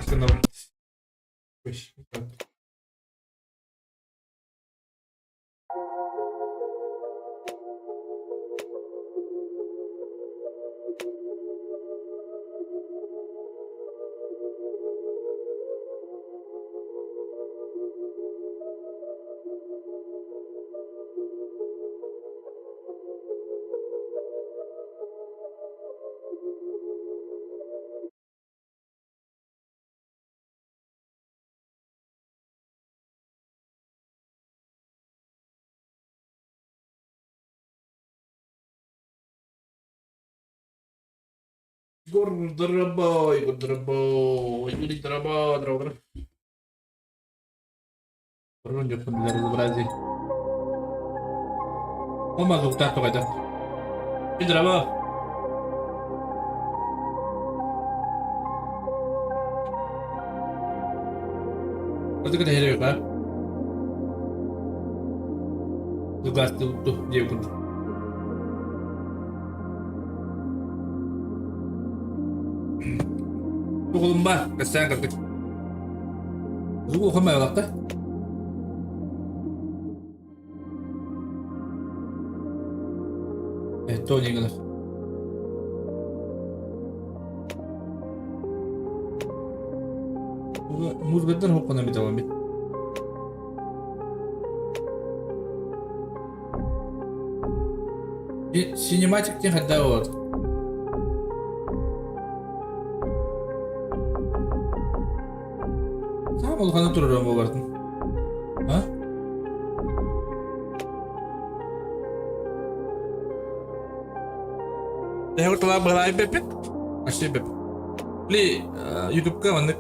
Канал. Гордорабой, гордорабой, гордорабой, гордорабой. Turun juga dari Brazil. Oh, masuk tato kata. Ini apa? Itu kita hero kan? Tugas tuh dia pun. Tuh lembah, kesan kan? Tuh kau mau apa? 또 이거는 muz bedden hoppana bir devam et. Sinematikten hatta var. Tamam olkanı dururum bu vardı. Ha? Yang telah berlari bebek, masih bebek. Li YouTube kan mana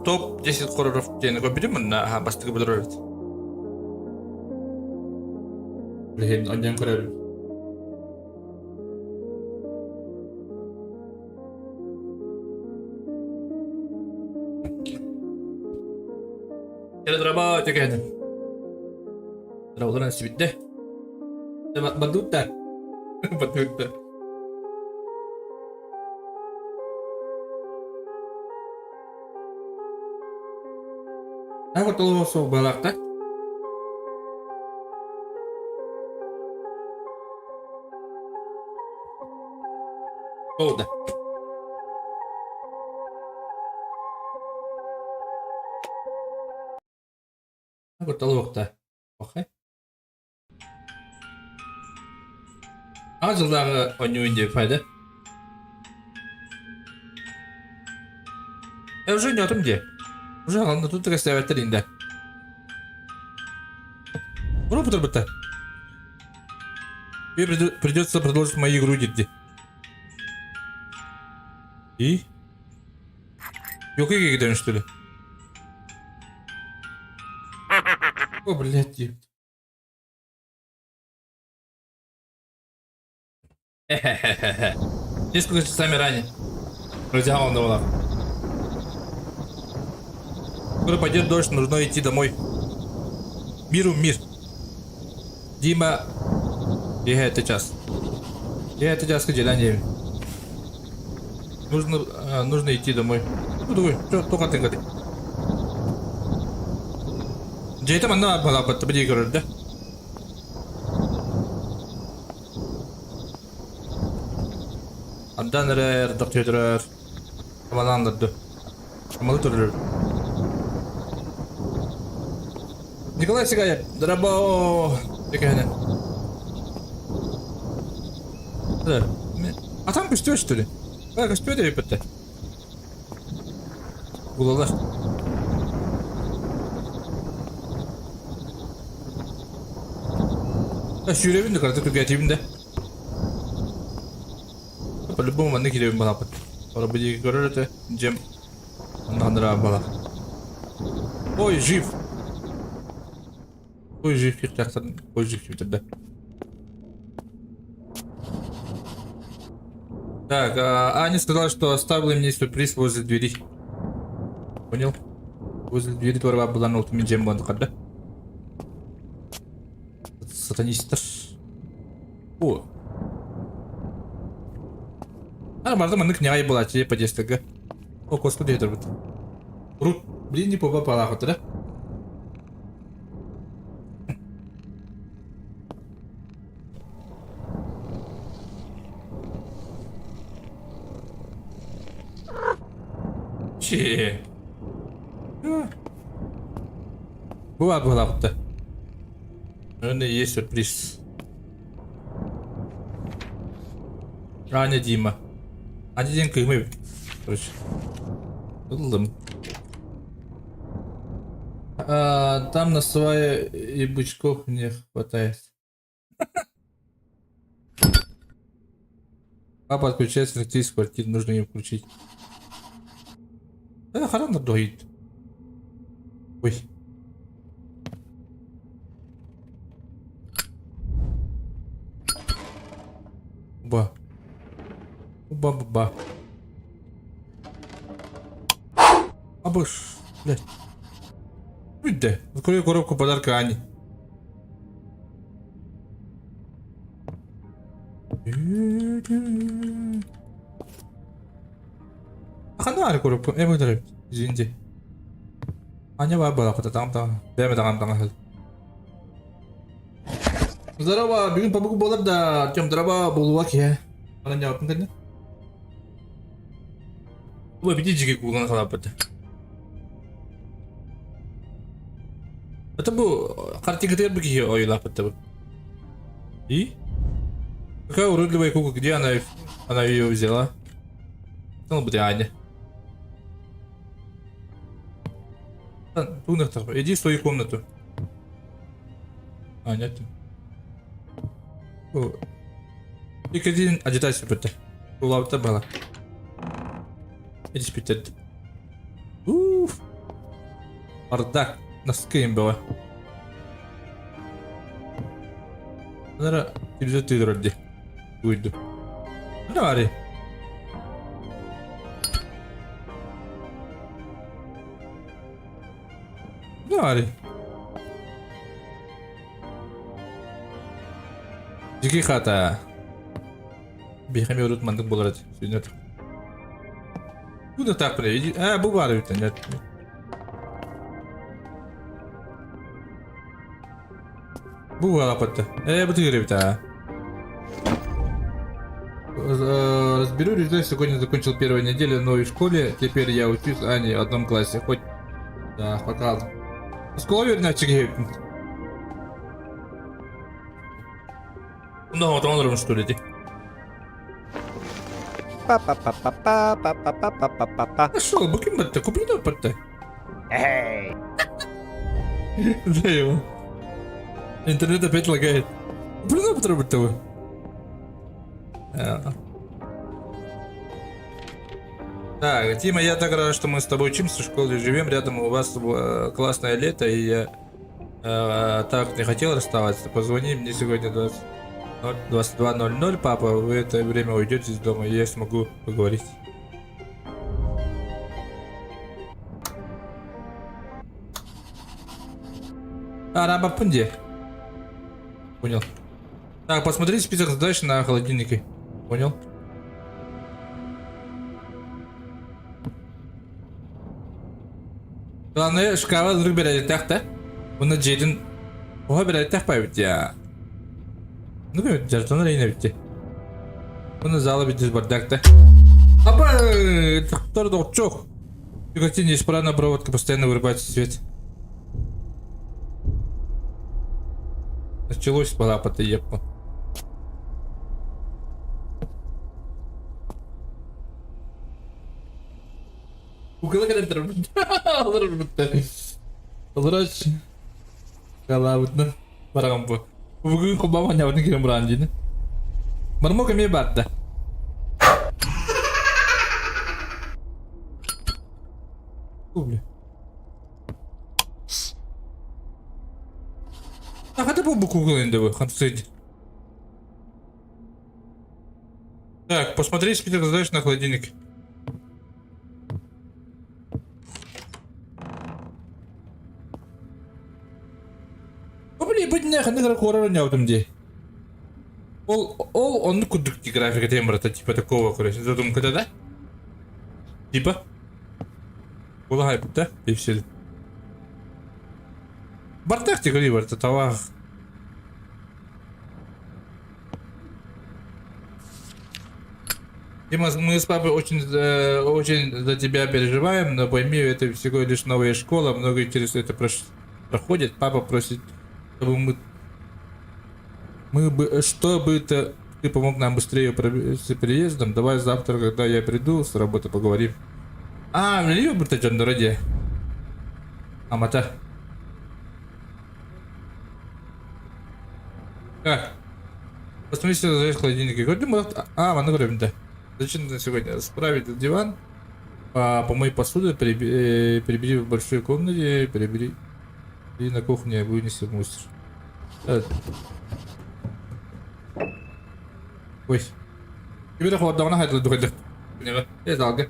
top 10 koreografi yang gue bikin mana pasti kebetulan. Lihat anjing keren. Jadi berapa ceknya? Berapa orang sih deh? Batutan, batutan. Aku tuh so balak tak? Oh dah. Aku tahu tak? Oke. Azıcık oynuyor diye fayda. Уже не там где. Уже ладно, тут такая стоят ринда. Роботер бы-то. Тебе придется продолжить мои груди. И? Yok iyi gidelim что ли? О, блядь. Хе-хе-хе-хе. Несколько часами ранее. Раздягал на волах. Скоро пойдет дождь, нужно идти домой. Миру мир. Дима, я это час. Я это час ходил, нужно идти домой. Ну давай, что, только ты годы. Где это манна была под тобой говорит, да? Андан рэр, доктор, амалан дадды. Амалы турыр. Николай Сигаев, драбо, такая. Да. А там костёр что ли? А костёр или пытать? Булалар. А шюревин de kartı tüketiğimde. По-любому манны кидевим бана пыт. Sonra bu diye görürüz Cem. Ondan bala. Ой, жив. Ой, жив, как-то. Ой, жив, как-то. Так, Аня сказала, что оставила мне сюрприз возле двери. Понял? Возле двери твоего была ноут минджем да? Сатанистер. О. Бардым аны княга была, тебе по дестага. О, господи, это вот. Рут, блин, не попала охота, да? Че? Была охота. Наверное, есть сюрприз. Аня Дима. Аня Димка и мы. Короче. Там на свае и бычков не хватает. Папа отключается электричество в квартире, нужно ее включить. Это хорошо доит. Ой. Ба. Ба-ба-ба. Абыш, блядь. Видите, открою коробку подарка Ани. Ахану коробку, выдрать, извините. Аня была, там. Прямо там. Здорово, бегун по богу болар да, Артем, здорово, булуак я. Она не опытна. Ой, бедички кулан халапата. Это был картинка быки ойла потом. И? Какая уродливая кукла, где она ее взяла? Ну, быть Аня. Иди в свою комнату. А, нет. Тільки один агітацію пити. Була в тебе. Иди спить. Уф. Бардак. Нас ким було. Зараз ти вроді. Уйду. Давай. Давай. Жеке хата. Бехами урут мандык боларат. Сүйнет. Куда так приди? Бұл бар өте, нет. Бұл бар апатты. Бұты керек а. Разберу результат, сегодня закончил первую неделю в новой школе. Теперь я учусь Ани в одном классе. Хоть... Да, хватало. Школа вернее, чеки. Ну, вот он ровно что ли? Па-па-па-па-па-па-па-па-па-па. А шо, букин батта, купи на батта. Эй! Да его. Интернет опять лагает. Купи на батта батта. Так, Тима, я так рад, что мы с тобой учимся в школе, живем рядом, у вас классное лето, и я так не хотел расставаться. Позвони мне сегодня 22:00, папа, в это время уйдете из дома, и я смогу поговорить. Раба Пунди. Понял. Так, посмотри список задач на холодильнике. Понял? Главное, шкафа вдруг берет тахта. Он на Джейден. Оға берет тах пойбит я. Ну как жартон рейна битти. Он зала битти бардакта. Апа, кто докчок. Прекрати неисправная проводка, постоянно вырубается свет. Началось полапа-то епа. Уголок это Лрач. Калаутна. Барамбо. Бүгін құбама няудың керем бұран дейді. Бармока ме барды. Кубли. Қада бұл бұқуғыл енді бұл, қамсайды. Так, посмотри, если ты раздаешь на холодильник. Ну, блин, будь нахуй, не хоррор не в де. Он кудукти графика тембрата, типа такого, короче. Задумка-то, да? Типа? Улагай, да? И все. Бардак тебе говори, это товар. Дима, мы с папой очень за тебя переживаем, но пойми, это всего лишь новая школа, много интересов это проходит. Папа просит, чтобы чтобы ты помог нам быстрее с переездом. Давай завтра, когда я приду с работы, поговорим. А, влили бы ты на роде? Амата. Как? Посмотри, что заешь холодильник. Мана говорим, да. Зачем на сегодня? Справить диван, помой посуду, прибери в большой комнате, прибери и на кухне вынеси в мусор. Ой. Теперь ход давно хотел доходить. Я залга.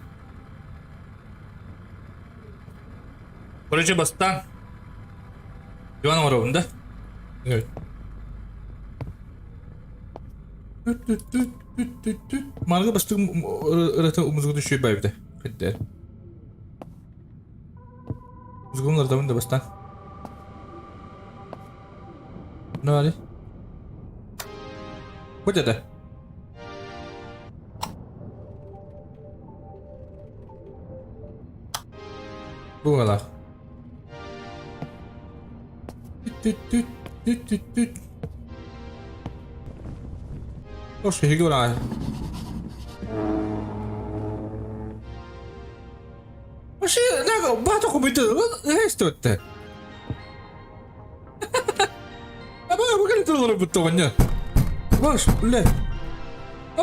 Короче, бастан. Диван уровень, да? Малга бастык рата музыку düşüyor bayıbdı. Hadi. Muzgumlar da bastan. Ne var? Bu da. Bu kadar. Hoş geldin buraya. Вообще,なんかバーとか見てる人ってあ、僕に取るぶっ飛ばんにゃバシレあ、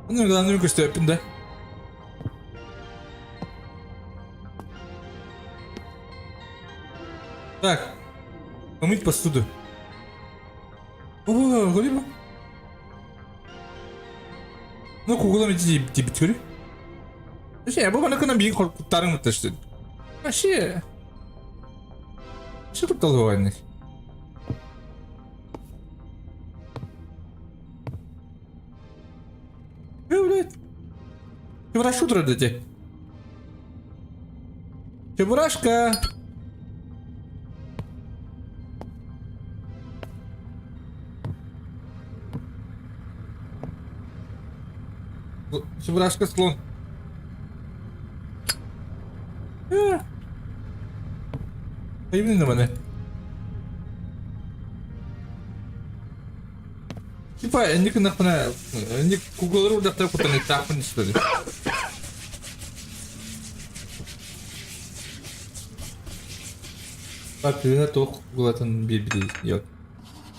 おなんか何かしてやってんだТак, помыть посуду. О, говорим. Ну, куклами тебе говорю. Вообще, я бы на канале бил кутарым это что. Вообще. Что тут толковальный? Блядь. Чебурашку трудите. Чебурашка. Чебурашка слон. Появили на мене. Типа, ник нахуй, ник куклу да так вот не так не что ли. Так, я то куклатан библи, yok.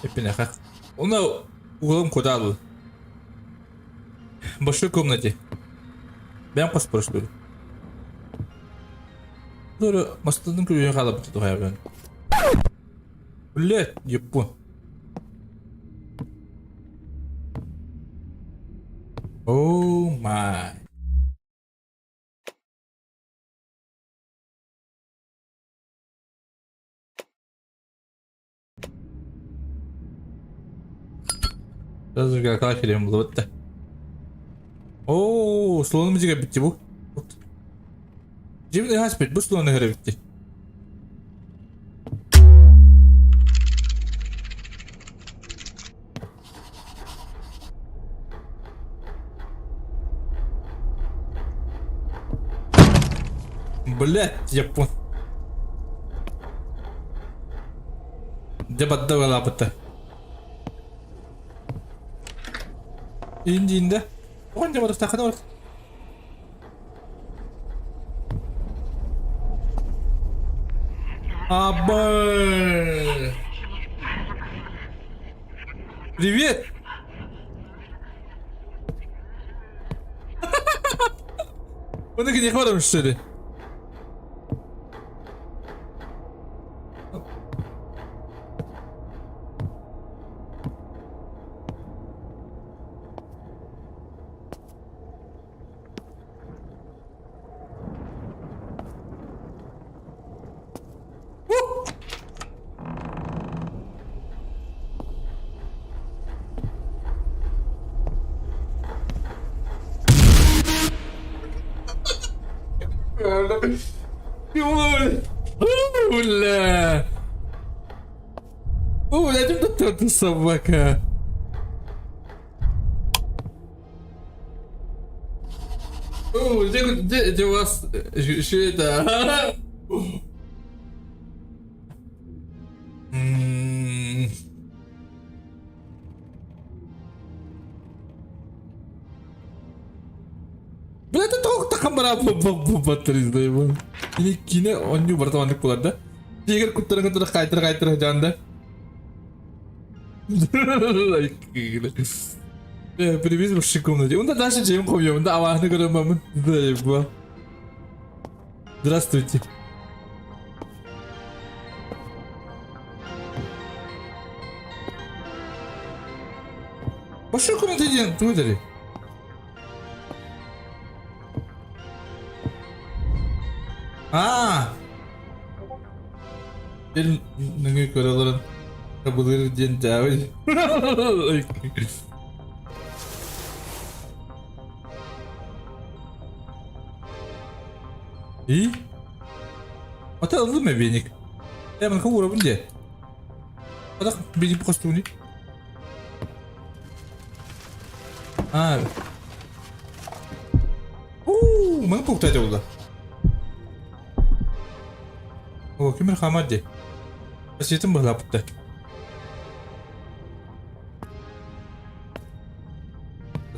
Hepine hak. Ona углом куда был? В большой комнате. Ben паспорт что ли? Doğru, masadan kuyuya kalıp tutuyor hayvan. Блять, ебу. Oh my. Biraz önce kadar kelime buldu. Oo, slonun müziği bitti bu. Cebimde hasbet bu slonun göre bitti. Блять, япон. Jab adda gala pata. İndi. Oğlum jab adda kadar. Абай. Привет. Он так и не хватает, что ли? Ой. Бля. Ой, это ты собака. Ой, где у вас что это? Bля, это только камера батарея, да его. Ini kini onyu berteman keluar dah. Jika kuter kait janda. Gila. Привез в комнате. Он даже чем ходил, он давай на город мамы. Да его. Здравствуйте. Пошел комнате день, ты видели? Jadi nengi koralan kabulir jen jauh. И? А ты лымый веник. Я на кого уровень? А так веник покастуни. Мы пухтать олда. О, кемер хамадди. Посетим была путта.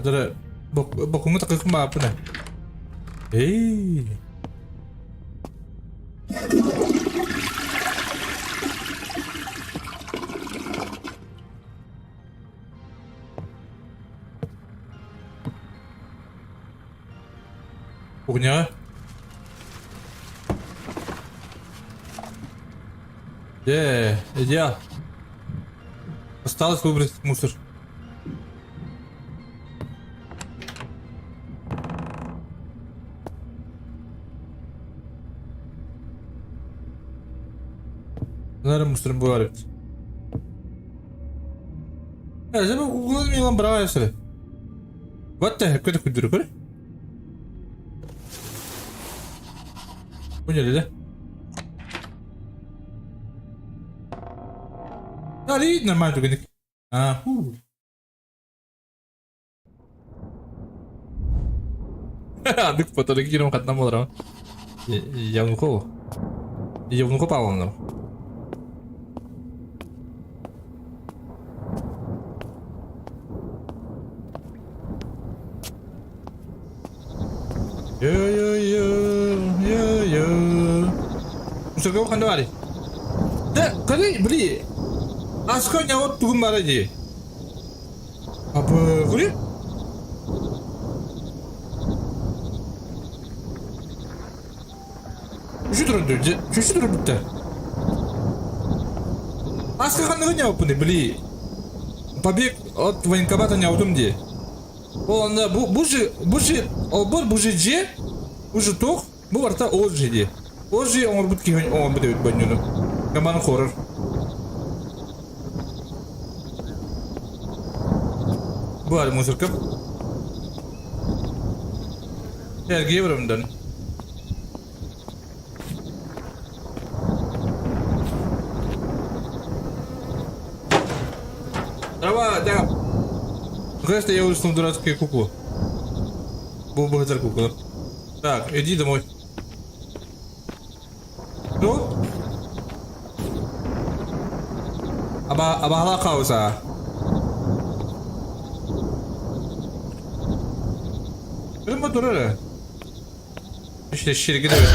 Дара бокунга такой мапна. Эй. Огня. Иди. Осталось выбрать мусор. Наверное, мусор бывает. Я забыл, куда мне ламбрался. Вот так, какой-то кудюр, поняли, да? Ali нормально только. Адык потом кинул к одному драму. Я внуку палом. Йо. Мусорга хандавари. Да, кали, бли. Асконя вот тугун маради. Апа, кури? Что трудно? Аска ханга не опыны, бли. Побег от военкомата не аудумди. Он бужи, обор бужи уже тох, бу варта ожиди. Ожи он будет кихань, он будет банюну. Каман хоррор. Buat musur ke? Ya, gimana dan? Давай, да. Кажется, я уже снова дурацкую куклу. Богатырь кукла. Так, иди домой. Что? Абахла хаоса. Прямо дурак. Щели кидают.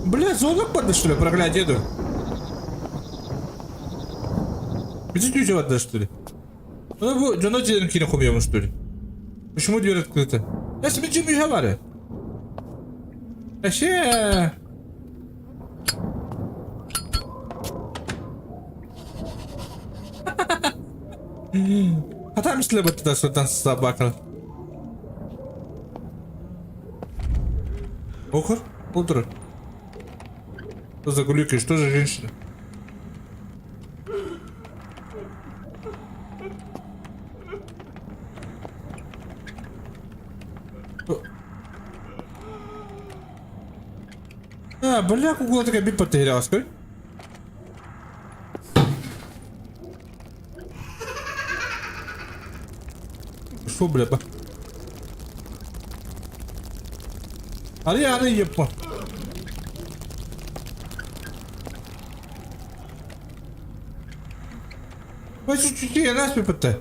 Бля, звонок падает, что ли? Проклятие деду. Где ты отдашь, что ли? Ну, Джона Дилен кино хумьем, что ли? Почему дверь открыта? Я себе Джимми говорю. Вообще... А там если бы туда сюда собака. Охр? Утро. Что за гулюки? Что за женщина? бля, кукла такая бит потерялась, как? Шо, бля, ба? Ариана епа. Ой, чуть-чуть, я нас пипата.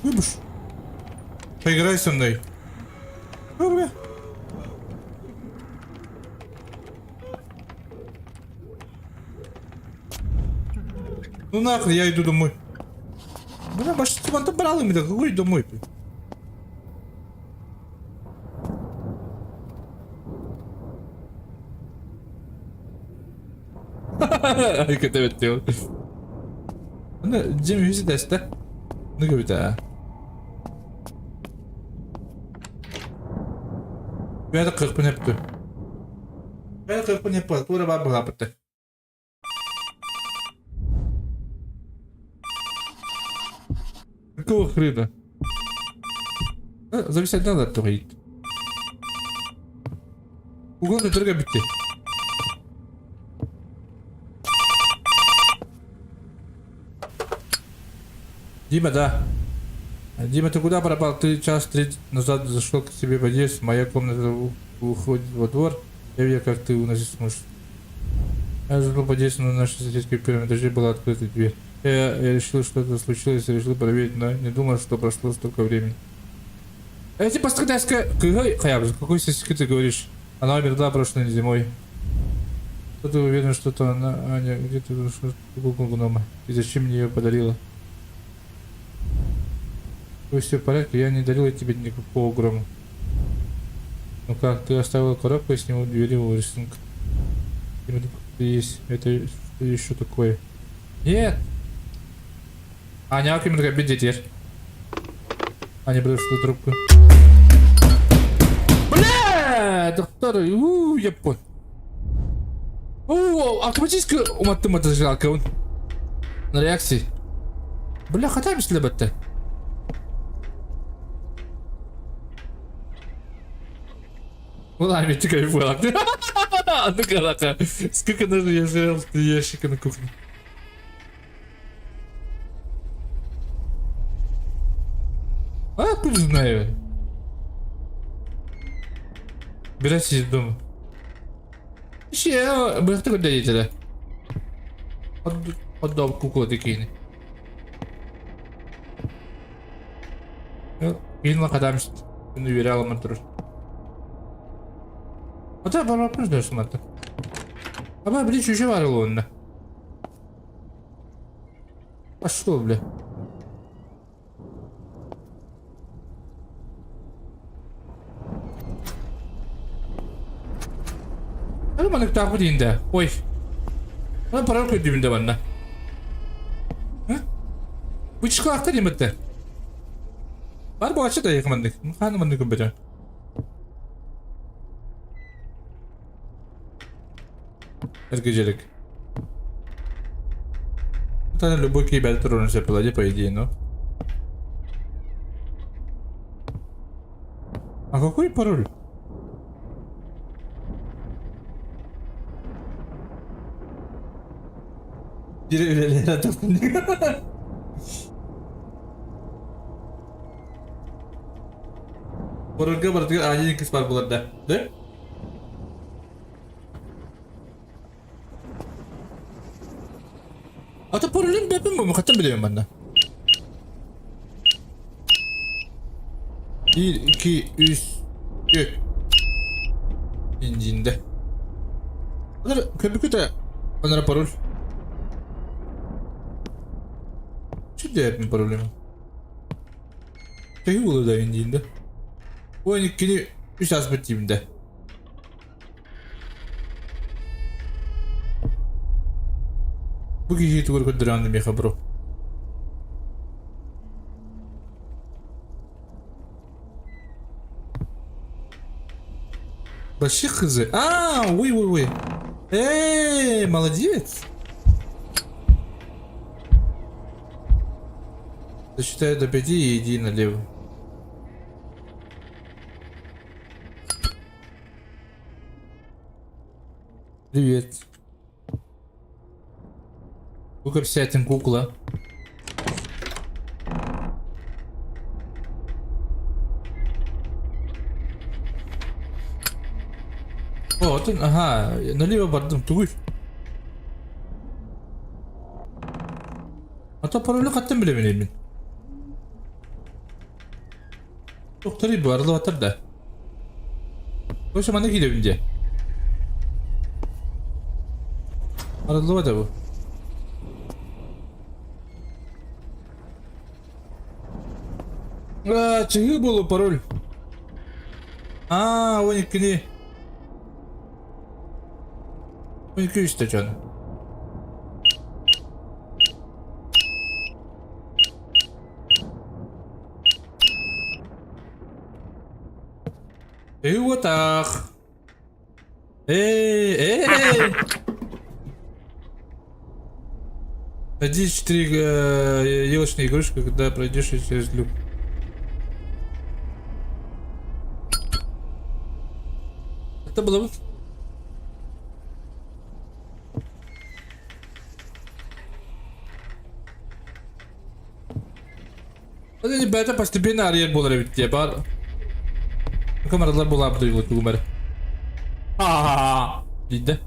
Выбуш. Поиграй со мной. О, бля. Ну нахуй, я иду домой. Бля, башки тебе отобрал меня, какой домой, блядь? Kötü bitiyor. Bunu Cem yüzü deste. Ne gibi de? Ben de 40 bin yaptı. Ben de 40 bin yaptı. Burada var bu yaptı. Какого хрена? Зависать надо от того. Угол не дорого бити. Дима, да. Дима, ты куда пропал? Ты час 30 назад зашел к себе в Одессу. Моя комната уходит во двор. Я видел, как ты уносишь муж. Я зашел в Одессу, но на нашей соседской первом этаже была открыта дверь. Я решил, что это случилось, и решил проверить, но не думал, что прошло столько времени. Я тебе пострадаю, какой соседке ты говоришь? Она умерла прошлой зимой. Кто-то уверен, что это она, Аня, где ты нашла куклу гнома? И зачем мне ее подарила? Все в порядке, я не дарила тебе никакого грома. Ну как, ты оставила коробку и сняла двери у рисунка. Есть, это что еще такое? Нет! Аня, как именно бедетер? Аня бросила трубку. Бля! Доктор, я понял. О, автоматически уматтым жалко он. На реакции. Бля, хата мисле бетте. Ула, мне такая была. Ну-ка, лака. Сколько нужно я взял ящика на кухне? А, тут знаю. Убирайся из дома. Ще, мы кто родителя? Отдал куклу такие. Кинула кадамst. Не уверяла матрос. А да, бара пиздешь смотри. А ба, блин, чужой варил он. А что, бля? Ano man nagtakot hindi? Uy. Ano parang ko din naman na? Huh? Which character din ba ito? Paano ba kasi tayo kamandik? Mukha naman nagkong ba dyan? Эргежелик. Это на любой кибель трудно себе поладить, по идее, но. А какой пароль? Деревья рядом. Парольга бартыга один кыз бар буларда. Да? Ata parolün bepin mi? Makatan biliyorum ben de. 1, 2, 3, 4. İncinde. Onlara köpükü de onlara parol. Şimdi yapayım parolümü. Peki olur da incinde. Bu ikini 3 aspettiğimde. Bu kişiyi tuğur kuddurandım ya bro. Большие хызы. А, ой. Молодец. Досчитай до 5 и иди налево. Привет. Сколько вся эта кукла? О, вот он, ага, налево бардым, тугуй. Ата паролю каттым биле мен. Доктор bu arada batır da. O zaman ne gidiyor önce? Arada var da bu. Çığı bulu parol. 12 ne? 12 işte canım. Вот так. Эй! Найди 4 елочные игрушки, когда пройдешь через люк. Это было вот. Ребята постепенно арьер был ревить тебе. Kameralar bulab duygu numara. Aa, ciddi.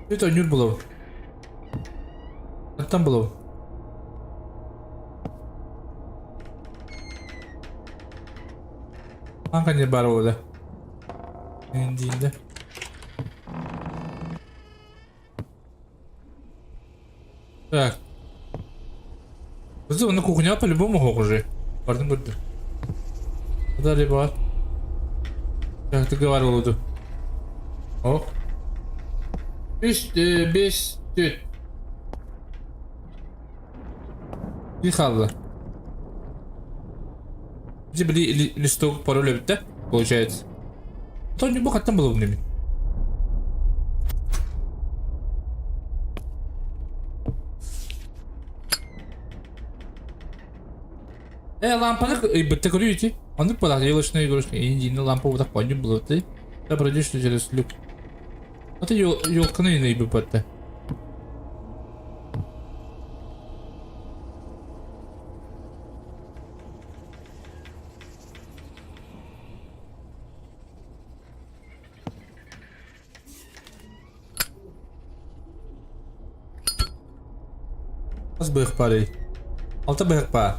Это нюр было. А там было. Анка не бару да. Индинде. Так. Кızım onu кухня по-любому хуже. Pardon burada. Куда ребят? Как ты говорил oldu. Oh. 5 4. Bir kaldı. Где были листок пароля bitti? Получается. То не бог там было в ними. Лампа бытта курите. Он подал елочные игрушки. Индийная лампа вот так подним было ты. Да пройдешь через люк. Это елка на иной бытта. Az bıyık parayı. Altı bıyık para.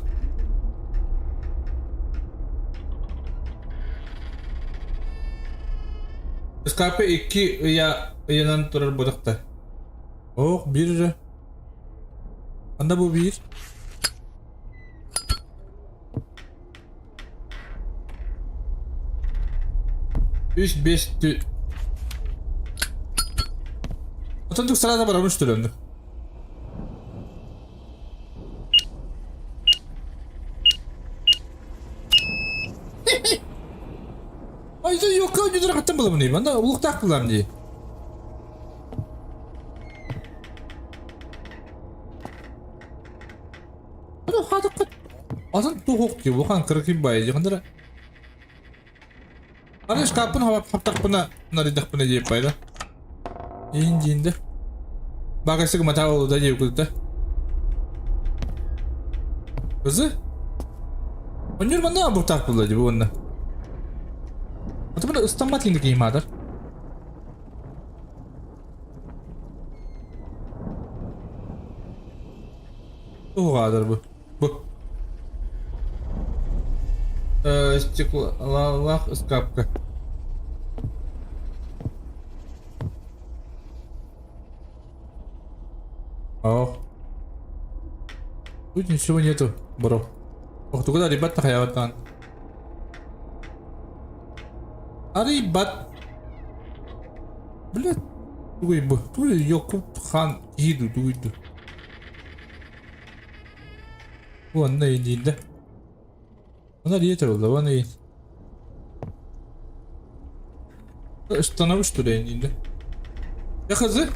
Скапе 2 yandan durar budakta. Oh bir. Anda bu bir. Üç beş dü. Oturduk sırada baramış döndü. Ayda yok ya yüzüne kattım bunu bunu. Ben de uluk taktılar diye. Hadi kat. Aslında tuhuk diyor. Bu kan kırık bayıcı. Kandıra. Arış kapın hava haptak buna naridak buna diye payda. İncinde. Bagajı mata oldu da diye kudu. Kızı? Onur bana abuk taktılar diye bu onda. Atımda ıslanma tilindeki imadır. Bu kadar bu. Bu. Стеклолах скапка. Ох. Тут ничего нету, бро. Ох, ты куда, ребята, хаяватан? Ребят. Блядь. Дуй бы. Дуй, ёкуп хан. Иду, дуйду. Вон на иди, Она летела, вон и. Останови что ли, иди, да? Я хз?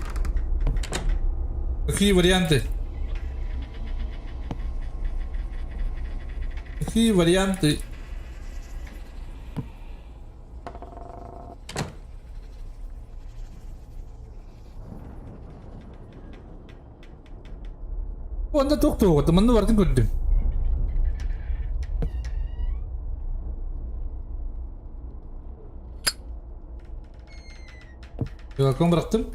Какие варианты? Какие варианты? Onda doktor var. Temanı vardı gördüm. Yakın bıraktım.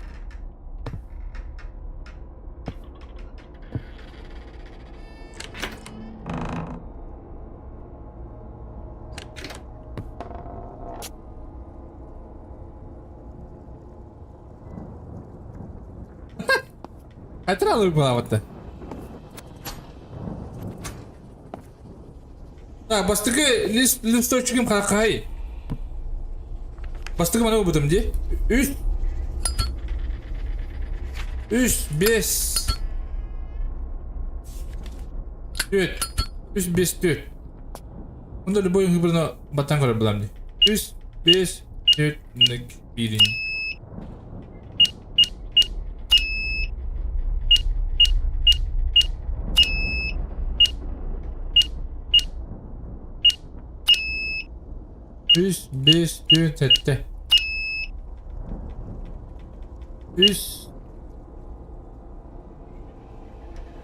Hatta alır mı havatta? Ha, bastıkı listочким какай. Bastıkı bana bu diye. Üst 5 4 5 4. Bunda любой выбрано батан kadar bulam diye. 5 4 1. Üst 5 4 ette.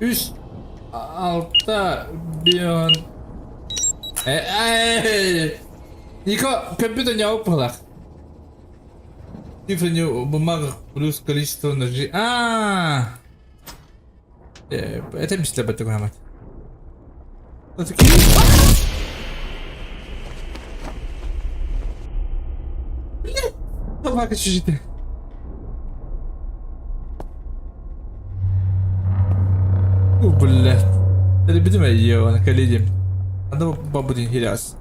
Üst altta bir on. Niko компьютер не опалах. Цифры бумага плюс количество ножей. Это мисля батагамат. Собака чужите. Блядь. Это видимо ее на коллеге. Надо побудить хиляс.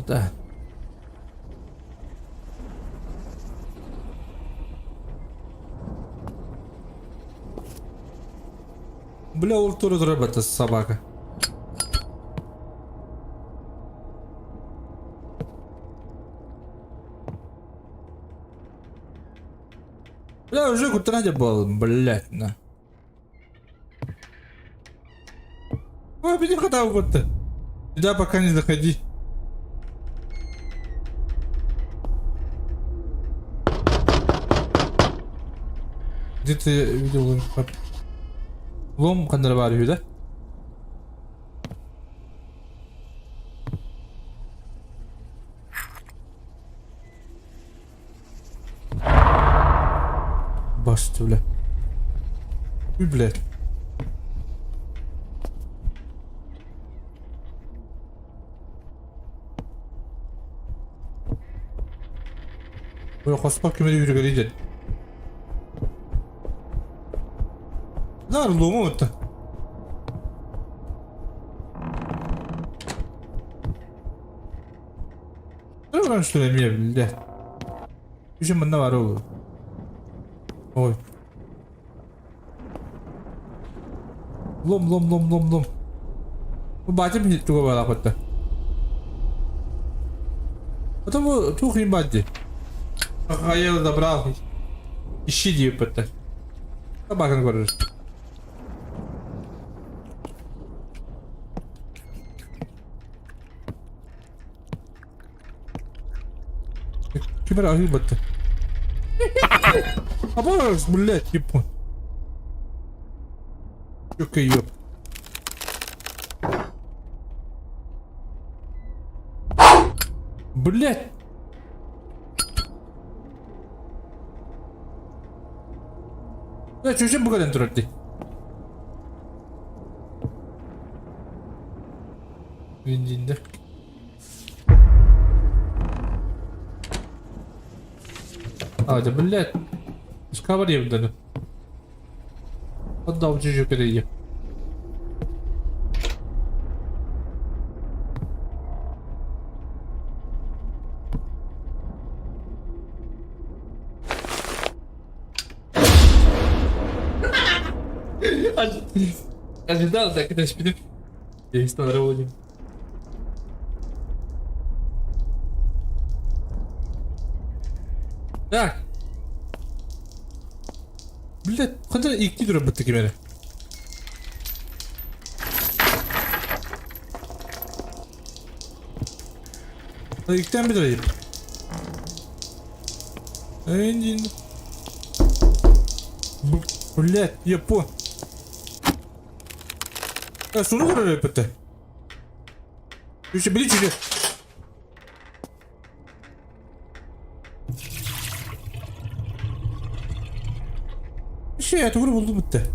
Да. Бля, ультура работа собака. Бля, уже куда был, блять, на. Ой, беги куда вот-то. Сюда пока не заходи. Где ты видел лом, когда var да? Башты, бля. Ой, блядь. Ой, хоспак кемере yürü Нар лому это. Что ли, мне, блядь. Еще мы наворовываем. Ой. Лом. Бачим не туго была хоть-то. Потом тух не бади. А я забрал. Ищи дипа-то. Собака говоришь. Кемер ахи бата. Абас, блядь, типа. Ёка ёп. Блядь. Ya çocuğum bu kadar dururdu. Vincinde. Hadi блядь. Скавар евданы. Отдал чужую перейди. Ожидал, так это спидов. Я и стал ровным. Так. Блядь, кандай икки durib bitti kemeri. İlkten bir ayıp. Endin. Блядь, yapı. Ya şunu kadar yapıttı. İşte biri çıkıyor. Bir şey hayatı buldum bitti.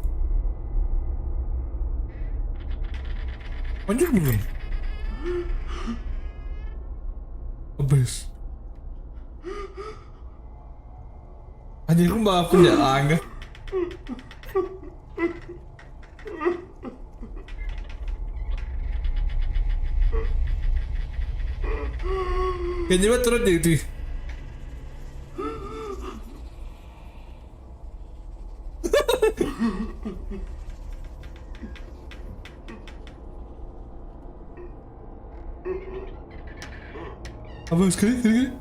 Ancak buldum. Abis. Anjir kung bakit niya ang. Kanya ba turun dito? Abis kiri.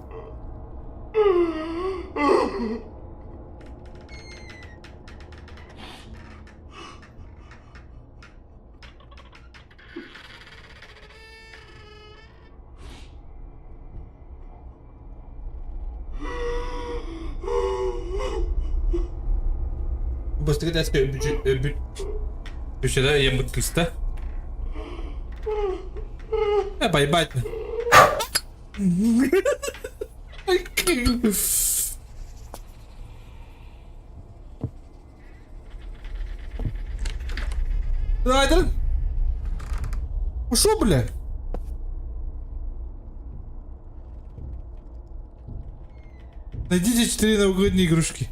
Basta kita aspek bir şeyler yemek iste. Bye. Райдер? Ушел, бля? Найдите 4 новогодние игрушки.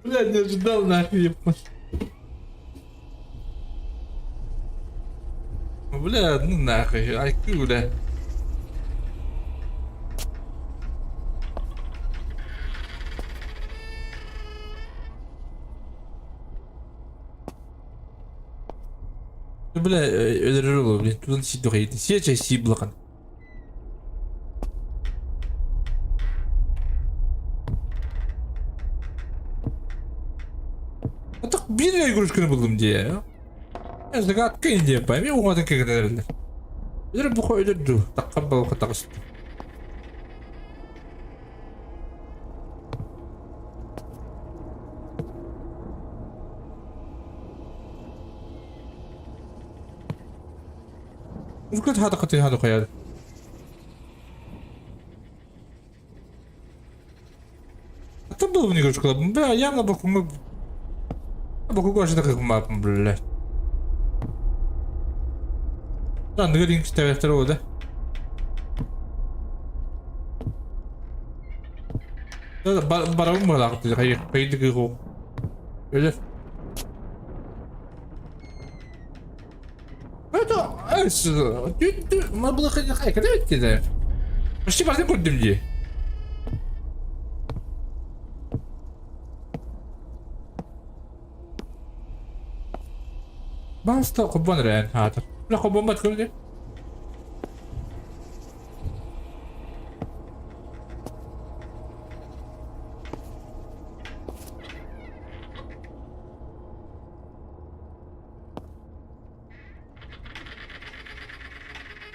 Бля, не ожидал нахуй. Бля, ну нахуй, IQ, бля. Бля, öldürür olur, bля. Tudan şey dokuydu. Şey bırakın. Atak bir игрушканы buldum diye ya. Yazık atkayın diye yapayım. Ya umadın kekederler. Öldürür bu öldürdü. Takkan balık takıştı. Mümkün hadi koyalım. Hatta bu bunu игрушкалар. Бля, явно боку гошта как мапм, бля. Lan ne göreyim işte vektör oldu. Ya barabın mı laktı? Hayır, kaydı ki o. Öyle. Это, мы было хотя бы почти по всем кодам где. Баста кубан рен хатır. Ne kubban bat kırdı?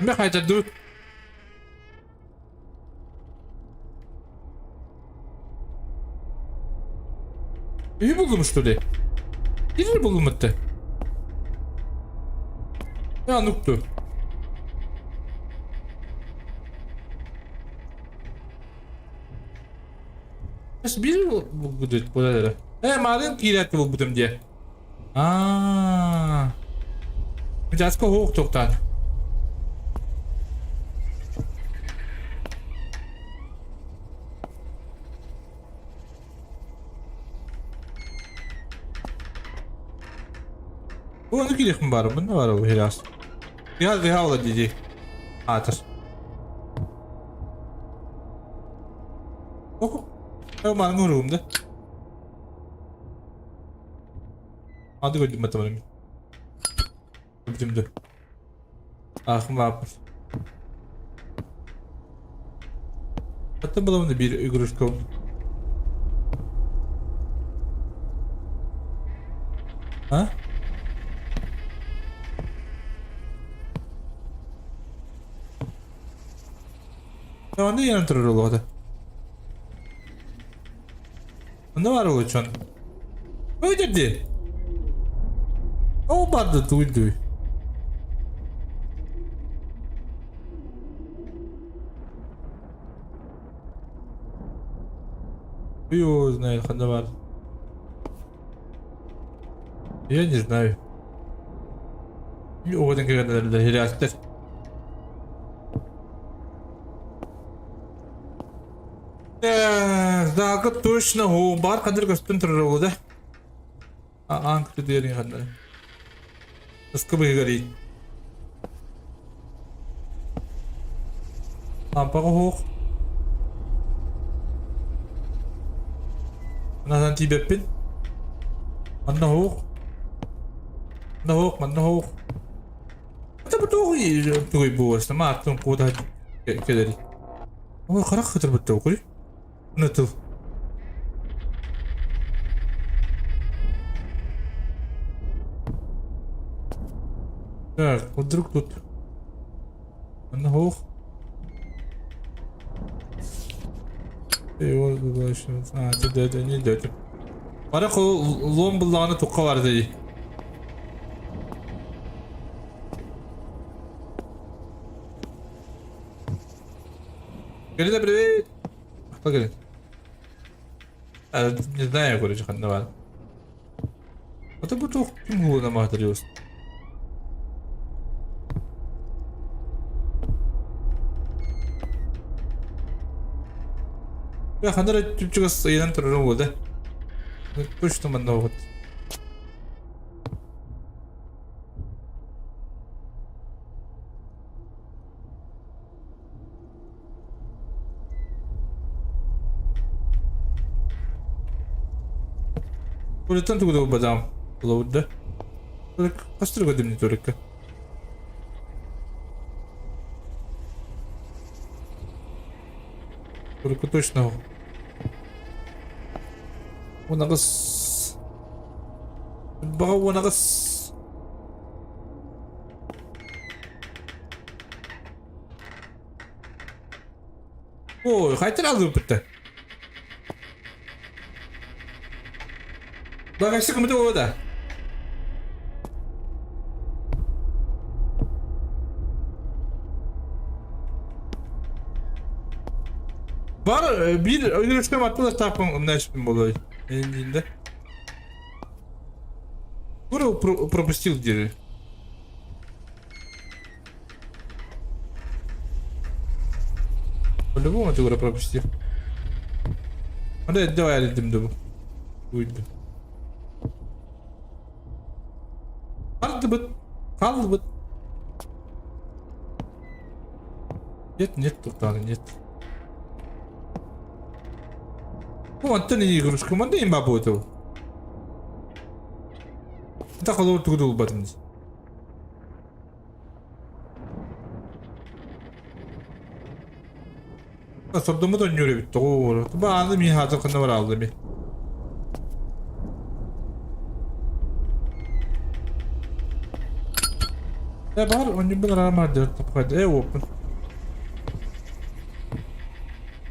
Ne kadar dur? İyi buldum işte. İyi buldum hatta. Ya nuktu. Nasıl bir bu dedi bu dedi. Madem kirat bu budum diye. Biraz ko çoktan. Bu onu gidelim bari. Bu ne var o biraz? Biraz daha ola diyecek. Atır. Oh. Ben bana vurumda. Hadi gördüm bakalım. Gördüm. Ahım var. Hatta bulamam bir игрушка. Ha? Tamam da yanı tırır oldu. Ne var o şu an? Öyle dedi. O barda duydu. Ё, знаю, когда var. Я не знаю. O kadar kadar da hilatler. Daha точно o бар kadar gösteren türlü oldu. Ank diyelim kadar. Sıkı bir gari. Tampak hoch. Nasan tibepin. Mana hoch. Mana hoch. Betul iyi tuh ibu sama atung kuda kedari. Oh karak khatar betul kuri. Ne tuh? Ya, kudruk tut. Mana hoch. Eyvah başım. Ha, dedi. Para ko lombulağını tukka var dedi. Gelin de bir. Bak gelin. Не знаю, короче, хандавал. Это бы toch пингу намахтариус. Ya хандара чупчуга sayıdan turun oldu. Точно манда вот. Buradan tuğda badam. Bulawda. Böyle kastır godim ni torika. Только точно. Унагас. Бага унагас. Ой, хайтер алып битти. Bak sıkıntı orada. Var bir görüşme attılar takım начнем было. Elinde. Скоро пропустил где. По-любому ты пропустил. Hadi давай dedim de bu. Buydu. Kaldı bıt. Нет, тут нет. Вот ты не игрушка, мы не бабуту. Так olur tuğdul batımız. Sorduğumu da önüyor bitti. Doğru. Bazı bir hazır kanı var aldı bir. Ya var önce bir aramar diyor. Hadi open.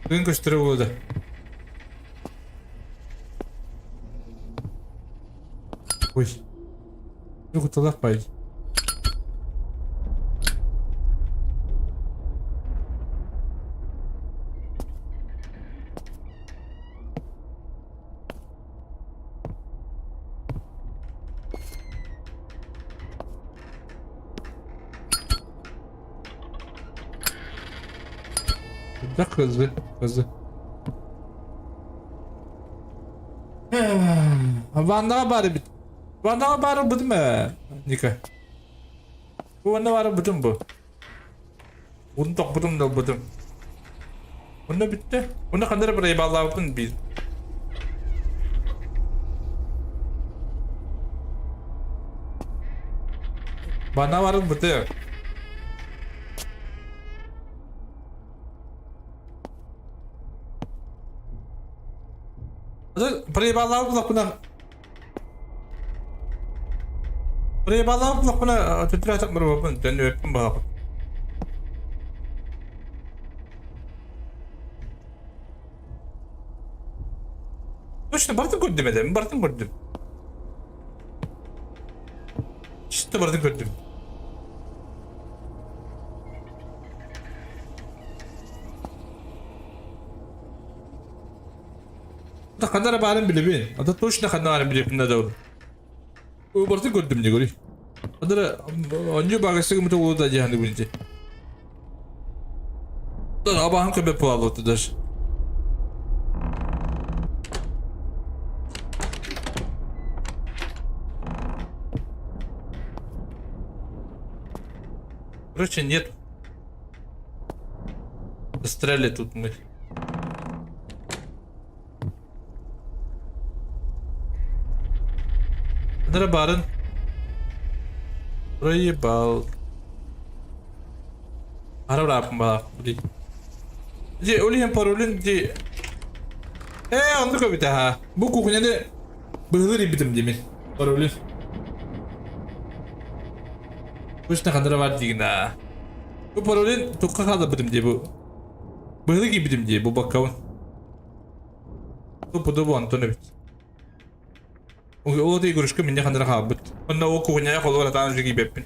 Bugün gösteri oldu. Uy. Yok utalak bay. Bak hızlı. Vandaga bari bit. Vandaga bari bit mi? Nika. Bu vandaga bari bitim bu. Bunu topladım da buldum. Bunu bitti. Bunu kadar buraya bağlamadın bir. Bana varın bu da. Buraya bağlamadın buna. Buraya bağlamadın buna. Tütüre atak mı bu? Ben öptüm bana. Точно, бардын көрдім едім, бардын көрдім. Шытты бардын көрдім. Ада қандара барын білебен. Ада точно қандара барын білебен да ол. Бардын көрдім не көрей. Адара онжо бағыстығы мұты олы да жиһанды көрінсе. Ада абағын көбе пуалы өтті даже. Короче, нет. Застряли тут мы. Драбарын. Проебал. Арабрапым бала. Де, олиен паролин де. Онды көбіті ха. Бұл кухняны бұғылыр ебітім демен. Паролин. Точно қандыра бар деген да. Бұл паролин тұққа қалды бітім де бұл. Бұғылы ке бітім де бұл баққауын. Бұл бұл антоны біт. Ол дей көрішкі менде қандыра қалды біт. Онда ол кухняя қолы бар атағын жүгі беппін.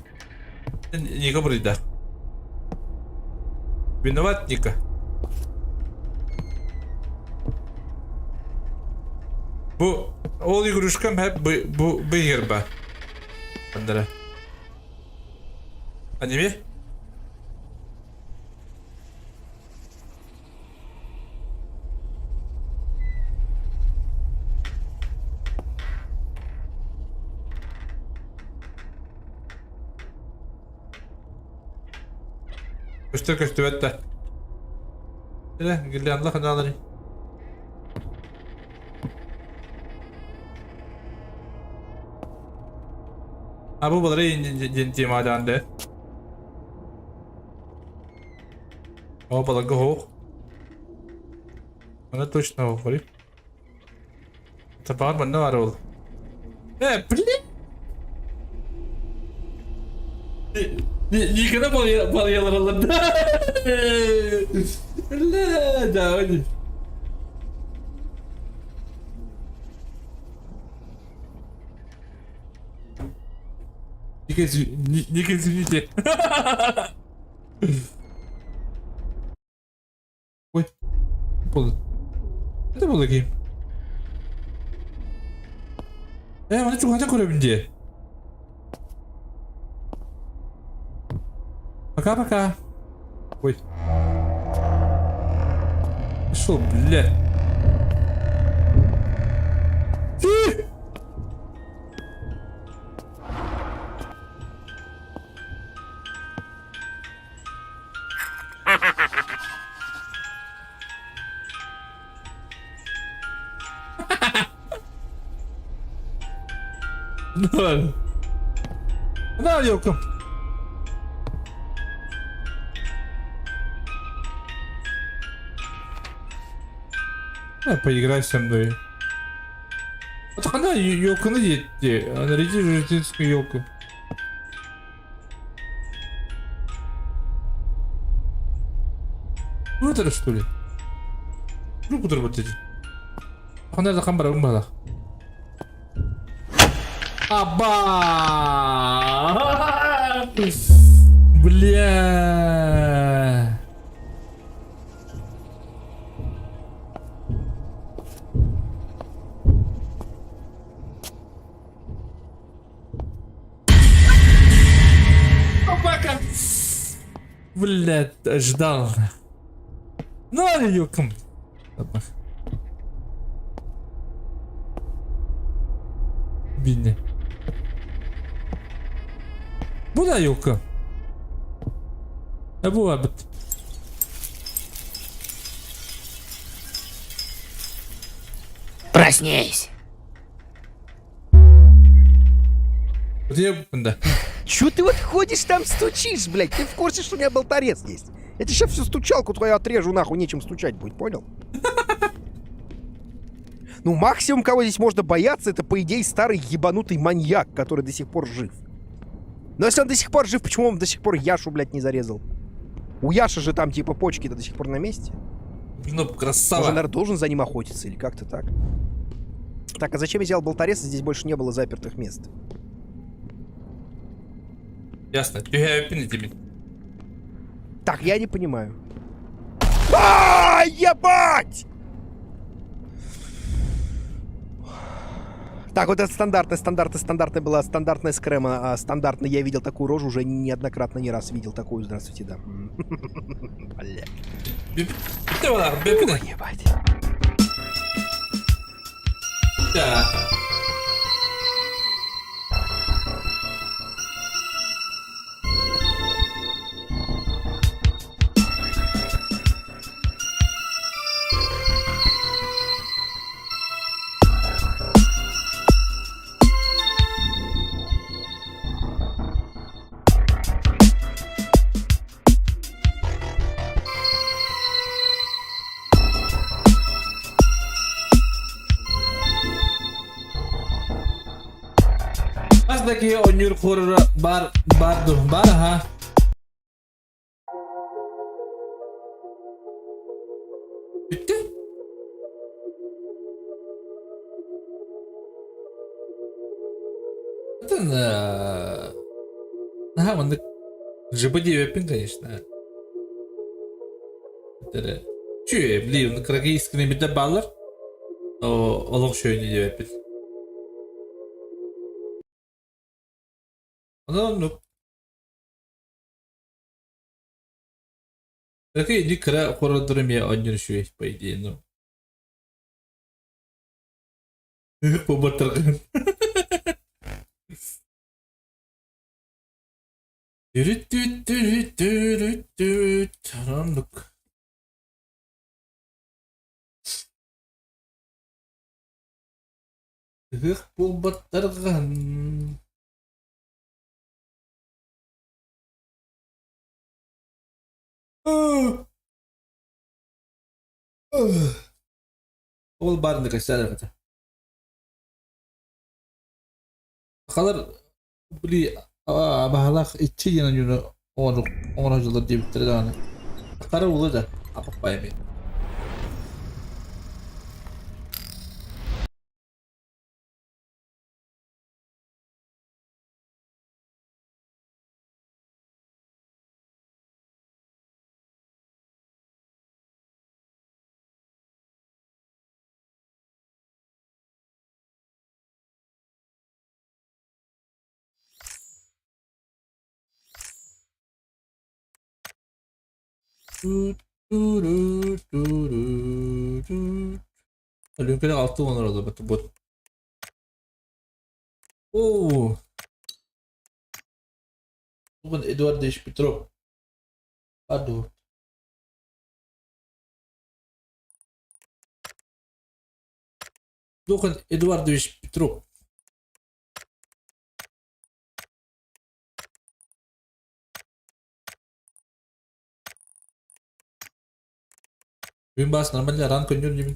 Ника бұрыйда. Виноват Ника. Бұл ол көрішкім әп бұйыр ба. Қандыра. Аниме? Köştü bette. Öyle gilli Allah kanaları. Ha bu baları yeni madende. О, балагого. Она точно говорит. Это бармен на орол. Блин! Никогда балъялар алады. Ла, да, оди. Никогда извините. Ой, болды. Это болды кейім. Мана чуғанша көремінде. Пока-пока. Ой. Шо, бля. Да, ёлка. Поиграй со мной. Вот она ёлку надеть, наряди рождественскую ёлку. Ну это что ли? Ну куда работать? Она за камбара умбала. Аба! Бля! Собака! Блядь, ждал. Ну, ёком. Бинне. Bu da yok. Bu var. Проснись. Где бunda? Чё ты вот ходишь там стучишь, блядь? Ты в курсе, что у меня болторез есть? Я тебе сейчас всю стучалку твою отрежу, нахуй, нечем стучать будет, понял? Ну, максимум, кого здесь можно бояться, это, по идее, старый ебанутый маньяк, который до сих пор жив. Но если он до сих пор жив, почему он до сих пор Яшу, блядь, не зарезал? У Яши же там, типа, почки-то до сих пор на месте. Ну, Он же, красава. наверное, должен за ним охотиться, или как-то так. Так, а зачем я взял болторез, здесь больше не было запертых мест? Ясно. Dühaya bin. Так, я не понимаю. А, ебать! Так, вот это стандартная была стандартная скрема, а стандартно я видел такую рожу уже неоднократно, не раз видел такую. Здравствуйте, да. Бля. Bitti var abi. Bitti. Ебать. Ya. Azdaki oynuyor horror bar ha. Bitti. Это ага, он GBD вебин, конечно. Это чё, блин, на крагийском беда баллар. Олог şöyle diyor hep. Ну. Какие не кра хоррорами одним по идее, ну. Побатырган. Karanlık. Побатырган. Ол барын кайсар ката. Қалар били абалақ итчи yana юны onu жылдар деп бітірді аны. Қара улы да апақпай мен. Olimpiyada 6 onlar oldu bak bu. Oo. Bugün Eduard Petrov. Aduh. Bugün Eduard Petrov. Bugün bahas normalde ran konyor gibi.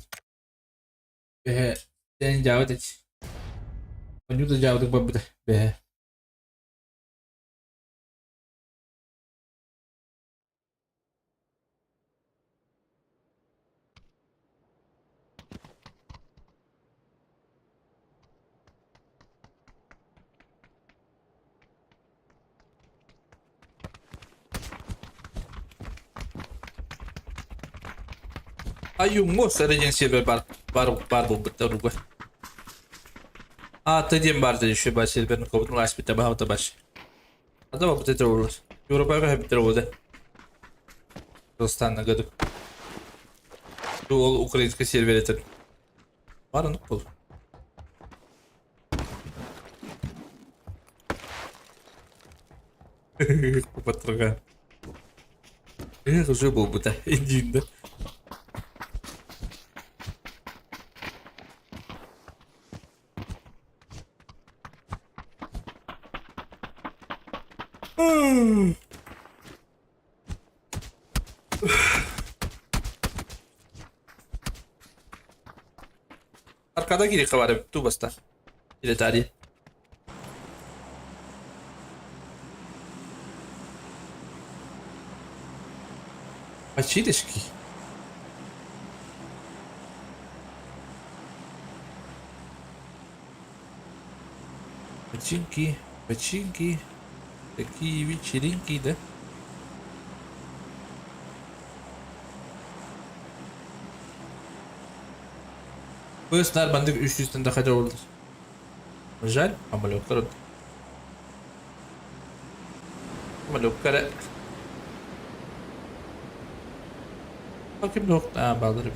Sen cevap et. Konyor da cevap et babda. Be. Ayung mo sa rin yung silver bar bu betul gue. А, ты дем бар еще ба silver ну кого-то ласпи таба хау табаш. А да бабу ты троллус. Европа га битер вода. Ростан на году. Ту украинский сервер это. Бар ну пол. Патрага. Уже был бы-то один, да? Arkada geri var tu basta. İle tarih. Açıydık ki. Починки, починки, такие вечеринки, да? Bu esnada bende 300'den daha da olur. Жаль, амалёктар. Амалёктар. Bakayım yok da bağları bit.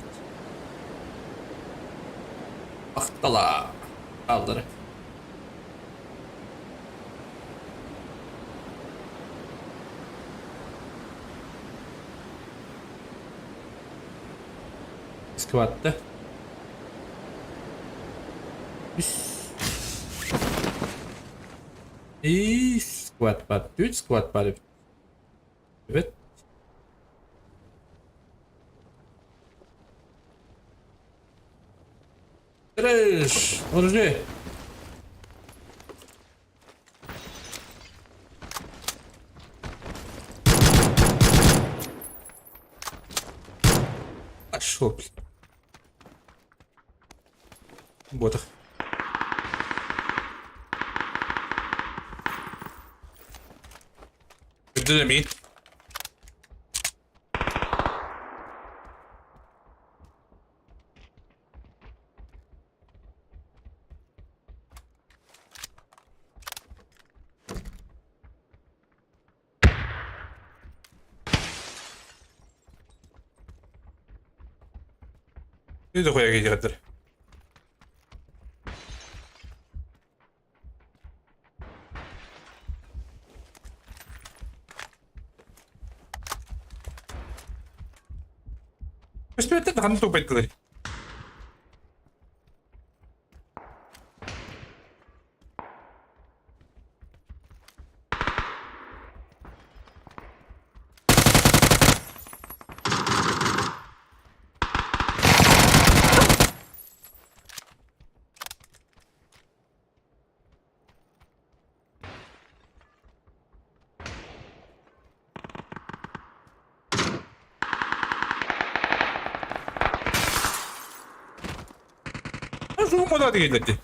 Ahtala. Bağları. Skvattı. İyi squat var. 3 squat var. Evet. Tres. Oraya. Пошел. Вот их. Динамит. Ne de koya gelecektir. Что это там тупо клей? Nasıl moda değildi?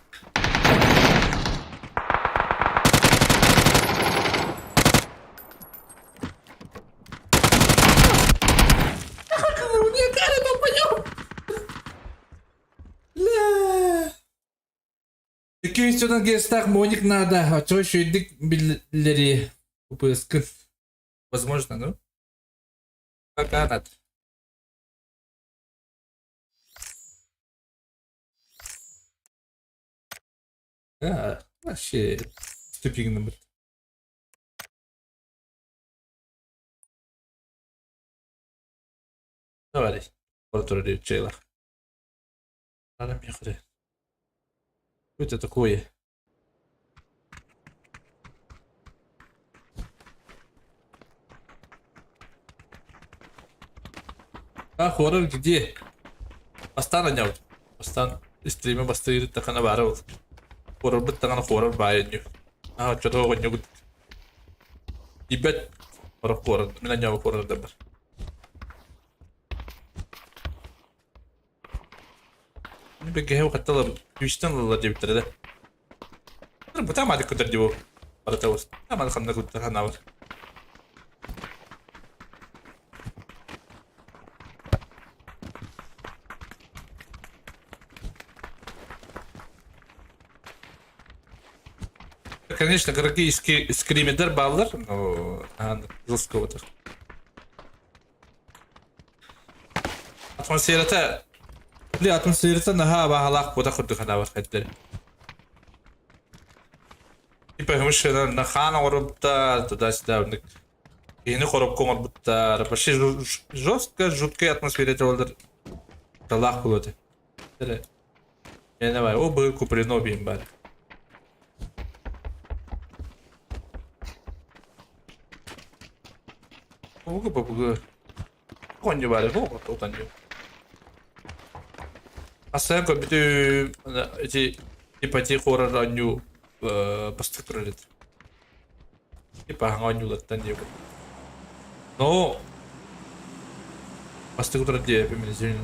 Күйсінің гестах моник надо, а то еще и дик билleri упыскин. Возможно, ну? Пока надо. Да, вообще ступигный был. Давай, протури чейла. Надо мне хрен. Что это такое? А, хоррор где? Бастан анял. Бастан стриме бастырит такана барал. Хоррор бит такана хоррор байню. А, что-то огонь. Ибет хоррор. Меня анял хоррор дабар. Беге هو حتى بيشتغل الله جبت ده بتاع ما كنت تجيبه على توس ما خلنا كنت هناول Конечно, дорогие скримидер баллар, но жесткого-то. Атмосфера-то ليه атмосферата نها بحلاق بودا خد خنا وخدل يبقى مش نخانا وربطة تداس داونك هنا خرب كون ربطة ربشي жуткая атмосферата олдер талах булоты тире yana var o bu kupreno bim var Babugu. Konyo var bu otanyo. Aslında ko bütün ipati korar anyo bastık durur. İpa hangi yoldan diyor. No. Bastık durur diye hepimizin.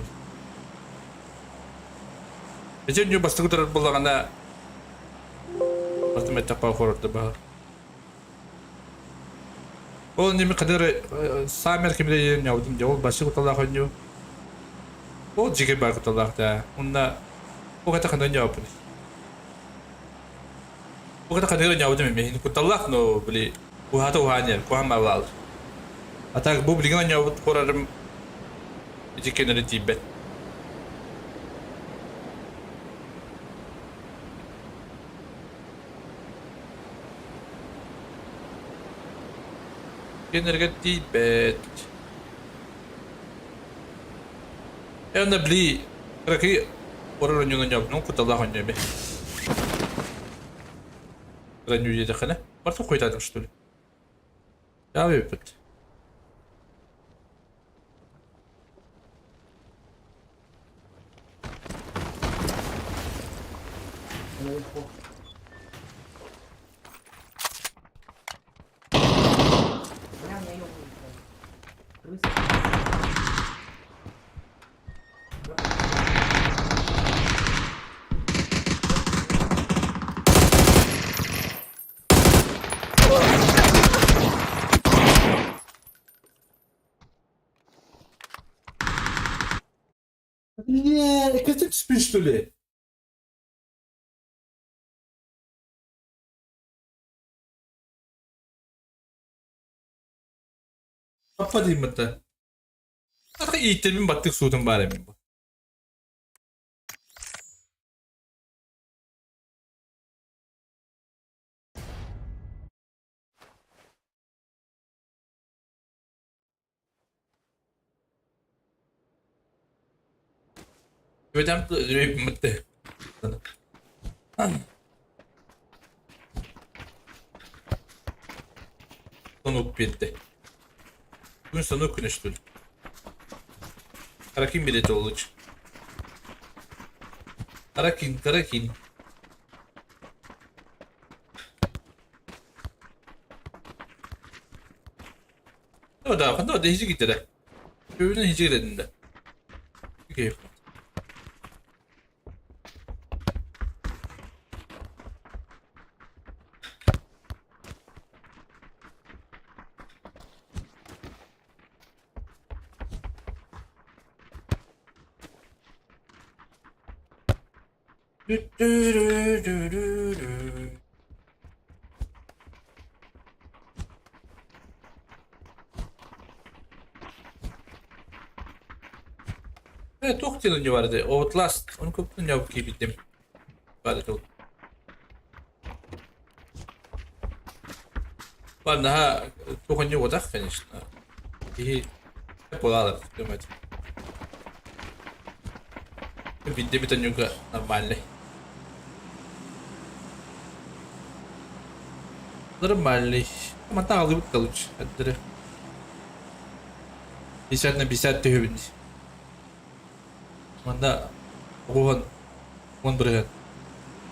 Ece bastık durur bulana. Bastık etapa korardı bah. O nimi kadar samer kimde yavrum diyor. Bastık utala kanyo. O jige bar utala da. Onda o kata kanyo yapın. O kata kanyo yapın mı? Kutalak no beli. Kuhata uhanya, kuhama lal. Atak bu bilginden yapıp korarım. Ece kenara tibet. Kenara tibet. Onda beli. Kaki korarım yung yapıp no kutalak kanyo be. Kanyo yedi kana. Varsa koytadım что ли? Ya evet. Бля, у меня ёбнутый. Крыса. Не, как ты спишь, что ли? Apa diyeyim hatta? Artık eğitimin battık suudun bari mi bu? Ödem de ödeyim bitti. Sonu bitti. Gün sonu güneş dolu. Karakin bileti olacak. Karakin. O da hiç gitti de. Köyüne hiç girdin de. Bir keyif. Evet, çok yıl önce vardı. Outlast. Onu koptum ya ki bildim. İbadet oldu. Var daha çok önce odak finish. İyi. Hep olarak demedim. Bildi bir tane juga normalnya. Normalnya. Ama tahu gitu kalau ada. Bisa tuh ini. Mana kuhan berhen.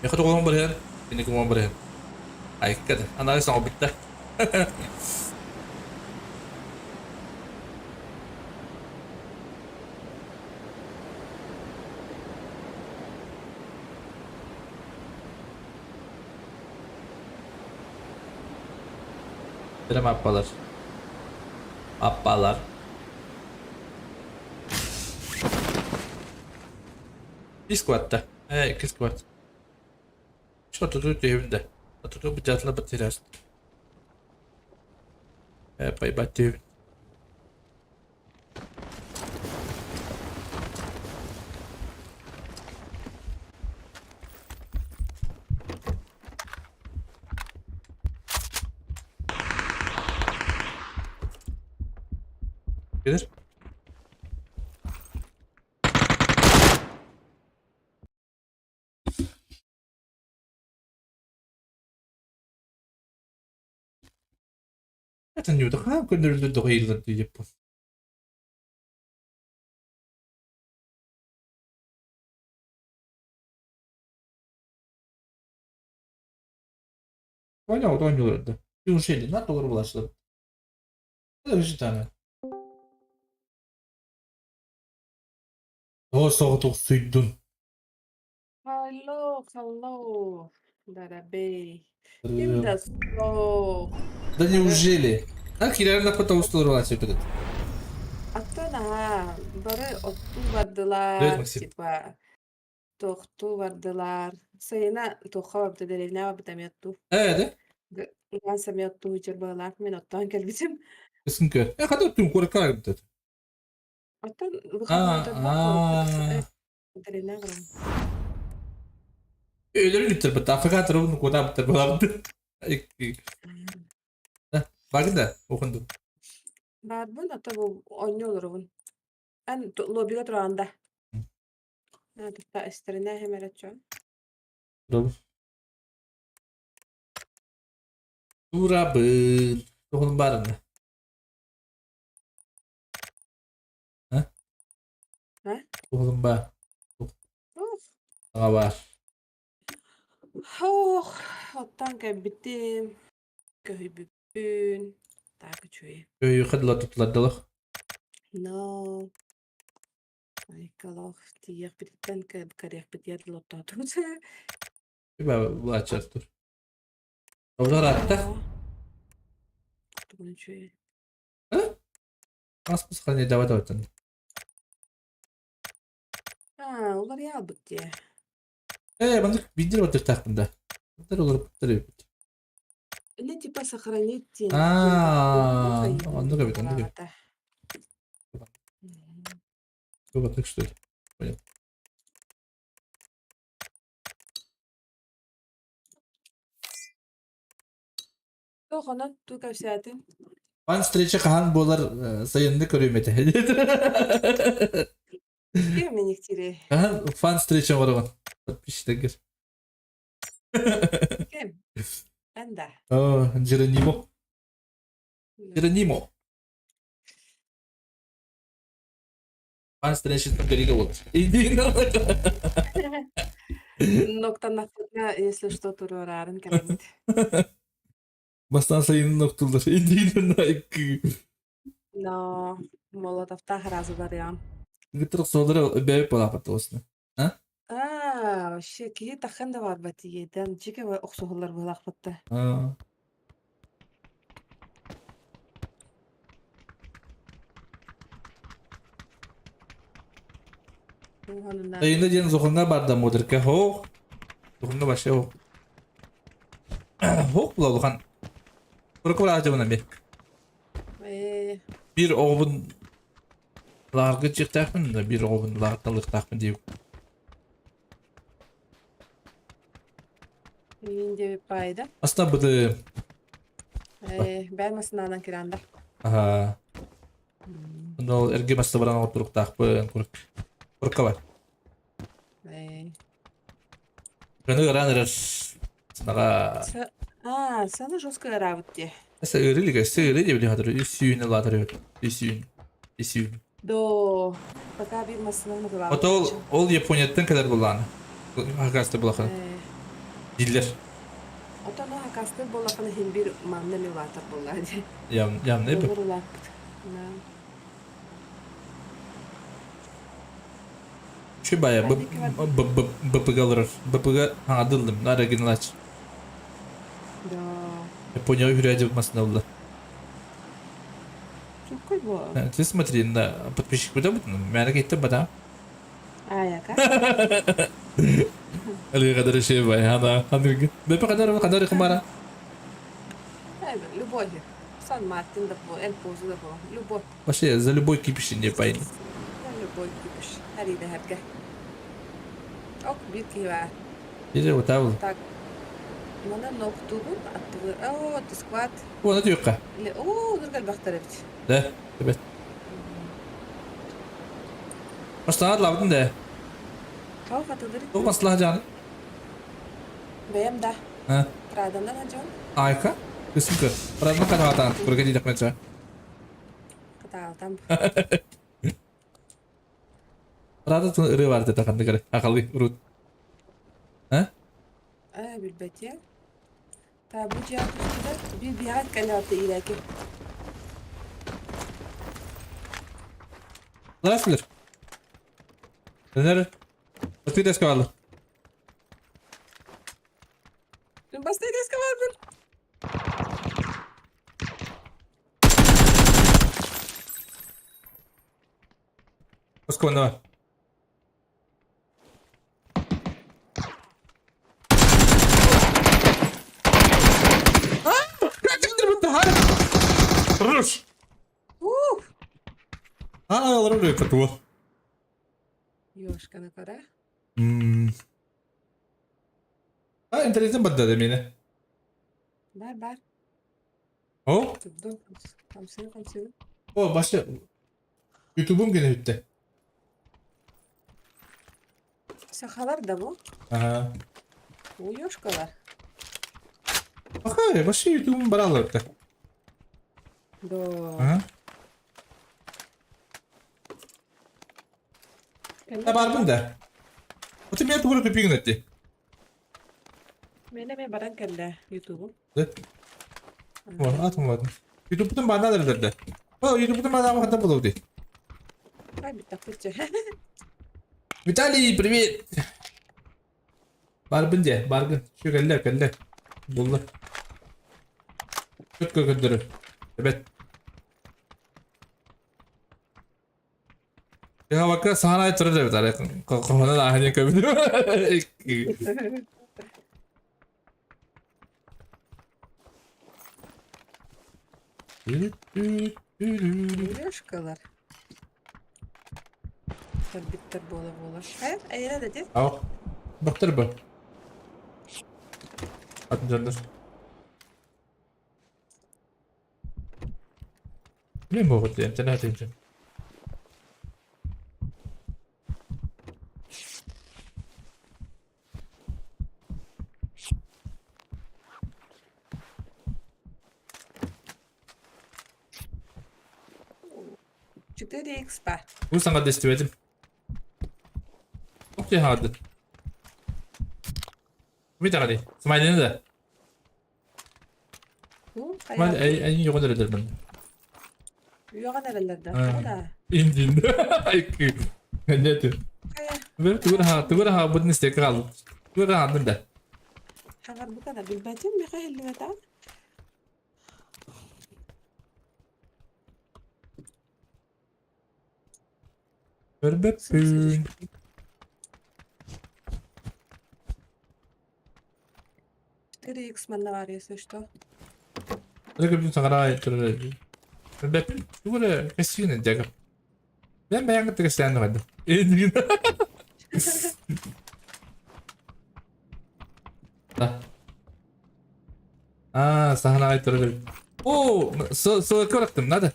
Ya kata kuhan berhen. Ini kuhan berhen. Ay kata. Analis sama bitta. Benim apalar. Apalar. Bir squad'da. İki squad. Şu tutuyor evinde. Tutuyor bıçakla batırır. Pay batıyor. Gelir. Hakikaten diyorduk. Ha gönderdi de hayırlı diye yapalım. Oynuyorlardı. Bir şeydi. Ne doğru bulaştı. Ne bir tane. O soğutuk suydun. Hello, hello. Дарабей. Им да слов. Да неужели? А кирарна потолстую рвать это. Attana bari ottu Evet vardılar, Максим. tipa tohtu vardılar. Sayına tohha vardı derevne var bitamiyattu. Evet. Ben samiyattu hiçbir bağlak min ottan kelbitim. Kısın ki. Ya kadar tüm korkar dedi. Ottan Aa, bıkhamada aa. bakma. Derevne varım. Öyle bitir bu Afrika tarafını koda bitir bu abi. Bakın da okundu. Barbun otta bu oynuyorlar onun. En lobiga duranda. Ne tutta isterine hemen açıyorum. Dur. Durabın. Okunun barında. Ha? Ha? Okunun bar. Of. Daha var. Oh, ottan kelbitim. Köy bübün. Takı çöğü. Köyü kadar tutuladılar. No. Ay kalau tiyak bititan ke karyak bitiat lotta tuh. Bir bu açar dur. Orada rahatta. Tuh cuy. Nasıl bu sıkıntı devam ediyorsun? Ha, ular ya albut ya. Ben bildir otur taktında. Bunlar olur bitiriyor. Ini tipe сохранить тень. Aa, anladım evet anladım. Yok atmak istiyor. Tuh konon tuh kavsiyatin. Ben streçe kahan bolar sayınını görüyorum ete. Kim minikleri? Kahan fan streçe var ama. İşte gir. Kim? Anda. Aa, Geronimo. Geronimo. Fan streçe gari olur. Нокта нафтна, если что, то рарен калит. Bastan sayının noktaları. İndiğinin naik. Но молотовта разу дарям. Gıtırık soğuları bebek balapat olsun. Вообще кие тахан да бар бати. Дан жиге ва оксоглар булак батта. Aa. Онунда. Sayında diyen zokunga barda modur ki hoğ. Zokunga başa hoğ. Hoğ bula lukan. Kuruk bula acabına bir. Bir oğun largı çıktakmın da bir oğun largılık takmın diyor. Инде пайда. Aslında bu da Ben masinadan kiranda. aha. Bunu ergi basta baran oturuk takpın kuruk. Kuruk var. Kanı öğren erer. Sınağa. Sana жесткая работа. Mesela öğreli öyle diye biliyor hadır. Üsüğünü ladırıyor. Üsüğün. До пока bir masinadan kullandım. O da ol Japonya'dan kadar kullanı. Hakasta bulakını. Diller. O da no hakasta bolakını hem bir mamne mi var tapolladı. Yam ne bu? Olurlar. Şu bayağı bıpıgalır. Bıpıga adıldım. Nara günü aç. Да. Япония hürriyet yapmasına oldu. Çok bu. Ты смотри, на подписчик куда будет? Merak ettim bana. Ayaka. Ali kadar şey var. Hadi. Bepe kadar kemana? Evet, любовь. Сан Мартин da bu, el pozu da bu. Любовь. Вообще, за любой кипиш не пойду. Любовь кипиш. Her yerde herke. Ok bir ki var. Biri o tavul. Так. Mana noktuğun attığı. Oo, disquat. O ne diyor ka? Oo, dur gel baktarıp. De. Evet. Baştan lavdın de. Kau katılır. O maslaha canı. Benim de. Ha. Kradandan hacım. Ayka. Kısmı. Paranın kadar hatan. Kurga değil metre. Kata tam. Parada tunu ırı vardı da kandı kare. Akalı urut. Ha? Bilbet ya. Ta bu cihat üstünde bir bihat kanatı ilaki. Laras bilir. Neler? Pasti des kapalı. Bastay des kavardın. Bas komanda var. Kaçtır bu da. Rush. Alırım diyor fatuva. Yoşkana kara. Enteresan badda demine. Bar. O? Tuttum. Kamsını. O başka. YouTube'um gene bitti. Sakalar da bu. Aha. Bu yoşkalar. Bak abi başka YouTube'um bana alırdı. Do. Aha. Ne var bunda? O tim yapı grubu pingin etti. Mene me barang kanda YouTube. Ne? Var atma var. YouTube'dan bana alırdı. O YouTube'dan bana hatta buldu. Ay bir takıcı. Vitaly, привет. Bargın diye, bargın. Şu kelle. Buldu. Kötü gönderiyor. Evet. Ya bak sana yatırır evet ara. Kafana da aynı kömür. Yoşkalar. Bitter bola. Hayır, eğer dedi. Al. Baktır bu. Hadi canlar. Ne bu hadi? Sen hadi sen. Çıktı diye expa. Bu sana destemedim. Okey hadi. Bir tane hadi. Smile'ini de. Bu Smile en yok ederim ben. Yok nerelerde. Ha. O da. İndin. Ay. Ne diyor? Kaya. Böyle tuğra ha bunun istek kaldı. Tuğra ha da. Hangar bu kadar bilbetim mi kahilli meta? Berbepün. Çıktı diye X-Men'de var ya işte. Öyle bir sana ait tuğra. Berbepün. Tuğra kesin jaga. Ben beğendim tek sen hadi. İndin. Sana ait tuğra. Oo, so bıraktım. Nada.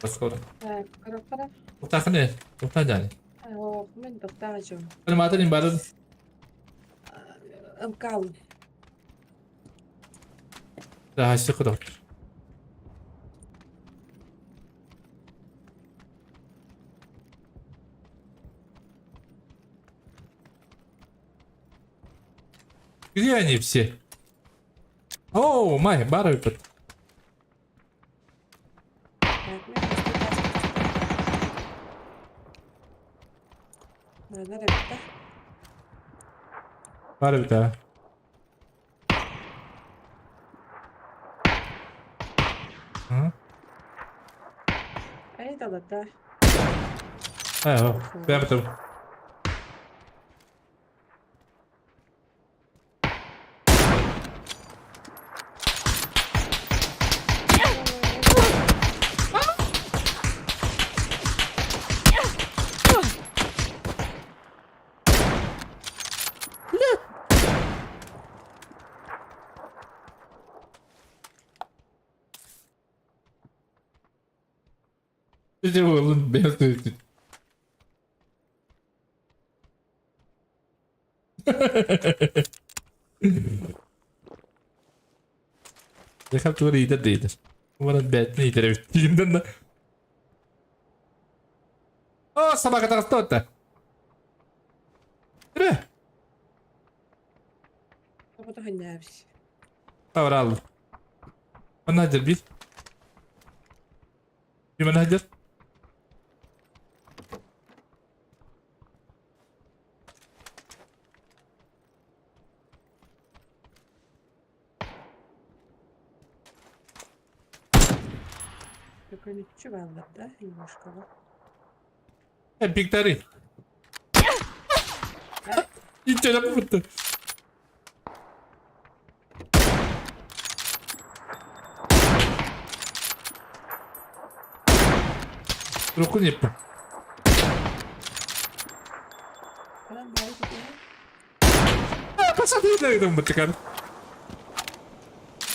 Başka Kara. Utak ne? Utak yani. O men doktorcum. Kalau mata ni baru Kal. rahasia ke dokter. Где они все? О, май, baru ikut. Nerede bitti? Baru bir tane. Hı? Ay da da. Ha, ben betul. İşte bu oğlum beyaz tüyü. Yakap tuvalı iyidir değildir. Umarım betini iyidir evet. Dilimden de. Aa sabah kadar hasta oldu. Yürü. Bu da hanyarız. Kavra aldım. Bana hacer bir. Bir bana hacer. Köpönükçü vardı da. İyiymiş kaba. Hep piktari. Hiç öyle mi fırtı? Rokun yapma. Falan bari gidiyor. Pasat iyi de gidelim bu çıkar.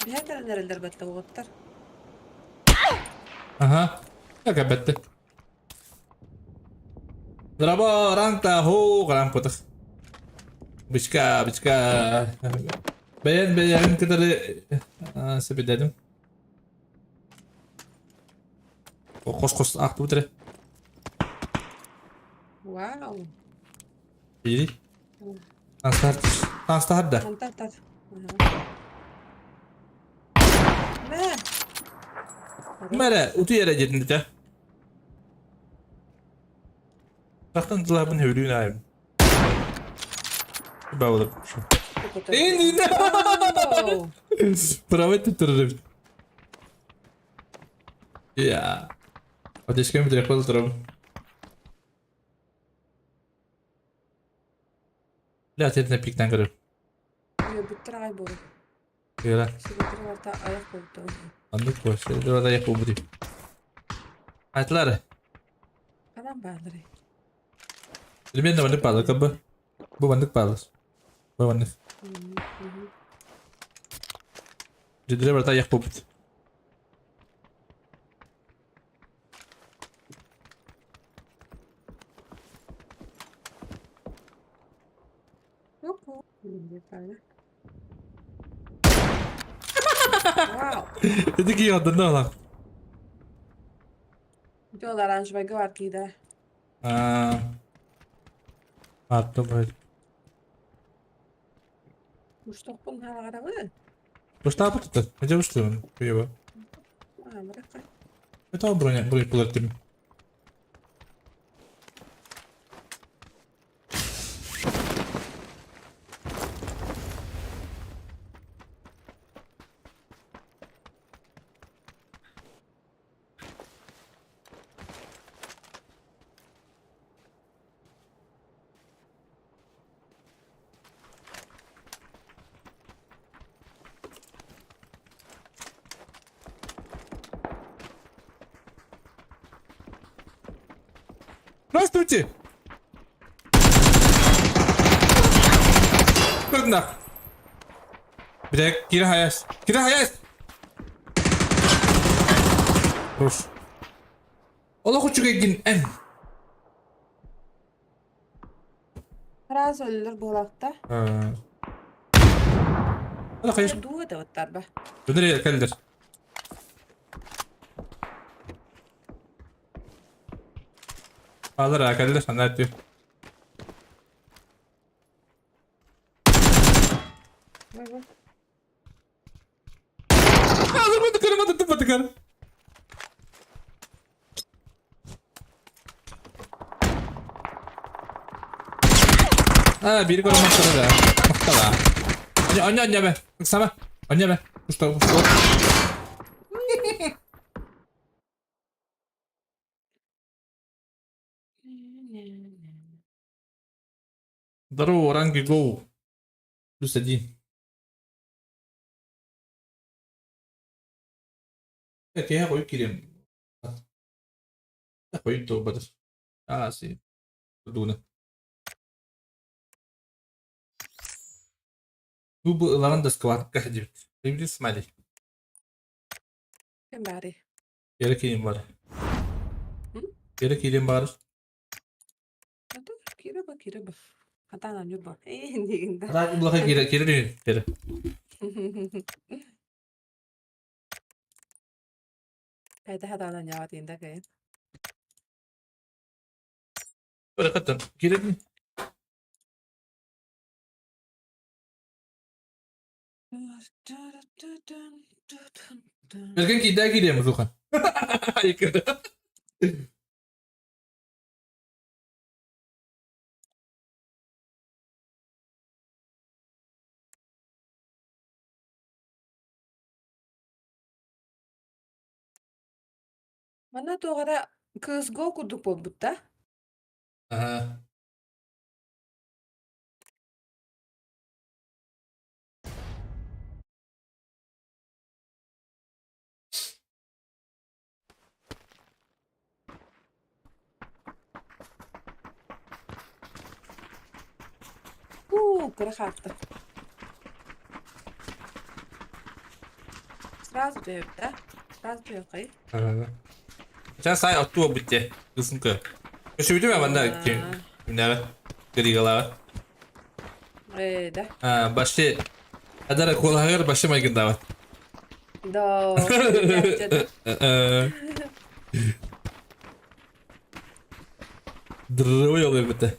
Bir her tane nereler battı bu otlar. Aha. Ya kapattı. Berapa orang tahu kalam putuk? Biska. Bayan kita sepi dedim. Kos aktu tere. Wow. Jadi Tanstahar dah. Tar. Ne? Mara utu yere jedin de. Bakın dolabın hövlüğünü ayım. Bağlı. İndi de. Wow. Pravet tuturum. Ya. Ateşken bir direkt tuturum. Lihat ya pikten kırır. Ya bitti ay boru. Kira. Sigara var ta ayak koydu. Anlık bu. Şöyle orada yapı bu değil. Hayatlar. Falan bağları. Ini dia banyak pala ke ba? Bu banyak palas. Bu banyak. Jadi dia bertanya kubit. Yok mu? Bir tane. Wow. Itu ki adın ne lan? Diyorlar aranjmayı var ki de. Aa. Attım böyle. Muştok bunun hava arabı. Boşta apa tuh? Aja boşta mı? Kaya ba? Ha bırak. Itu buraya pular tim. Здравствуйте! Kırnak. Bir de geri hayas. Geri hayas. Rus. Allah kuçuk egin en. Biraz ölür bu vakta. Allah kayış. Duva da otlar be. Döner ya kaldır. Alır ha kaldır sana diyor. Vay vay. Alır mı tıkarım. Ha biri korumak sana da. Bakkala. Anne be. Baksana. Anne be. Usta. Здорово, Ранги Гоу. +1. Kaya koyu kirim. Koyu to batas. Ah, sí. Duna. Bu ıların da skvat kahdi. Sevgili İsmail. Kim bari? Gerek iyiyim var. Hı? Gerek iyiyim var. Aduh, kira ba. Kata nyo ba? Hindi ginda. Hadi bu laka kira. Kayda hadadan yavatıyında kayın. Böyle kadın. Girelim. Erken ki iddia gidiyor mu Zukan? Yıkıldı. Mana toğara kız go kurduk bolbutta. Aha. Kırık attı. Sraz dövüp da. Sraz dövüp kayıp. Aha. Sen say attı o bitti. Kızın kı. Şu video mu bende kim? Kimler? Grigalar. Da. Ha, başı. Adara kolay başı mı gün davet? Do. Yapacağım. Dırrıvı yolu bitti.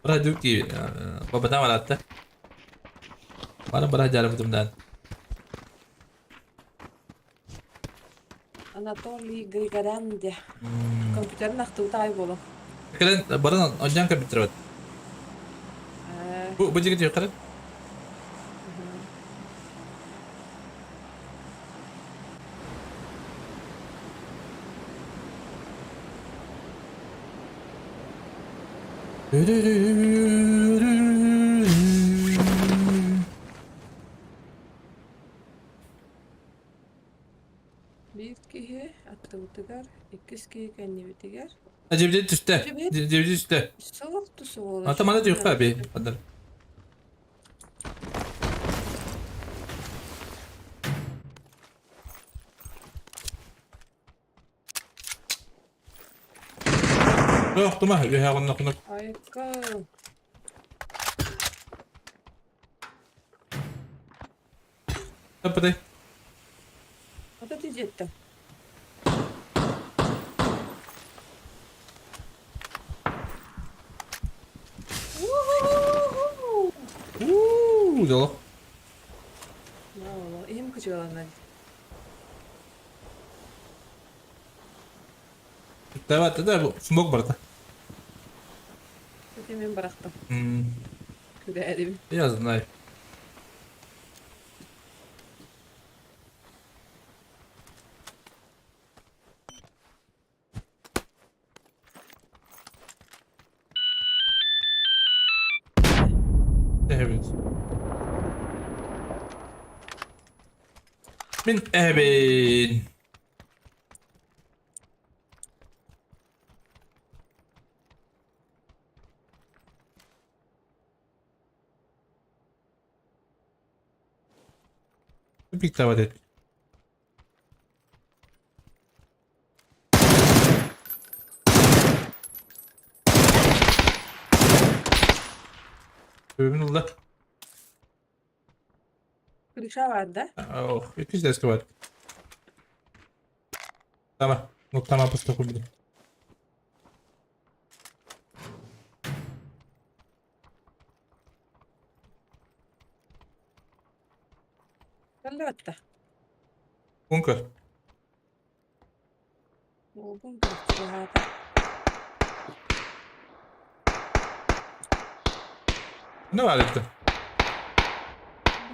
Radyo ki babadan var hatta. Bana berajar mudah-mudahan. Anatoly Grigoryandi. Komputerin aktığı tay bolum. Kalian barang onjang ke bitrot. Bu juga dia kalian. Bir kişi aktığı tıgar. İki kişi kendi bitigar. Acaba üstte. Cebit. Cebit üstte. Soğuktu soğuk. Atau mana juga abi. Bener. Oh, tuh mah, ya knock. Ayka. Apa deh? O da diyecektim. Jauh. Bravo. İyi mi kıcı olanlar? Lewat itu bu smoke berarti. Kötü ben bıraktım. Hmm. Küreğim. Iya, znaj. Evet. Min Ebin. Bir tane var. Bismillah. Kırışa vardı. Oh, itu sudah squad. Tamam. Nokta pus takım bile. Kallı hatta. Bunker. Oğlum kırışa vardı. Ne var işte?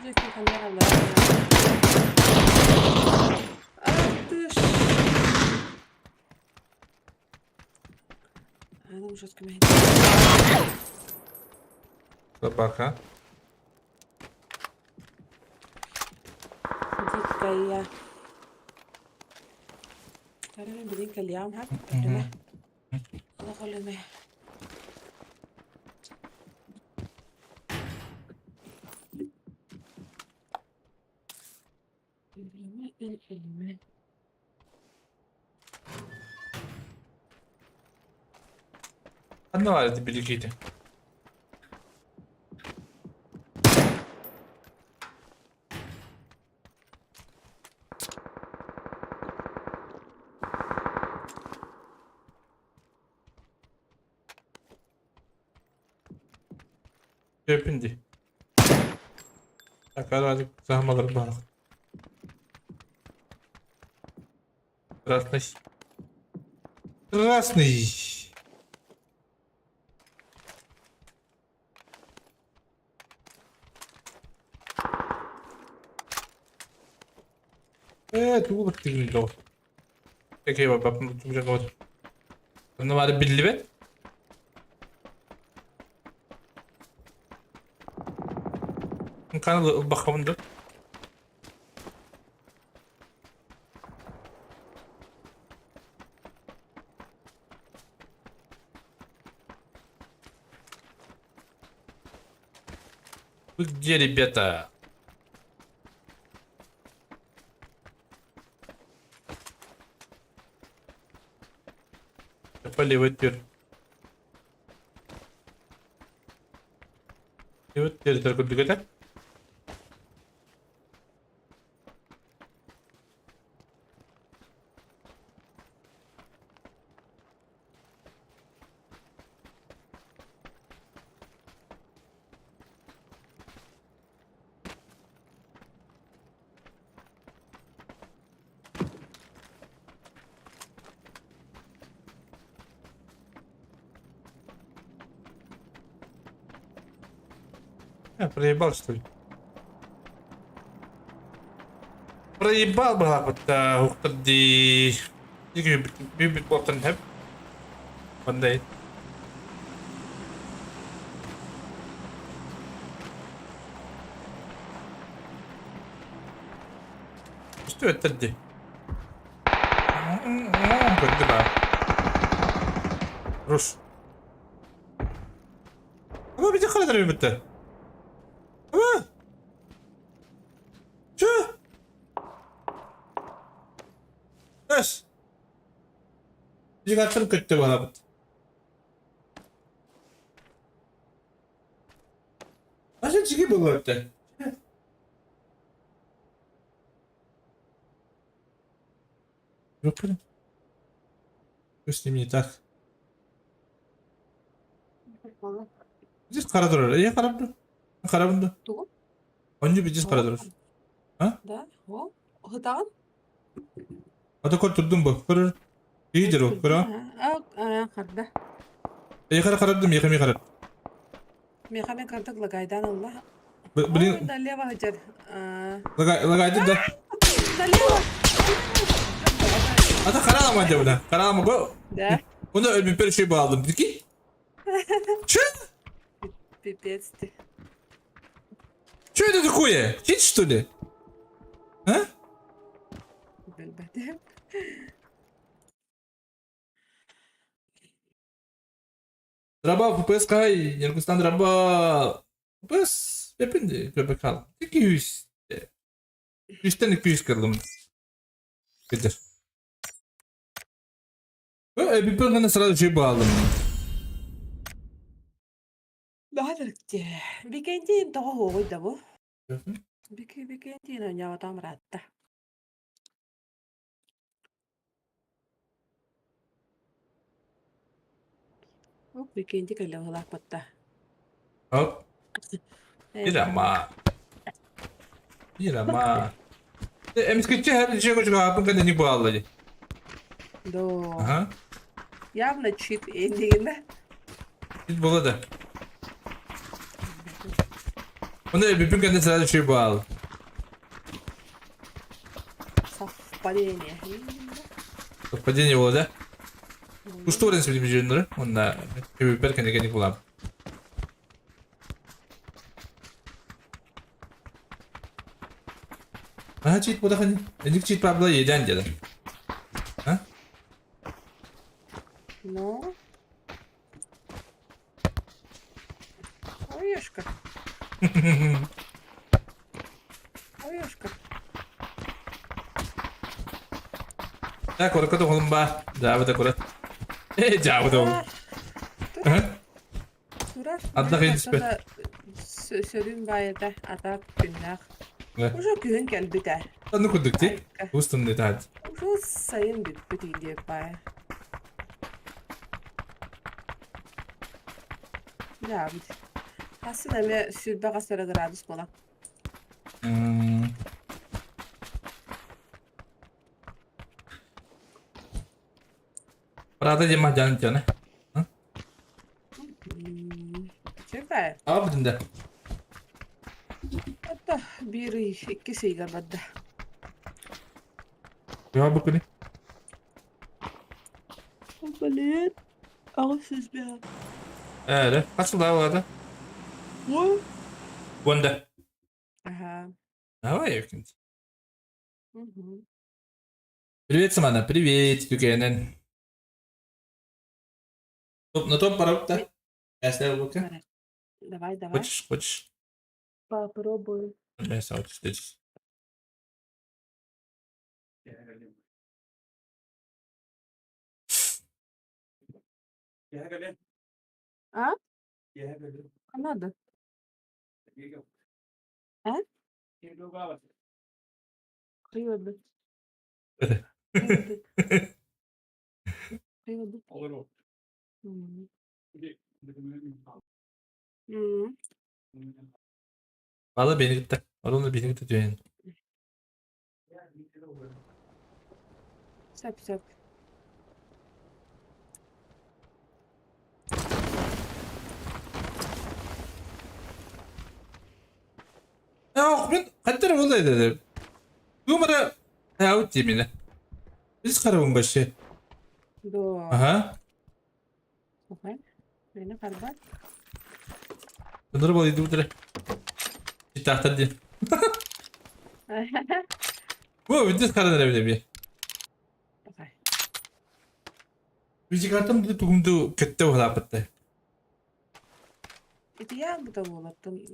Diyecektim kameralar. Atış. Adam жестко махает. Собака. Дикая. Тaramin bilin kaliyam hak. Ödeme. Allah koleme. Elime. Ne vardı bir ikiydi. Öpündü. Takar hadi zahmaları bana. Красный. Красный. Tuğla tigrin lo. Peki bak bunu tutacak var. Bunda var billi be. Kanalı bakımında. Где ребята? Поливать теперь. И вот теперь только двигатель. Проебал, что ли? Проебал была вот ух ты. Бибит болтан хеп. Бандай. Что это ди? Как дела? Руш. Ama bir de kadar bitti. Ama. Şu. Yes. Bir kadar kötü bana bitti. Nasıl çıkıyor bu bitti? Yok öyle. Üstüm yeter. Biz kara durur. İyi kara dur. Kara bundu. Tuh, Önce biz kara durur. da, oh, hıdan. Hadi kol tuttun bu. Kırır. İyidir o. Kıra. Karda. İyi kara dur. Yıkım kara. Mekame kardak lagaydan Allah. Bilin. Dalya bahajar. Lagaydı da. Dalya. Hatta kara ama acaba da. Kara ama bu. Da, Onu ölüm bir şey bağladım. Peki. Şu. pipetsti. Что это такое? Хит что ли? А? Bilmedim. Драба, ФПС Кай, Яркустан Драба. ФПС, hepindi köpek al. 200. 100'ten 200 kırdım. Getir. Bir bölgede sırada şey bağladım. Lahadırıkçı. Weekendin toho hoğuydu bu. Weekendin oynava tam rahatta. Oh, weekendi kalem halak batta. Hop. Bir ama. Bir ama. Emskitçi her şey koçuk yapın kendini bağladı. Do. Aha. Явно чит endinginde. Biz buladı. Onu bir kendine sırada şey bağlı. Совпадение. Совпадение было, да? Ну что, в принципе, не бежит, он на PvP kendi kullan. Ah, cheat bu da hani. Enik cheat pabla yeden dedi. Ha? Ну. Орешка. Орешка. Ya korkut oğlum ba. Cevabı da korkut. Cevabı da oğlum. Surar. Adda kıyıspet. Sörün bayırda atak günlük. Uşa gün gelbide. Tanı kurduk değil. Ustum dedi hadi. Uşa sayın bütbüt diye bay. Ya bir. Aslında me sürbe kasara gradus bola. Parada jemah canım canı. Süper. Abi dinde. Hatta bir iki sigar badda. Ya bu kuni. Balit. Ağustos bir. Öyle. Nasıl daha vardı? What? Bunda. Ага. Давай, Евкинс. Угу. Привет, Самана. Привет, Юкенен. Топ, на топ пора да? Я ставил лука. Давай. Хочешь? Попробуй. Я сам здесь. А? Надо. А? Kıyıldı. Kıyıldı. Valla beni gitti. Valla beni gitti diyor yani. Sap. Ya ben hatta vallahi dedim. Numara ya timine. Biz karabın başı. Do. Aha. Okey. Beni karbat. Bunları boyaydı bu direkt. Bir tahta değil. Bu bir de karada bile bir. Okey. Bir çıkarttım dedi tukumdu kötü o hayatta. İti ya bu da bolattın.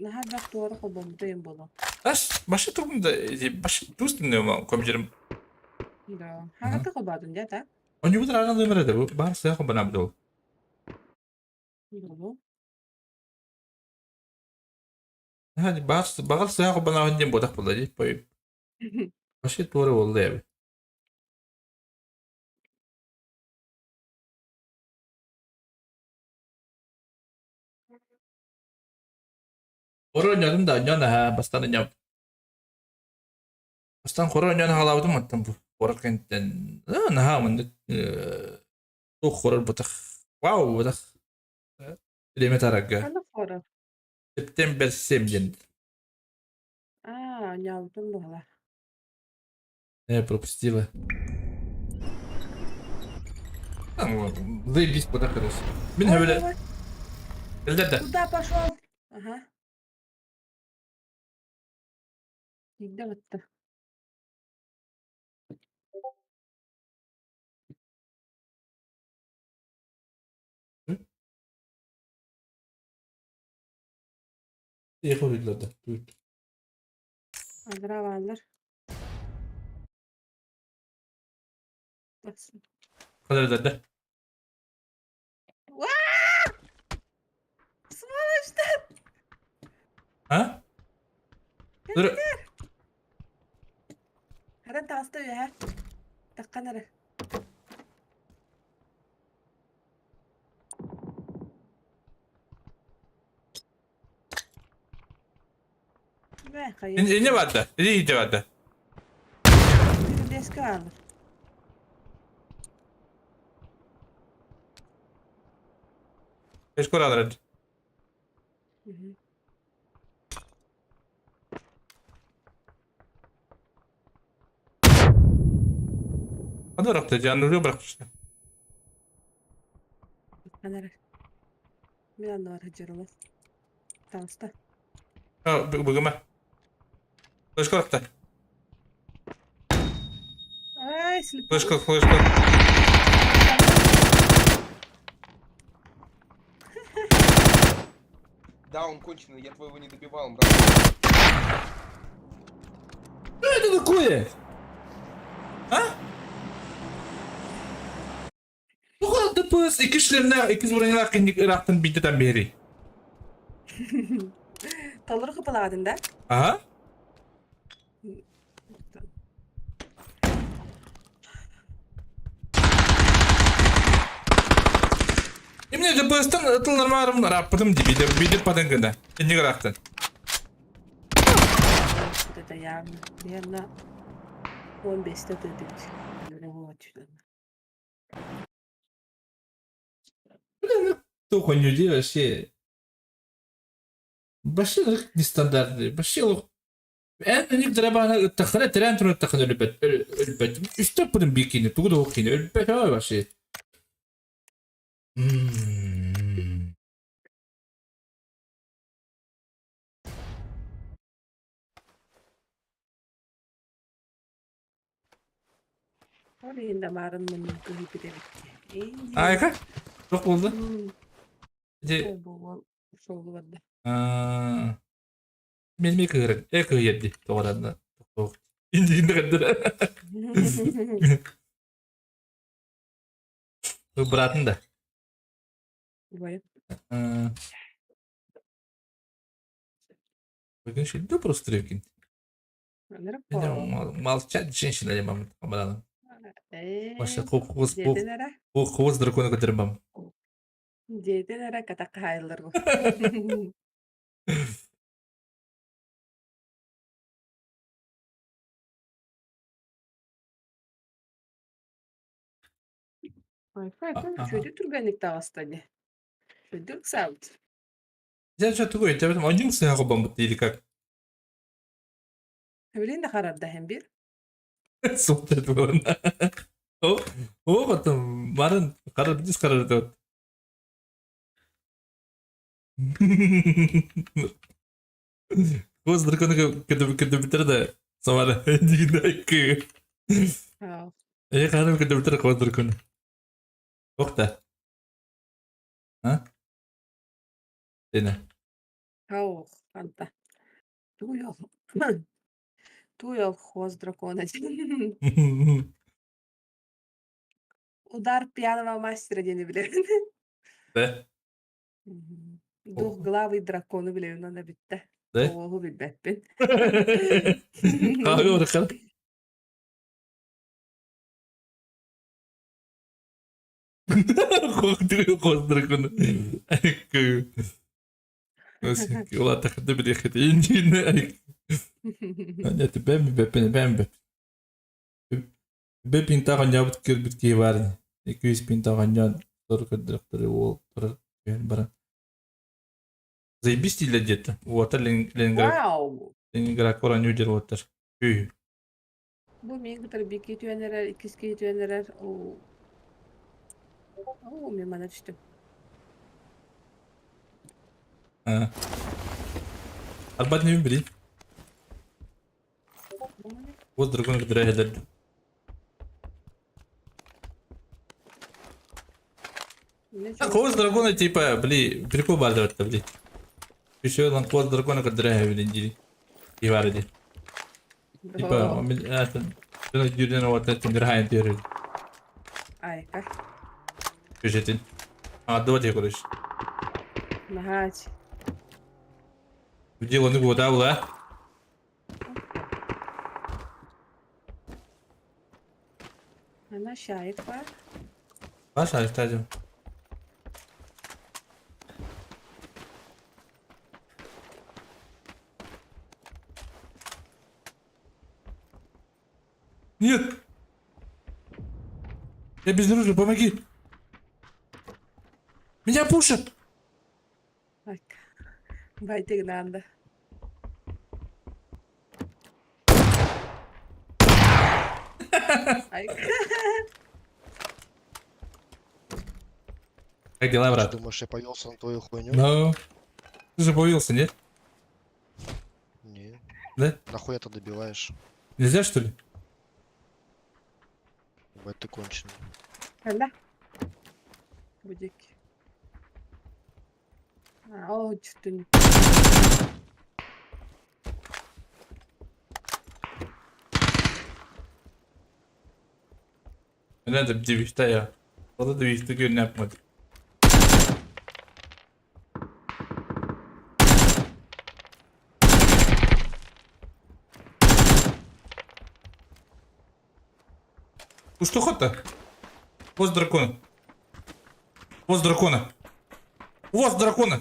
Nahar bak doğru kolumdayım bolu. Başı tukumda başı dostum ne ama komiserim. Do. Hakata kolbadın ya da. Onu bu da anladığım herhalde bu. Bahar siyah o bana bir dolu. Do. Hadi bahar siyah o bana önce bodak buladı. Boy. Başı doğru oldu ya. Koro oynadım da oynayan ha. Bastan oynayan. Bastan koro oynayan halavdım hatta bu. Koro kentten. Nah mendet. Tuh koro botak. Wow botak. Lime taraga. Kana fora. September semjen. Aa, nyaldım bola. Пропустила. Заебись botak раз. Min öyle. Elde. Куда пошел? Ага. Нигде вот-то. Yapabildiler de. Здравалар. Kadar elde. Сволочь-то! Ha? Dur. Харин таастай яа. Такканара. Ve kayın. Ne vardı? Ne vardı? Bir de eski alır. Eşkol alır. Hı hı. Hadi bıraktı. Canını bırakmıştı. Takkanara. Bir anda var hacırımız. Tansta. Ha, bugün Eşkol attı. Ay, слепой. Eşkol. Да, он конченый, я твоего не добивал, брат. Что это такое? А? Ну ладно, Kız iki işlerine ikiz buranın hakkında Irak'tan bildiden beri. Talır kıpıladın da. Aha. Emine de bastın atılır marımlar yaptım dibi de bir de padan gında. İnci Irak'tan. Bu da ya. Yana 15'te dedik. Öyle oldu. То хуйню делаешь, başlık standartı, başlık. En önemli drama takıra tren tren takıra ölbet. Üstte bunun bikini, tuğda okuyun, ölbet var başı. Orayın da marın mı gibi de bitti. Harika. Çok oldu. De, Bu şovu vardı. benim ek yedi. Doğrudan da. Çok. İndi kadar. Bu bıraktın da. Buyur. Bugün şimdi de просто трюки. Нера Молчать женщина не мам. Камералам. Başka Жете нера? kovuz drakonu götürmem. Жете нера катак хайылыр bu. Ayfa, şöyle turbenlik dağıstadı. Şöyle sağlık. Ya şu tuğu ete benim acın sınağı kabam değil kak. Öyle de kararda hem bir. Sohbet bu. O kattım. Marın karar bitiz karar da. Kovuz drakonu kötü bitir de. Sonra değil ki. Karar kötü bitir kovuz drakonu. Yok da. Ha? Dene. Anta. Туйол. Туйол хвост дракона. Удар пьяного мастера дени билебин. De. Двухглавый билебин ona bitti. De. Oğlu bilbettin. Kahve bırakalım. Korkturuyor kovuz drakonu. Ulan takıldı bir yakıt. İnciğine. Hadi ben mi ben mi? Bir pinta kanyabut kir bitki var. 200 pinta kanyan. Sonra kadar o yani barang. Zaibis değil jet. Water Leningrad koran ujar water. Bu ming tabii ki yöneler, ikisi yöneler. Mimana düştüm. Ha. Albat ne bileyim. O dragon kadar heder. Ковuz dragona типа, прикол бар да бли. Еще лан ковuz dragona kadar heder и варди. Типа, это Юрген вот это нравится диyor. Ayka. Köşetin. Давайте короче. Nahaç. Где он его дал, а? Ana şahit var. Паша, стадиум. Нет! Я безоружен, помоги! Меня пушат! Bak. Bayte gıdandı. Ayka. Как дела, Ты брат? думаешь, я повелся на твою хуйню? Ну, ты же появился, нет? Не. Да? Нахуя ты добиваешь? Нельзя, что ли? Ебать, ты конченый. Hala. Böcek. O çıktın. Надо девичта я. O da büyüktü gün yapmadı. Что хота? Воз дракона. Воз дракона. Воз дракона.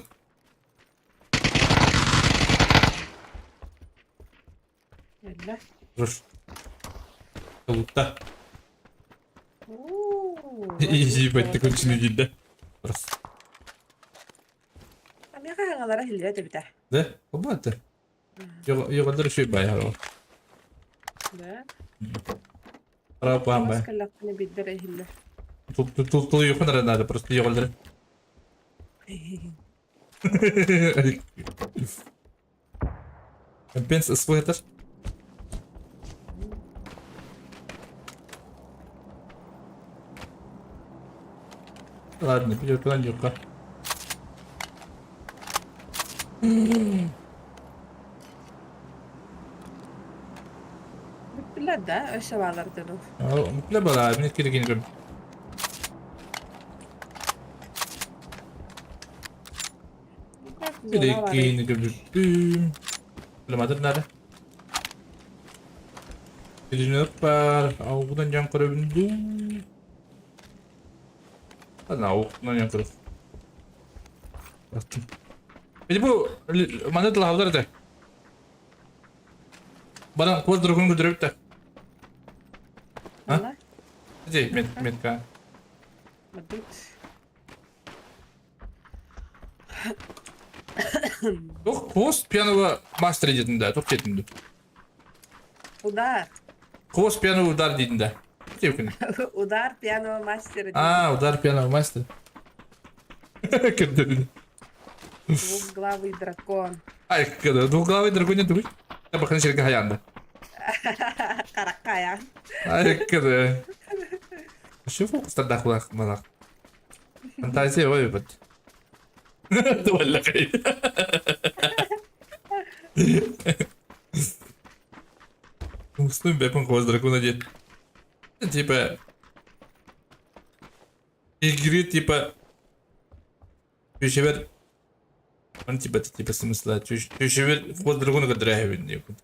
Öyle. Dur. Lutta. Oo, İyi bak, baktık onun içine girdi. Burası. Ama ya kangalara hilya da bir de. Ne? O mu attı? Yok ada şey bayağı o. De. Para paham bayağı. Maskallakını bildire hilya. Tulu yok kadar ada просто yok ada. Пенс свой этаж. Ладно, пойдет на нюка. Bittiler de öyle varlar dedim. Mutlu bala, ben kiri gini gördüm. Kiri Zora var. gini gördüm. Belum nerede? Birini öper. Avudan can kırabildim. Hadi avudan can kırıp. Baktım. Peki bu mana telah havlar da. Bana kuas dragon götürüp de. Valla. Hadi metka. Badut. Yok kuas piyano master edildiğinde. Çok edildi. Udar. Kuas piyano udar edildiğinde. Tevkin. Udar piyano master. Удар пьяного мастера. Двухглавый дракон. Ай, когда двуглавый дракон не дуй. Я бы хотел хаянда. Каракая. Ай, когда. Что фокус тогда хлах малах? Фантазия ой бот. ولا خير. Устным бепом хвост дракона дед. Типа игры типа Тюшевер он типа смысла Тюшевер хвост дракона кадрахивает не куда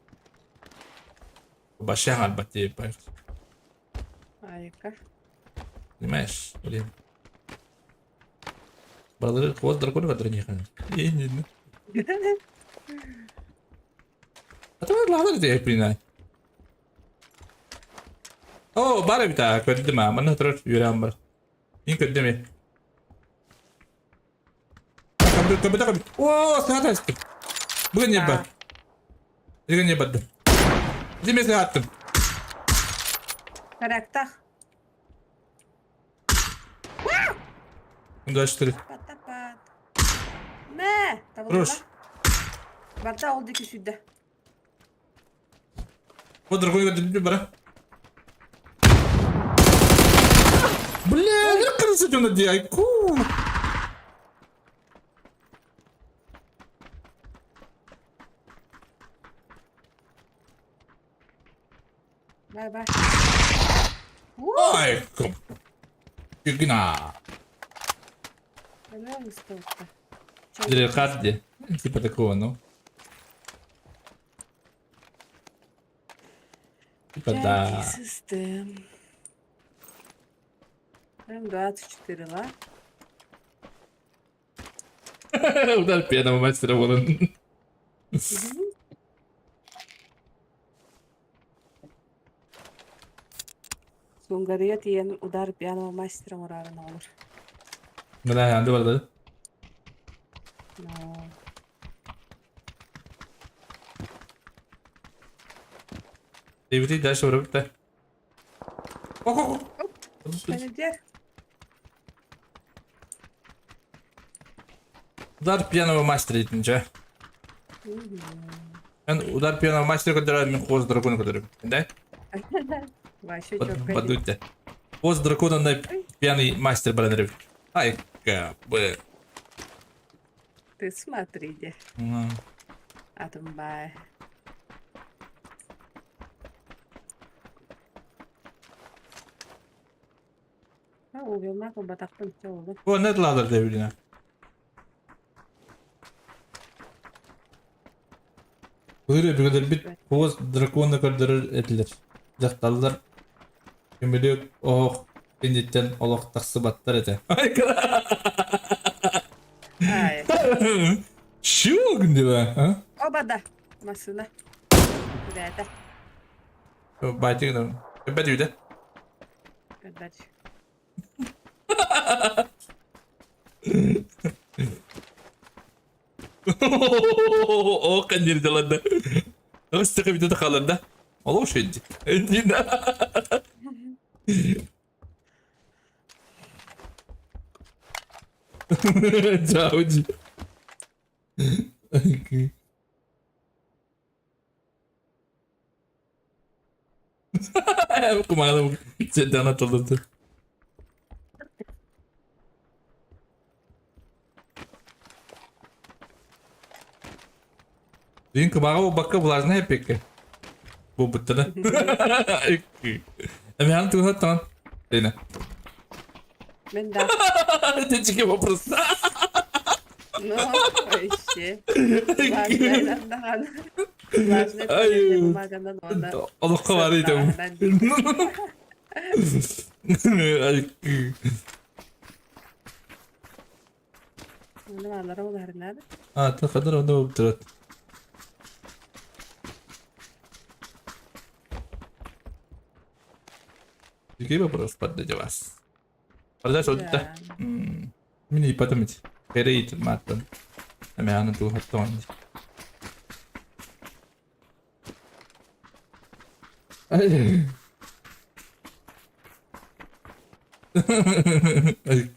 Башаха альбате понимаешь Айка. понимаешь блин Балары хвост дракона кадрахивает не А то лавар ты принай О бара бита каддема mana terus yuram bar ini kaddemi Kabita. Wow, sehat. Bugün ne bak? Bugün ne bak? Dime sehattım. Karakta. Bunu açtır. Pat pat pat. Ne? Tamam. Rus. Barda oldu ki şurada. Вот другой вот бара. Бля, ну красота на диайку. Bay bay. Ай, ком. Фигня. Helal olsun. Деликатди. Типа такого, ну. Типа да. Систем. Прям 24 ла. Удар пьяного мастера вон. Songarıya diyen udar piyano maestro morarına olur. Mana yandı vardı. No. Evri dash var bitti. Oh. Beni diğer. Uдар пьяного мастера edince. Ben uдар piyano mastera kadar ben koz дракона kadar. Да? Вообще çok Подуйте. Коз дракона на пьяный мастер баранрев. Ай, бы. Ты смотри, где. Атомбай. Ha, o gelmez o bataktan içe oldu. Bu ne diyorlar devrine? Buyur bir kadar bir boz drakonla kırdırır edilir. Jaktallar kimiliyor oh inditten olak taksı battar ete. Ay. Şu gün diyor ha? O bada. Masına. Buraya Baytı gidelim. Ben de bir de. Kadar. O kan diri jalan dah. Terus cakap itu tak kalah dah. Allah şey. Anjing dah. Jauh ji. Okay. Kemana sedang atau tu? Din kemana bakka bularına hep peki. Bu betul. Tapi hang tu hatan. Dina. Ben de. Dia cakap apa perasa? No, işte. Vazgeçten daha. Vazgeçten Ayo. maganda onda. Allah kavar itu. Ne varlar o da nerede? Ah, tak kadar onda betul. Jadi apa perasa pada jelas. Pada sudah. Mini pada mit. Kere itu matan. Tapi hang tu hatan. Ay. Ay.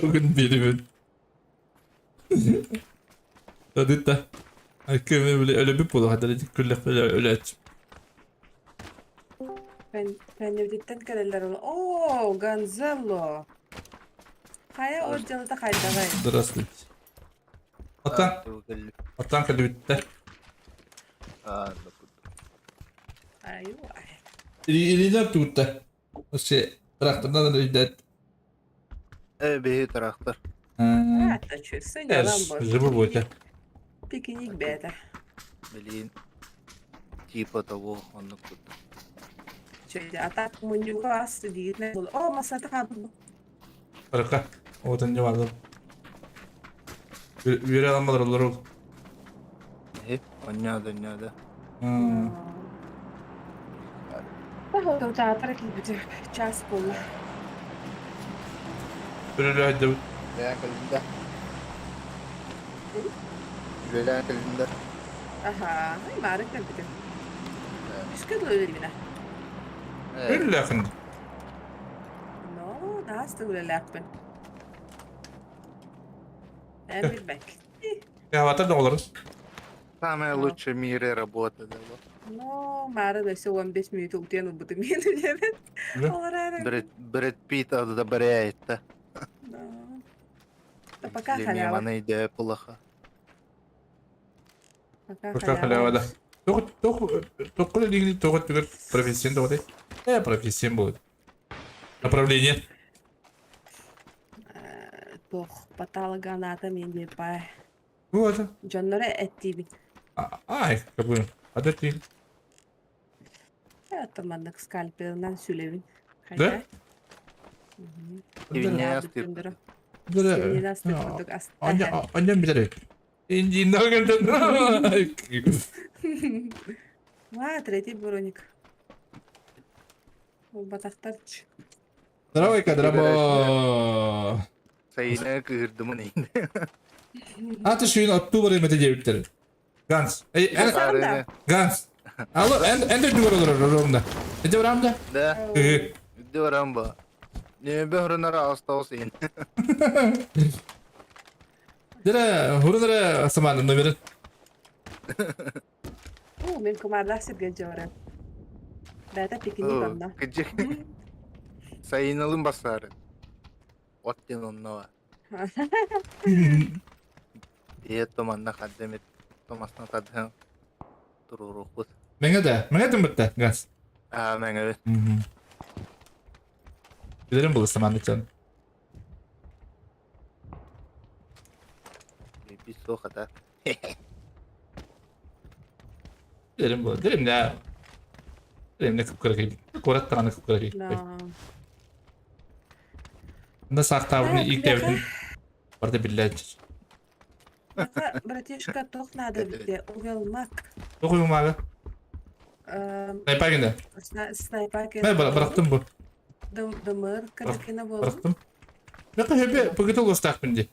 Bugün birimin. Hadi da. Hakkımı böyle öyle bir pulu. Hadi dedik külle böyle öyle aç. Ben de ditten kadeller onu. Oo, Gonzalo. Kaya o canıta kayda kay. Здравствуйте. Atan kali bitti. Ay vay. Ini ne tuttu? O şey traktörden de idet. Bir traktör. Hatta çözsün yalan boş. Живу будет. Piknik beta. Блин. Типа того, он куда. Şöyle atak munyuka astı değil ne bul. O masada kaldı. Arka. O tane vardı. Bir adamlar olur. Понятно. Daha da uçağa gidecek. Ças bulu. Böyle hadi. Julian Kalinda. Julian Kalinda. Aha, ay marek ne bitir. Üsküdar öyle mi ne? Öyle yakın. No, daha hasta öyle lakben. Ben bilmek. Ya vatan da oluruz. Самая лучшая в мире работа, да. No, mara da se 15 minut uğrayan o budu miydi evet. Ne? Olarak. Brед Питт одобряет, да. No. Da пока Или халява. мимо идея плохо. Пока халява да. Только ли только профессион да. Профессион будет. Направление. Toch, patalaganata mende pa. Вот. Canlara ettiği. Ай, как бы. Hadi ти. Atamanlık skalperinden sülevin. Да? Evine Bütündürü. Böyle. Sevgili astırdık Annem bir tane. İncinden geldim. Ва, третий броник. Батахтарч. Здравой, Драмо. Sayına kırdım neydi? Аты шүйін отту бар еметі жебіптері. Ганс. Arene. Ганс. Алло, энде дүгөр олар орумда. Энде орамда? Да. Дюрамба. Не бөхрünara остался. Дера, хурунара асаманын номерин. Мен kumarlar sirgeci var. Bada piknik onda. Gıcık. Sayınalım basarı. Otten onunla. И это манна хаддемет. Томасна хаддем. Tururukut. Mene de bitti gaz. Men evet. Bilirim bu zamanı can. Bir so kadar. Bilirim bu. Dilim ne? Dilim ne kıpkırık gibi. Korat tane kıpkırık gibi. La. Bunda saktabını Evet, ilk bir devrin. Orada billahi. Baka bratишка тох надо бите угелмак. Dokuyum abi. Sniper günde. Снайпер Ben bıraktım bu. Дымыр кадакина болду. Bıraktım. Ne kadar hebe paketi olursak bindi.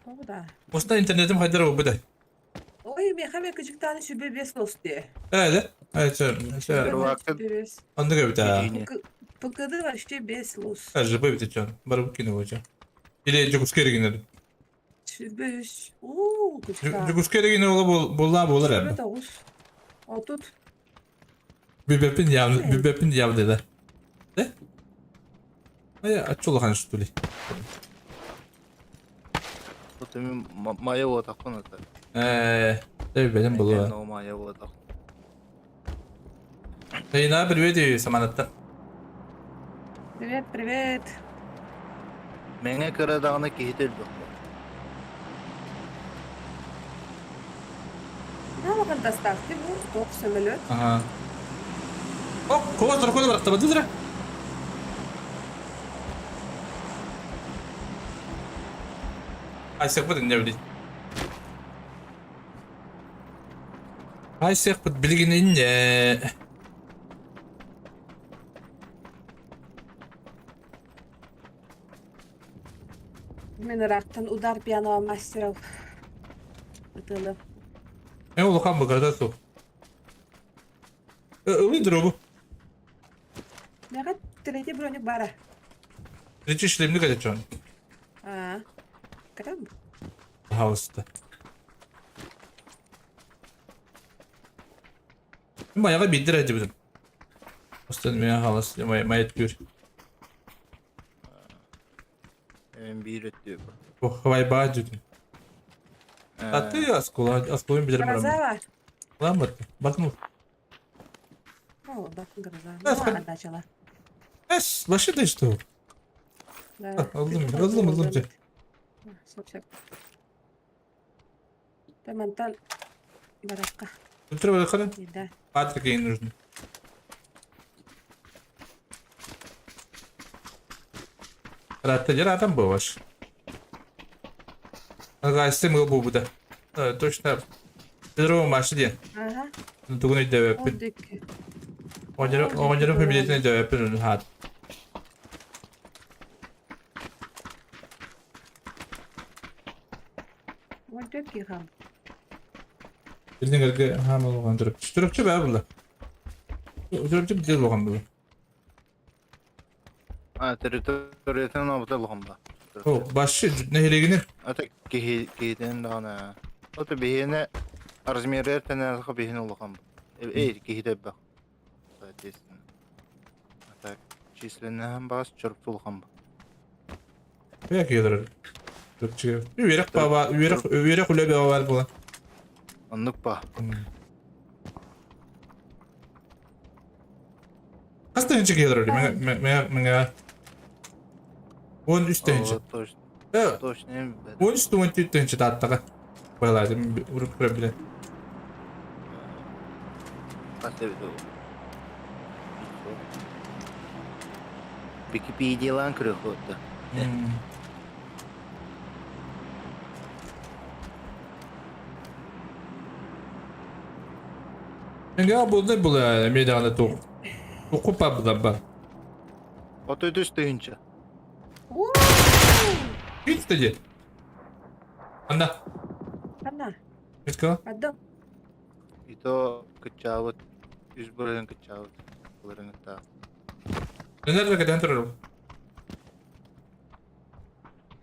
О, да. Usta internetim haydar o bu da. Ой, мен хаме кыжыктаны шүбе бес лосте. Öyle. Evet şöyle. vakit- Бес. Onda gibi daha. Yine. ПКД вообще без лос. Sadece bu bir can. Bari bu kine hocam. İle Cukuskere gidelim. Шүбе үш. Уу, кыжыкта. Cukuskere gine ola bolla bolar Шүбе hem. тогуз. Отут. Bir bepin yav dedi. Ne? Ay aç ol hani stuli. Otemin maya otakon ata. Tabii benim bulu. No maya otak. Yine bir video samanattan. Привет, привет. Menge kıradağına kihitel yok. А, маған доставьте бұл тоқ самолет. Aha. Oh, kova tarafına bıraktı. Bak dur. Ay sekbet ne bileyim. Ay sekbet bilginin ne? Мен рақтан удар пьяного мастеров. Бытылы. Ne oldu kan bu kadar su? Öyledir o bu. Маған третий броник бара. Rici işlemli kadar şu an. А, кірім? House'da. Bayağı bildir hadi bizim. Ustanın ya havası mayet gör. Hemen bir ötüyor bu. Oh havayı bağ dedim. Attı ya askolayım bilirim Гроза ben. бар. Lan bak. Bakın. О, батын гроза. Yes, Ну, but- ладно, начала. Es başı da işte o. Да. Aldım. Сопсек. Тамантан баракка. Götür bakalım. Да. Patrick'e inirsin. Раtta adam bu var. Ага, стимул bu da. Точно. Pedro maçı diye. Ага. Tugunu da yapın. Ондик. Onların familiyetine de yapın. Hat. Ондик кихам. Bildiğin gibi ham olgan durup. Durupçu be bu. Durupçu bir dil olgan bu. Ha, teritoriyeten abutal hamba. O başı nehire giner. Ata kihiden dağına. Ata bihine размеры теназга бихин улган. Кихиде бак. Соответственно. А так, численнен бас чорп улган. Belki gelir. Durupçu. Üyerek baba, üyerek ule bir var bu. Anlık ba. Kaç tane gelir öyle? Men 10 üstünce. Toş, Evet. toş ne mi? 10 üstünce tatlığa. Baylardım vurup kırabilir. Kaç devre o? Wikipedia lan kırık oldu. Ya bu ne bu ya? Meydanda top. Toku pabda ba. Ata düştüğünce. Hiç de değil. Anda. Ана, Hiç kal. отдам. İto kıçavut. Yüz bölün kıçavut. Bölün ta. Nerede kadar duralım?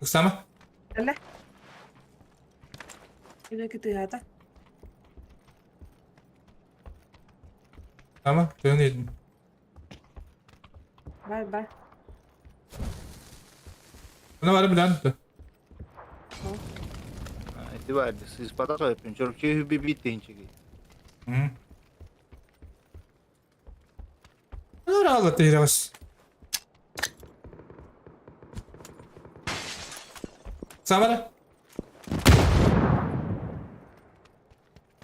Sama. لا. إذا كنت هذا. Ama dönüyordum. باي باي. Buna var mı lan? İtibarlı. Siz pata yapın. Çorpçuyu bir bittiğince. Hı. Ne ağlattı Hiravas? Samara.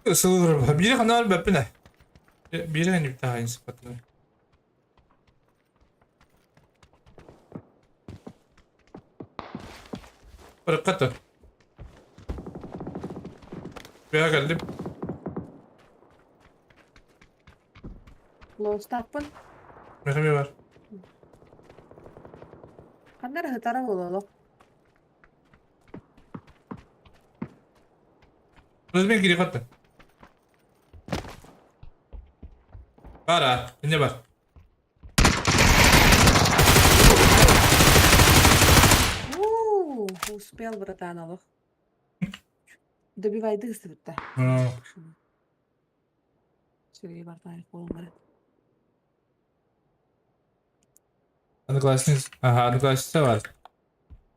Isılır. Biri kanal bepine. Biri hani bir daha insi patını. Bırakatı. Buraya geldim. Lost tapın. Mekami var. Kanlar hıtara bololu. Burası ben geri kattı. Var ha. Ne var? Успел, братанов. Добивай дыстывать-то. Hı. Сергей Бартаев, полный. Одноклассница. Ага, одноклассница var.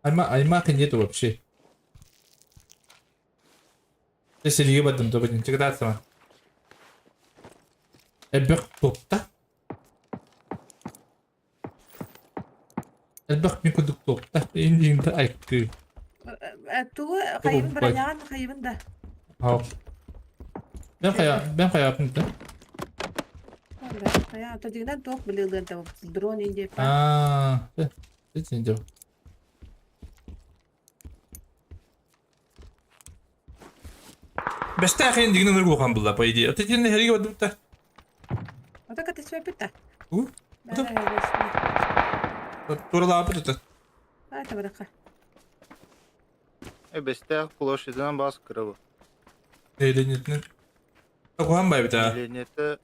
Аймака нету вообще. Я Сергей Бадым, то блин, всегда сама. Эльбек топта. Эльбек не кудук топта. Индиинде айкы. Тугу хайыбын браняган хайыбын да. Hao. Ben yaptım da. Ya tadiğinden tok bilirler de drone ince. Aa, şimdi. Beste akın digin nurgu kan bulla pay diye. Atın ne heriye vadım ta. O da katı söyle U. Ben de öyle. Torala apı tut. Hadi bırak. Beste площадьдан бас кырабы. Eğlencetin. Okuhan bay bir daha. Ленете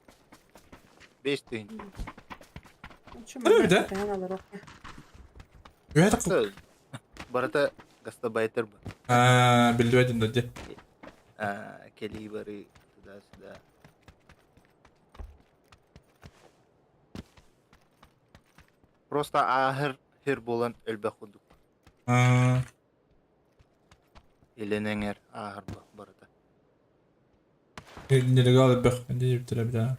5 тыйын. Öyle mi de? Evet. Барата гастабайтер бы. Aa, bildim de. Келибери туда-сюда. Просто ахыр хер болан элбе худук. Aa, Эленеңер ахыр барата. nereye alıp bak. Ne diyeyim bir daha.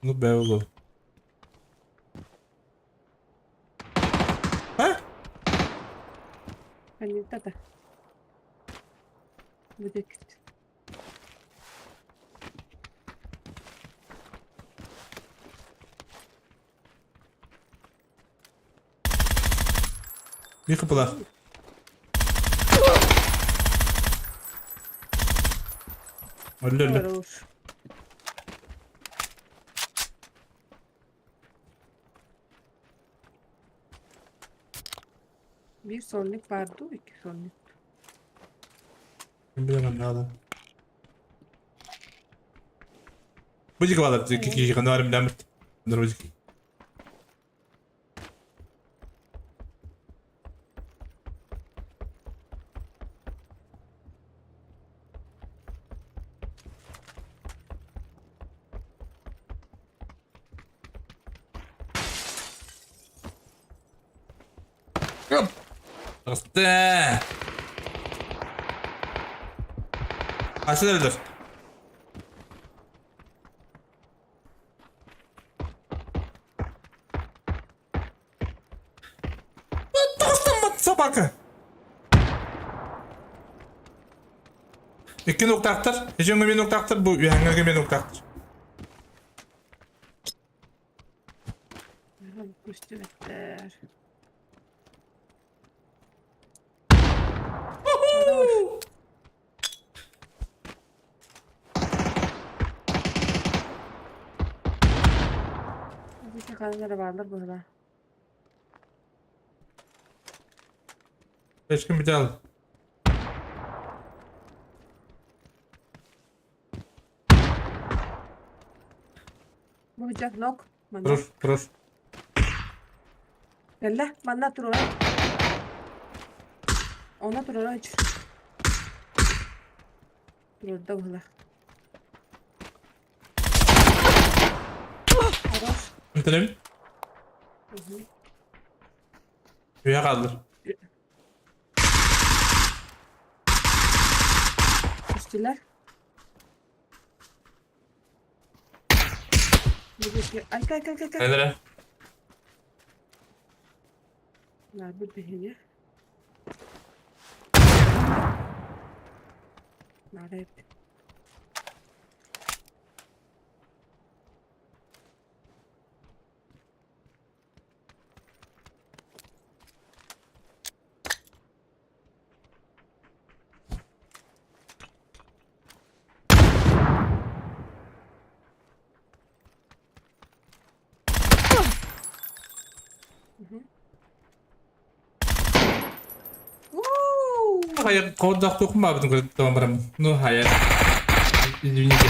Bu be oğlum. Ha? Hani tata. Будет. Bir kapılar. Öyle. Хорош. Bir sonluk vardı, iki sonluk. Bilemem ne adam. Bu jika var da ki kan var bilemem. Dur bu jika. Hop. Hasta. Açılır. Собака. İki noktaktır. Hücumda bir noktaktır. Bu hangi bir noktaktır. Üstümetler. Bir kanları varlar burada. Beş gün bir daha al. Bu bıçak nok. Bana. Durur. Gel bana dur oraya. Ona dur oraya. Dur orada burada. Хорош. Bitirelim. Üye kaldır. Üstüler. Ay. Neler? Nerede beni? Nerede? Hayır, koddak dokunma bizim kredit numaram. No, hayır. Извините.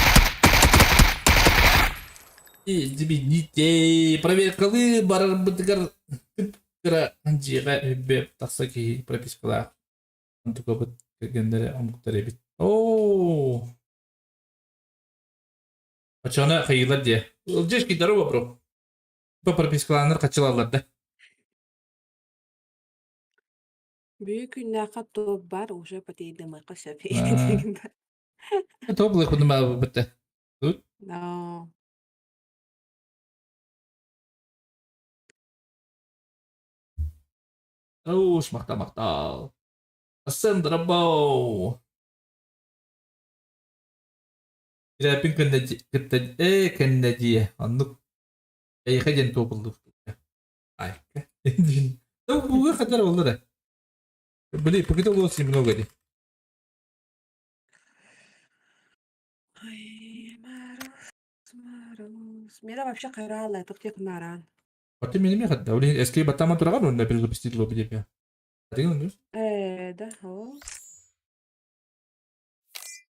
Извините. Проверкалы барбытыгар тыпкыра жига үббеп таксаки пропискалар. Антука бут кергендере амуктар эбит. О. Ачана хайылар дия. Жеш ки дарова бро. По пропискаланыр качылалар да. Büyük günler katı var. Уже потейдем кашафи. Топлы худыма бытты. No. Оуш, мактал. Сендра Боу. Ирапин кэннэди. Аннук. Эй, хаден топлы. Ай. Ну, буга хадар олдара. Блин, покида очень много ли. Ай, Марус. Мера вообще хайрала, это где Маран. А ты меня хат, да, блин, эскей батама тураган, он например запустить лобби тебе. А ты он Да, о.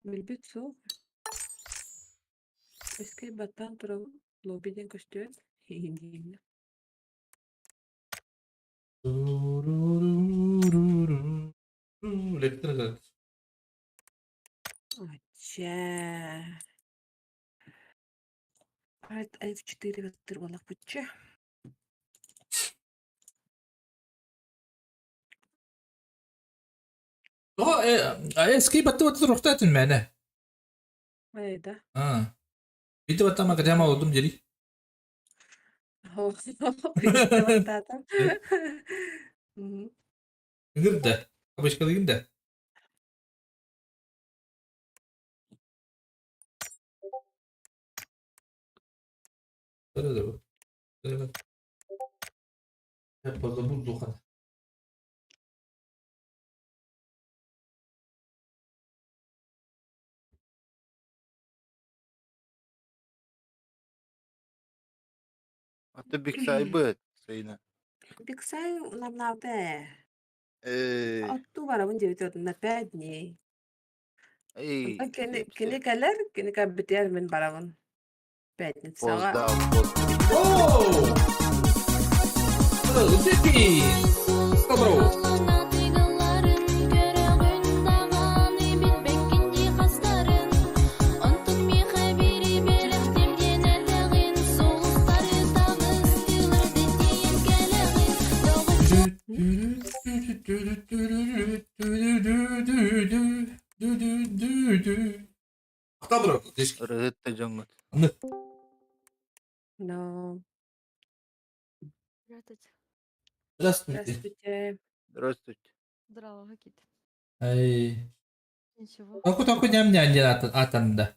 Билбит сол. Эскей баттан тураган. Лоббиден көстөн. Индийне. Электро. Ача. Альт F4 ваттырбалак бутча. О, эскей батама турухтатын мәне. Да. Бити батама кадама олдум жери. О, баттатам. Гырда. Абышкалыгында. Да. Я позабыл духа. Аты бик сайбыт, сайна. Пиксай намнавде. Эй, Отту барабын жебит на 5 дней. эй, Кини келер, кини битер мен барабын. Пятницага. Поздав. Оу! Зиппи! Добро! Добро, здесь. Рыгытта жоңгут. No. Здравствуйте. Здравствуйте. Здравствуйте. Здравствуйте. Здорово, Гакит. Ай. Ничего. Aku nyam-nyam atanda.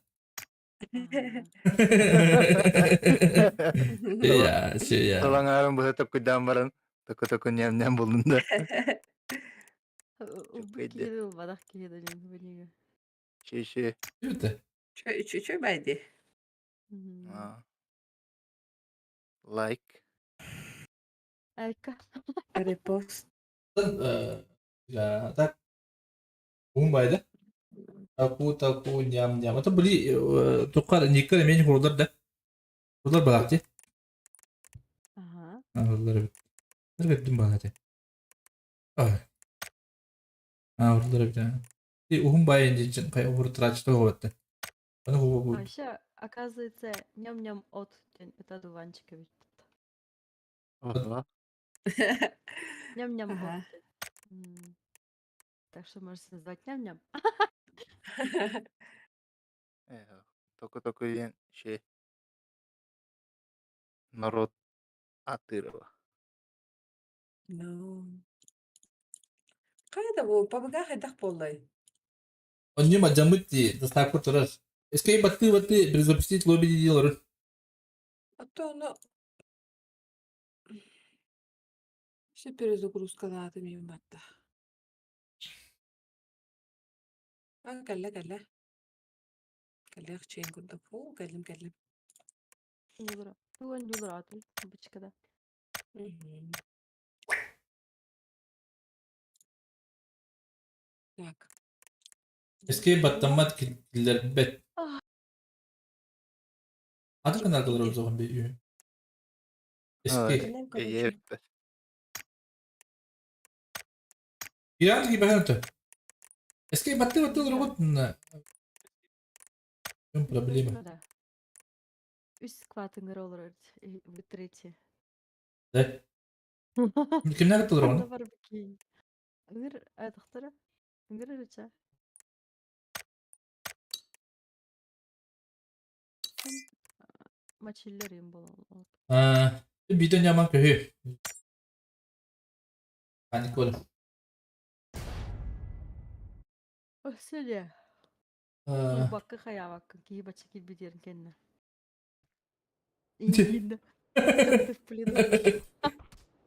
Iya, sih ya. Салаңарым бұны тапқы дамбарын. Току-току ням-ням болдunda. Убыки Пойди. был бадах киедалин ванига. Шеши. Что Чё байди? Лайк. Айка. Репост. Ya, tak. Умбайда. Таку ням-ням. Это были tukar никер меньше хурдар да. Хурдар балакти. Ага. Хурдар. Хурдар дим балакти. Хурдар бит. И умбай инди кай овер трач то вот. Аны хубу. Вообще, оказывается, ням-ням от это дуванчика ведь. Ага. Ням-ням Ага. от. Так что можете назвать ням-ням. Току-току ен ши. Народ Атырова. No. Кайда бу пабга хайдах боллай. Он не мажамыти, достаточно тураж. Эскей баты перезапустить лобби делают. А то оно... Все перезагрузка надо мимо бата. Калла. Калла чейн куда фу, каллим. Юлра. Туан юлратый. Бычкада. Так. Эскей баттамат киллер бет. Adı kadar dolar o zaman bir ürün. Eski. Каллим, короче. Эйерді. İran gibi hayatı. Eski battı robot. Чем проблема? Бычкада. Üst kvatыңыр olur. Витрите. Да. Kimler kattı onu? Анда бар бикей. Ыңыр айтықтыры. Ыңыр рыча. Мачиллер юм болол. Bir de yaman köhü. Panik oğlum. Ösülü. Bakka kaya bakka ki bacha ki bidirin kendine. İyi.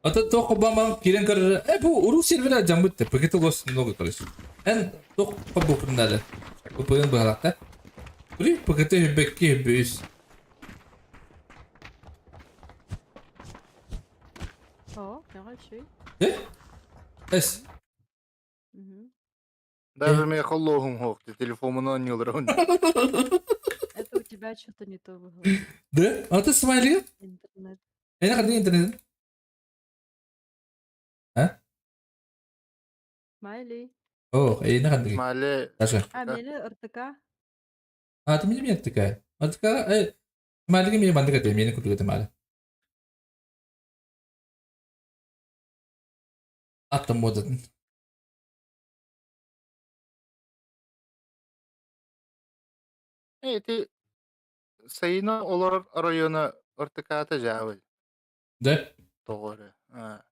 Ata тох бама кирен кар. Bu Rus serverler jambıttı. Paketi los много количество. En тох по букнада. Bu poyun bağlatta. Buri paketi bekki büyüs. О, хороший. Ne? Es. Даже мне холлогум хохты. Телефонумdan Юлра. Это у тебя что-то не то было. De? Ata smiley. Интернет. Ne kadar internetin? Ha? Смайли. Oh, ne kadar? Мали. Taşı. А, мені РТК. Ты мне такая. А такая, смайлики мне банда катя, мне куда-то мало. Attım modadan. Эти sayını олар районы ыртыкаты жабыл. De? Doğru. Aa,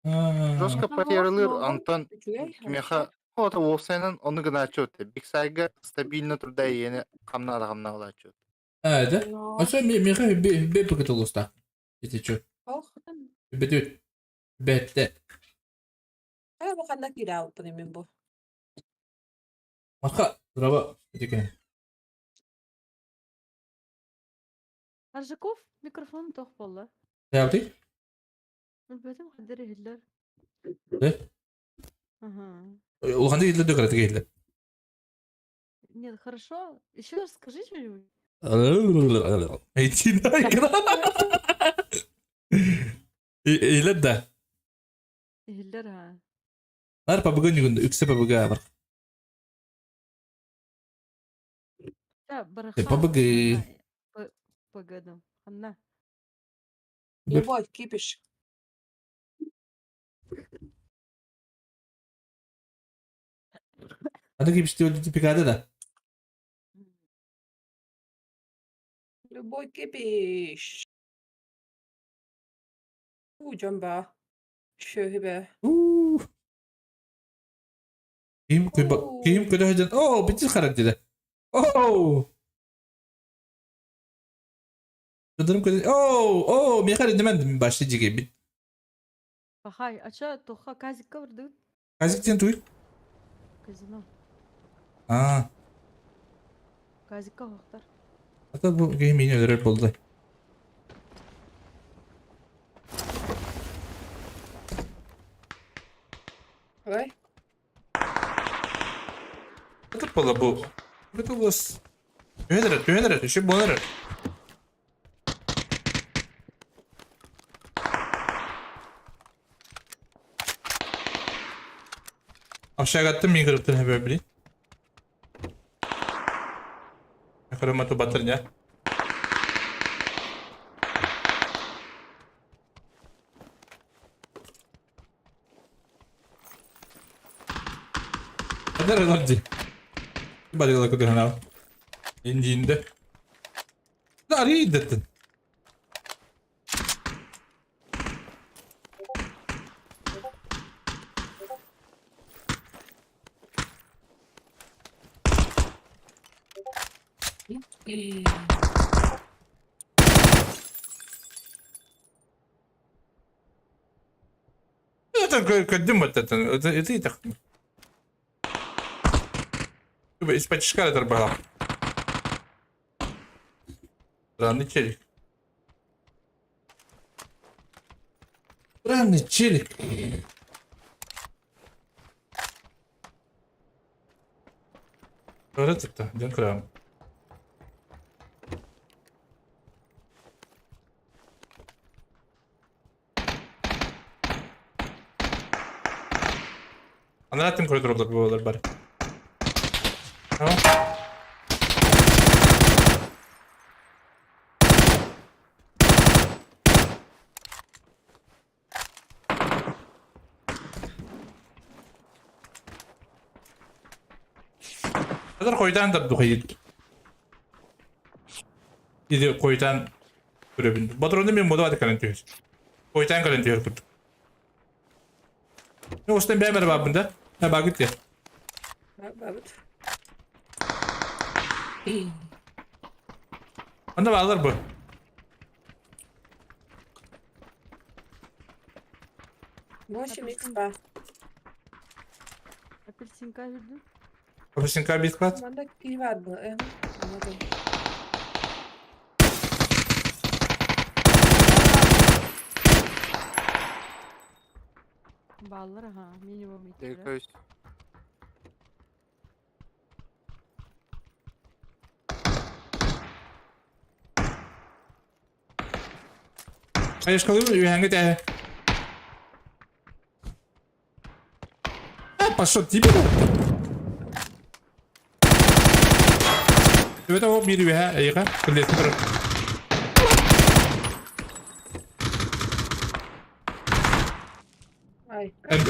Жестко потерялыр Антон меха ота Wolfsайнан onu gına çöktü. Big Sayga stabilno turda yeni kamna olacak. de. Aşağı mi bir paket olursa. İşte şu. Oh, Bedüt. Bette. ay baka nakiraw pa namin bo. Maka. Bravo. Dikkat. Аржаков микрофон тоқ болды. Ne yaptık? Білбедім қадері хиллер. De? Ага. Улханда geldi de karate geldi. Нет, хорошо. Еще раз скажи что-нибудь. Eğitim İyi de. Хиллер, ха. Var pabugun yugunda. Ükse pabuga var. Да, бараха. Пабыгы. Погодам. Анна. Любовь, кипиш. Hadi gibi işte öldü pikade da. Любовь, кипиш. Jamba. Şöyle be. Kim kötü hocam. Oo, bitti karakteri. Oo. Kadınım kötü. Oo, mi kadar demedim başlayıcı gibi. Бахай, а чё, тоха казикка вырды? Kazıkten tuy. Казино. Aa, Казикка хоқтар. hatta bu game yine öyle oldu. Ой. Это было bu. Это was. Tüneler, şu bunlar. Aşağı attım mi kırıktın hep öyle. Kırılma tu batırınca. Ada energi. Balik lagi ke sana. Engine deh. Dari detin. Это кодим вот это и так. Из-под чешка это было. Странный челик. Странный челик. Вот это-то, один крам. Anlattım koridorda bu olaylar bari. Tamam. Kadar koydan da bu hayır. Gidi koydan görebildim. Badron'da bir moda var kalın koydan kalın diyor kurduk. Ne olsun ben merhaba bunda. Ha bak git ya. Evet. Anda bağlar bu. Восемь икс Апельсинка hürdüm. Profesyonel kabiliyet kat. Bende iyi var bu. Anladım. Bağları ha minimum 2 lira. Tekrar. Hayır kalıyor mu? Hangi de? Пошел тебе. Это вот бери я, я, колес не брат. Ay. Em.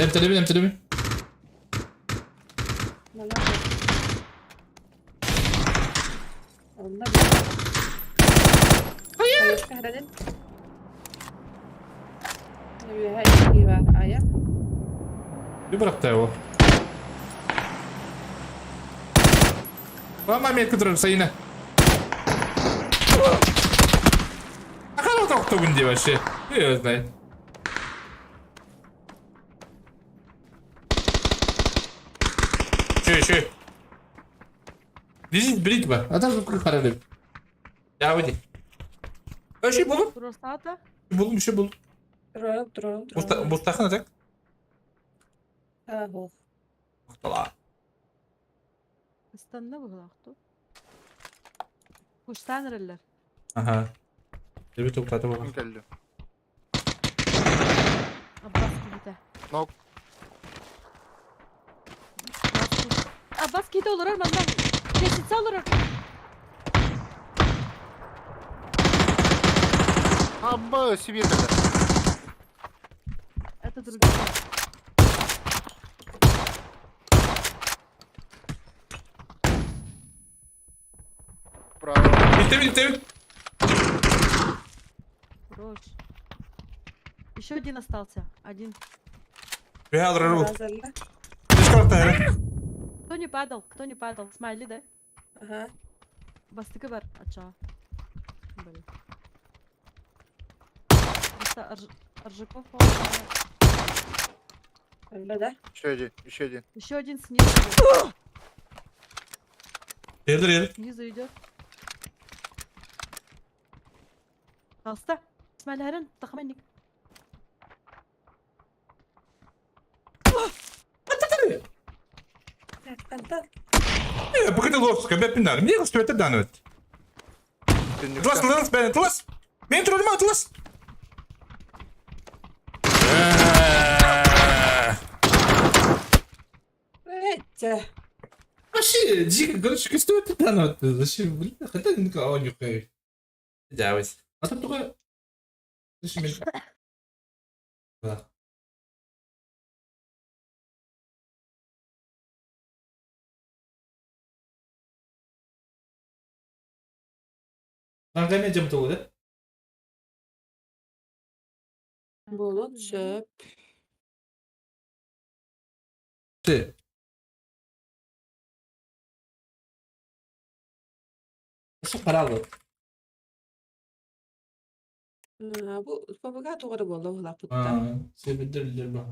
Bana bak. Onda bir. Hayır. Kahredin. İyi var. Aya. Bir bıraktı o. Mama метка драться yine. А кого так кто будет вообще? Я знаю. Че? Здесь бритва. А там как хорошо. Ya hadi. Her şey buldum. Prostata. Bir şey buldum. Duralım. Mustafa ne olacak? Aho. Mustafa. İstanbul'da bu halaktı. Kuştan nereliler? Aha. Bir topladı Kim bakalım. geldi? Abbas Kihide. Nok. Abbas Kihide olur benden. Keşitse olur. Abba Sibir'de. Это другие. Право. Bitti. Хорош. Еще один остался. Один. Bir alır bu. Hazırla. Дискорд. Кто не падал? Смайли, да? Aha. Бастыка бар. Ача. Блин. Просто Аржаков. Öyle de. Еще один. Еще один снизу. идет. Yer. Снизу идет. Алста. Смайли Харин. Тахманник. Антон. Bu kadar lor sıkı. Ben pinarım. Niye kostüm etti danet? Atlas ben Atlas. Ben trollüm Atlas. Evet. Вообще, дико, короче, костюм это данет. Зачем, блин, хотя никого не хуй. Да, вот. А тут только... Зачем меня? Да. Lan demeyeceğim tavuğu da. Bulut çöp. Şey, Nasıl paralı? Bu babaga doğru boldu laputta. Aa, sevindir bak.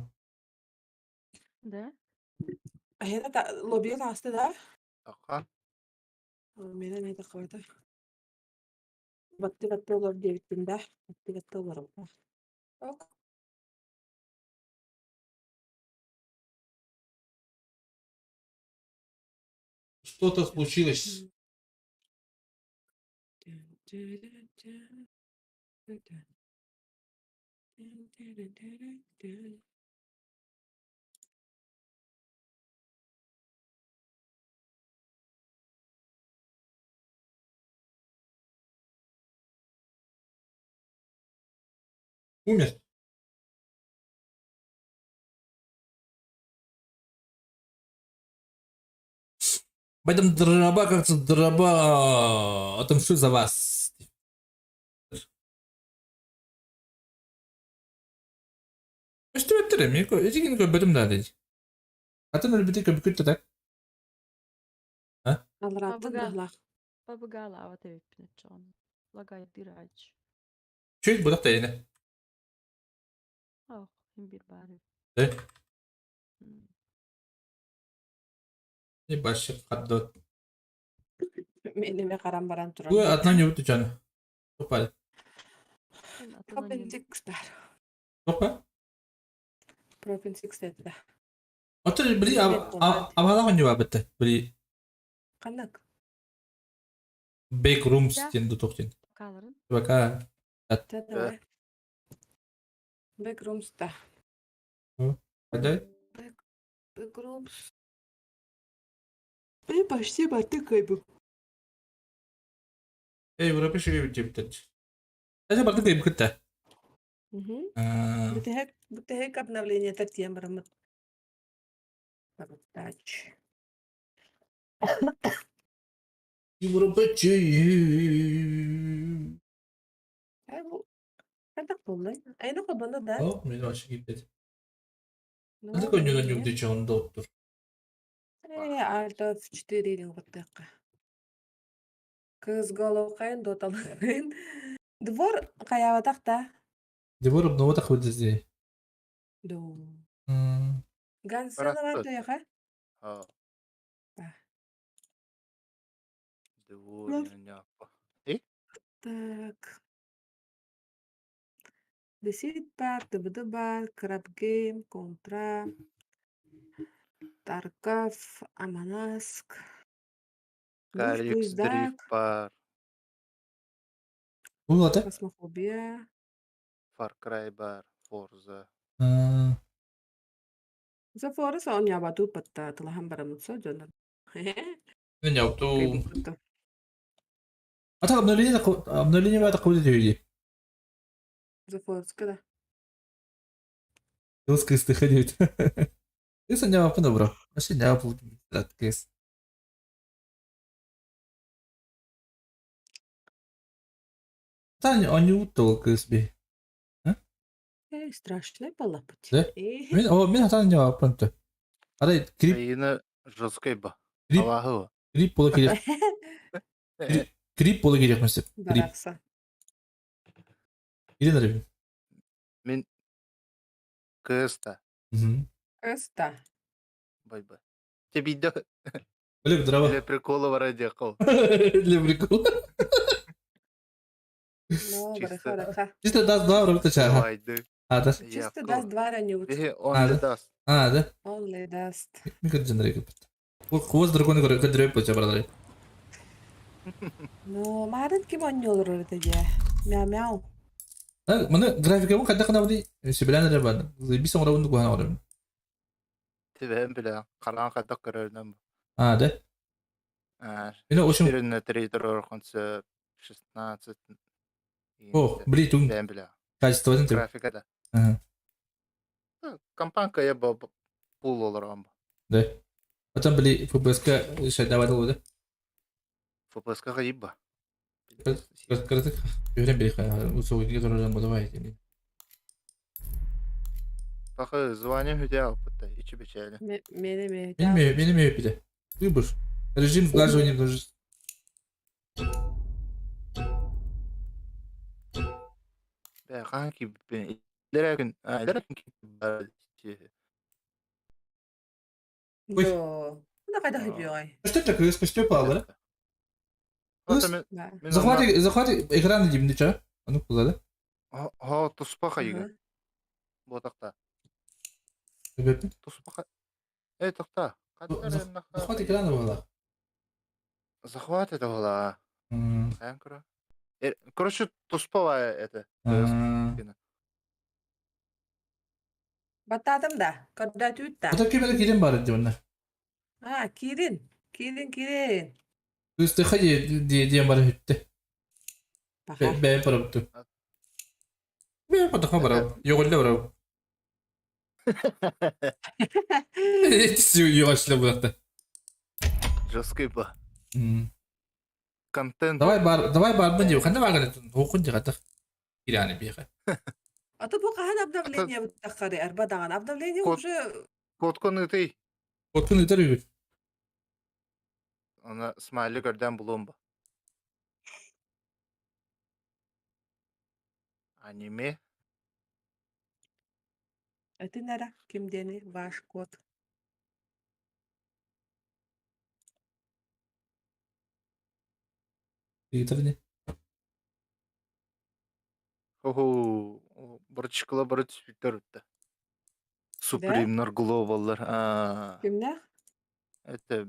Да? Ahira da lobiye tastı da. Aqa. Mene ne de koydu. Battı olur diye bittiğinde. Battı olur. Ok. Что-то случилось. Умер. Поэтому дроба как-то дроба отомщу за вас. Что это? Мне эти кино об этом надо. А ты на любитель компьютер так? Alrattın Babaga. da. Babaga lava te vipne çon. Lagay diraç. Что это будет тайна? Oh, bir bari. Да? Hmm. Не баши хаддот. Menime karam baran Bu turan. adnan yok canı. Topal. Sen atanan Propen yıl. 6 der. Topa. Propen 6 dedi de. Otur beli avalan kan jawab bete. Beli Kanak. backrooms Ya. tin tutoktin. Kalırın. Bak ha. Dedi. Backrooms da. Hadi. Backrooms. Ben başta battı kaybı. Ey buraya bir şey bitecek. Hadi baktık gibi kıtta. Бутehek обновление тем рамат. Тач. Buraya Ay bu. Kadak bulay. Ay no kabana da. Oh, benim aşık gibi. Hadi konjonun yok diye çağında otur. Alt F4 reading battık. Kız golov kayın dotalı kayın. Двор каяvatak da. Devor обнова так вот здесь. Do. Hmm. Gansana var Bıraktı. da ya ka? Ha. Ah. Devor Lan. yani yapma. Так. The Seed Park, The Bar, Crab Game, Contra, Tarkov, Amanask, Karix Drift Drift Dark, var. Bu adı? Phasmophobia. Far Cry var. Forza. The Forest on Yabatu Patta, Tlahan Baramutso, Jonah. Ne yaptı? Kaybı kuttu. Ata обновление var takıl ediyor. The Forest kada. Yıldız kıstı ediyor. Neyse ne yapın da bro. Nasıl ne yapın? Kes. Tane anyu толкыз be. Страшный балапать. Да? Мен хатаны не yapın da. Ara grip Yine жесткой ба. Grip. Allah'ı. grip bola gerek. Grip bola gerek mesela. Grip. Баракса. Girin arayayım. Мен Кыста. Эста. Бай-бай. Тебе да. Öyle bir drama. Для прикола в радио. Öyle bir kul. No, Чисто. бараха. Чисто даст два вроде чара. Давай, Hadi. Чисто даст два ранют. Он Hadi. не даст. Hadi. Only даст. Mi kadar canları yapıp. Bu kuvaz dragon'u kadar yapıyor çabraları. No, marın kim oynuyor orada ya? Meow meow. Mana grafiknya kadang kenapa di sebelah ada ban. Bisa orang untuk gua orang. Тивен бile. Kalan kadak görürüm. Hadi. Ini ocean. Birine trader orkunsa 16. Oh, beli tuh. Ben bile. Качество itu. Grafika da. Kampankaya pul olur ama. Deh. Macam beli Fubeska saya dapat dulu deh. FPS'ka kayıp ba. Kritik. Öyle beli kayak usul gitu orang bodoh aja ini. Bakı звоним hüde alpıtta. İçi biçeyle. Benim Benim bir de. Выбор. Режим сглаживания тоже. Kanki ben ilerkin bari. Ой. До. Ну, кайда Aa. хибиой. Что это такое? Спустя палы? Ата Kız, мен Да. мен ана захват экраны димди ча. Onu kullandı. туспа хайгы Ага. ботакта. Себепи? Туспа тохта. Каттар эннаха. Захват экраны была. Захват это была. Ханкра. Короче, туспа это. Баттадым да. Кодда түйт да. O da kemere girin bari diyor onlar. А, Кирин. Кирин. Üstü hadi diye bari hütte. Паха. Ben parabuttu. Ben patakma bara. Yoğulla bara. Etkisi yavaşla bıraktı. Жесткий ба. Контент. Давай бар бен диyor. Kanda var ganetun. Hukun diye Yani bir yere. А то пока هذا обновление بتأخري أربعة обновление Код. уже Коткон этой. Korkun yeter yürü. Ана смайлы көрдөн булум ба. Аниме. это нара кимдени ваш код. Yeter ne? Хо-хо. Бұрчықла бұрыт спектр өтті. Супримнар глобаллар. Кимне? Это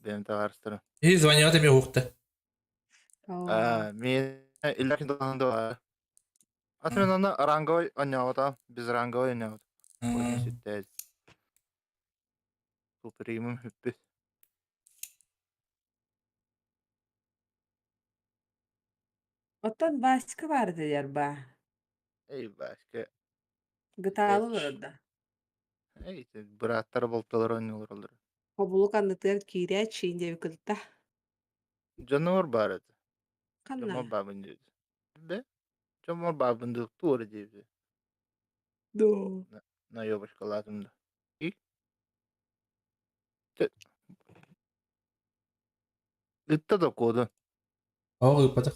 бен тағарыстырым. İyi звонят мне hukta. Мен иллакин дағанда бар. Атымен аны ранговой ойнауыда, біз ранговой ойнауыда. Oyun sütte. Suprimim hüppü. Оттан Васька бар дилер ба. Ey başka. Гытаалы Эч. барда. Ey bıraktар boltalar oynuyorlar olur. Кобулук аннытыр кире чинде викылта. Canavar barıdı. Канна. Canavar babın diyordu. Be? Canavar babın diyordu. Doğru diyordu. До. Na yobaş kalatımda. Itta da kodu. Ağır patak.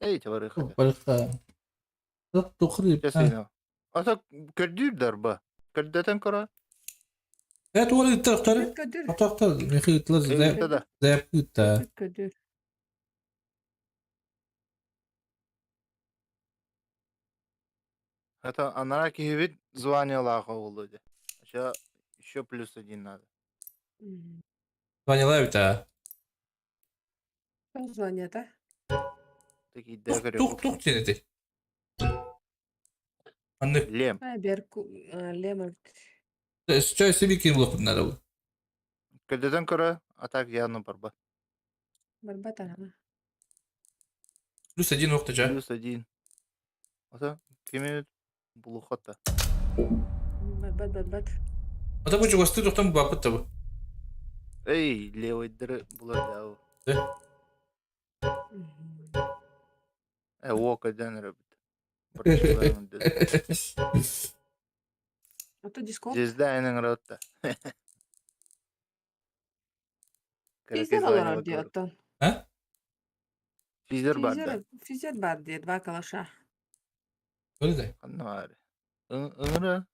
Ey çavarı kıdı. Balıkta. Dokuz. Keseyna. Asa kördüğür darba. Kördeten kara. Evet orada gitti aktarı. Көдөр. Atakta. Mekhi gittiler. Itta da. Zayıf gitti. Көдөр. Это анараки хивит звание лаха улуди. Сейчас еще +1 надо. Звонила bir daha. Кто звонит, а? Такие Тук дегори. тук тук denedi. Anne. Лем. Берку лемер. Çay sevi kim bu bunlar bu. Kördeten kara. Atak yanı barba. Барбатана. Plus 1 nokta çay. +1. Asa kimi bulukata. Бат. Ata bu çuvastu doktan bu babet tabu. Ey levay dere bular ya. Вока денер. А то дискорд. Звезда инен ротта. Физер алар diyor оттан. Ha? Физер барда. Физер бар diye. Два калаша. Öyle de. Kanna var. Ingara.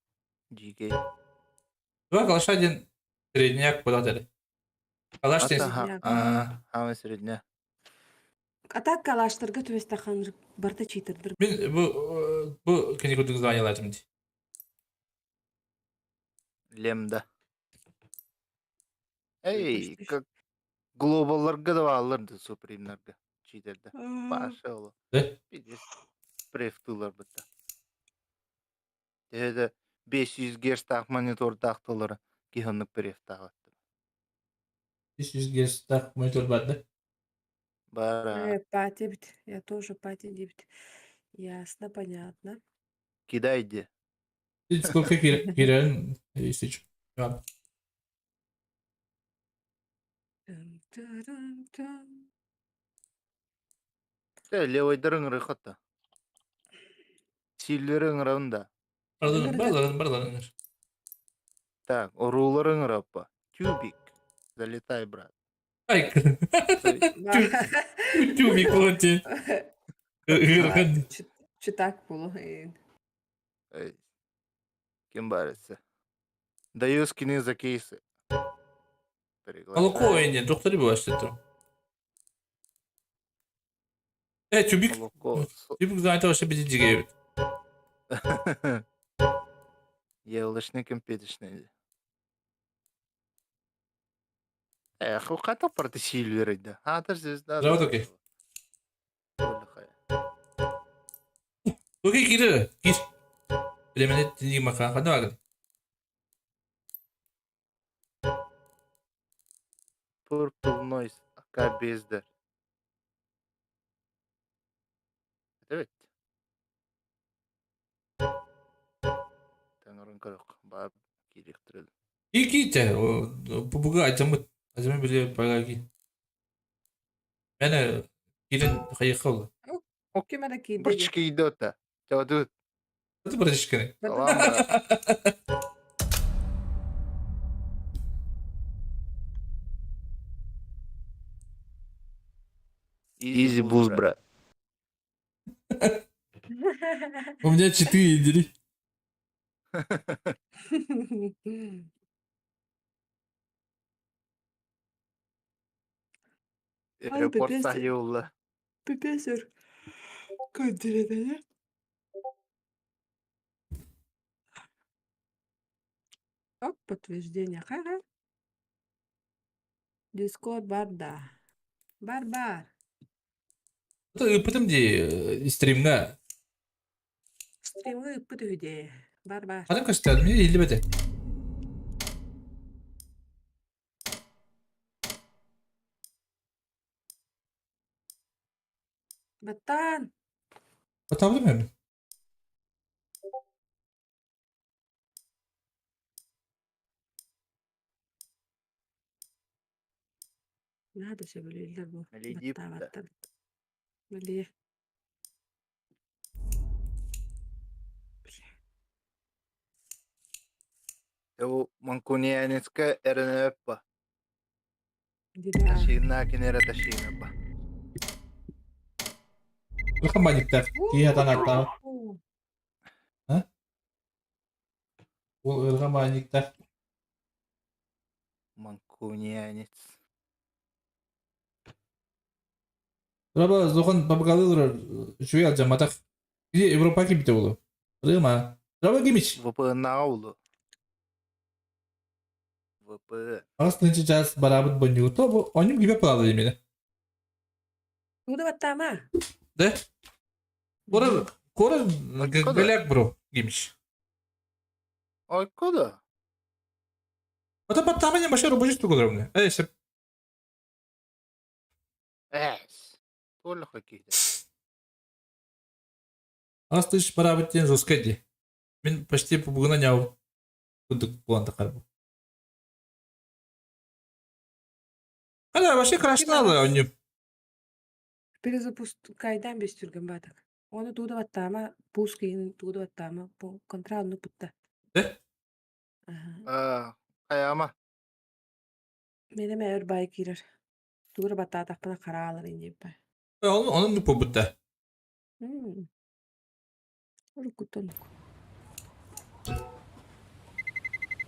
GK. Bak aşağı din. Srednyak bu da dedi. Kalaş Ата densin. хама средня. Атак калаштырга төбестахан барта читирдир. Ben bu kendi kodunu zanyaladım diye. Лемда. Ey, как глобалларга да алырды супримнарга. Читерде. Баша олу. De. Бидес префтулар бытта. Теде 500 Гц так монитор тактылары кихонлук преф тагатты. 500 Гц так монитор vardı. Бара. Пати бит. Я тоже пати дибит. Ясно, понятно. Кидайди. Hiç skor girelim. İstiç. Şu an. Тын-тырын-тын. Левайдырың рыхатта. Силлерың рында. Бараларın. Так, оруларың раппа. Тюбик. Залетай, брат. Ay. Ба- Тюбик вот. Гырган. Читак булу. Ey. Kim barısı? Dayız kini zakisi. Молоко не, доктор его что-то. Тюбик. Молоко. Тюбик знает, что без денег. Yılışını pedişneydi. O kata parti şiirleriydi. Hatır sizden. Zavod okey. Okey, gir. Gir. Bilemene dinleyeyim bakalım. Hadi bakalım. Purple noise. Akka bezder. Evet. Tanrın kırık. Bab gerektirildi. İyi ki de. Bu acımı. Acımı bile bayağı ki. Ben girin hayıkı oldu. Kime de ki dedi. Bıçkı idota. Çavdut. Hadi bırak işkene. Tamam mı? Easy boost, bro. У меня 4 индери. Report pepesi. sahne yolla. Professor. Контроль. Как подтверждение? Ха-ха. Дискорд барда. Бар. Потом где стримга. Стримы подведе. Бар. Adam kaç tane mi? 50 bede. Батан. Atabilir miyim? Надо все были bu. Ali deyip de. Battan. Böyle. O Mancunianiska erine öppa. Dile. Taşıyınlakin ere taşıyınıppa. Bakın manikler. İyi hatan hatta. Bu ırga manikler. Mancunianец. Berapa zokan babakalı durar. Şuraya alacağım matak. Bir de Avrupa gibi de olur. Rıma. Berapa giymiş? VP наулу. VP. Aslında hiç caz beraber banyo. To bu oyun gibi pahalı değil mi? Udah batama. De. Kora galak bro giymiş. Откуда? Это под там не машина рабочий стук огромный. Если Эс. Тоже какие-то. Астыш бeraber тен жесткий. Мен почти бүгін няу. Күндік болғанда қарбы. Hala вообще крашналы ойнап. Перезапуск кайдан без түрген батак. Оны туда баттама, пускин туда баттама, по контролну путта. De? Kayama. Мене өр бай кирер. Тура батта таппана караалар инде бай. Onun ne bu da? Рукутон.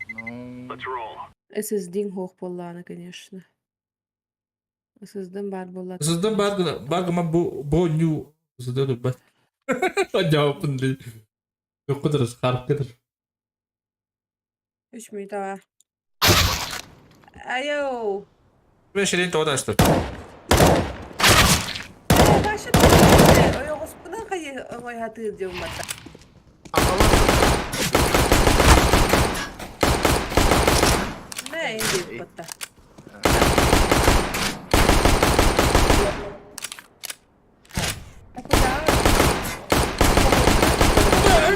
Ну. SSD'in hoş bollağına, конечно. SSD'in bar bollağına. Sizden bargıma bu new sizden ben. Cevabın değil. Yok kadar harf kadar. 3 minut var. Ayo. Ben şeyin toda açtım. Başa o yok uspunan kayı oy hatır diyorum batta. Ne indi batta.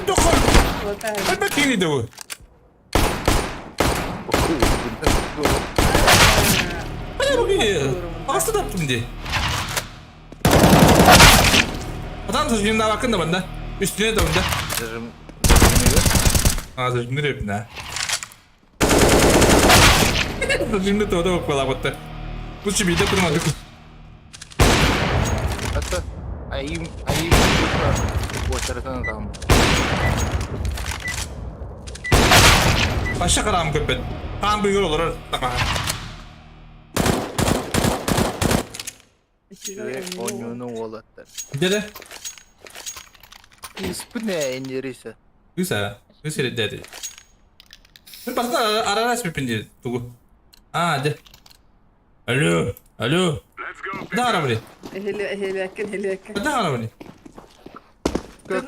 Dokun. Ben bakayım de bu. Hadi bakayım. Aslı da yaptım diye. Adam sözcüğüm daha bakın da benden. Üstüne de benden. Zırhım. Sözcüğüm nereye yapayım ha? Sözcüğüm de toda bakmalar battı. Bu çibiyi de durmadık. Hatta ayım Boşarsan tamam. Aşağı karam köpet. Kan büyür olur. Tamam. Ve oyununu olattı. Dede. İsmi ne indiriyse? Güzel. Güzel dedi. Ben pasti araras pipin tunggu. Ah, de. Halo. Halo. Ada araba nih. Heliyakin. Ada araba nih. Kı.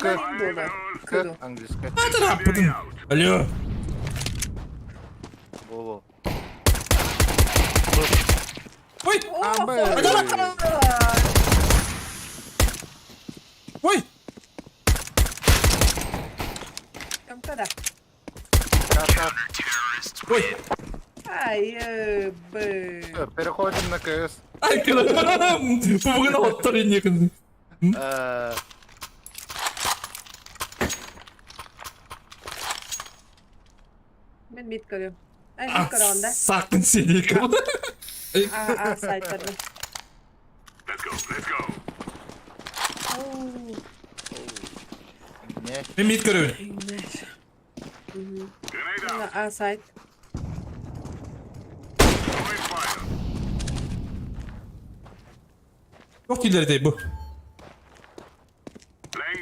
Kudu. Anglis kı. Ada apa tuh? Halo. Bolo. Woi. Amba. Woi. Kamu kada? Kata. Woi. Ayo, be. Переходим на КС. Ay kılı. Bu bugün hotlar iniyor kızım. Ben mid kırıyorum. Ay mid kırıyor onda. Sakın seni kıl. Side tadi. Oh, Ne? Ben mid kırıyorum. English. Side. Çok ileride bu.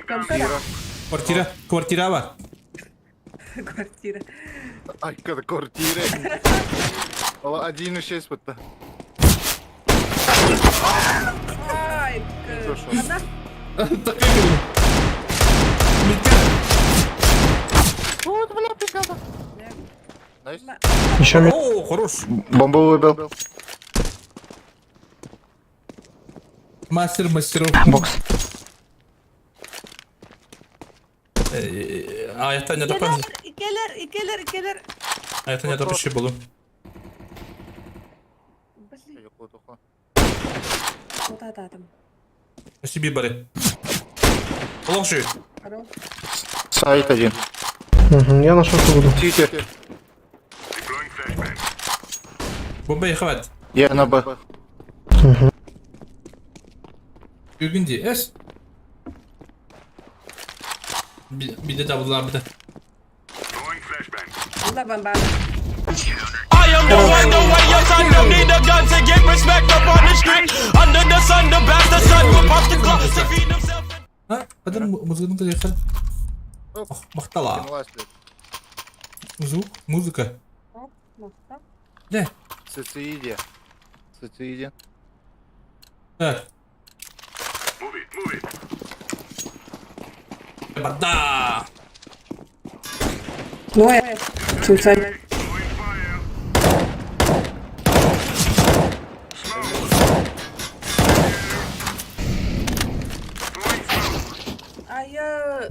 Kamu kada? Kuartira var. Квартира. Ай, когда квартиры. 1,6 вот-то. Ay, Хорошо. Ana. Takıyor kırıyorum. Mid kır. Найс. Oo, хорош. Бомбу выбил. Мастеров. Бокс. Ayakta ne yapar? İkeler. Ayakta ne yapar şey bulun. Блин, вот это там. Себе бары. Ложи. Хорош. Сайт один. Я нашел буду. Сити. Bombayı хват. Я на Б. Gülgün diye. Es. Bir de davullar bir de. Allah ben ben. I am the one, your son don't need a gun to get respect up on the street. Under the sun, the bastard son will pop the clocks to feed himself. Ha? Kadın muzluğunu da yakar. Oh, mahtala. Muzika. Оп, махта. Ne? Социиди. Социиди. Evet. Bada. Двое. Suicide.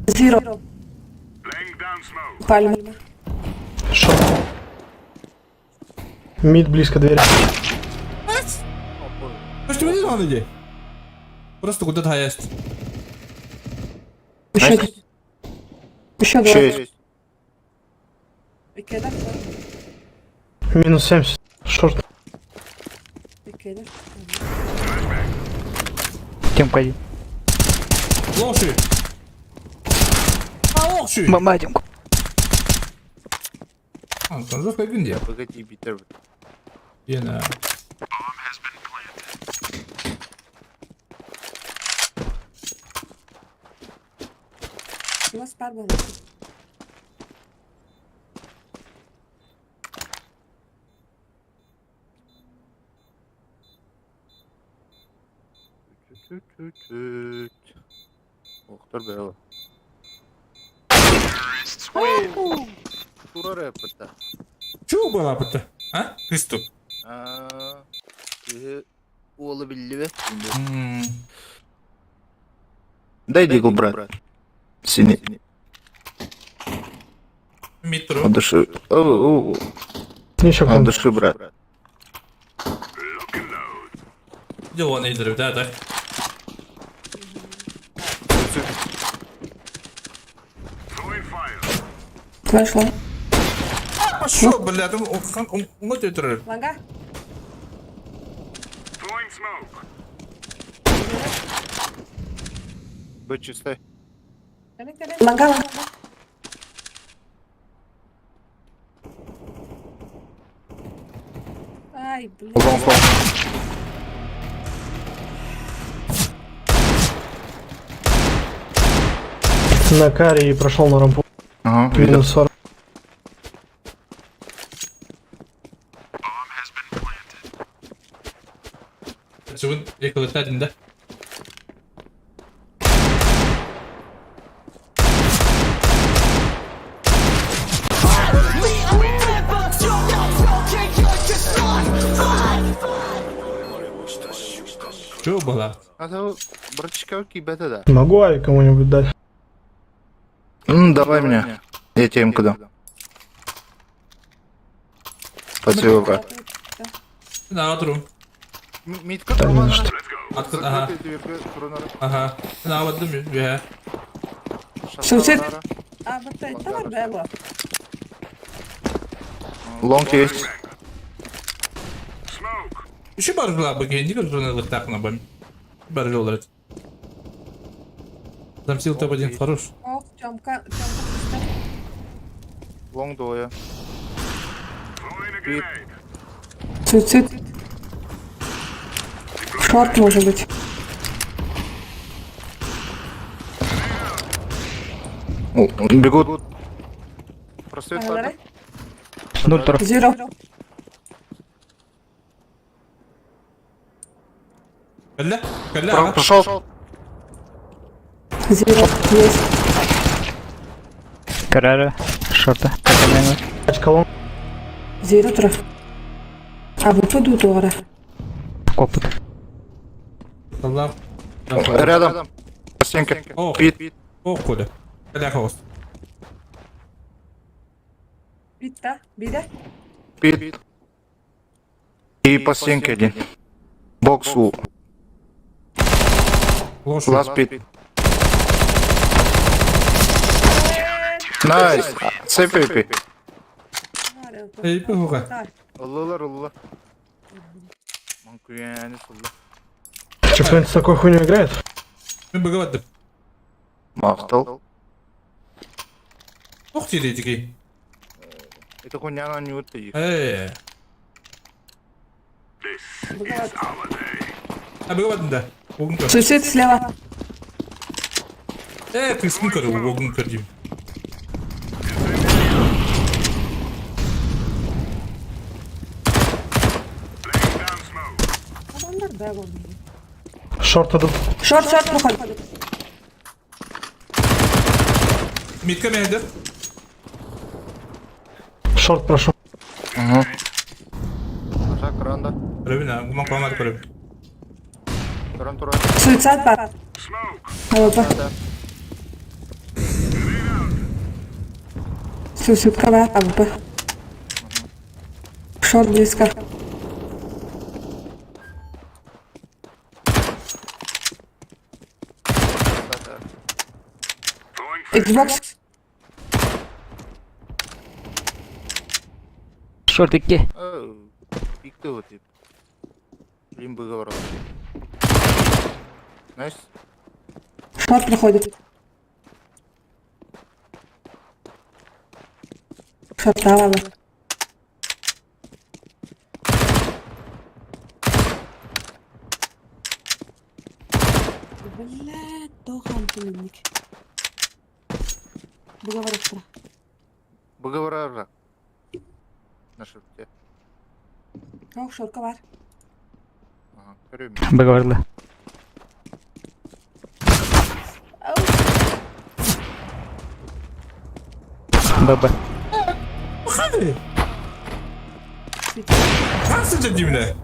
Zero. Пальма. Шот. Мид близко двери. Что не надо где? Просто куда-то есть. Еще два. 6. İkeler. Минус 70. Шорт. İkeler. Темка один. Ложи. А ложи. Бомба темку. Антон, зашкай где? Погоди, Питер. Yine. У нас пар был. Охтар бела. Тура рэпэта. Чего было бы-то? А? Кристо. Ола билли. Hmm. Дай дигл, брат. Синий. Метро. От души. Еще От бомба. души, брат. Дело не изрыв, да. Вышла. Пошел, блядь, вот это. Лага. Будь чистой. Мангала. Ай, блин. Лонг, лонг. На каре и прошел на рампу. Ага, видел. Минус 40. Çubun yakaladın da. Что было? А то братишка кибета, да. Могу ави кому-нибудь дать. Давай мне. Я тебе им куда. Спасибо, брат. Ne oturum? Митка Да не тұрман. за что. Atkın aha. Закрытый Aha. Ne yaptım ya? Сусед. А, вот это var be bu. Лонг есть. Şu barıklar bakayım. Ne kadar ne так на бам. Барык olarak. Замсил топ-1 хорош. Ох, Тёмка. Лонг двое. Бит. Суицид. Шорт может быть. Бегут. Просвет Ага, Нуль торов. Зеро. Кalla. Кalla. Прошел. Зеро. Есть. Карара. Шорта. Каталена. Колон. Зеро тұр. А, выпаду тоғыра. Опыт. Allah. Рядом. По стенке. Ох. Бит. Ох, Коля. Кalla хаос. Битта. Биде. Бит. И по стенке один. Бокс у. Ложь. Ласт бит. Найс. Цепи. Ey be hoga. Уллар. Манкуяни сулла. Че, кто-нибудь с такой хуйней играет? Ben bakamadım. Махтал. Ох, теледики. Это хуйня на не утаих. Hey. Ha bakamadım da. Bugün kör. Суицид слева. Kısmı kör. Bugün kör diyeyim. Adamlar be bu. Шорт идут. Шорт выходит. Mitka mehdir. Шорт прошел. Ага. Нажак кранда. Körübün ha. Kuman kalmadı körübün. Кран тура. Суицид бар. Опа. Да. Суицидка бар. Опа. Шорт близко. Xbox. Шорт идти. Пикты вот и. Лимбы говорят. Найс. Шорт проходит. Шорт право. Блядь, дохан ты минник. Договориться. Выговора. На шифте. Ох, шорка бар. Ага. Көрем. Договорила. ББ. Hadi. Kansınca dibine.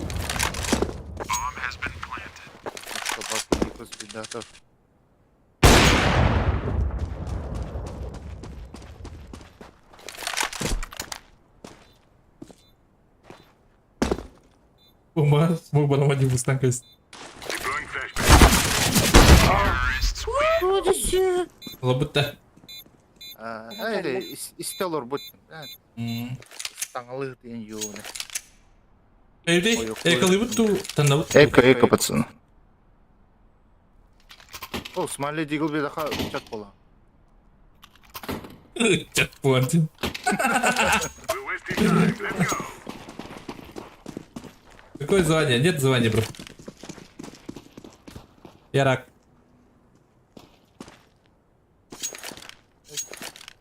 Собаку типа спидатов. Uma smog bana mı dibustan kız. Labıtta. Это истеллар будет. Станглых день юны. Evde yakalayıp tu tanıdık. Эко, пацаны. О, смали дигл бедаха чат пола. Чекпоинт. Какое звание? Нет звания, бро. Я рак.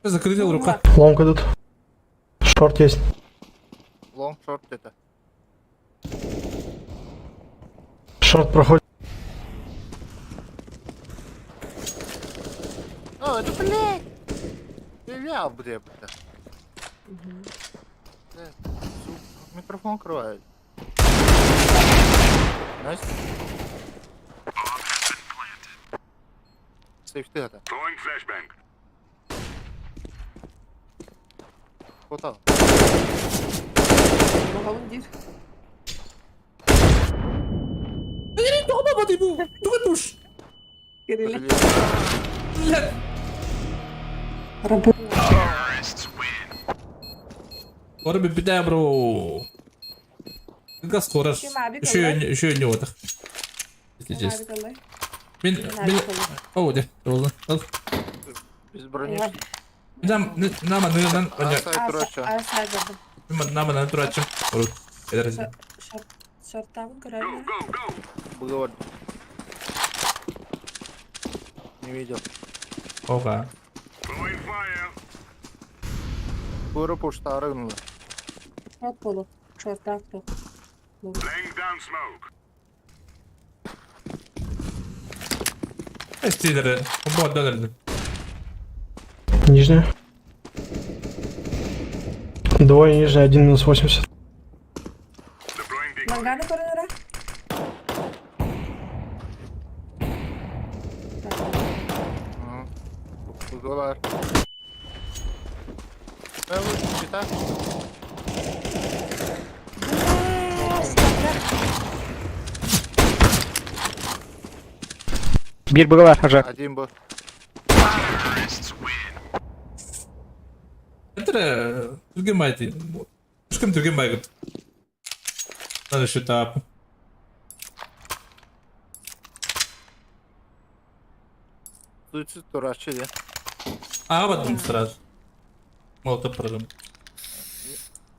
Закрутил рука. Лонг идут. Шорт есть. Лонг, шорт это. Шорт проходит. О, это, блядь! Филял, блядь. Микрофон крывает. Найс. Сейфты это. Хватал. Bakalım gir. Girelim. Блядь. Рабы. Скоро беда, бро. Как скоро? Kim abi Еще не вот. Если честно. Abi kalay. Мен... О, де, oldu. Al. Без брони. Наманынан... Асай турача. Asa geldim. Наманынан турачым. Урут. Эдерезин. Şarttan görelim. Выговор. Не видел. Ога. Скоро пушта рыгнула. От полу. Şarttan top. Стилеры. Оба отдалили. Нижняя. Двое нижняя, 1 минус 80. Mangana koruyor. Выговор. Чита. Bir bug'a var Hacı. Один был. Это... Тургенбайти. Шкам Тургенбай. Надо что-то... Суицид турачи, да? А, в один сразу. Молотов прожим.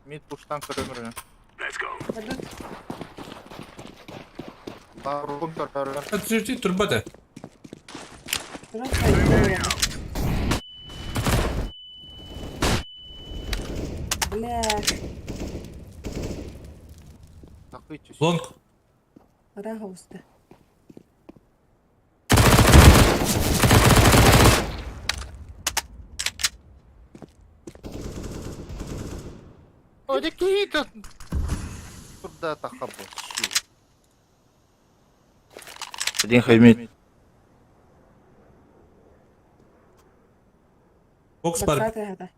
Мид пуштан көрөмөрүн. Hadi. Баруун көрөмөрүн. Это турбада. Biraz sayıyorum. Бля. Такыйчы. Лонг. Раховсты. Ой, какие-то... Куда тахабо? Один хаймит. Бокс пар. Баксаты это.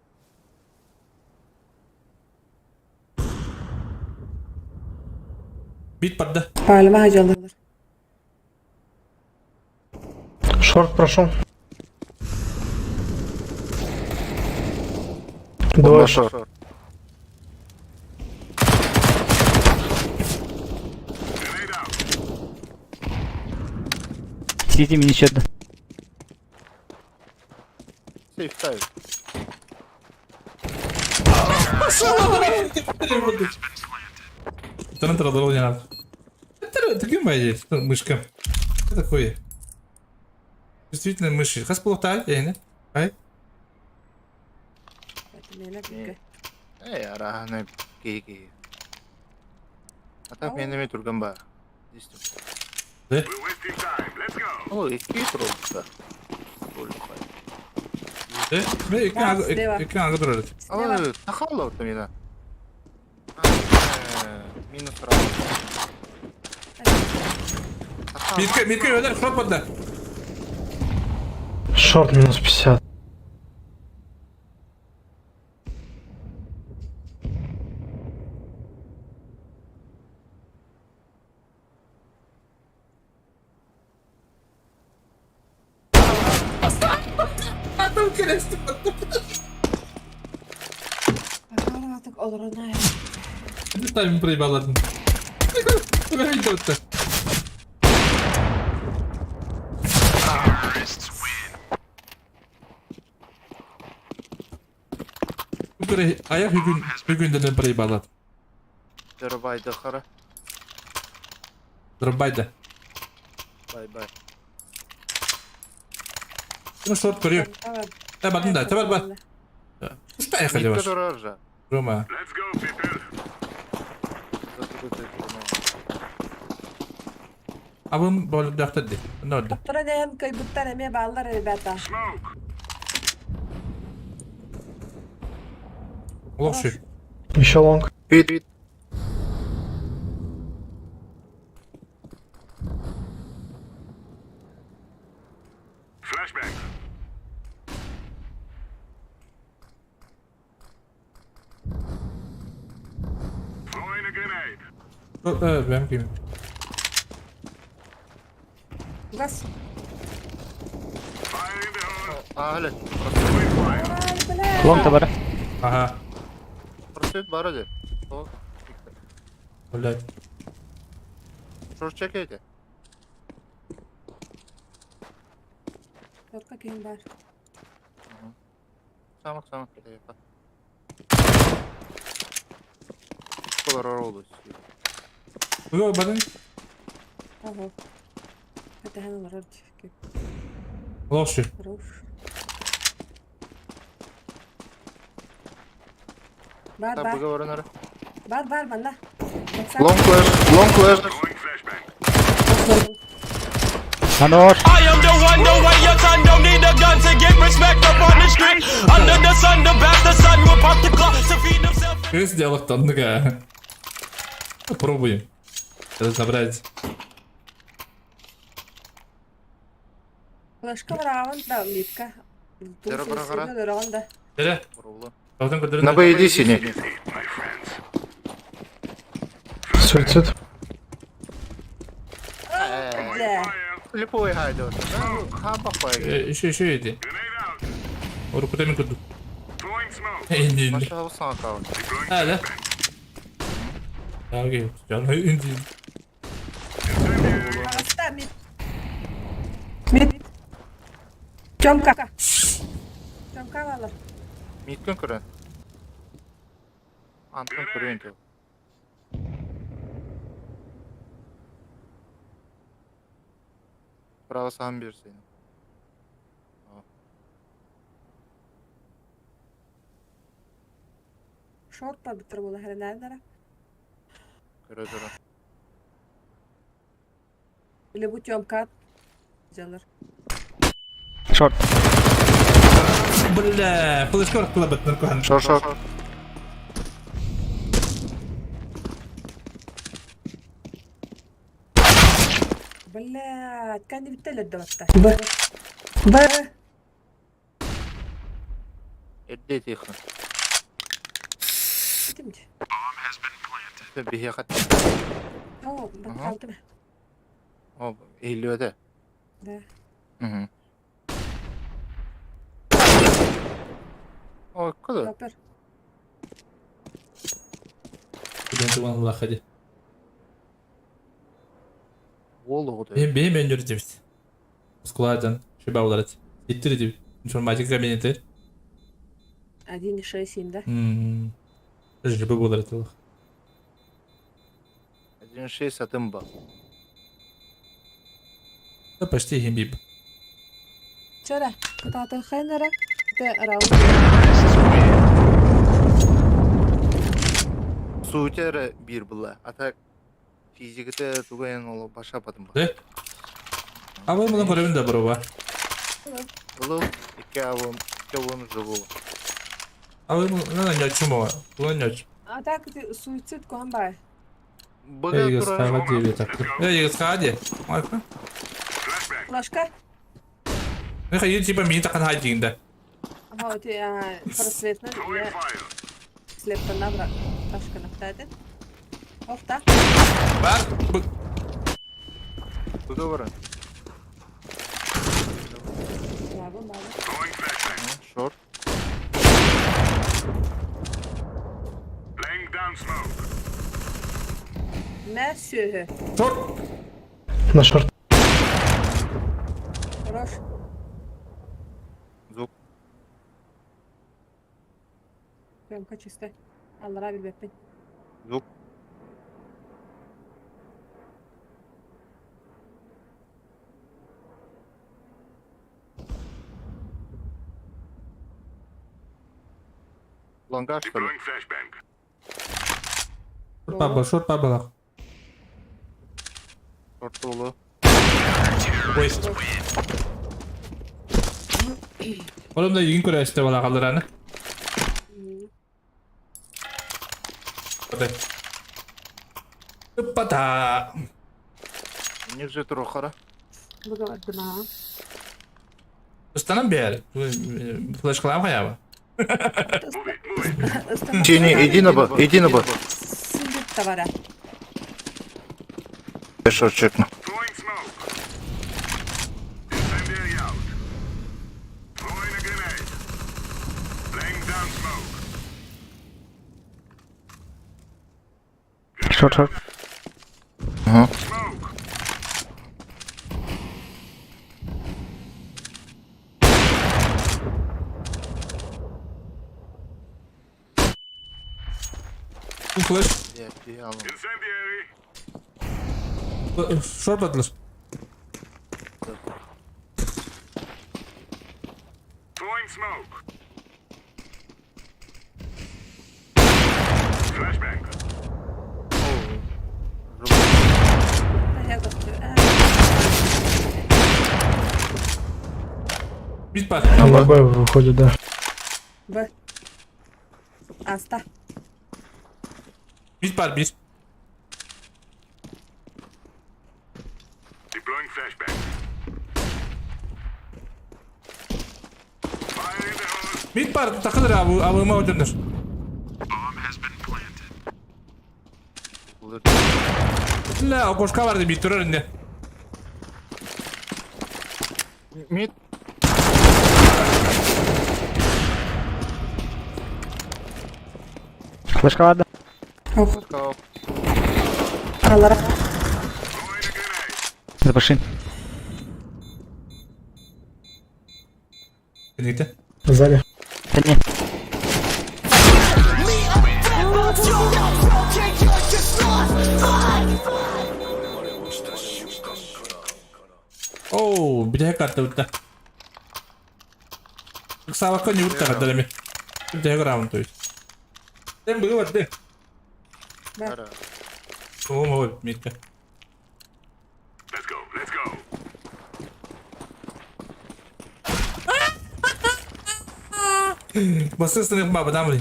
Бит парда. Palma hacılar. Шорт прошел. Двое шорт. Шорт. Сити мини чет. Сейф ставит. Центр отдал не надо. Это Тургенбай здесь, мышка. Что такое? Действительно мыши. Хас плохо, не? Ай? Это не напрягай. Эй, араханы кейки. А так мен эме турган ба. Да? Ой, ки турган. Да? Мен экран ага тұрады. Ой, тахалла отто мена. Минус раз. Мирка өдер, шоп подда. Шорт минус 50. Artık olur ona ya. Ставим проебаладın. Видите вот-то. göre ayak hügünden burayı bağladı. Dırbaydı xara. Dropbaydı. Bay bay. Bunu short görüyor. Tamam. Tabii da tabii bak. Usta ayak hadi Mitte var. durar ja. Roma. Abim böyle dörtte. Ne oldu? Doktora deyim kıybıttan emeye bağlılar elbette. Allah şu. Еще лонг. Bit. Evet benim gibi. Bas. Ahlet. Ay bile. Лонг табара. Aha. Prosit var hadi. O. Öyle. Short çekeydi. Yok bakayım var. Samak. Kolor oldu. Yok bakın. Ого. Это hemen var hadi. Allah şu. Хорош. Var Tabi var. varınları. Var bana. Long flash. Хорош. I am the one, the way your son don't need a gun to get respect up on the street. Under the sun, the bastard son will pop the clock to feed himself. Biz диалогтанdık ha. Попробуем. Это забрать. Флешка var da липка. Дера бара-бара. Дөрөгәндә. Hele. Vuruldu. Kaldım kadar. На Б иди синий. Суицид. Дә. Слепой haydi orada. Ha bak bay. Şu yedi. Oru kutemin kudu. İndi indi. Maşa havasına kaldı. Hadi. Ya gel. Canım indi. Аста мид. Мид. Чомка. Чомка var. Mitkün kırın. Antın kırın diyor. Bravo sen bir senin. Шорт па битер була хренәдәре. Kırı kırı. Или бу чомка. Җалар. Шорт. Бля, флешка аркылы бетнер кухан. Шор. Блядь, kan биттелер дәватта. Б. Eddi tixin. Битимди. Bir yakat. О, бак Ага. алды. O eğiliyor da. Да. Hı. O kadar. Супер. Gidin Allah hadi. Oldu da. Benim öndürü demiş. Складан. Шиба уларат. Иттер дип. Информатик кабинеты. 1.6 да. Жиба уларат. Один şey satın bak. Да почти химбиб. Чара. Тата хенера. Де раунд. Suutere bir bula. Atak fizikte tugayan olu başa patım bak. Да? А вы много времени доброго. Bulu iki avun живу. А вы надо не чумо. Вы не. А так суицид комбай. Bıga Я turar. сказал тебе так. Я сказал. Майка. Флешка. Ну хай типа ми так хайдинг да. Ага, ти просветна. Слепта набра. Флешка нафтаден. Офта. Бар. Bıga var. Баба. Short. Мәсү. Шорт. На шорт. Хорош. Zuk. Piyonka çiste. Allah'a bir bekleyin. Yok. Лонга, что ли? Short bubble. Шорт улы. Waste. Oğlum da ilgin kuruyor işte bana kalır hani. Hadi. Hıppata. Не же трохара. Bu da vardı ha. Istanın bir yer. Flash kılam hayabı. Чини, иди на Б, иди на Б. Sindir de var ha. Я шорт чекну. Short, short. Ага. Flash. Я алам. Short batılır. Ya götür. Bit var. На Б выходит, да. Bak. Asta. Bit var bir. Bit var takılır abi. Avıma ödünür. La o koşka vardı bir tur önünde. Мид. Флешка вода. Сказал. Aralara. Запаши. Birlikte. Сзади. Да не. Oo bir de hack attı burada. Kısa bakın yurt da kadar mi. Bir de hack round toy. Sen bunu var de. Ара. Oğlum oğlum mitte. Basın sınıf baba damri.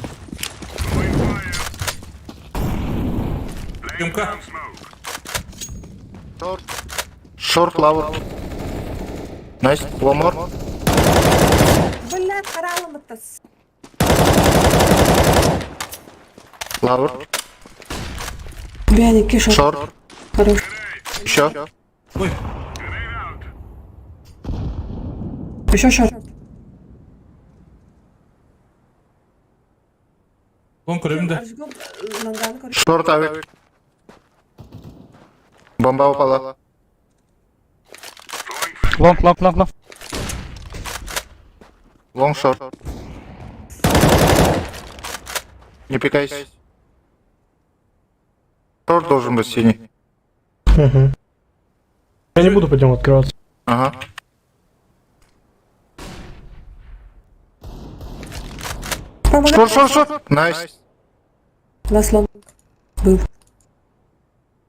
Yumka. Шорт. Шорт лавр. Найс. One more. Böyle karalım mıttas. Лавр. Ben iki şort. Шорт. Хорош. Еще. Oy. Еще şort. Kon körümde. Arjgom langanı koruyor. Шорт авик. Бомба упала. Лонг, лонг, лонг, лонг. Лонг шорт. Не пикайся. Шорт должен быть синий. Угу. Я не буду под ним открываться. Ага. Шорт, шорт, шорт. Найс. Last long. Был.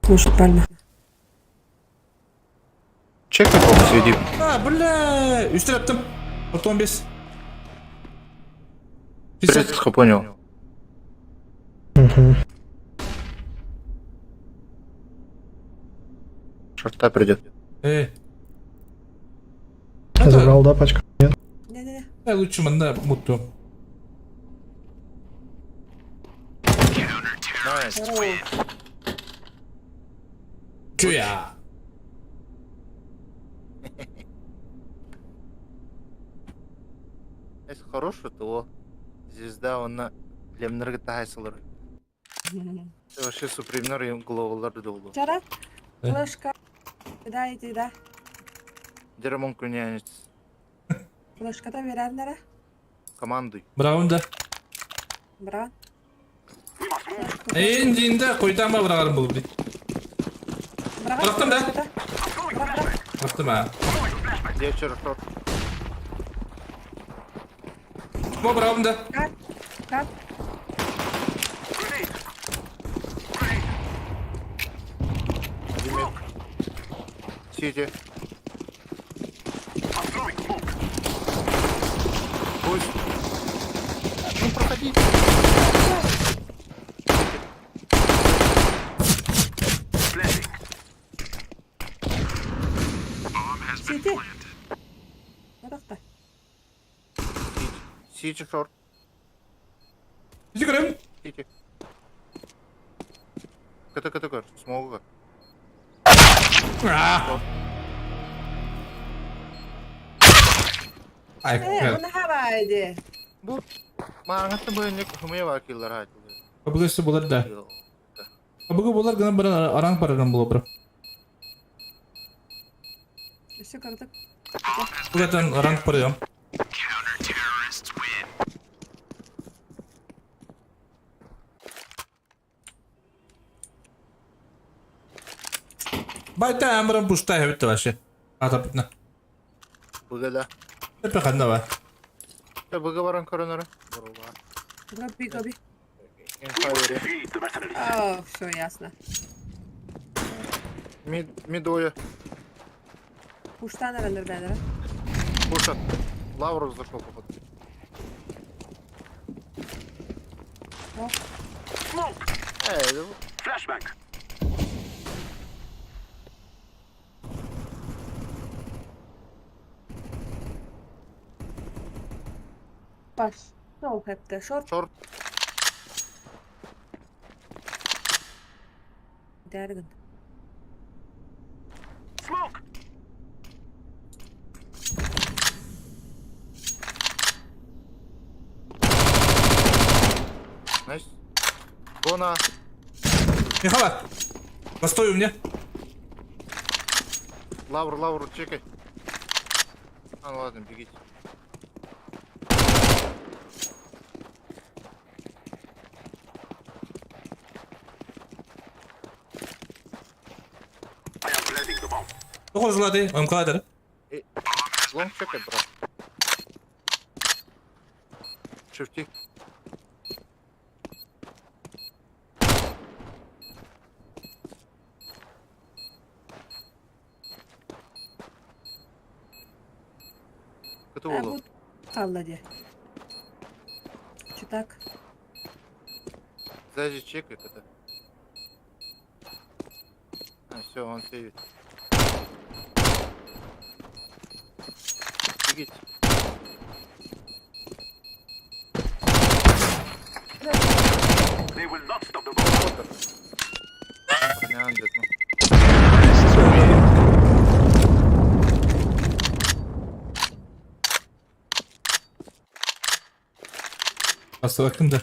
Слушай, правильно. Чекай бомбу сидит. Ha bля. Üstü yaptım. Orta 15. 30 понял. Угу. Шорта придет. Забрал, да, пачка? Нет. Ne. Ben uçumun da mutlu. Güya. Если хороший, то звезда, он на лемнерге тайсылыр. Вообще супремнер им главалар долу. Cara. Flaşka. Bir daha. Деремон кунянец. Flaşka da verenlere. Командуй. Bravo da. Бра. Ендинде койдан ба бұрағарым бұл дейді. Бырақтым да. Бырақтым а. Вечер шорт. Мо бұрағым да. Как? Димит. Сити. Пусть. Ну, проходите. Сити. Бырақта. Сити шорт. Иди көрем. Сити. Кыр. Смогу. Ай, Bunu havaydı. Bu mağazı boyunca kımaya vakiller hadi. бұғысы болар да. Бұғы болар гына бір араң барарым болу бұр. Все кырдык. Бұғатан араң барарым. Байта әмірім бұштай әбітті башы. Атап бітіна. Bugada. Әпі қадына ба. Buga varan koronara. Гоби. Инфайри. О, все ясно. Мидоя. Пуштан рендерден. Пушат. Лавру зашел походу. Baş. Ne oldu hep de? Short. Шорт. Dergin. Найс. Гона. Михала, постой у меня. Лавр, чекай. А, ну ладно, бегите. Доғыр жылады, МК адыр. Лонг чекай, брат. Шифти. Кто А было? вот Алладе. Че так? Сзади чекай это. А, все, он сейвит. Бегите. Не андет, ну. Асы бақымда.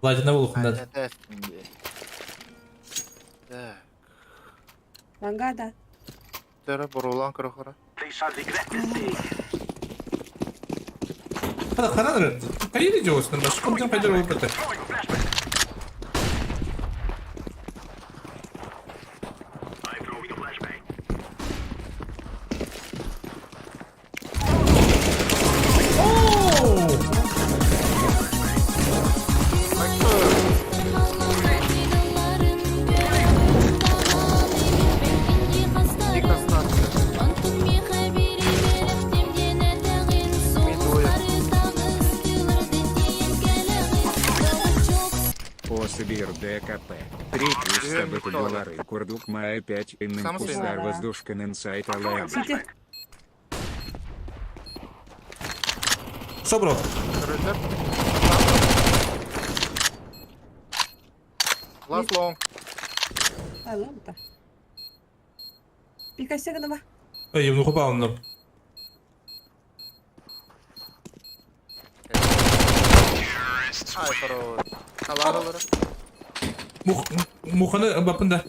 Владина бұл ұқымда. Так. Мангада. Тера бурулан крохора. Қада қарадыр. Қайыр еді осының башы қымден қайдар болып бәті. Пособир ДКП. 300 $300 Курдук Мая 5 Инным Сам Пустар съел. Воздушкан Инсайт Алэм. Сити. Що, бро? Резерв. Last long. Алло-то. Пикайся гнова. Ой, ну хопа он. Ай, хорош. Аларалары. Муханы бапында.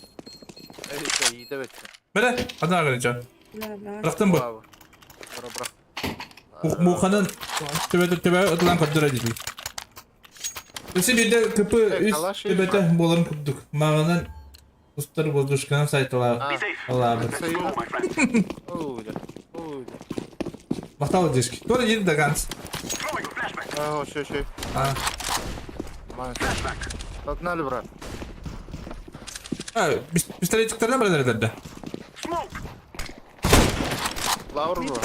Evet, iyi de bekle. Бәрі, адына қарайынша. Бля. Бірақтың бұ. Bravo. Bırak. Muğanın tübe atılan kadar değil. Biz bir de kapı üst Kalaş tübete bolan kurduk. Mağanın ustaları bozduşkan saytılar. Allah abi. Sayıda. Öyle. Öyle. Matalı disk. Doğru yedi de gans. Aa, şey. Ha. Maalesef. Bak ne bırak. Ha, biz tane çıktılar mı nerede? Lavur bırak.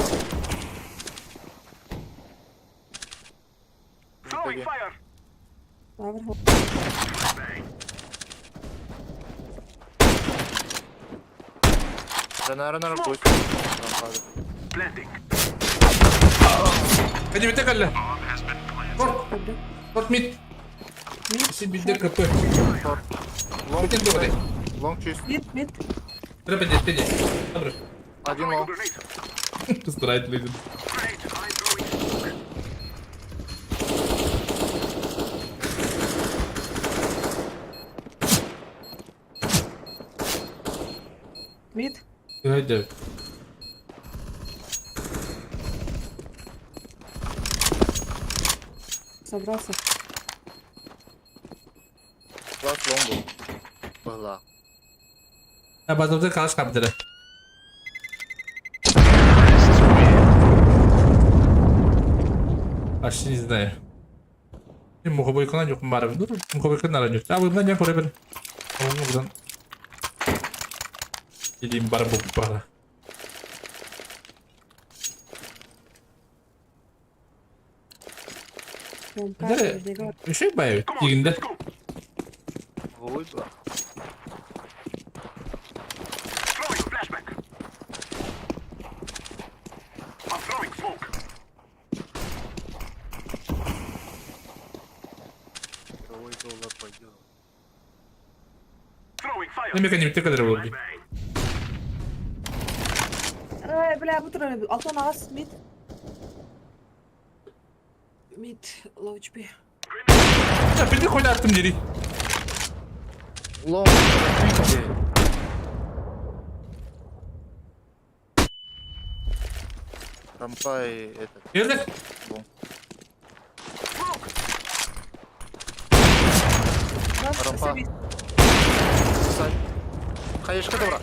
Var var. Renar boş. Hadi bir tek elle. Kort mid. Şimdi bir de kapı. Long Bir de doğru. Long чист. Mid. Berapa dia? Добре. Один long. Страйт лидер. Mid. Hadi. Собрался. Last long bu. Valla. Ha, bazıları karşı kaptırdı. Aşçı izle. Şimdi muhabbet konan yok mu bari? Dur, muhabbet konan aran yok. Abi bundan yan koruya ben. Oğlum buradan. Gideyim bari bu para. Прям Да, каждый бегает. bir şey bayağı yerinde. Ой, бля. Ой, доллар пойдет. Ne mekanik kadar oldu. Ай, бля, бутер. Алтон ас. Мид. Мид. Low HP. Ya bir de koydu attım geri. Long. Рампай этот. Geldi. Раз, Рампа. собі. Сай. Хаешка добра.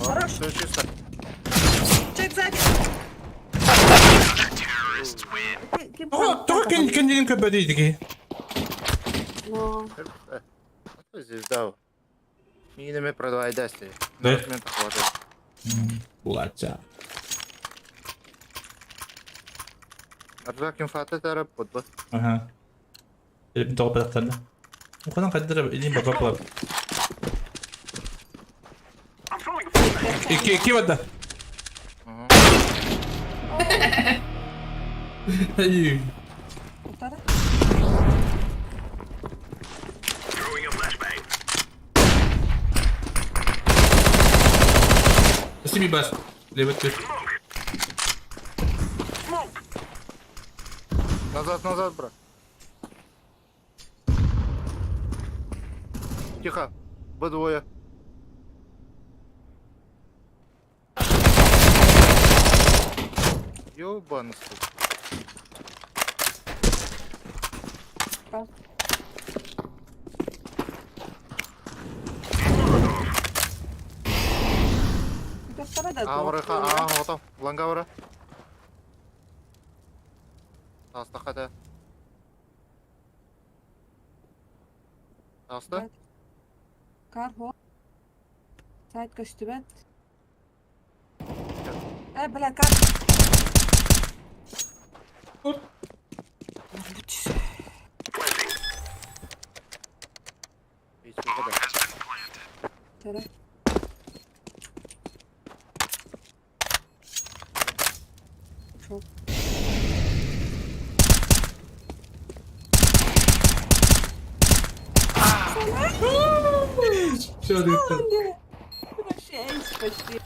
Хорош. Все чисто. Чек сзади. Daha kendinin köpeğiydi ki. Но... Звезда. Минами продавай дасти. Да? Документов хватает. Bulatça. Аржак инфаты тарап подбы. Aha. Elim topu bıraktığında. Bu kadar kadir elim baba baba. İki var da. Hayır. Полтора? Спасибо, Бас. Левый ты. Назад, брат. Тихо. Б2. Ёбаный. Да. Это второй, да? Готов. Лангавра. Таста хата. Таста. Карго. Сайт костюмет. Бля, как? Второй. Шел. Все, Вообще, почти.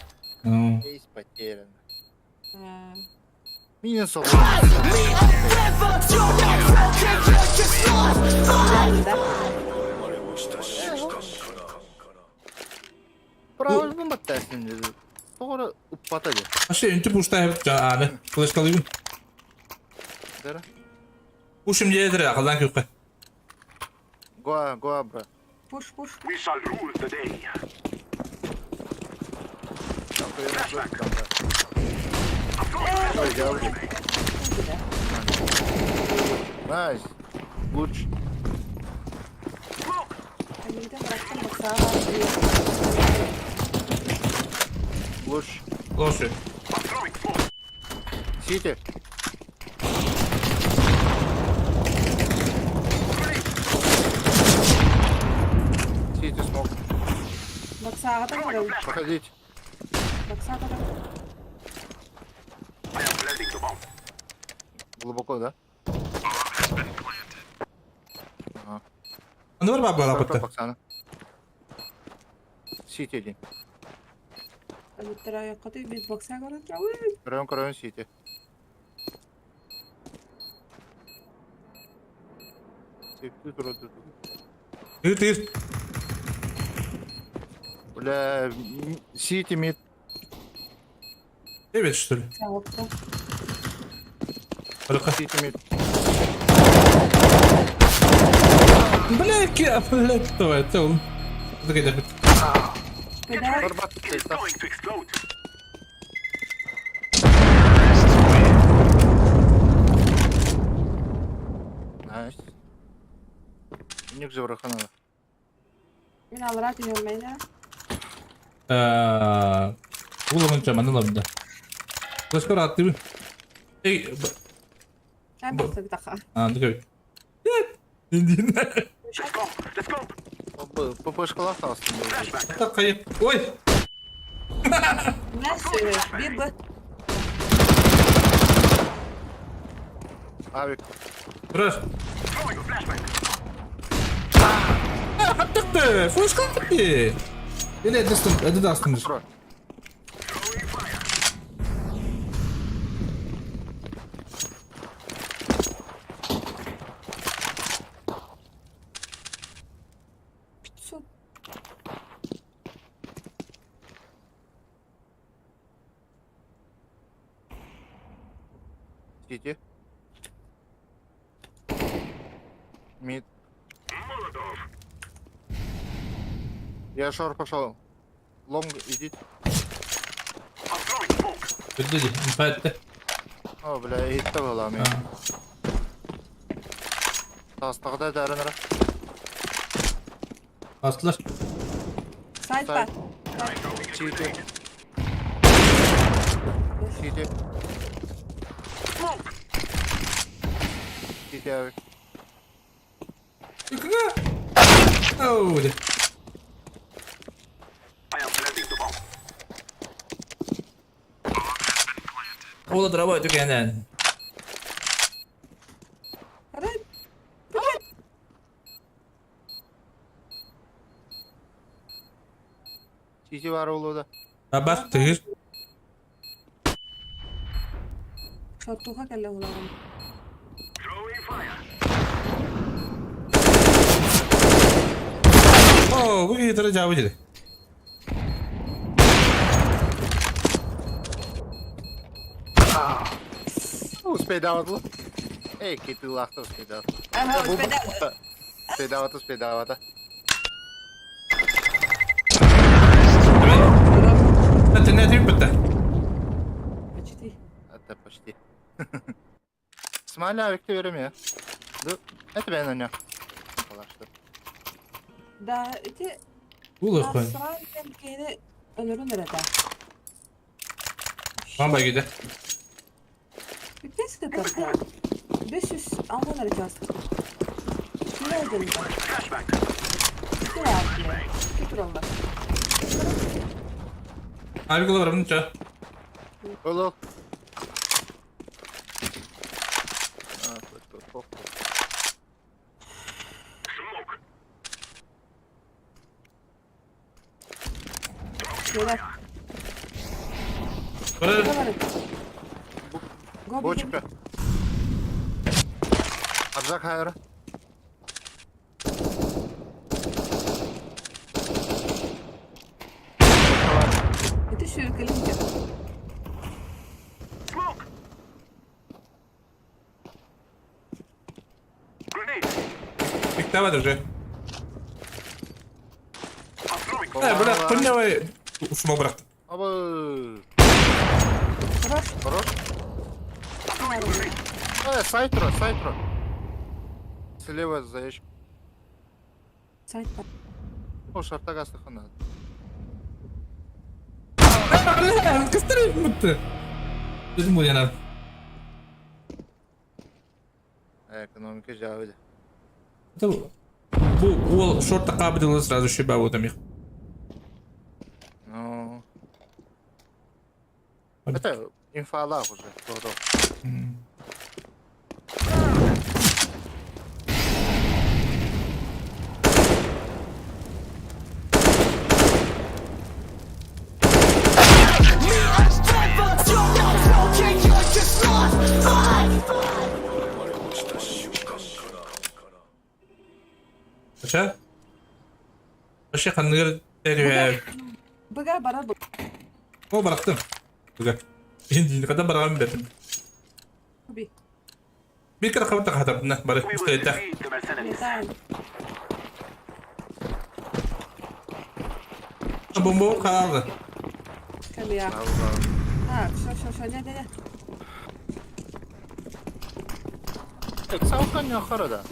Есть потерян. А, Минус да? Правильно баттасын. Sonra Pat hadi. Aşı ünti puşta hep canı. Kılıç kalıyorum. Dere. Puşum yedir akıldan kökü. Go bro. Push push. Nice. Luç. Ben bir de bıraktım bak sağa var. Luç. Loşu. City. City smoke. Bak sağa da var. Проходить. Bak sağa da var. Глубоко, да? Anı var mı abi Сорок rapıtta? Оксана. City один. Ben bir tane yakaladım. Bir bak sağa var. Район City. Yürü. Бля, City mid. Evet işte. Sağ olsun. Harika. City mid. Блядь, блядь, давай, это он. Это когда Bedava. Торбат тesta. Nice. Ник же врахана. Ben alarak iniyorum beyler. Ulan çamanı lan da. Başka rahat değil mi? Ey, Ben bir dakika. anladı köy. İndin. ППшка лафта aslında. Tak kayıp. Oy. Ne söylüyor? Bir bu. Avik. Bırak. Hatta fuş kalktı. Yine hadi dastın. Pro. Bitsin. City. Мид. Я шор пошел. Лонг идите. Öldü. İnfa etti. О, бля, hitті балам. Тастығыда дәрінірі. Bastılar. Side var. City. City. City avik. Oh, hadi. Ola drama ödük yani. Hadi. City var oğlu Haber tehir. Şattuğa kelle ulan. Oh, bu iyi tara cevabı dedi. Успей давати. Ей, кипи лахта успей давати. Ama Успей давати. Hadi ne diyeyim bitti. Почти. Это почти. Смаля авикте veremiyor. Dur. Это ben önüne. Kalaştı. Da iti Olur koyun. Nasran temkini ölürün nerede? Bamba gidi. Bir test kıtırdı. 500 alman arayacağız. Şunu ödedim ben. İki var diye. Kütür onlar. Abi kula var bunun çağı. Ol. Şeyler. Bana Go Бочка. Абзак хайра. İti sürüklenince. Big var уже. Bırak, bu ne var? Uşuma bıraktım. Aba. Хорош. Хорош. Сайтро. Слева за ящик. Сайт бар. О, шартак астахана. Kıstırayım mutlu. Dedim bu yana. Экономика жавиде. Bu шорта кабель сразу шиба вот там их. Ну. Это инфалах уже. Todo. Aşağı. Aşağı kanıgır teriyor. Быга бара bu. O bıraktım. Güzel. Şimdi kadar bırakalım dedim. Tabii. Bir kere kapatak hatam. Ne bari müstahita. Yeter. Bomba kaldı. Tabii ya. Allah. Ha, şu ne. Саука не охара.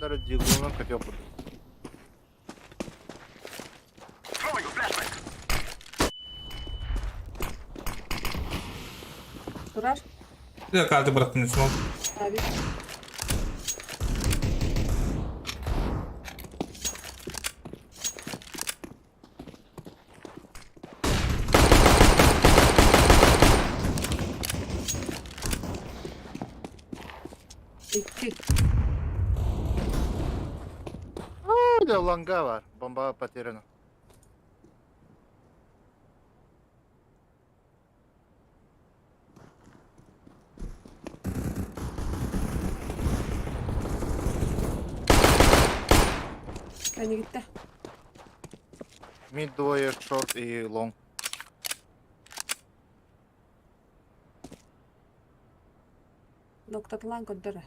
Даже диглоном как я буду. Durar. Bir de kartı bıraktım üstüme. Abi. İki. Да, ланга var. Bomba потеряна. Beni gitti. Mid двое, short и long. Noktatılan kodları.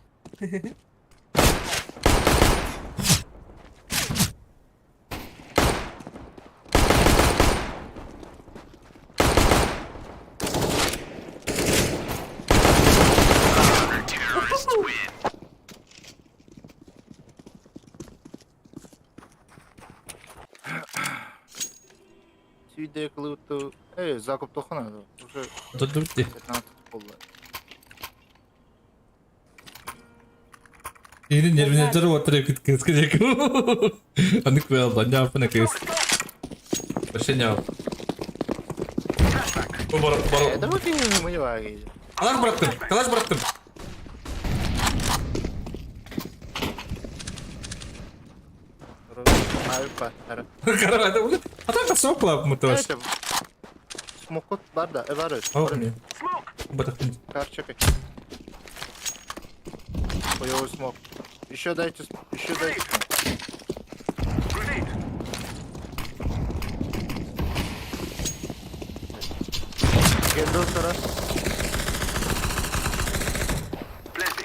Сиде клуту. Закуп тохана. Уже Dur bitti. 15 oldu. Yeni nervinatörü oturup kıskacak. Anlık bir aldan ne yapına kız. Başka ne yap? Bu baro. Давайте мы не ваги. Kalaş bıraktım. Kalaş bıraktım. Альфа. Karar hadi bunu. Hatta da soğuk var mı toş? Это смокот бар да, var. О, не. Bıraktım. Кар, чекай. Хуёвый смог. Еще дайте. Гендл раз.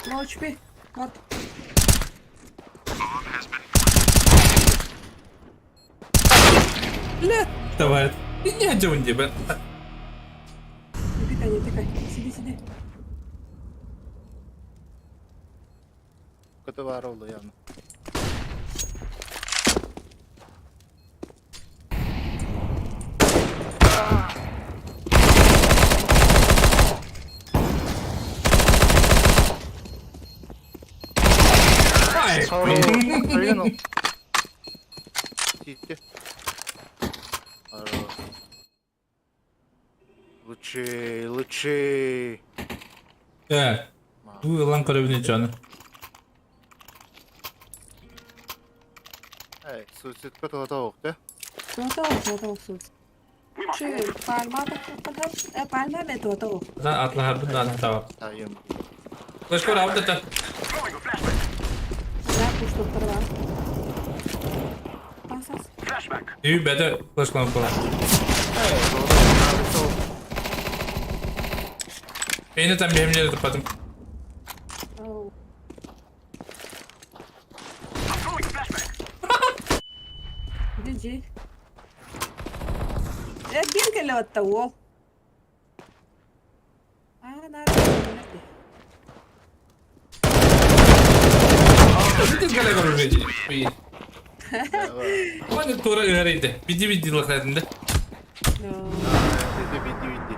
No HP. Вот. Давай. И не один тебе. Не тыкай. Сиди. Kötü var oldu yani. Ай. Прыгнул. Тихо. Лучи. Evet. Bu yılan karabini canı. Ey, suicide kötü hata oldu. Tuo suut. Syy palmaa palmaa me tuo. Sen atla harbin daha tamam. Sayın. Koş abi da. Nää pustuttavaa. Pasas. İyi bede koş falan. Beni tam benim yere tıkladım. Oh. Cici. Bir kere hatta o. Nerede? Bütün kale görmeyeceğim. Ama ne tora öğreydi. Bidi lakadında. No. Bitti.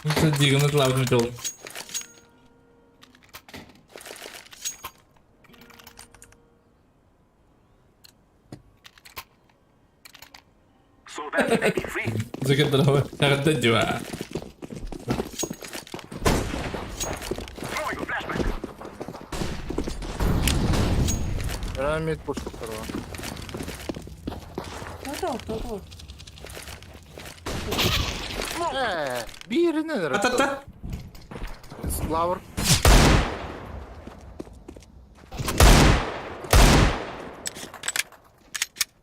Nasıl diğini lazım olur. Zıkır drama. Şartta diyor. Rahmet boşlukları var. Toto. Bir yeri neler? Atata. Flower.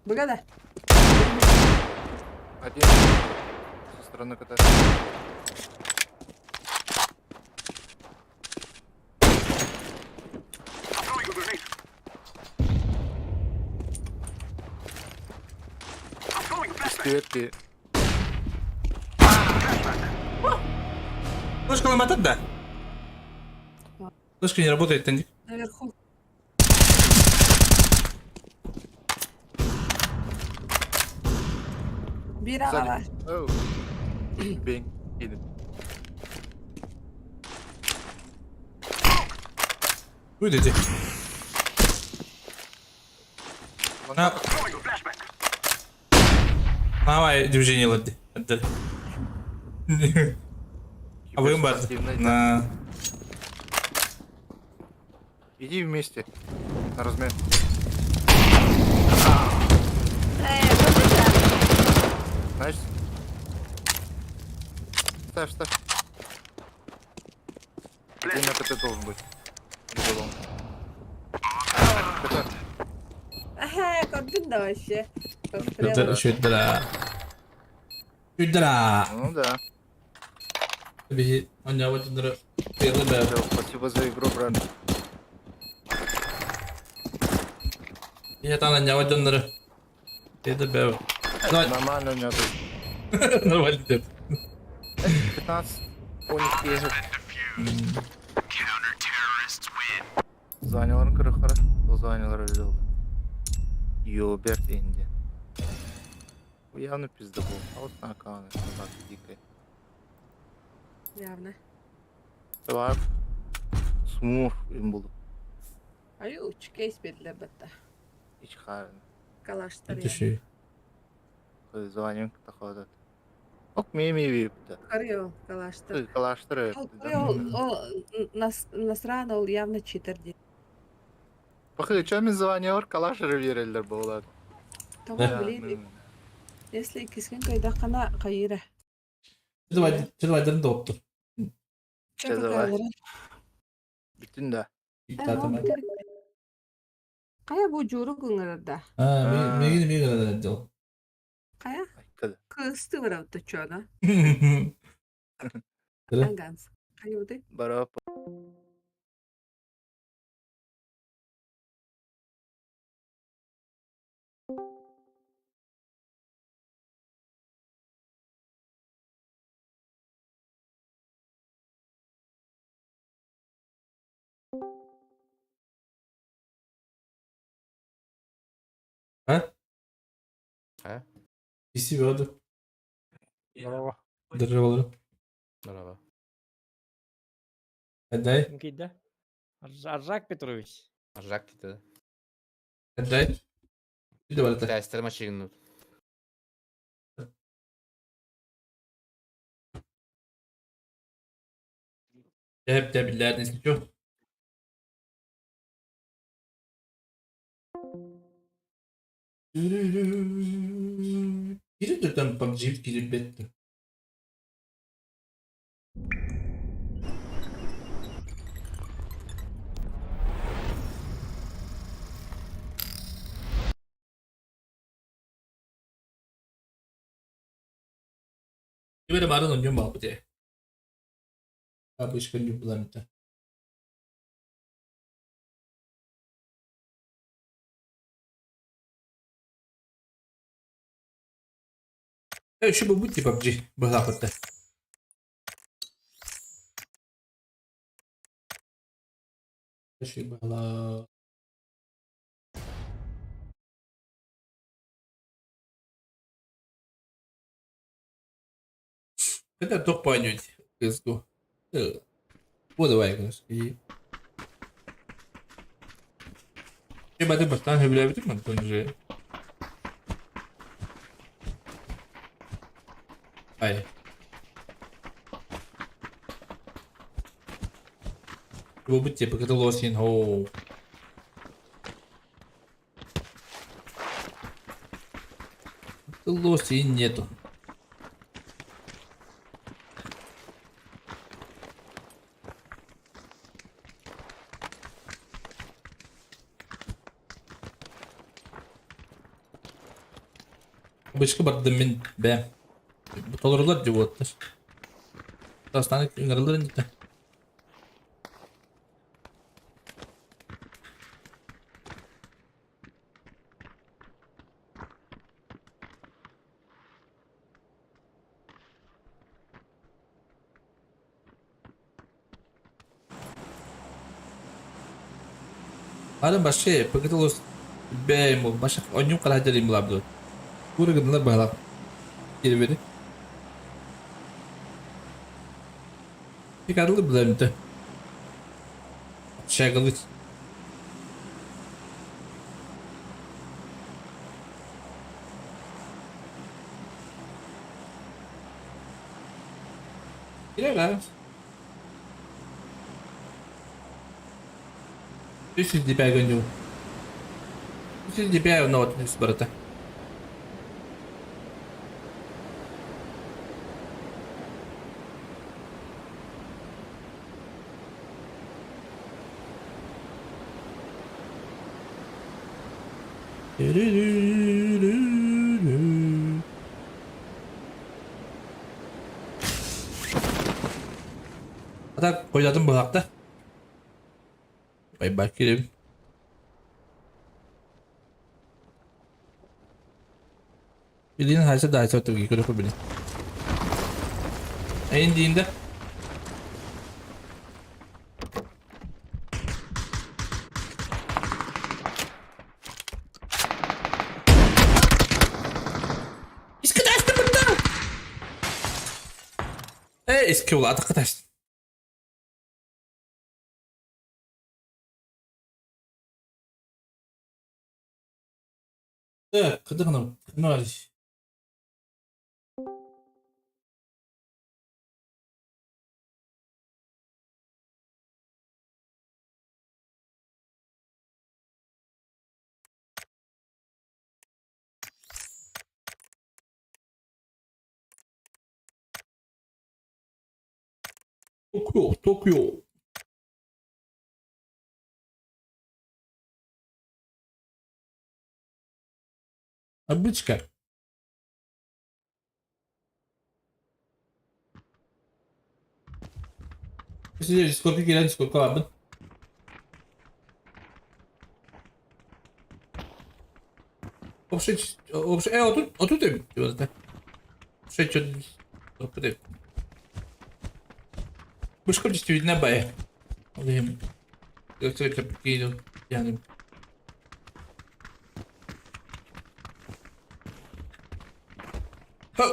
Bu kadar. Один. Со стороны КТ. Ветки. Флешка ломатат, да? Флешка не работает, Тандик. Наверху. Bir ara var. Оу. Бень. Едет. Выйдите. Давай, движение лади. Отдали. А вы бар. На. Иди вместе. На размен. Знаешь? Ставь. Один на КТ должен быть. Уголом. КТ. Gördün de o işi. Şuddra. Ну да. Bir oynayalım şunları. Kıyalım be. Спасибо за игру, брат. Я там оynayalım şunları. Kıyalım be. Нормально у меня тут. Нормально идет. 15 по них ехать. Zaniyaların kırıkları. O zaniyalar öyle oldu. Йоберт инди. Bu явно пизда был. А вот на аккаунт. Так, дикая. Явно. Var. Smurf im bulup. Ay uç case belli batta. Hiç karın. Kalaştır ya. Düşüyor. Звоним такой. Ok mimi vipti. Karıyor kalaştır. Kalaştırıyor. O Nasrana ol явно читер diye. Bakın çömün звонyor kalaştırı verirler bu olan. Tamam bileyim. Если ikisinin kayda kana kayıra. Çırvayların da optu. Çözü var. Bütün de. Kaya bu juru gınırda. Ha, megi kadar edeceğim. Kaya Ay kılı. kıstı var avda çoğuna. Kırı. Angans. Kaya bu de. Barap. Ha? Ha? İsi bir adı. Merhaba. Dırır olur. Merhaba. Hadi. Kim kıydı? Arjak Petrovic. Arjak kıydı. Hadi. Bir de var da. Dersleri maçı günü. Hep de bilirler ne çok. Biri de tam PUBG girip betti. Böyle marın oynuyor mu abi diye. Abi işgal yapılan bir tane. Şu bu tip PUBG bırakıttı. Şu bala. Это топ понять. Let's go. Вот давай, конечно. И... Chyba ty baştan bilebilir mi? Önce. Hayır. Bu bu типа это лосин. О. Лосин нету. Başka bir demin be. Bu toleralar cıvıttır. Hastane yaraların gitti. Ada başka begitu los be mu başka oyun kalah jadi melabdo. Pura gınlar balap. Geri beri. Çıkarılır bile mi de? Şakalı. Gire lan. This is the bag on you. This is the bag not this brother. Hatta koyladım bu hafta. Bay bakayım. Bildiğin halse daha çok tabii ki yapabilir. İndiğinde İskadaştı burada. Eski ula arkadaş. Kadınım. Ne var? Tokyo. Обычка. Здесь сколько гелен, сколько ладно. Вообще, отут им, да. Вообще, что-то. Başka bir üstüne bay. Alayım. Yoksa kapı geliyor yani. Ha.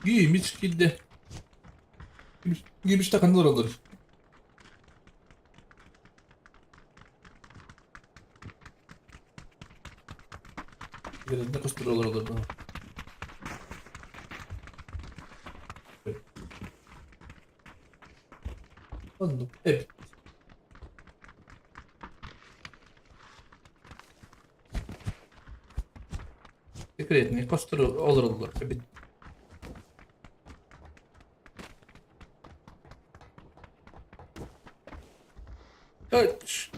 Giymiş gitti. Giymiş takanlar olur. Ne koşturuyorlar olur bana. Anladım. Evet. Секретный koşturuyor olur. Evet. Evet.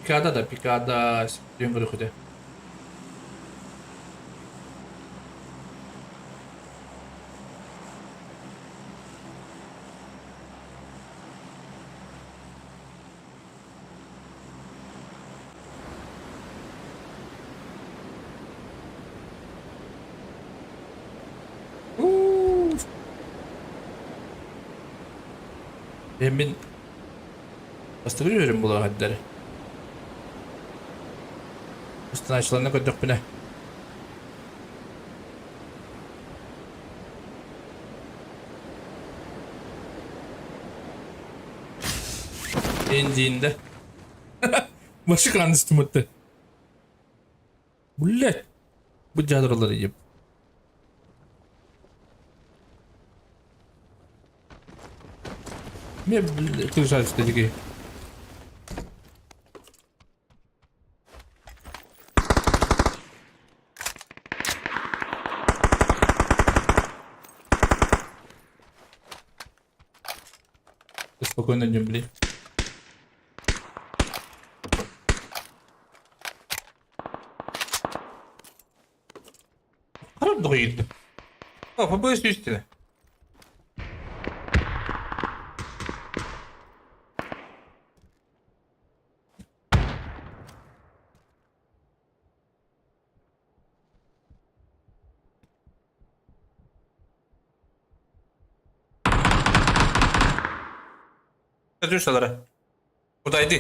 Pikada спрям выходе. Ben bastırıyorum bu hadleri. Üstüne açılanına koyduk bine. İndiğinde. Başı kan üstümütte. Bullet. Bu cadırları yiyip. Ne kılıç istedik ki? Спокойно идем, блин. Хорошо доїдемо. О, побились істини. Düştüler. Buradaydı.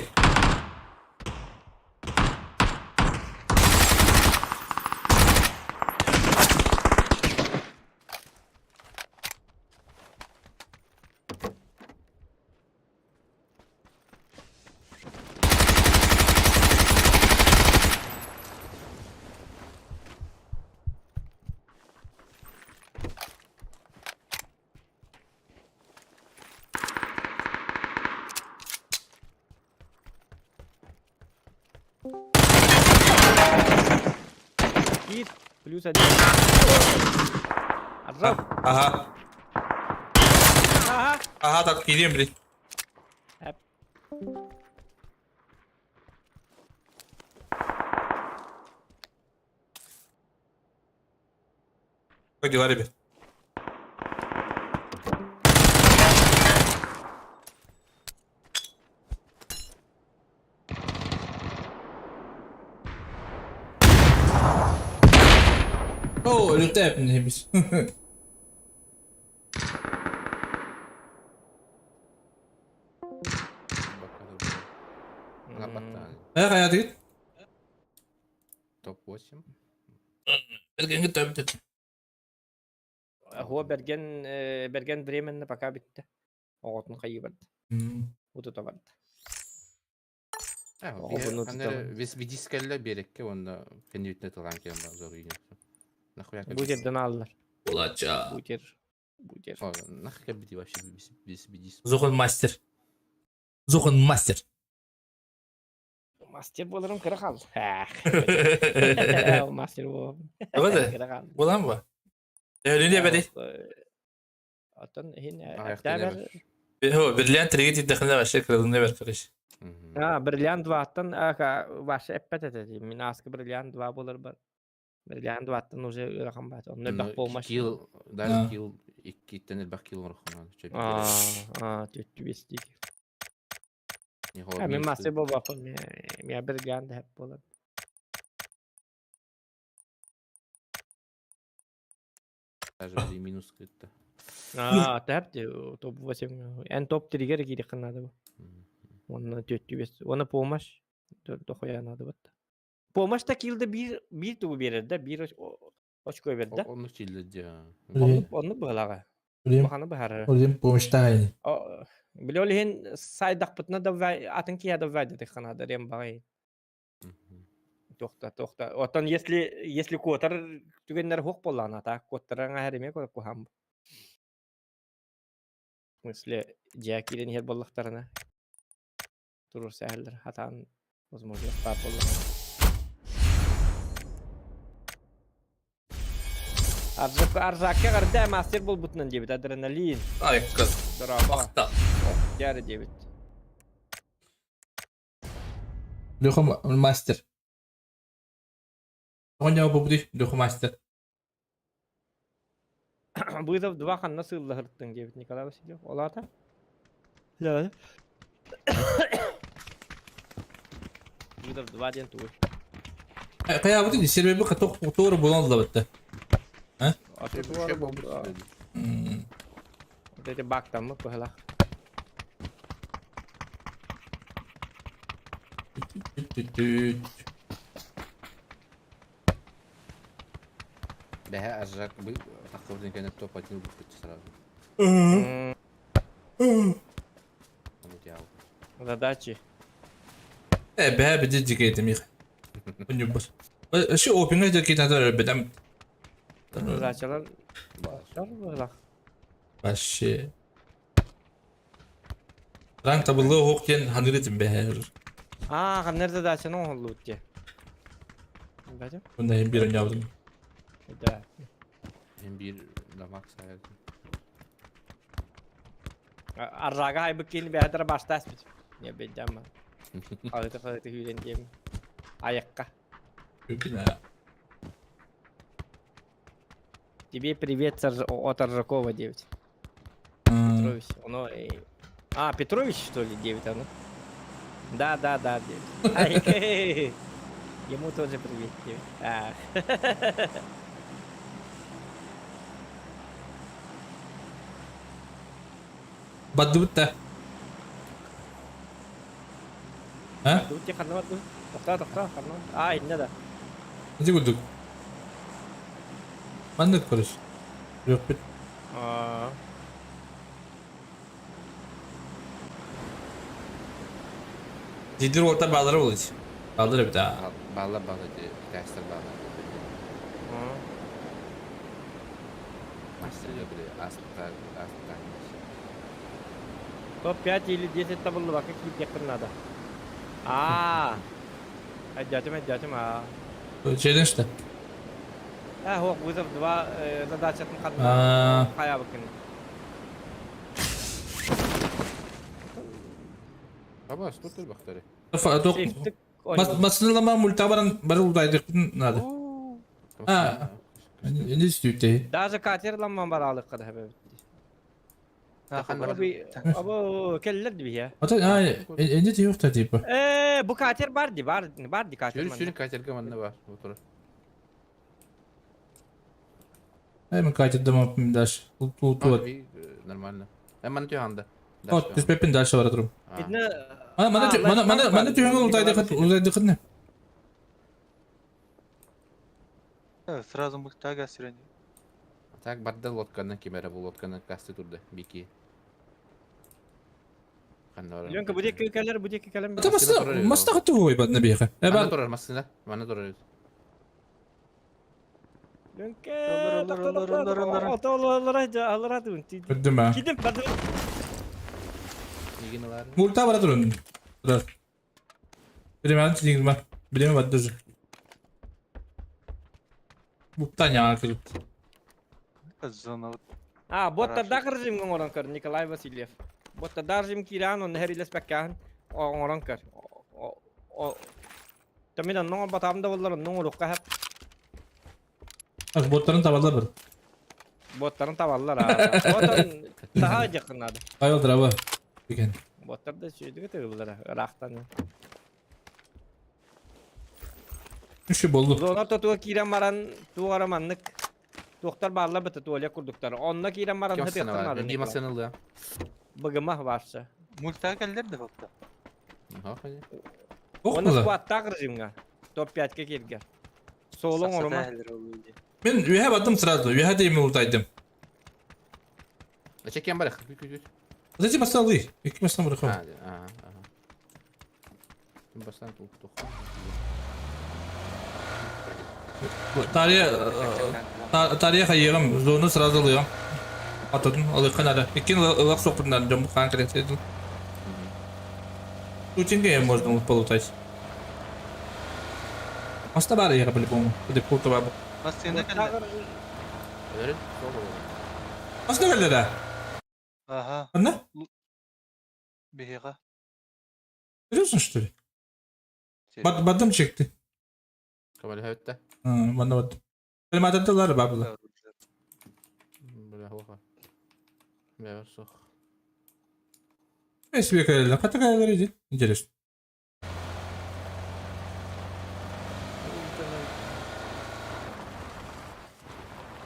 Гид. Плюс 1. Отжал. Ага. Ага. Ага, так, gidiyorum блин. Hep. Как дела, ребят? О, летает мне без. Эх, я ты? Топ-8. Это не топ. هو берген временно пока битти. Оғытын қайы барды. Ұтыта барды. Вес бидискелле берекке онда кенютне тылган кен бар зор үйне. Нахуя Бұл жерден алылар. Улача. Бутер. Нахуя биди вообще вес бидис. Зохан мастер. Зохан мастер. Мастер болырым кірі қал. Мастер бол. Öyle. Bulan mı? Öyle ne böyle? Atan hine. هو برليان تريد يدخلنا على شكل ضمن بركرش. Бриллиант ваттан ваша эппетет. Мен аскы бриллиант два болыр бар. Бриллиант ваттан уже рахам бат. Он небақ болмаш. Кил, даже кил, iki tane bak kil rахман. Төттү бестик. Мен мастер бол бақын. Мен бриллиант хеп болыр. Даже минус кытта. Тәпті топ-8. Ән топ-3-гер кейді қынады бұл. Оны төттү бес. Оны помаш. Доқоянады бұтты. Помаш та келді бір туғы береді. Бір очко берді. Onu çilledi ya. Onu бұғылаға. Бұғаны бұғары. Olayım pomuştayın. Біле олы хен сайдақ бұтына да атын кияда вайды дыққанады. Рем бағай. Тоқта. Отан если котар түгеннер хоқ болан ата. Коттарыңа әреме көріп қоғам. В смысле, Джекилин хер боллахтарына. Турur сәһәлләр. Хатан возможно бар болар. Арзакка гарда мастер бол бутнан дебит адреналин. Ay kız. Драба. Akta. Яры дебит. Леха мастер. Он не побуди, Леха мастер. Вызов 2 ханна сыллахырттың дебит Николай Васильев. Олата? Да. Вызов 2 ден туй. Кая бути сербеби каток тоора болон да битти. Атыгы бар. Вот эти бак там мы похла. Бәһә ажак бу тақырдың кенә топ атын бит сразу. Вот я. Задачи. Бәһә биде дигейдим их. Унюбас. Şu open'e de kitabı bedem. Задачалар. Башар була. Başı. Rank tabulu hokken hanırıtım be. А, ханнер задачаны оңлуутте. Бәдем? Bunda hem bir ön yaptım. Да. Hem bir damak sayılır. Аррага айбык кини бәдер баштас бит. Не бедем. Кайты хүлен дем. Аякка. Öpüne. Тебе привет от Аржакова 9. Петрович. Оно Петрович что ли 9 оно? Да, 9. Ему тоже привет 9. Baddı bitti. Ha? Тут тебе ханна тут. Тоқта ханна. İnne de. Hadi güldük. Ben de konuş. Yok bit. Ciddi orta bağları olacak. Bağları bir daha. Bağla diye dersler bağla. Master'ı bile asla. Топ 5 или 10 табылды бака киіп якын надо. Айдатым. Şeyden işte. Хок, вызов 2 задачатын қанды. Қая бакын. Ama dur baktari. Сейфтік. Masınlama multabaran barıldaydık. Nada. Ha. Ne istiyor te? Даже катерламан бар алып қады хабар. Або келлер диби ya. Ata ende de yok da tipi. Bu kater bardi kater. Sürün kaçırga manne var. Otur. Hemen kaydettim apım daş. Tuğat. Нормально. Hemen diyor handa. Ot biz pepin daşı var durum. Видно, Bana diyor uzaydık ne? Сразу мы тага сирени. Так барды лодканы кемере бу лодканы касты турды. Бики. Ленка, bu deki kalem. Ata masta katı bu ibad nabiye. Bana durur masında. Bana durur. Ленка. Ата Gördüm ha. Gidin badu. İlgini var. Multa var durun. Dur. Bilemem çizgim var. Bilemem bad dur. Buktan ya kırıp. Зона. Botta kırjim ngoran kar Nikolay Vasilyev. Botta darjim kiran on heriles pekkan. Ngoran kar. Tamidan no batamda bollar no rokka hep. Bak botların tavalar var. Botların tavallar ha. Botların daha yakın adı. Ayoldur abi. Biken. Botlar da şeydi tığıllar raktan. Şu boldu. Zona tutuğa kiran maran tuğara manlık. Doktor barla bıtı tuğalya kurduklar. Onunla kiran maran hep yakın adı. Bir masanıl ya. Bıgımah varsa. Мульта келдер де бапта. Ha hadi. Ok Onu mu da? squatta kırjimga. Top 5'e girge. Solun orma. Ben üye battım sırada. Üye de yemin oradaydım. Çeken balık. Zaten masa alıyor. İki masa bırakalım. Hadi. Aha. Basan tutuq. Tarihe kayıyorum. Zonu sırada alıyorum. Atadım. Alıyor kanada. İki ılak soktundan dön bu kanka edildim. Очень гейм можно полутать. Маста бары я по-любому. Куди пулта бабу. Бассейнде келдер. Öyle. Sol. Маста geldi de. Ага, Ne? бега. Biliyorsun что ли? Badım çıktı. Kabul hevette. Bana badım. Benim adamlar babla. Böyle hava. Meğer sok. Eski bir kayalar. Hatta kayalar idi. İncelesin.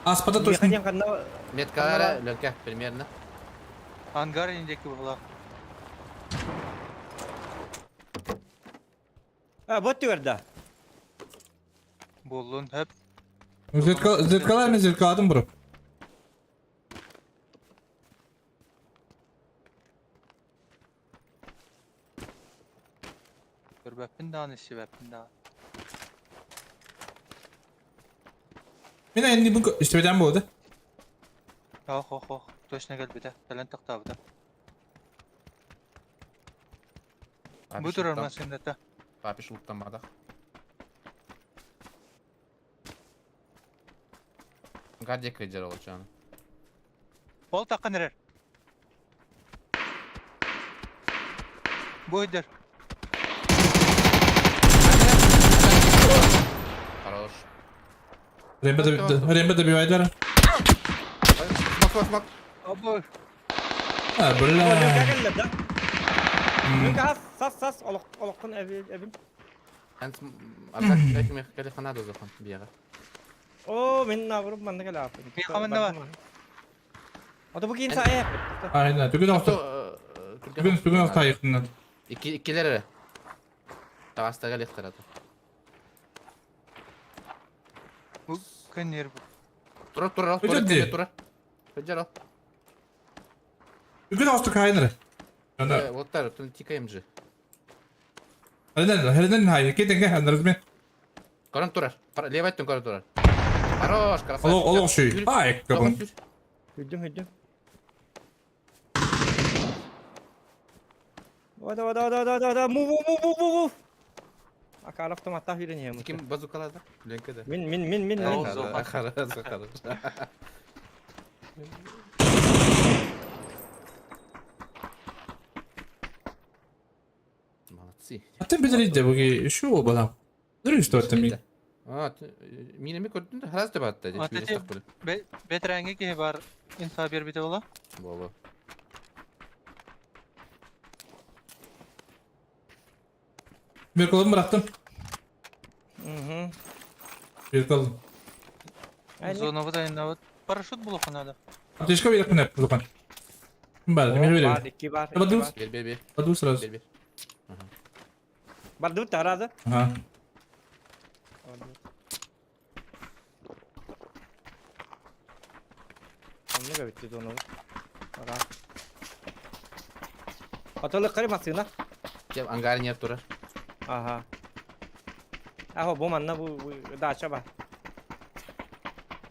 Aspada Dia kan toşun. yang kena Metkara lörke примерно. Hangar indeki bular. bot verdi. Bullun hep Zırtkalar mı zırtkaladın bro? bir weapon danışı weapon da. Yine endi bu işte beden bu oldu. Oh. Точно gel bir de. Falan takta bir de. Bu durar masında da. Papi şuluklanmadı. Gardiya kıyıcılar olacağını. Bol takın erer. Buydur. Хорош. Rembe de bir vay var. Smak. Abo. Ha Oh, böyle. lönke geldi da. Lönke sas olakın evin. Ent atak ekmek kali kanada o zaman bir yere. Oh, men navurup bana gel abi. Bir kamanda var. O da bugün saya. Aynen. Bugün hafta. Bugün hafta yakından. İkileri. Tavasta gel ihtiradı. Bu kan yer bu. Dur al. Dur. Hıcar al. Bugün hafta kaynırı. Otlar tüm TKM'ci. Herden hayır. Gidin gel anlarız mı? Koran durar. Leva ettin koran durar. Хорош, красавчик. Allah şey. Ay kapın. Hüddüm. Oda. Move. Akaraf da matah yürün ya. Kim bazukalarda? Lenkede. Min. Akarası. Молодцы. Hatta bir de bugün şu o bana. Duruyor işte orada mi? Minimi gördün de haraz da battı. Hiç bir istek böyle. Betrenge ki var. İnfa bir bite ola. Baba. Bir kolum bıraktım. Hı. Bir kolum. Zona bu da inna. Paraşüt bulup kanada. Ateşka bir yakın hep Lukan. Bari mi öyle? Var, iki var. Ama dur. Bir. Hadi sırası. Bir. Var dur tarada. Ha. Ne göbekti onu. Ara. Atalı kare masına. Gel angarın yer durar. Aha. Aho bu manna bu da çaba.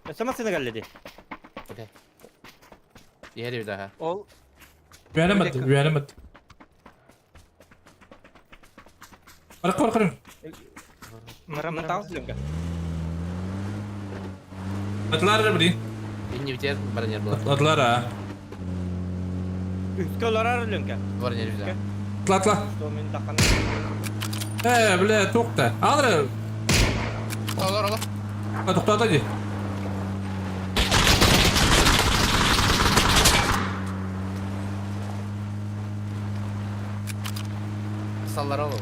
Mesela masına geldi. Okey. Yeri bir daha. Ol. Güvenemedim. Arka. Maram tahu sih enggak. Atlar biri. İnni biter barın yer bular. Atlar ha. Üskülar aralıyor enggak. Barın yer bir daha. Atla. Domin takkan. Bile tokta. Alır. Allah. Tokta hadi. Sallar olur.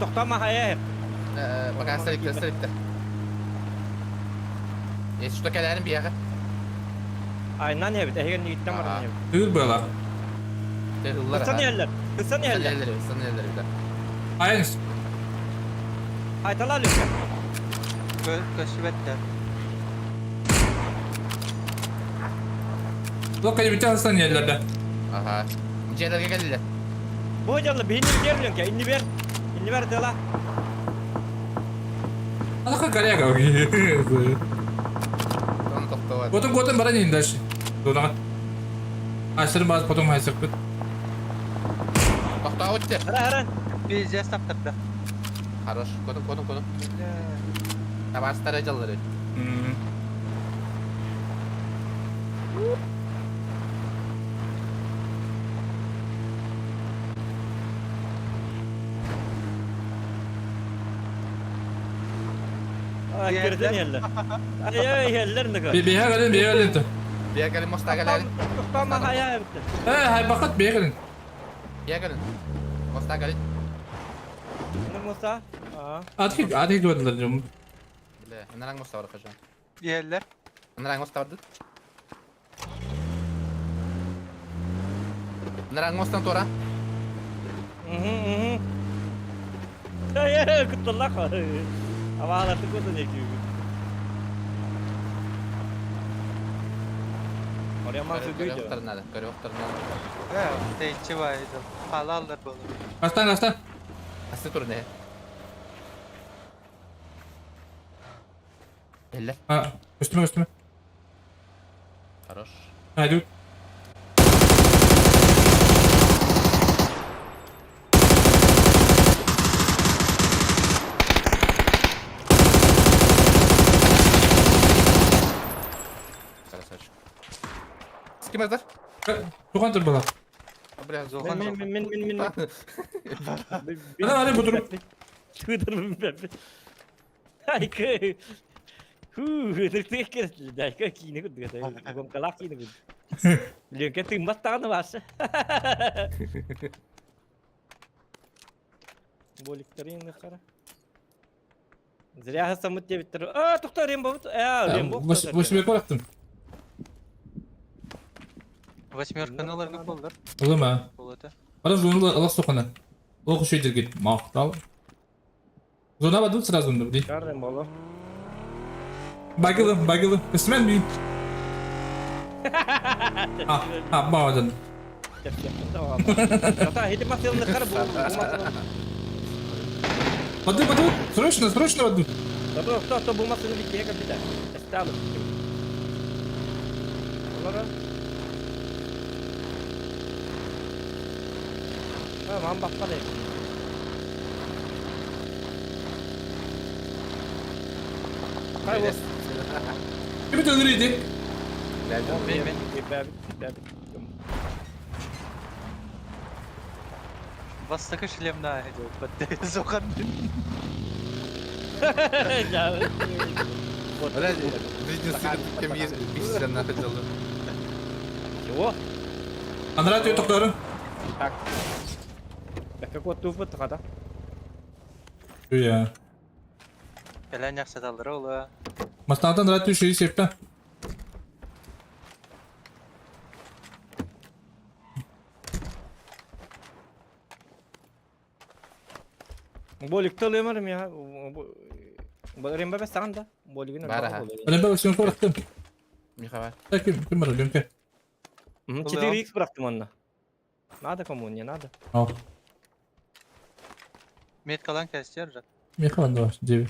Toktama hayır. Bakın istedik de. Şu kelerin bir yere. Aynen ya bir de hemen gittim var ya. Hır böyle. Hıllar ha. Kısan yerler. Kısan yerler. Kısan yerleri bir de. Aynen. Haytalar alıyor. Kaşıvetter. Lokayı bir tanesinden yerlerde. Aha. İncelerge geldiler. Bu canlı beni görmüyor ki. İnni ver de la. Alaka karaya kau. Tamam tokta var. Potong barang ini dah. Tuh kan. Asal bahas potong hasil pun. Tokta uçtu. Heran. Biz ya saptırdı. Хорош. Kodum. Tamam staracıları. Hakikaten yerler. Ay yerler ne kadar. Bir gelin, bir gelin. Biye gelin Mustafa gelin. Tutma hayal bitti. Hay bakat bir gelin. Biye gelin. Mustafa gelin. Ne Musa? Aa. Hadi gördüler diyorum. Bile. Nerang Mustafa var kaçan. Yerler. Nerang Mustafa vardı. Nerang Mustafa tora. Ay kutulak. Ama hala tıkladın ya gibi. Oraya man sürdüydü. Görev aktarına. Ha, teyitçi var. Halallar balı. Kaçtan. Aslı tur ne? Elle. Ha, üstüme. Хорош. Hadi. Красавчик. С кем это? Tukan dur bala. Бля, Min. Hadi bu durum. Şudur ben. Ay kı. Tek kere dakika kine kudu da. Gom kalak kine kudu. Lihat ke tim bastağını varsa. Boliklerin ne kara. Zriya samut diye bitir. Aa tukta Rembo. Rembo. Boş bir bıraktım. Восьмерканалар көп болдур. Oğlum ha. Болот. Ara zonu Allah sokana. O kuşuydur git. Maqtal. Zona badın sıra zonda değil. Kar Rembo. Bagılı. Kısmen büyük. Ha, bağladın. Tamam. Kata hedi masal ne kara bu. Badın. Срочно badın. Tabii bu masal bir kere kapita. Estağfurullah. Onlara. Tamam bak hadi. Kaybol. Bir dönürüydü. Ben. Востака шлемна идет. Под зохан. Бля, бизнес кем есть бизнес находил. Чего? Андрей токları. Так. Как вот тут вот тогда. Ya. Келен яксаталдыр ола. Mastağdan Andray'ı şeyi septen. Bolik toluyamadım ya. Rembo ben sana da. Bolik'in Baraha. Ben başını bıraktım. Михаил. Kim var diyorum ki. 4x bıraktım onunla. Надо кому не надо. Al. Меткалан кестер. Mekalan da var. Cevi.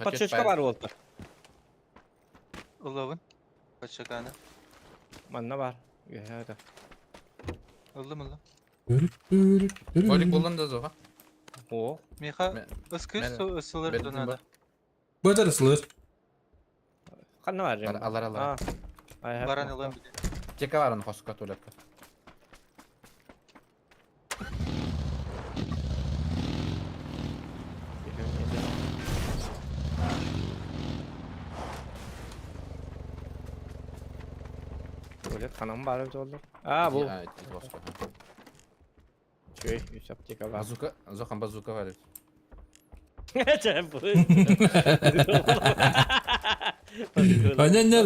Подшечка var oldu. Уловын. Подшаканы. Manna var. Ya da. Улым улы. Болик kullandı zoha. O. Миха ıskır ısılır donada. Bu da ısılır. Kanna var Rembo. Alır. Баран улым биде. Тека var onun hoska tuvalette. Böyle kanam var oldu. Aa bu. Hoska. Şey, Yusuf teka var. Bazuka, Zohan bazuka var. Çabuk. Понятно.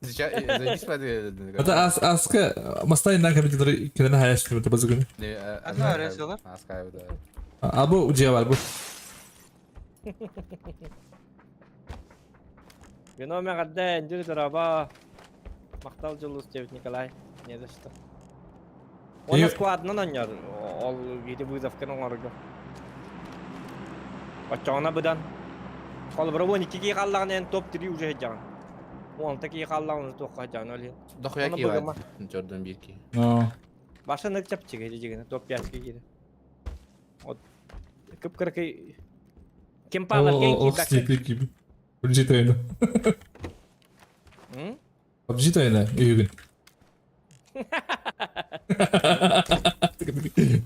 Зайдись под... Это аска мастайından kapitleri kendine hayal bazı günü. Ana arıyorlar. Askaya da. Abi ucuya var bu. Вино мы отдаем, держи раба. Махтал Джулус девять Николай. Не за что. Он складно нанер. Ол гиди вызовка на орга. Бачана быдан. Кол бровон ики каллаган топ 3 уже хеджан. Он таки каллаган топ хеджан oli. Дохуя ки var. Jordan 1 ki. No. Başa çap çıkacak top 5 ki gidi. O kıpkırık kim palar O stiklik gibi. PUBG tayını. PUBG tayını iyi gün.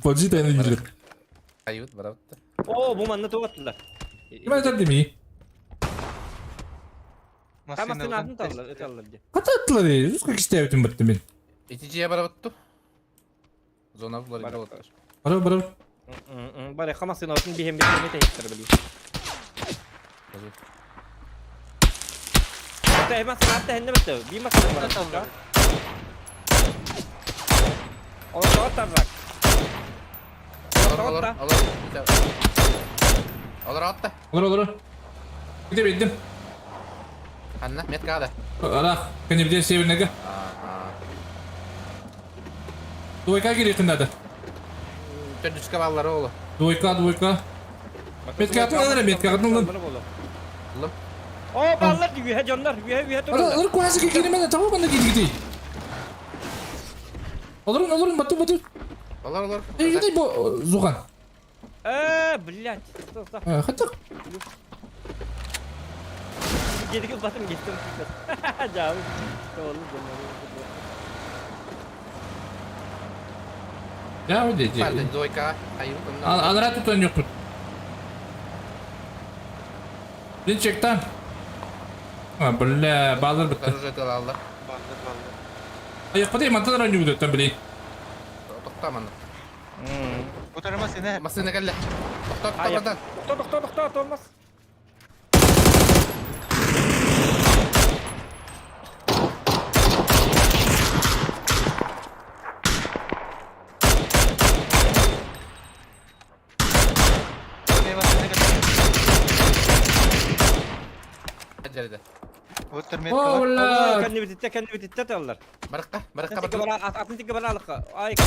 PUBG tayını gidiyor. Ayut, bravo. Oo bu manna tovattılar. Kime tadım iyi? Kamasın altını tarlar, öte alır diye. Kaç attılar iyi? Rus kak işte bütün bitti min. İticiye bara battu. Zona buları Bara. gittiler. Bara. Bari kamasın altını bir hem bir tehittir biliyor. Hatta hemen sınavda hende bitti. Bir masanın var. Onu da atarlar. Alır. Alır attı. Olur. Gidebildim. Hanna met kaldı. Ara. Kendi bir de şey ne? Duyka giriyor kındadı. Döndüçke balları oğlu. Duyka. Metkatın alır metkatın lan. Oğlum. Oo ballar yühe canlar. Yühe dururlar. Alır kuhası ki girmeden tamam bana gidi. Alırın batı. Alır. Gidi bu Zuhan. Блядь. Hatta. Geri batım gittim. Cavı. Doğru Ya öyle diye. Pardon Zoyka. Hayır. Anara tutan yok mu? Bin çekten. Ha böyle bağlar bitti. Karıcı aldı. Ayık pati mantan rancu gidiyor tam bileyim. Tamam. Kurtarma seni. Masine geldi. Hayır. Doktor. Doktor olmaz. Acelede. Oh valla. Kendi bititte alırlar. Baraka. Atletik bana atletik bana alık. Ay kal.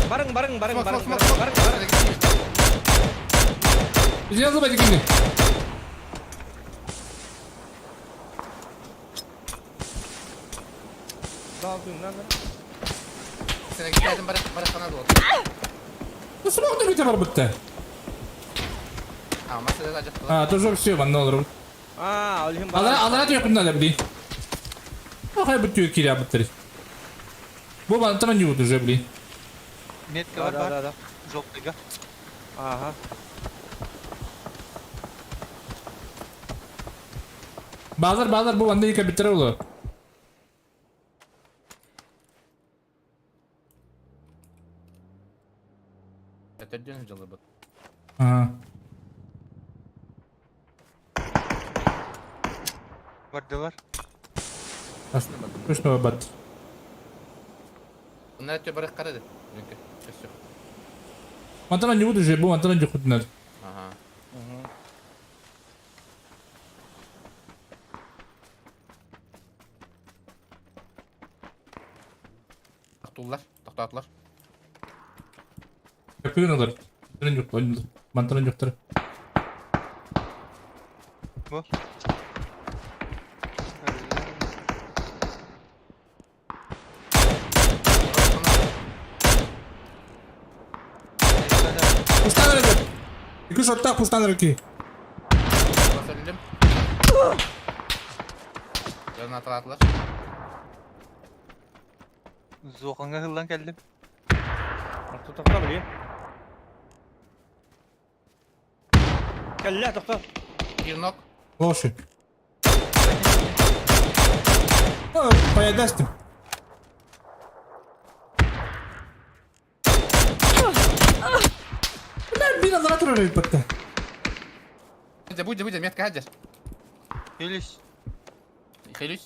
Bareng. Biz yazı bacı şimdi. Ne yapıyorsun lan? Sene gidelim barakana doğru. Nasıl oldu bir var bitti? Ha masada da acıktı. Ha dur çok şey var ne olur. Ölüm Anara diyor bunlar da bileyim. Hayır bitiyor ki ya bitti. Bu mantan rancu gidiyor bileyim. Net Da. Zoptiga. Aha. Bazılar bu anda yıka bitirir olur. Ötedin hıcalı bak. Ha. Var. Kuş ne bat? Bunlar ötüyor barak karadı. Çünkü. Ses yok. Mantan rancu gidiyor bu mantan rancu gidiyor. Aha. Taktular. Yapıyor olur. Rancu oynuyor. Mantan rancu gidiyor. Bu. Kuştan öyle. İki şotta kuştan öyle. Basabildim. Yarın atlar. Zokan'a hıllan geldim. Doktor biliyor. Kelle doktor. Bir nok. Boşu. Bayağı destim. Ben bir nazara durarım bitti. Будь, метка хаджер. Geliş. Хелюс.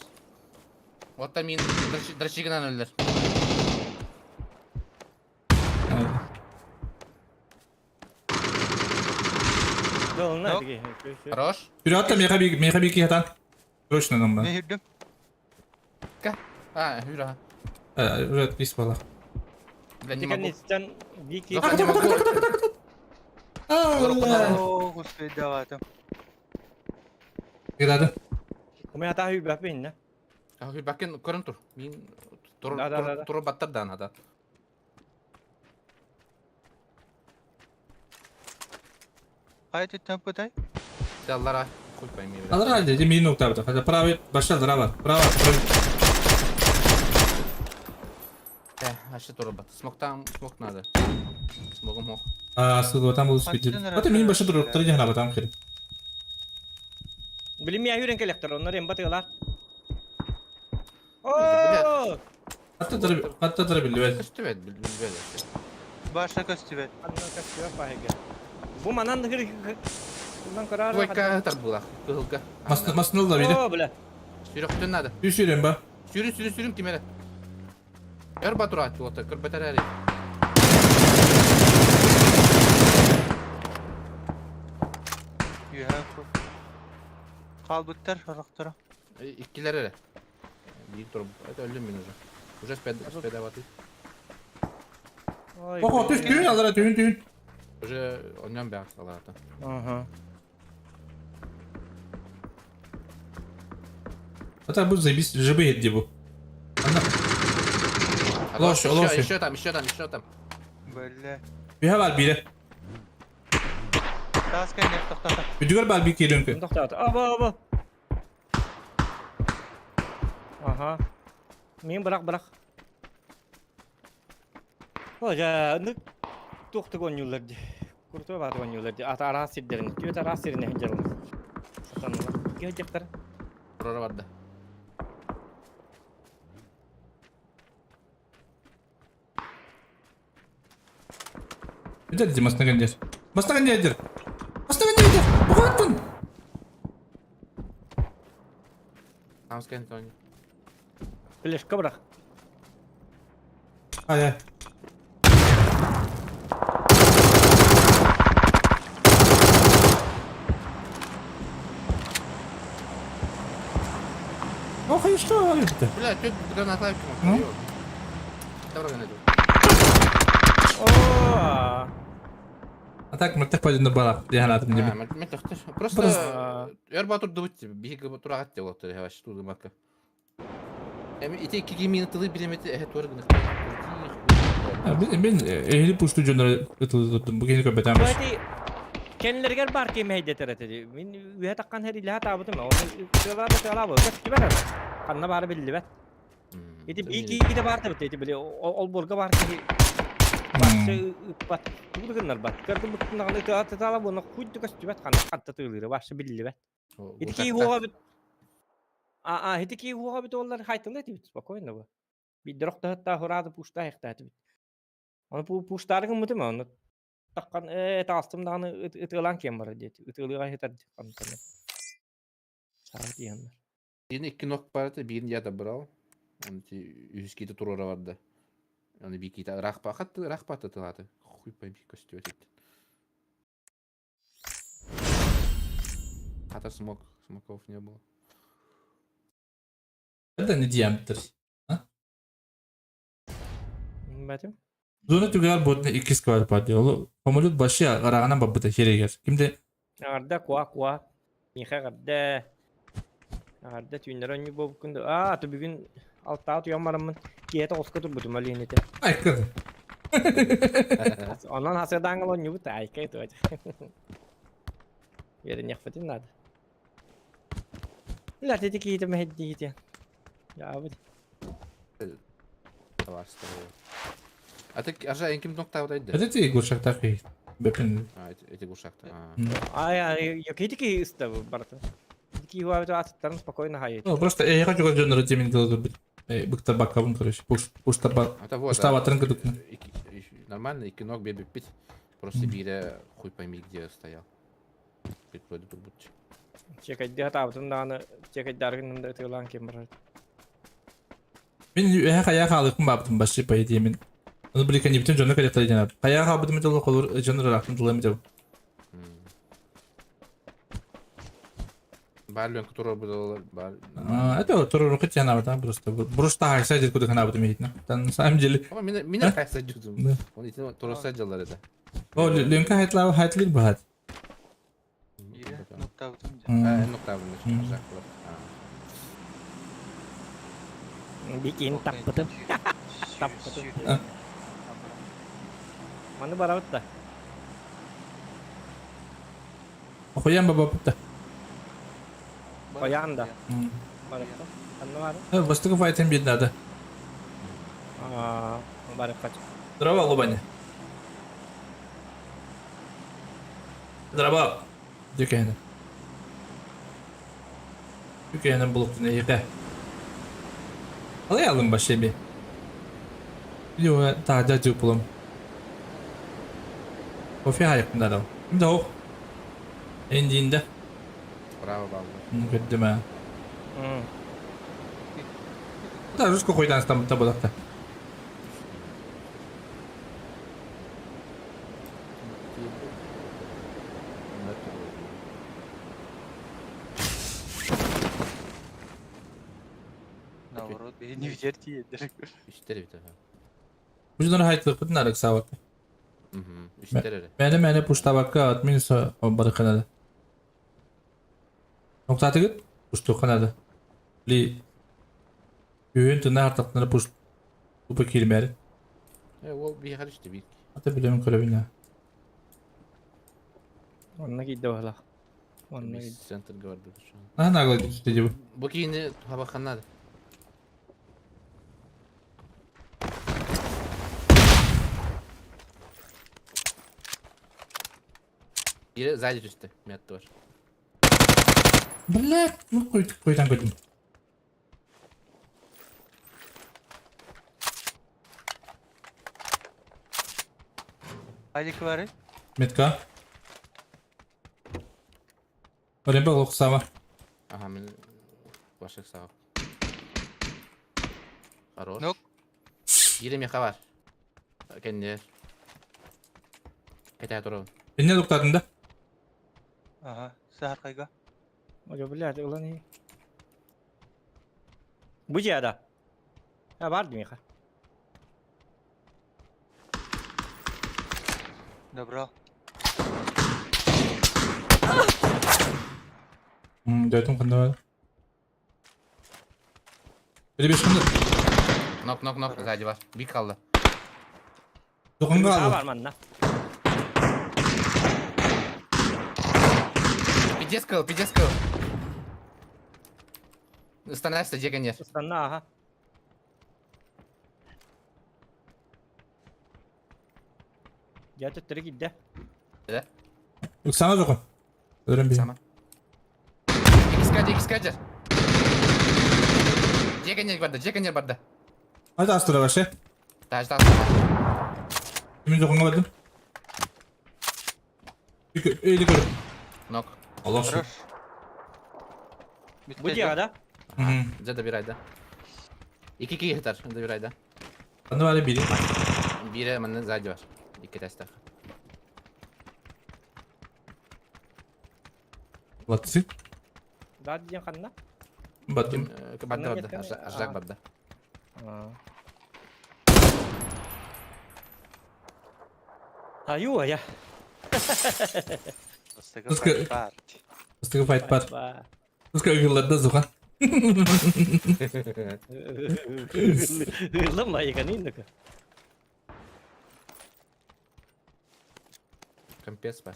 Вот там мин. Дрочиган öldür. Doğru ne Yok. ki? Хорош. Bir hatta meha bir ki hatan. Точно нам Ne da. hirdim? Ha, hüra. Evet pis valla. Блядь, не Diken могу. isten bir ki. Дока не могу. Oo, kuspe davatam. Giradı. Kuma hata hüb yapayım ne? Bakın körün tur. Min Da. tur battır da nada. Hayat ettim patay. Dallara koy payım. Alır halde de bir nokta burada. Hadi pravi başladı bravo. Bravo. Aşağı Haşlı tora bat. Smoke nada. Smoke'um yok. Asıl vatan bu speed. Hatta benim başı durup duracağım abi tam kere. Bilim ya yürün kelektir onlar en batıyorlar. bile- Oo! Hatta bildi ben. Köstü evet böyle. Başla köstübet. Anna kaçıyor pahege. Bu manan hır bundan karar. Bu ekka tar bulak. Kılga. Masnıl da biri. Oo bile. Sürüktün nada. Düşürüm ben. Sürün kimere. Yer baturat yolta. Kır beter her. Kalbıtlar haraktara. İkilere. Büyük durum. Evet öldüm ben hocam. Уже спеда batı. Oho düğün alır düğün. Уже ondan bir aksalar ata. Aha. Hatta bu zebis jıbı etti bu. Loş. Еще там. Böyle. Bir var biri. Tas kaynak tohtata. Bir diğer bal bir kere önce. Doktor. Aba. Aha. Min bırak. Hoca nık doktor oynuyorlardı. Kurtu var oynuyorlardı. Ata ara sidlerini. Diyor ara sidlerini hıncarlar. Satanlar. Gelecekler. Burada vardı. Bir de dedim masna gönder. Bu kadar. Tam scan Tony. Flash bırak. Ay. Oh işte öyle bitti. Бля, тут граната кому? Ну? Давай гранату. Oo. Atak mırtık payında barak diye hayatım gibi. Мы тахташ. Просто ер батур дубт. Биг турагат те лотер хаваш туду мака. Эми ите 2 минутлы биремет эхе торгын. Ben ehli puştu cönleri ıtıldım. Bugün köpeten baş. Berarti kendileri bar ki meyde tereti. Min üye takkan her ilaha tabutu mu? Onu tığlarda tığla bu. Kaç gibi var. Kanna bari belli bet. Iti bir de var tabi. Iti bile ol borga var ki. Bat. Bu kadar bat. Kardı bu kadar tığla bu. Kuydu kaç gibi bet. Kanna katta tığları. Başta belli bet. Iti ki huwa bit. Iti ki huwa bit onlar haytında iti bit. Bakayın bu. Bir drok da hatta horada puşta hekta iti bit. Onu bu puştarın mı değil mi onu? Takkan tastım da ıtılan kim var diye. Itılığa yeter. Kanıtını. Saat yanlar. Yine 2 nok vardı. Birini ya da bravo. Onu ti 100 kiti turora vardı. Onu bir kita rahpat atıldı. Хуй пойми, костюм. Hatta смоков не было. Ben ne diyemdir? Betim. Zonu tüger botne ikiz kvar padi olu. Homolut başı arağına babıda şere ger. Kimde? Arda kuak. Nihe arda. Arda tüyünler önce bu bugün. Tu bugün alt taat yamarımın. Kiyete oska dur butum ali nete. Ay kız. Ondan hasadan galon yubu ta ay kayıt aja. Yerin yakfatin nada. La dedi ki yedim heddi gidiyor. Ya abi. Savaşta. Atık aşağı en kim nokta oradaydı. Hadi ti gurşak takı. Bepin. Эти гушакта. Я ki iste bu barata. Ki huwa itu atlarını spokojno hayır. Ну просто я хочу как жонları temin kıldı. Bıkta bakabın короче. Пушта ба. Это вот. Пушта батрын кыдык. Нормально, и ног бебе пить. Просто бире хуй пойми где стоял. Вроде тут будь. Çekay diye tabutun dağını çekay dargınım da ötüyorlan kim var. Ben her kaya kalıkım babtım başı payı diyemin. Onu biriken bütün canlı kayakları cenab. Kaya kabıdım et olur olur canlı rahatım dolaymayacağım. Барлен, который был... Это тоже рухать я навык, просто хайсайдер куда канал будем видно. На самом деле. Меня хайсайдер. Он идти тоже сайдерлар это. О, Ленка хайтлил бахат. Nokta butum. Nokta bulmuş. Bikin tak betul. Tak betul. Mana barawat dah? Okuyam baba puta. Koyan da. Barawat. Anu ada? Bastı fighting bir nada. Bari kaç. Дрова, Лобаня. Дрова. Дюкені. Дюкені блоктun eğde. Alayalım başı bir. Video taca cupulum. Kofi hayatında da. Şimdi o. Endinde. Bravo ballar. Gördüm ha. Da Rusko koydan tam tabulakta. Наоборот, не верьте, Üstleri bir defa. Bu yüzden hayatlık bütün arık sağlık. Üstleri. Mene puşta bakka admin so barı kanalı. Nokta atıgıt puştu kanalı. Li Yuyun tına hartakları puş bu pakirmeri. O bir yakar işte bir. Hatta biliyorum körevine. Onunla gitti valla. Onunla Bir gitti. center gördü şu an. Aha nagla gitti bu. Bu ki yine habakanlar. Biri Zaydet üstte. Miyatta var. Блядь, ну koydan koydum. Haydi kıvarı. Metka. Oraya bak okusa var. Aha men başlık sağ ol. Хорош. Nok. Biri meka var. Kendi. Kete durun. Ben ne doktorun da? Aha. Sahar kayga. Hoca billahi ulan iyi. Bu cihada. Ha var mı ya? Добро. Döydüm kanda var. Biri 5 kanda. Nok. Zaydet var. Bir kaldı. Dokun Daha kaldı. var manna. Пидескал. Становишься, где конечно. Ustanna aha. Ya tutları gitti. Yok sana dokun. Öğren bir. Сама. X-Kacer. Где барда. Hadi astıra başı. Taş. Kimin dokun kaldım? İyilik ölüm. Nok. Allah şu. Bu cihada. Zada bir ayda. İki yeter. Zada bir ayda. Bende var ya biri. Biri hemen Zaydet var. İki testa. Latsi. Daha diyeceğim kanına. Battım. Barda. Aşağı barda. Ayu ya. Aslında fight var. Vah. Terus kayak geladan suka. Hırlı mı ya kanın da? Компес var.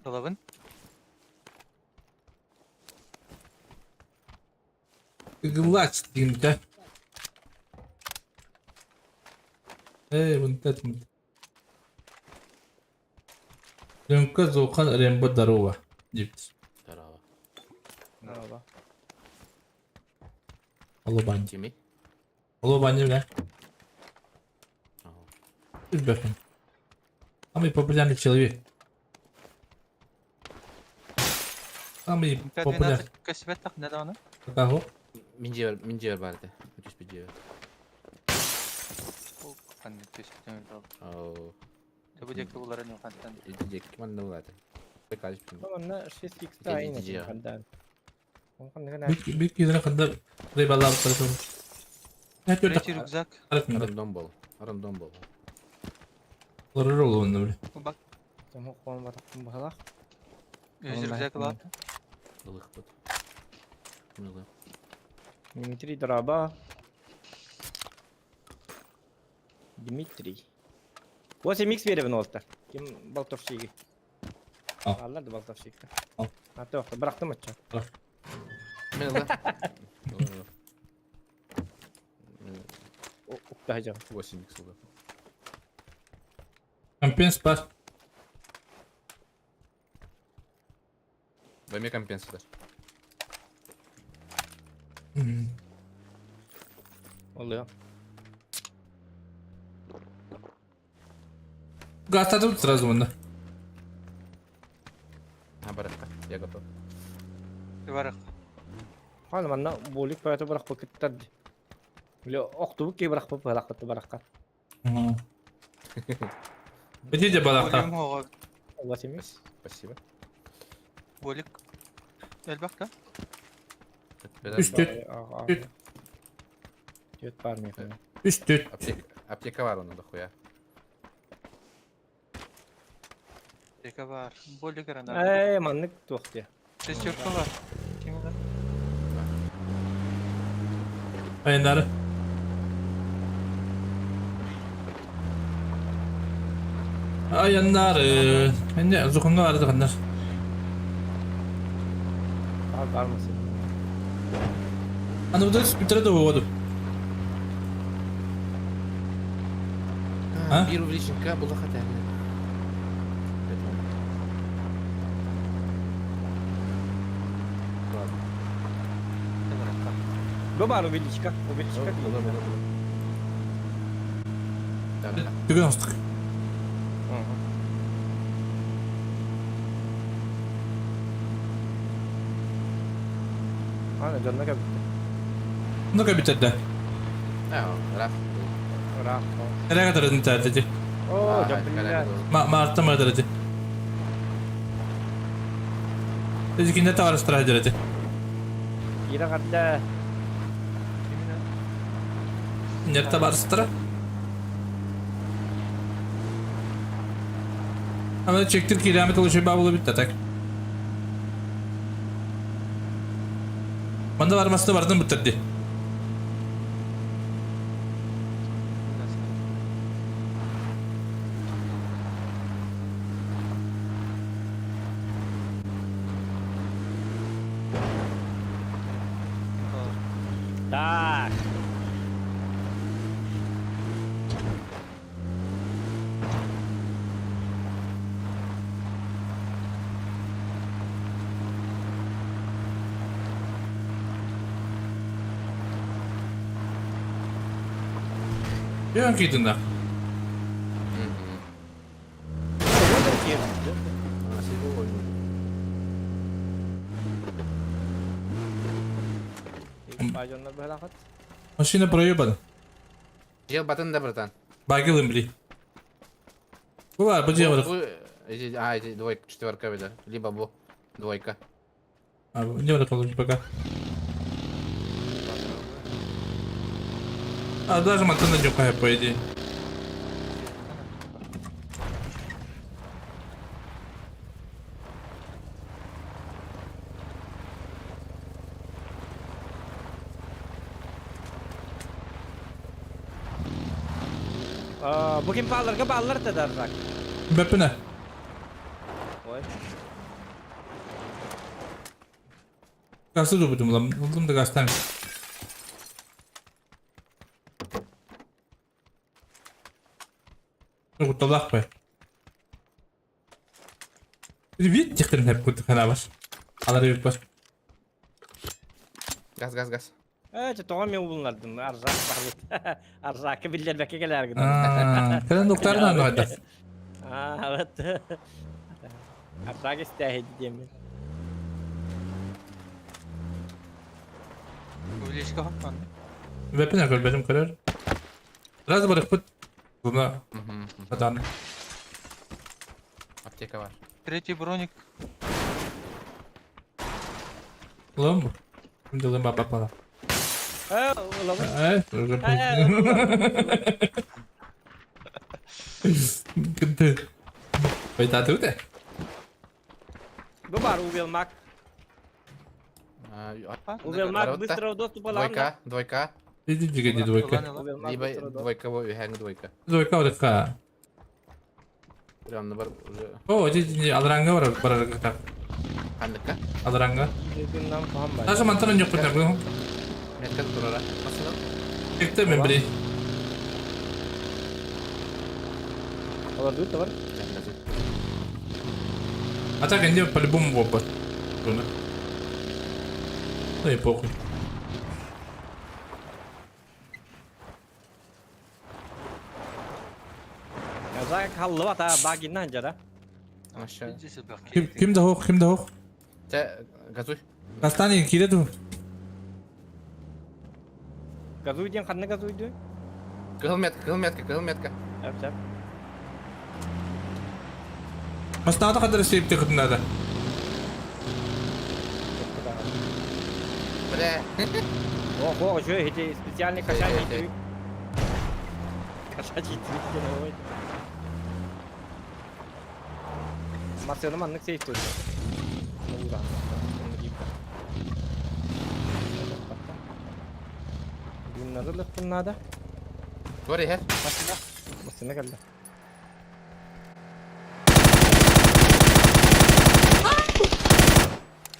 Dolabın. Gelaç diyeyim de. Bunu tatmin. Rengka zokan rembo darova. Cipt. Bravo. Bravo. Allah banyo. Kimi? Allah banyo ne? Ага. Bir bakın. Самый популярный человек. Самый популярный. Kösibet tak ne da onu? Кого? Minci var barda. Müthiş bir ciğer. O hani kösibeten öyle oldu. Oo. Bu cekli bunların yok hantan. İdecek kim anne var. Kaç bir şey. Ama şey six daha yine Gelici ya. kandan. Onkan ne kadar. Bir yüzüne kadar ribalar tarafı. Hep yurtta Süreç rüzak. tarafında. Random bol. Olur olur onda böyle. Bu bak. Tamam konu var aklım bakalım. Özür rüzak var. Ilık bu. Ilık. Dimitri Draba. Dimitri. Bu mix verin oldu. Kim Baltovşi'yi? Al. Allah'dı Baltovşi'yi. Al. Hatta yok bıraktım açacağım. Ilık. daha 8 суда. Компенс бар. Дай мне компенсу, да. Oluyor. Гастаdım сразу бunda. Баракка, я готов. Hani bana bolik parası bırak vakitler. Böyle oktuğu ki bırak bırak. Идите балакта. Allah seni. Спасибо. Болик. Элбакта. Üstü. Göt var mı efendim? Üstü. Аптека var onun da хуя. Тека бар. Болик арана. Manlık tuğuk diye. Шестерка бар. Ким бар? Ayınları. Ayınları. Ne zukunga vardı kanlar. Var mısın? Hani bu da spittere de vurdu. Ha? Bir увеличенка была хотя бы. Bu var o biliçka. O biliçka değil. Bugün astık. Hani canına kadar bitti. Ne kadar bitirdi? Ja, raf. Rahat. Nereye kadar interneti? Oo, capilliler. Mart'ta mı derece? Dedikinde tavar istirahat derece. Yine kadar. Nerede tavar istirahat? Ama çektir ki rahmet oluşu babulu bitti tek. Banda varması da vardı bitirdi. Tak. Yok giydin de. Bajonlar böyle hakat. Машина проебана. Ел батон да, братан. Багил им, бли. Бывает, по делу. Эти двойка, четверка, да. Либо бу. Двойка. А, не надо получить пока. А даже мотор надюкая, по идее. Bugün bağlar da darrak. Bepine. Oy. Gazı da buldum lan. Buldum da gazdan. Kurtulak be. Bir çıktın hep kurtulak var. Aları yok var. Газ, газ, газ. Evet, tamam ya bunlardan. Arzak bağlı. Arzakı bilirler belki gelir gider. Aaa. Senin doktorun anı hadi. Evet. Arzak istahedi diyeyim. Увеличка бар. Bepine kır benim kadar. Biraz bırakıp. Buna. Adam. Аптека var. Третий броник. Ulan bu. Şimdi ulan baba bana. Ulan. Gede. Vậy ta thứ thế. Bu var Uvelmak. Uvelmak быстро доступ alan. Двойка, двойка. Иди диги двойка. Либо двойка, хэнг двойка. Двойка вот такая. Прям на бар уже. О, иди алранга var var так. Хандыка. Alranga. Dediğinden falan var. Nasıl mantarın yok burada bu? Метка турара. Nasıl? Çekti mi biri? Олар да бар. А так они по-любому опыт. Ну и похуй. Зак халлы бата багиннан жара. Aşağı. Kim de hoch, kim de hoch. Te газуй. Кастани, киреду. Газуйден ханна газуйду. Кыл метка. Әп. Бастада кадar сейпте кытнада. Бля. О, жö эти специальный кашай дейді. Кашай дейді. Масыны маннык сейф көрді. Bunları bunlarda. Var ya. Masına geldi.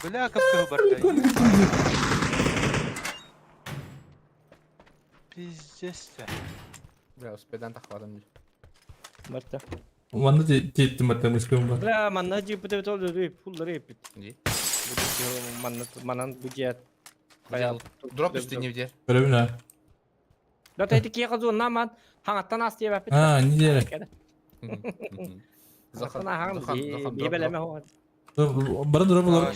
Бля, капка бардай. Пиздец. Bля, uspeden takladım. Barta. Ванда жетти математикам бар. Бля, манна жипте толду пуллары епит. Ne? Манан бюджет. Drop üstü ne diyor? Көрөбүн. Да тайты ки казу наман хаңаттан ас деп апет. А, не дер. Захана хаңды. Бебелеме хо. Бара дроп булар.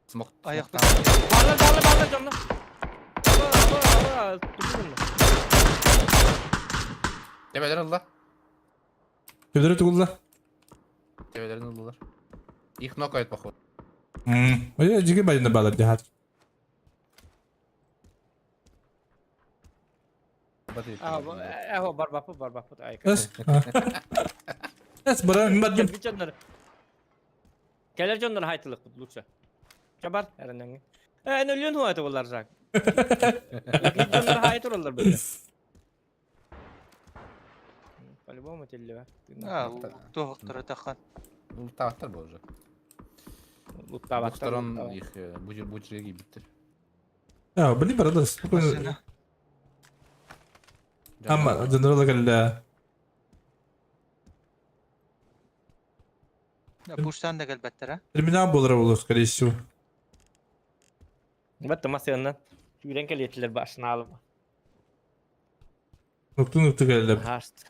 Смок. Ayakta. Bağla canım. Tepeler Allah. Көдөрө тугулла. Tepelerin Allah'lar. Их нокает походу. Ой, жиге байында балар жахат. Eho barbapı. Ay. Эс бара мадым. Bir canları. Keler canları haytılık bu lütfen. Çabar herenden. Ne ölüyorsun o hayatı bunlar sak. Canları haytır olur böyle. По-любому телли var. Тоқтыры таққан. Лутаваттар bu уже. Луттаваттар. Сторон их буджеги bitti. Я, блин, бара спокойно. Ама, жанрала келди. Пуштан да gəlбәттер, ha? Терминал болар, скорее всего. Battı masasından. Yüren keliyetiler başına alma. Nokta geldi. Harst.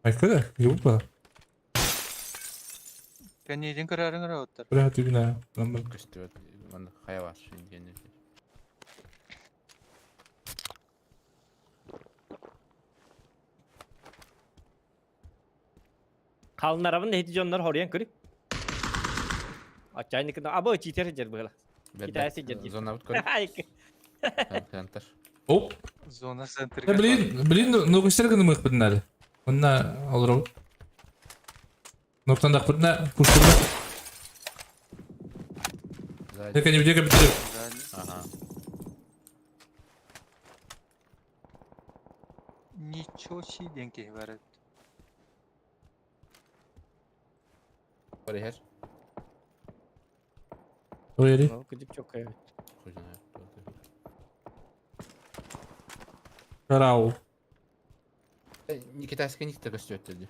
Айкада, юпа. Кәнеден көрәрің оттыр. Бля, ты бина. Көстü. Bana kaya var şimdi. Kalın arabanın hedi canları horuyan kırık. Açayın kına abo çiter eder böyle. Gidayse eder. Zona ut koy. Хантер. Оп. Зона центр. Блин, ну көстергені мық бітінәді. Онна алырау. Ноқтандақ бітіні пұштырды. Дека не бідегі бітіріп. Ага. Ничего себе var. Var ya. O yeri. Gıcık çok evet. Карау. Китайская нитка растет dedi.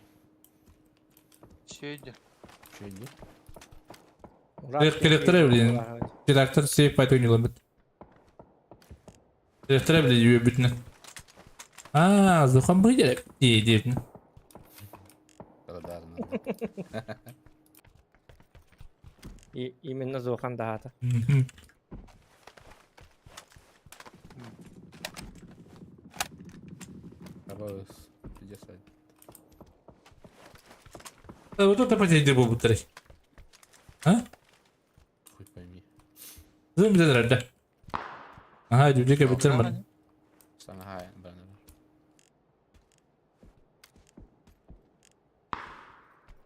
Şeydi. Şöyle. Керектіре білейін. Керектір сейф байт ойнылы біт. Керектіре білейін үйе бітіні. Ааа, зұқан бұй дерек. Дейін. Благодарно. Именно Зохан дағаты. Абас. Придется. Вот это потейді бұл бұттырай. А? Хуй пойми. Зұм бітеді рәді. Ага, дүйдеке бітірмін. Sana hay bana.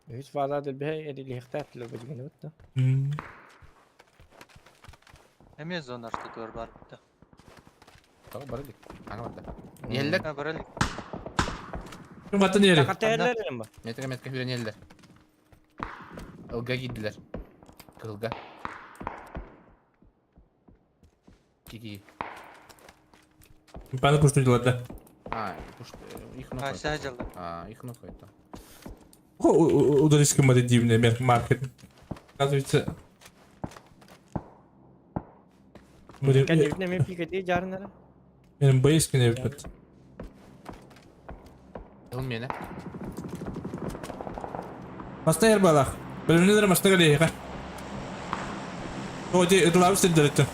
Hiç fazla değil bir eli ihtiyaç lo bugün evet de. Hemen zona artık var var. Tamam bari dik. Ana var da. Niyeller? Ha baralik. Kim battın yeri? Fakat değerlerim var. Metka hüren niyeller. Ilga gittiler. Kılga. Kiki. Bana kuştu yıllarda. А, их ну А, их ну это. Удались коммодитивные маркет. Оказывается... Конечно, мне пикати жарнера. Benim bayız ki ne yapıt. Он меня. Hasta yer balak. Bölümünü de hasta geliyor ha. O diye ödül abi seni dönüttü.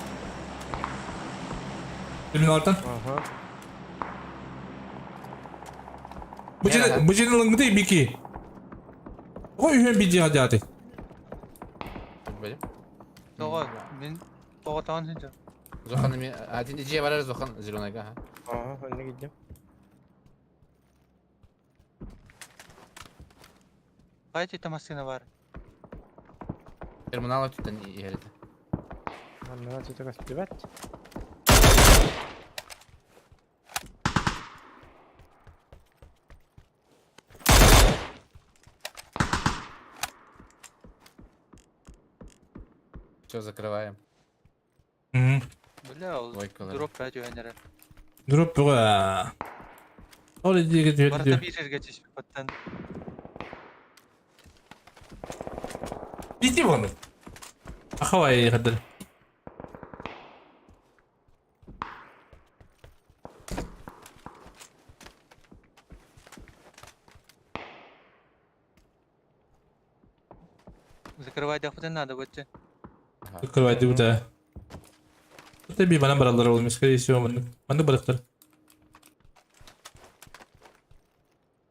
Bölümün oradan. Aha. Bu cennet değil bir ki. O yüzden bir cihaz hadi. Böyle. Toğa, ben toğa tanınca. Zohan mi? Adin iyice var Zohan Zilona'ya ha. Aha, önüne gideceğim. Kaç etamasına var? Terminal tüten yerde. Anladım, çok kastıvat. Все, закрываем. Böyle ol. Loykaları. Drop radio önerir. Durup bu. Oraya diye gidiyor. Barata bir yer geçiş pattan. Bitti mi onu? Havaya kadar. Закрывай доходы надо бачча. Открывайте bu da. Tabii bana baralar olmuş. Скорее всего bana. Bana bıraktır.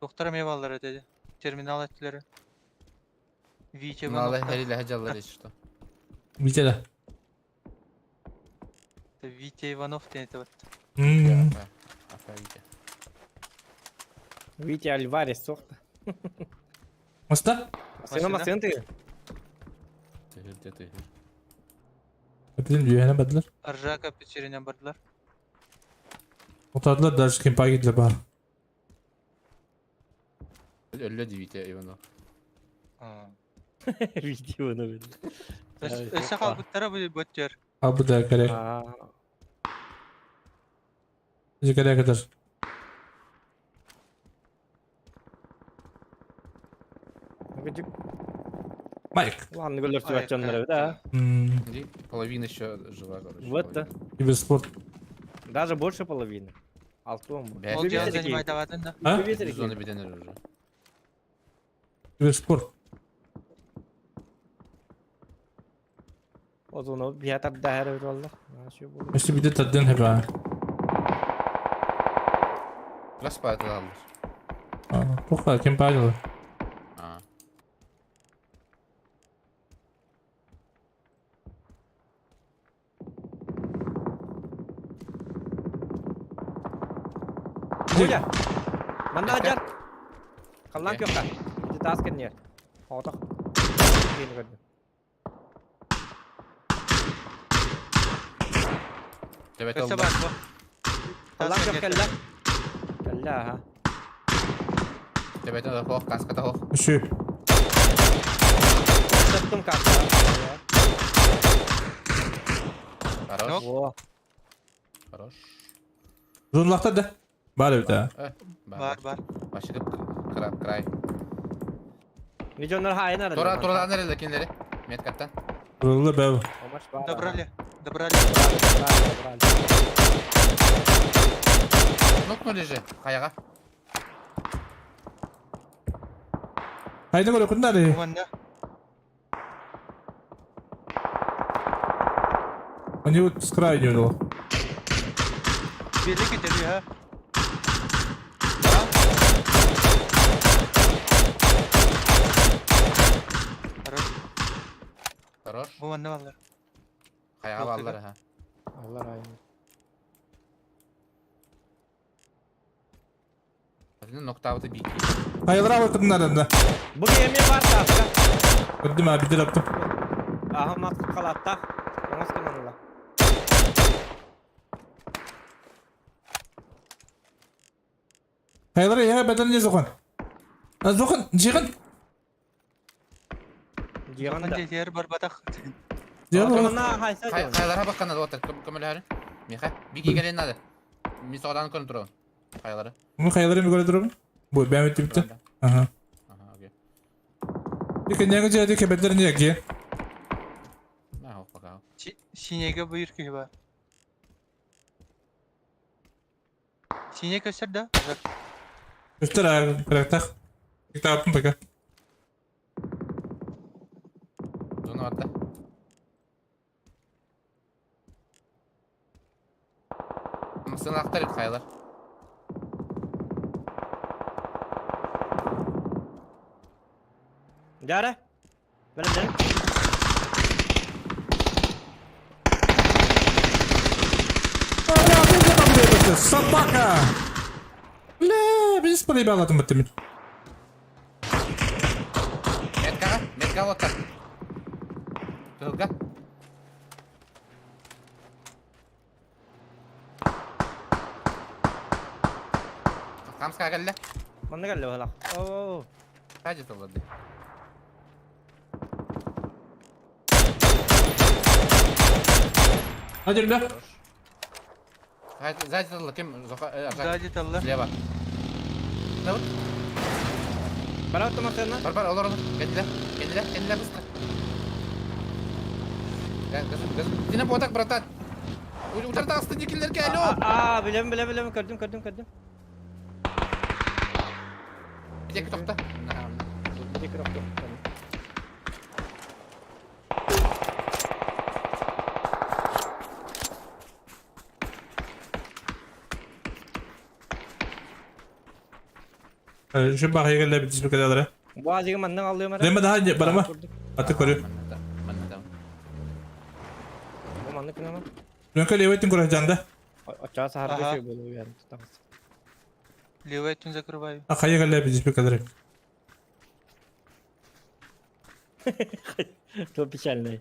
Doktora meyvalları dedi. Terminal ettileri. VC Terminal heliyle hacalları işte. Bitti de. VC Ivanov denedi bak. Aferin. Витя Альварес сохта. Hasta? Masın tı. Tehir. Bakın diyor hemen badlar. Arjaka peçerine bardılar. Otardılar da çıkayım paketle bana. Öyle değil ya Ivanov. Витя onu böyle. Öse kalbıtlara bu bötçer. Ha bu da kare. Aa, Kareye kadar. gıcık. Mike. Lan gülür süvat canları da. Половина еще жива, короче. Вот да. Киберспорт. Даже больше половины. Алтон. Ol cihaz zaнимай davadın da. Ha? Зоны беденер уже. Киберспорт. O zaman bir hatta daha her valla. Şu bu. İşte bir de tadın hep ha. Распад alır. Bu kadar kim paylaşır? А. Oya. Mana ajar. Kallan yok kan. Di taas kan yer. Otak. Ini kan. Evet Öse oldu. bak bu. Kallan yok kalla. Kalla ha. Evet oldu. Hoch, kaskata hoch. Şu. Tuttum kanka. Хорош. Во. Хорош. Zorlakta da. Bari bir daha. Var. Başladık. Kray. Nice onlar hain aradı. Tora nerede kinleri? Metkattan. Zorlu be. Добрали. Добрали. Добрали. Nokнули же. Kayağa. Haydi gol okun nereye? Kumanda. Они вот с края не удал. Birlik ediyor ha. Хорош. Kumanda varlar. Kayağa bağlılar ha. Allah hain. Şimdi nokta avı bir. Hayırlar bakın nerede? Bu yemeği var taska. Gördüm abi bir de yaptım. Aha mat kalatta. Olmaz ki manula. Hayırlar ya beden ne zokan? Zokan ciğen. Jiran da. Kumanda yer barbadak. Ciğen var. Mana haysa. Kayalara bakana da otur. Kameler. Miha. Bir gelen nada. Mi sodan kontrol. Kayaları. Bunu kayaları mı göre duralım? Bu ben bitti bitti. Aha. Aha okey. Dikin ne güzel diye bedlerin diye ki. Ne hop bakalım. Sinye'ye buyur ki var. Sinye göster de. Göster abi bıraktak. Bir tane yaptım bakın. Zonu var da. Mısın aktar et kayalar. Dara. Böyle canım. Собака! Бля, без проебала там это. Metka otar. Kılga. Kamska geldi. Mana geldi hala. Oo. Kaç atıldı? Hadi bля. Sağ atıldı kim? Sadece talla. Слева. Ne var? Bana atma sen lan. Бар olur. Kendiler bastır. Gel kızım. Yine bu atak bratan. Uçarda astı dikiller ki alo. Aa bilem gördüm. Bir tek tokta. Bir kırık yok. Şu bakaya geldi bir çizim kadar. Bu azıcık mandan alıyorum ara. Deme daha bana mı? Atı koruyor. Bu mandan kına mı? Dönke levetin kuracağında. Aşağı saharda Aha. şey buluyor yani. Tamam. Левая тун закрываю. Akaya geldi bir çizim kadar. Çok pişerli.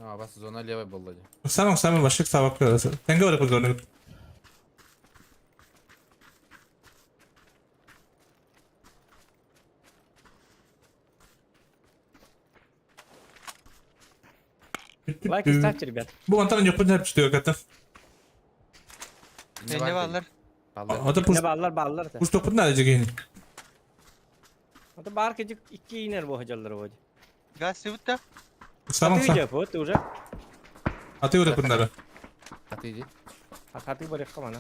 Aa bas zona leva bolladı. Самый başlık sabak arası. Tenge var bu zorunu. Like ister ребят. Bu mantarın yapınca hep çıkıyor hakikaten. Ne varlar? Ata push Ne bağlar. push topun ne alacak yani? Ata bağır kecik iki iner bu hocalar o hoca. Gaz sıvıt da. Самый Atıyor bu tu уже. atıyor da bunları. Hatice. Hati bari kamana.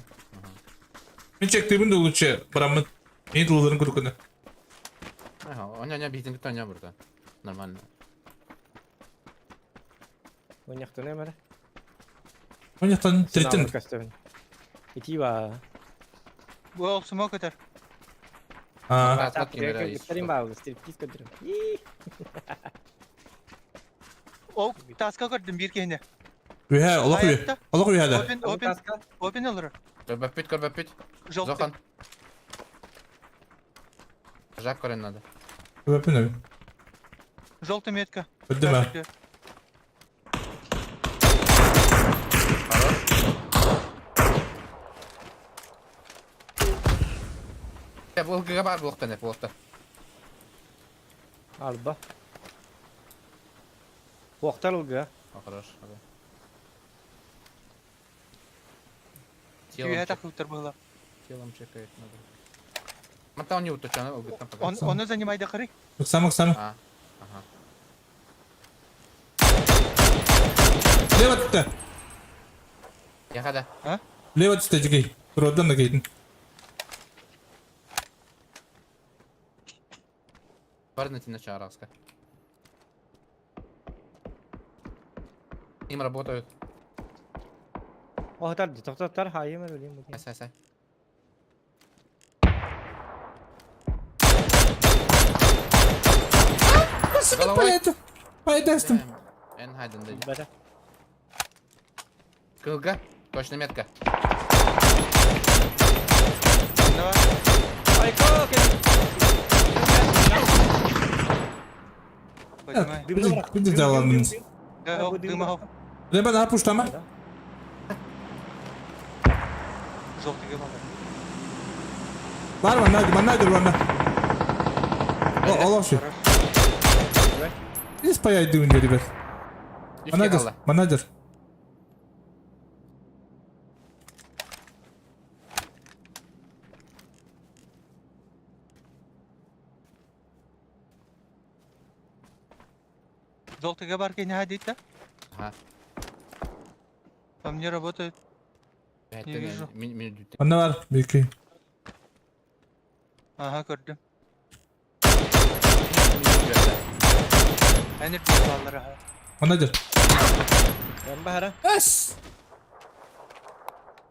Ben çektiğimin de uluçya. Bramın. İyi doluların kurukunu. Aha, onya bitin git onya burada. Normal. Oynaktı ne mere? Oynatan tritin. İti var. Bu ol smoke atar. Ha. Atmak gibi reis. Göstereyim bari. Striptease götürüm. O taska kırdım bir kehine. Ühe Allah ühe. Hayatta. Allah ühe de. Open olur. Körbepit. Жовтий. Zokan. Жак корен надо. Öpün abi. Желтая метка. Öldüm ha. Ya bu hıkkıga var bu hıkkı ne bu hıkkı. Alba. Vaktar olga. Хорош. Тюя так утыр было. Телом чекает надо. Мата он не уточен, он говорит, там пока. Onu занимай да кыры. Самый. А, ага. Leva tuttu. Yakada. Leva tuttu cigi. Rodan da giydin. Парнатина чараска. Им работают. O hatar tutar hayır mı öleyim bu. Сай. Головой. Пойдастым. En haydındayım. Bada. Кылга. Точно метка. Давай. Ay ko. Поднимай. Bir de devalandınız. Дыма хоп. Leva daha puşlama. Желтый гыма. Var var. Allah şu. Biz payay düğün dedi be. Düşke kaldı. Manadır. Желтый габарки не ходить, да? Ага. Там не работает. Не вижу. Onda var büyük köy. Aha gördüm. Ben de bir balları ha. Ondadır. Ben bahara. Yes.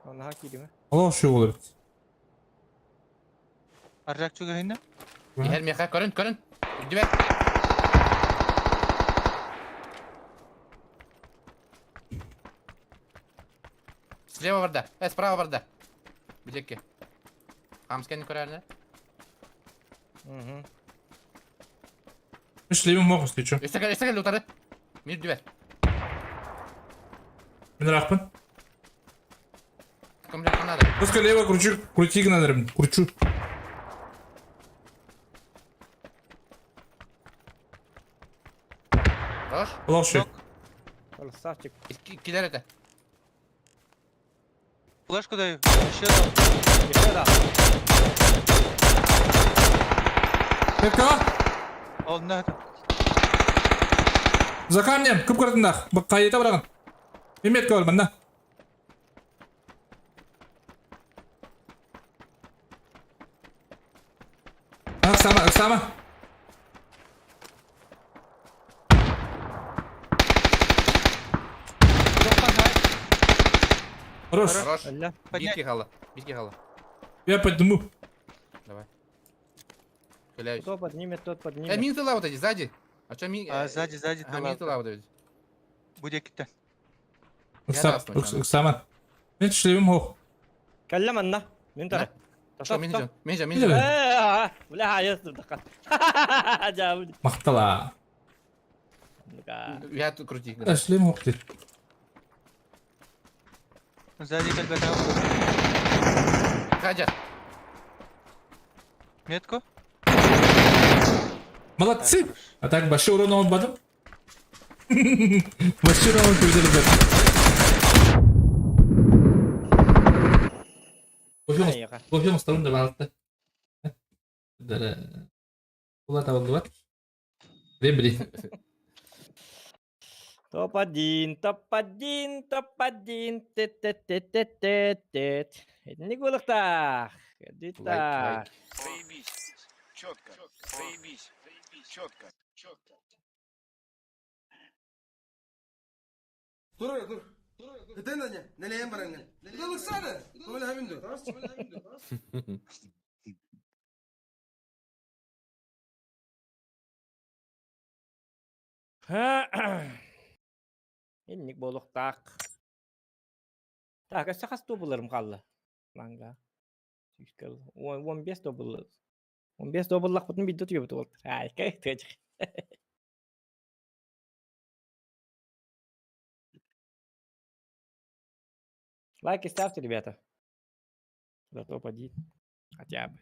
Onu hak yedim ha. Allah şu olur. Arrak çok yayında. Her meka körün. Gidiver. Слева варда. Справа варда. Білекке. Хамскені көрәрні. Işleyim mi okuz geçiyor. Üstekel utarı. Mir düver. Ben rahpın. Komple kanadı. Пускай лево крути гнадырым. Кручу. Roş. Allah şu. Al sağ çık. Gider ete. Флешку даю. Еще дал. Geçer daha. Tekka. Он надо. За камнем. Кып кыртында. Кайыта бырагын. Мемет кабыл мында. Sama. Хорош. Roş. Allah. Битки хала. Я подниму. Давай. Кыляюсь. Кто поднимет, тот поднимет. Мин тыла вот эти, сзади. А чё мин... А, сзади А, мин тыла вот эти. Будет киттен. Sama. Ben işleyim hoş. Kallem anna. Min tara. Что, мин жон? Мин Ne жон. demek? Вля hayır dıkat. Jauh. Mahtala. Я тут крути. İşleyim hoş değil. Сзади кальбета. Хаджа. Метку. Молодцы. А так большой урон olmadım. Большой урон olmadı rебят. Кофемuz tamam da balıkta. Ulan tavalı var. Вебри. Топ-1. Не гулахтах. Дитах. Заебись. Четко. Заебись. Четко. Dur. Neleyen barangan? Dalıksana. Böyle hemen dur. Ennik boluqtaq. Tak, sakas dobullarım qallı. Manga. 15 dobullar. 15 dobullaq butun video tutuyor bu. Ay, kayıt. Лайки ставьте, ребята. За топ-1. Хотя бы.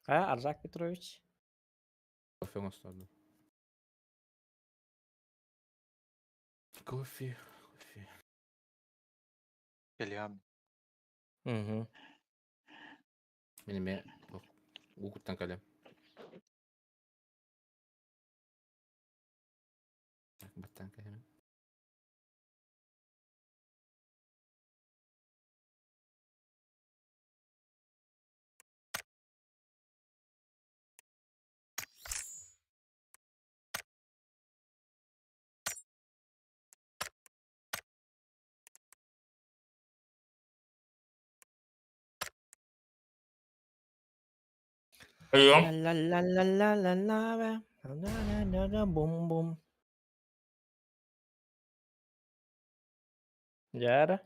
Арзак Петрович. Кофе оставлю. Кофе. Geliyorum. Benim Ukut'tan kalem. Battan kalem. Bum bum. Jara.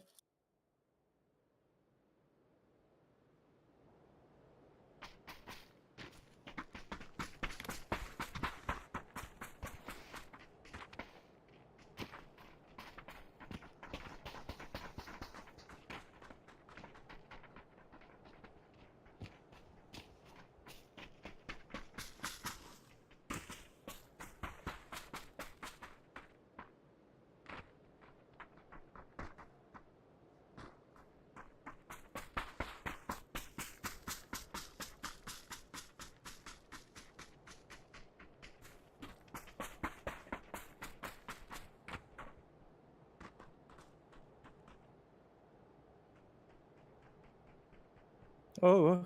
Ого.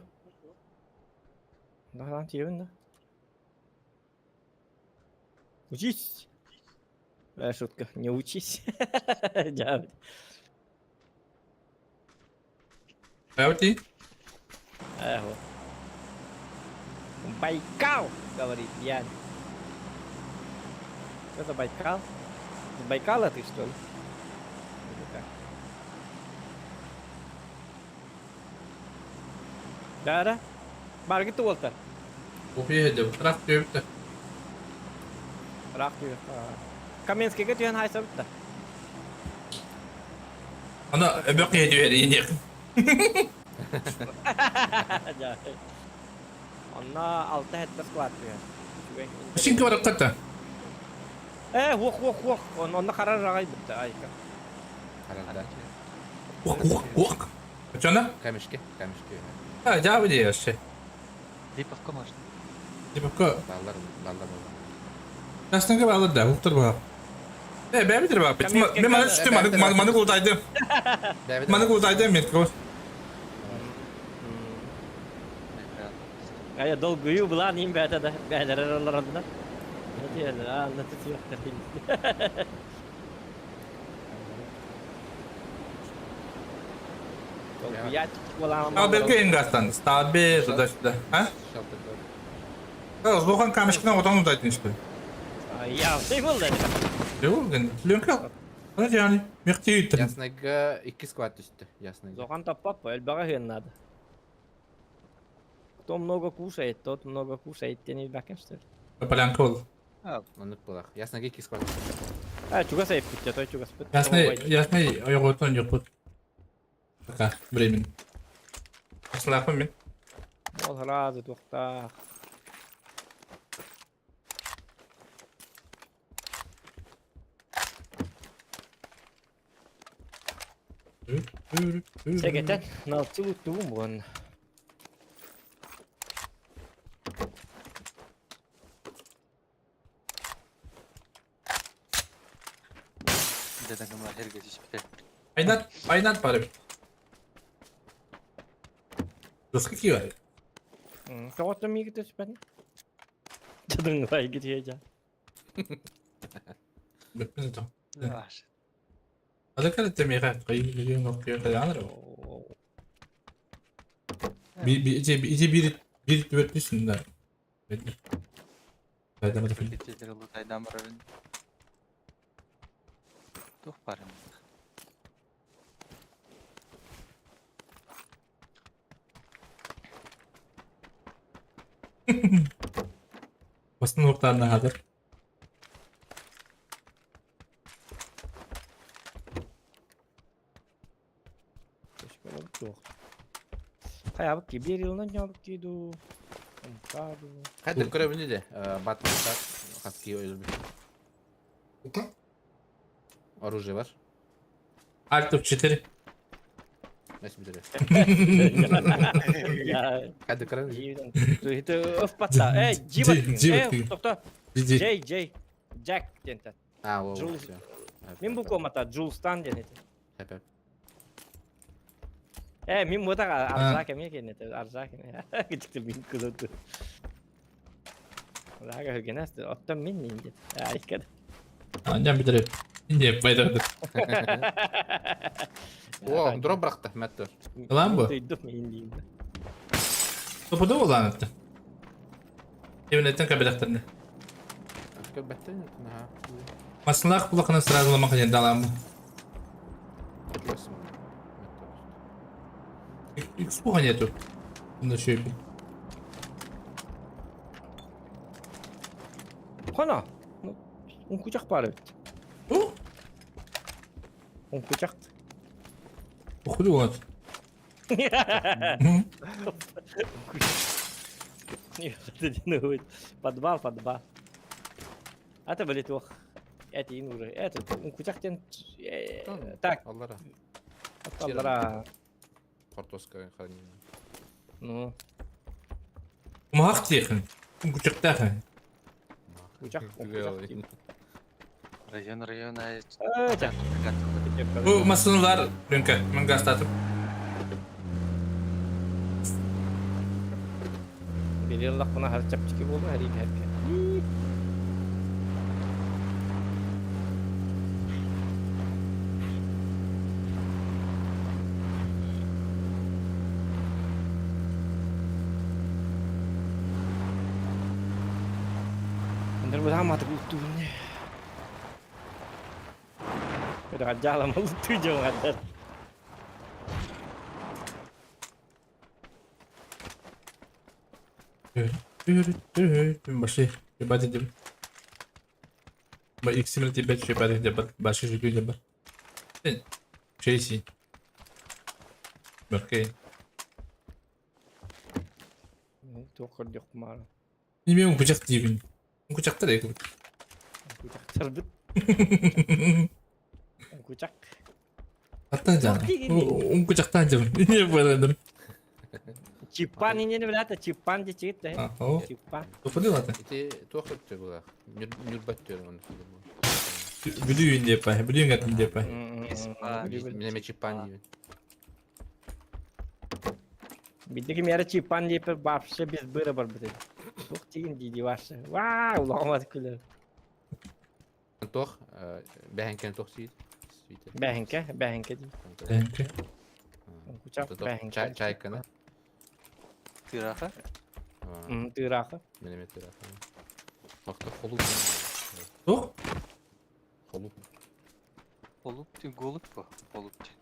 Да, там тиевен да. Учись. Шутка, не учись. Да. Пойти? Вот. Байкал, говорит Ян. Что за Байкал? С Байкала ты что ли? Или как? Да. Барги туолта. Уехали, трах пёпта. Рах ты. Каменский түйен хайса бітті. Ана бөк еде берейін. Ана 6 hektar squat tүйен. Шинкі барып қатта? Уох. Онда қарар жағай бітті. Айка. Қарағда. Уақ. Қачана? Камешке. Жабы дейші. Липовка можно. Липовка. Балдар. Ясныңға бағылыр да, ұқтыр бағып. Бәбідір бағып. Мен маны түстім, маны құлтайдым. Маны құлтайдым мен көз. Я долгую была, не бәді да. Бәдірер оларында. Ана түс yoqtar. Al belki en gastan. Stad bir da işte. Ha? Zlohan kamışkına odan uzaydın işte. Ya, şey oldu. Yok, lönka. Hadi yani, mekti yuttum. Ясныйга 2 сквад düştü. Ясныйга. Зохан таппап, эльбага хен надо. Кто много кушает, тот много кушает. Ты не бакин, что ли? Полянка ol. Onu bulaq. Ясныйга 2 сквад. Чуга сейф күтті, той чуга спыт. Ясный, аяқ отын жоқ бұд. Пока, времени. Асылақпын мен. Ол разы тоқта. Сегетен, налцу тумбон. Aynat bari. Doska ki var? Кого-то миг ты спать. Чадың бай кете жа. Бөкпен там. Adakar temire kayın noktaya dayanır o. Bir dörtlüsün de. Dayanamadı film. Basın noktalarına hazır. Kayak ki bir yıldan yabık ki du. Hadi görevini de batmışlar. Haskiyi öldürmüş. Оружие var. Alt 4. Nasıl bitirir? Hadi görevini. Itu öfpatla. Jibat. Tokta. Jay. Jack dente. Ha o. Min bu komata Jules'tan dente. Hep. Min muta arzak mi dente. Arzak ne? Gittik min kudu. Raga hügeneste. Ottan min indi. Ya ikad. Annem bitirir. İndi hep baydardı. O, drop bıraktı Mattör. Lan bu. Topu da olan etti. Evletten kabiletlerini. Kabiletlerini? Masınlar kulakına sırazlamak için dalan bu. X bu nету. Bunda şey bir. Kana. Un kucak bari. Un kucak. Okudu onu. Подвал. Это были твох. Эти инуры. Это un kucak ten. Так. Аллара. Картошка хранение. Ну. Mahak diyekhin. Kucakta khin. Kucak. Район. Bu masınlar lönka. Ben gastatım. Yıllık buna her çapçı gibi oldu her iki herke. Bener bener mata utuhnya. Udah aja lama utuh jauh ada. Başka ibadet edeyim. Ben ikisi mi tibet şey ibadet edeyim. Başka şey edeyim. Şeysi. Bakayım. Tuh kerja kemarin. Bilmiyorum kucak diyeyim. Kucakta da yakın. Kucak terbit. Kucak. Hatta canım. Kucaktan canım. Niye böyle dedim. Cipan ini nih berarti cipan di cerita ya. Oh. Cipan. Apa dia mata? İti tuh kerja gua. Nyurbat diyorum onu. Biliyor ince yapay. Biliyor nggak ince yapay. Mineme cipan gibi. Bir de ki mera cipan diye bir bahçe biz böyle var böyle. Çok çiğin di varsa. Wow, lama kulir. Tuh, behenken tuh sih. Behenke di. Bence. Kucak behenke. Çay kana. Tiraha. Tıraka. Mineme tiraha. Bak da kolu. Oh. Kolu. Olup diyor, golup bu. Olup diyor.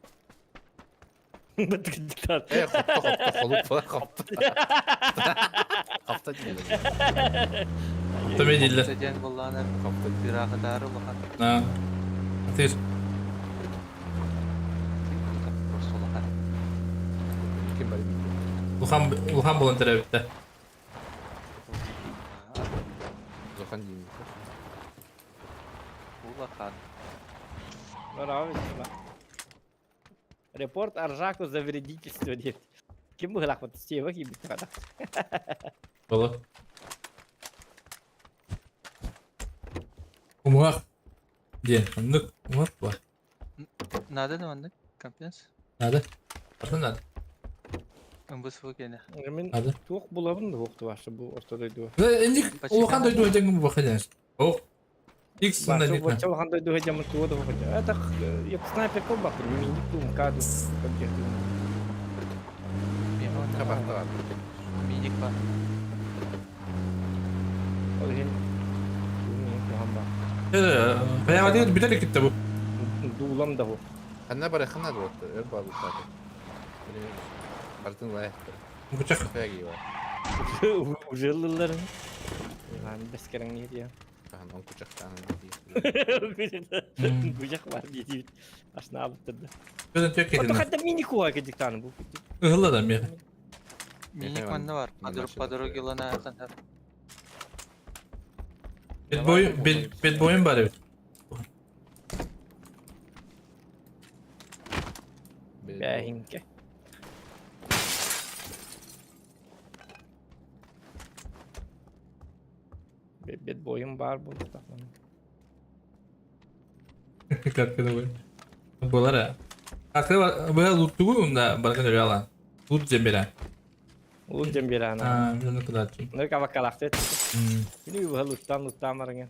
Betul diktat. Hopta kolu falan kaptı. Kaptı diyor. Tabii değil. Sejen vallahi ne kaptı tiraha darı lahan. Ha. Ateş. Rosolahan. Kim bari bir. Ulhan bulan terapide. Zokan diyeyim. Ulahan. Bravo. Репорт о ржаку за вредительство, дед. Кем бы лах вот стева gibi kadar. Valla. Umuak. Diye. Anlık. Umuak var. Nada ne anlık? Kampiyans? Nerede? Bakın nerede? Ömbüs bu gene. Min Hadi. tuğuk bulavın da hoqtu varsa bu ortadaydı. Ve indik. Ulhan da duyacak mı bakacağız? Oh. İlk sonunda Varsa indik. bu çalhan da duyacak mı tuğu da hoqtu. Это я снайпер кол бак, миник тум каду объектив. Kapakta var. Minik var. Olhin. Bu hamba. Bayağı değil bir de gitti bu. Duulam da bu. Kanna bara kanna da orta. Öyle bağlı zaten. Böyle artın var. Bıçak. Kafaya giyiyor. Ujurluların. Lan beskerang ni dia. Kan on kucaktan. Kucak var diye. Aslında abtırdı. Gözün çok Oto yedin. hatta mini kuva kedik tane bu. Ihıl adam ya. Minik manda var. Padro gilana yakın her. Bed boyun bari. Behinke. Bed boyun var bu da. Kalkada boyun. Bolar ya. Kalkada böyle lootluğu da bakın öyle alan. Loot cemberen. Loot cemberen. Ha, bunu kadar tüm. Ne kadar kalaktet. Ini bu lutan marangnya.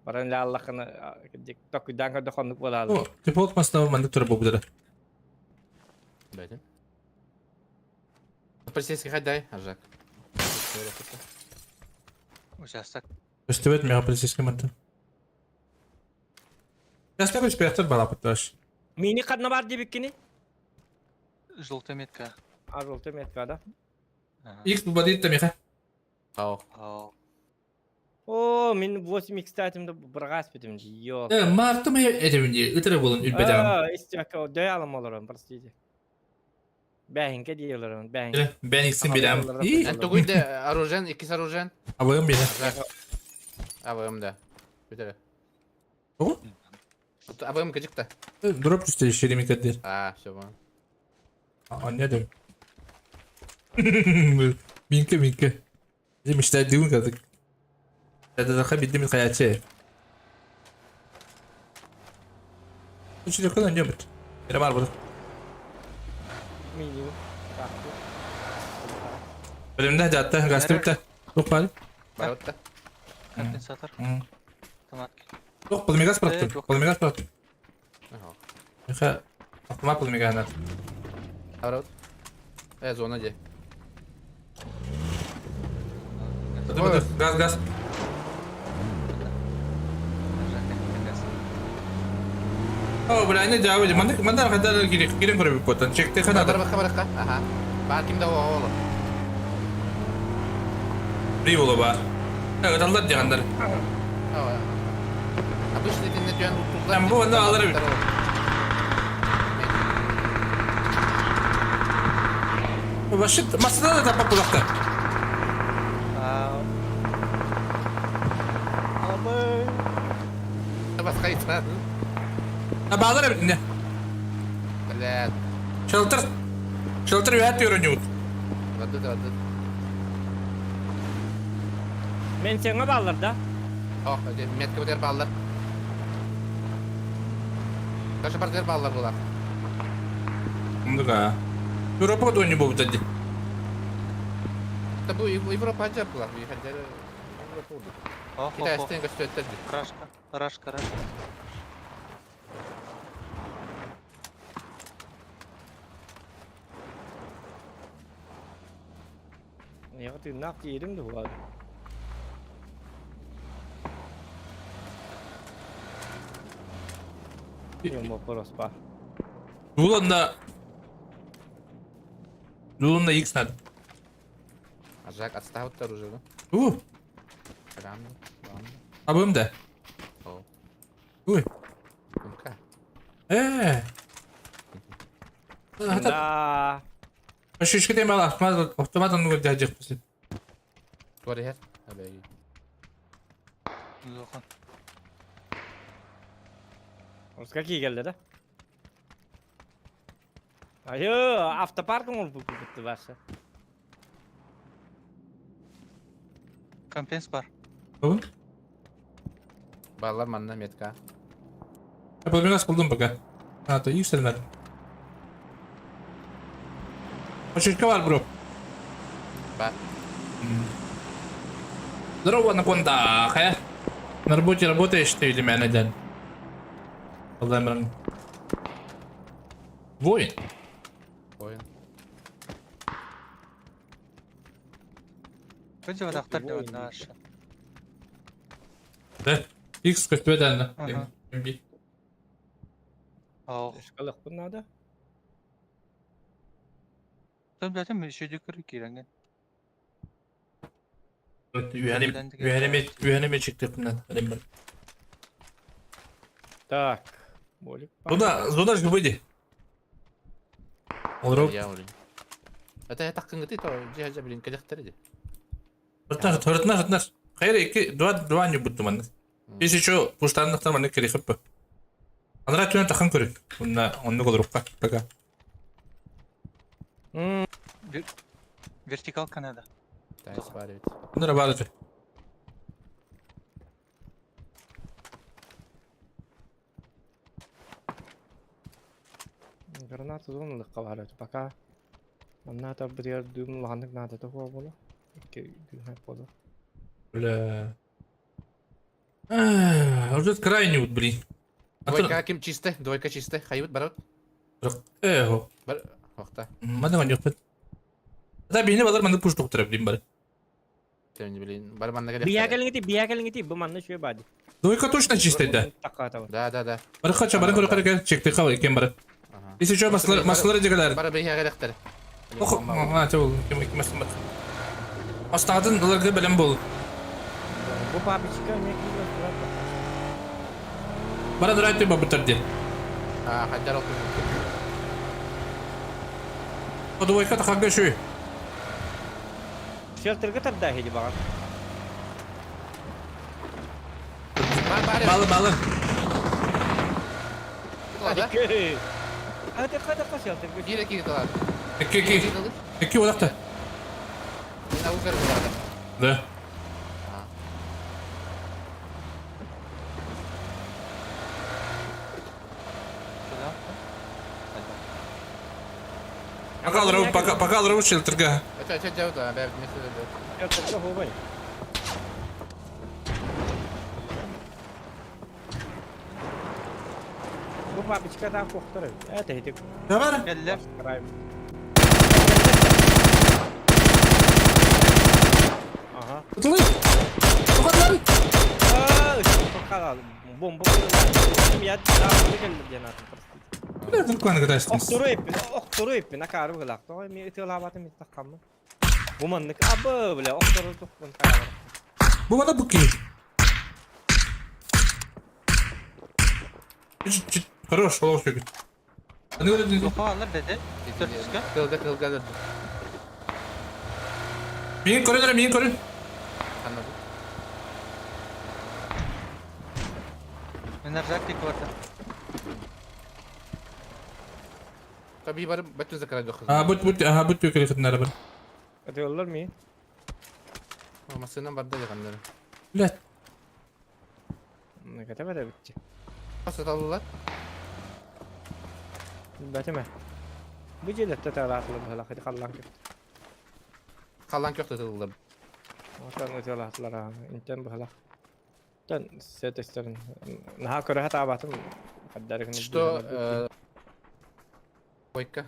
Barang Allah kena tak udang ka dokon wala. O, default masna mandık tura bu budara. Böyle. Полицейский ходай, Ажак. Участок. Östevet mi polisiyeske mantık? Ясно, что спектр бала пытаешь. Mini kadna var diye bikini. Желтая метка. А желтая метка, да? X bu badit de miha. Ау. Ау. О, мен 8 кстати, брагас битим. Йо. Martı mı edemindi? Itara bulun ülbeden. İstiyaka doyalım olurum, простите. Behinke diyorlar, behinke. Ben X'in birem. Entu kuydu arujen, ikisi arujen. Abağım bile. Abağım da. Bitir. O? Abağım gıcık da. Drop üstü şerimi kadir. Ha, şaban. Anladım. Minke. Bizim işler düğün kaldık. Hadi daha bildiğimiz hayatı. Bu çocuk kadar önce bit. Yine var burada. Minimum. Bölümde hadi hatta gazete bitti. Yok bari. Баратта. Компенсатор. М. Автоматки. Yok pulmigaz bıraktım. Yok. Pulmigaz bıraktım. Ага. Yoksa aklıma pulmigaz anlat. Барат. Зона де. Dur. Gaz. Oh, berani jauh aja. Mana kadar kirim kurang potan. Cek teh kan ada. Баракка. Ага. Бар кимде оолу. Beri bola bar. Ya kadar janganlar. Обычно ты на Там bu anda alır. Başıt masada da tapak kulakta. Басқа итсен. Ha bağlar evinde. Блядь. Шелтер вят görünüyor. Воды. Men sene bağlar da. Ох, метке көтер балдар. Каша партер балдар булар. Мындыга. Европа да не будет dedi. Да бу Европа жап булар. Хәдер Европа булды. Китай стен көстөттөр. Рашка. Ya tırnak yedim de bu abi. Yok prospa. Дуланда X надо. Жак отставыттар уже, да? Прям. Абым да. О. Уй. Кумка. Да. Шишки тем бала автоматом ну дядя после. Говори хер. Абей. Зохан. Какие geldi de? Ayo, avtoparkın olup bitti varsa. Компенс бар. Абым? Баллар манна метка. Я подбегал buldum пока. А, то X надо. Шишка var bro. Бар. Здорово, Анаконда. На работе работаешь ты или меня дядь? Владимир. Воин. Воин. Вроде вот автор делает наш. Да? X көтбеден. Ага. Ау. Шкалах bu надо. Sen zaten bir şey yukarı giren. Üyenime çıktı bundan. Так. Болик. Зона же выйди. Олров. Я олин. Это такын гыты то жажа билин кадактар иде. Тыртнаш. Хайр iki два не будут ман. Если что, пуштаннахтар маны керек бу. Анра түнө такын көрүк. Онны колурукка. Пока. Вертикал Канада. Да, сваривать. Ну работает. Гранату зоналыкка бар өтүп пока. Анната бир дым ландык надо то боло. Эки дым боло. Бля. Уже крайний вот, блин. Двойка ким чисто, двойка чисто. Хайбыт барат. Эхо. Бар. Вакта. Мана гонёк. Да бини балар маны пуш доктор блин бар. Тем не блин. Бар манна кадактар. Биякелиңити бу манны шөй бади. Двойка точно чистая, да. Да. Бар хача бар көрөк чекти кабыл кем бар. Если что, маслары дегелер. Бар бия кадактар. Ох, а чол, кем маслар. Астадын буларга белем бул. Бу папичка не кийген. Бара драйты бабытырды. Хаджар окуп. Двойка такага шөй. Шелтерге тарда хеди багат. Балы. Hadi şelterge. Gire кигиталар. Эки одакта. Мына узер булар. Да. Пока алırım shelter'ga. Aç cevap da ben mesela de. Shelter'ga ho'bay. Bu papichka da qo'qtirib. Aytaylik. Ne var? Geldiler. Aha. Tutulun. Tokatlar. Bomba koyuyorlar. Ya daha geldi diye Nereden konu kadastınız? Okturu ipin akarı gılaqtı. Oy mi itilabatı mi taqqanmı? Bu manlık abı bile okturu tuqqun kayar. Bu bana bu ki. Хорош, хорош. Ne öyle dedin? Sofa alır dedi. 400'ga. Kılga. Min korun. Anladım. Enerjik vardı. Tabii var bütün zakarı yok. But yukarı kadın araba. Atıyorlar mı? Masasından barda yakanları. Let. Ne kadar da bitti. Nasıl aldılar? Batma. Bu cilette taratılı bu halakı kallan ki. Kalan köfte atıldılar. Otan ötüyorlar ha. İnten bu halak. Dan set isterin. Naha köre hata batım. Kadar Что койка.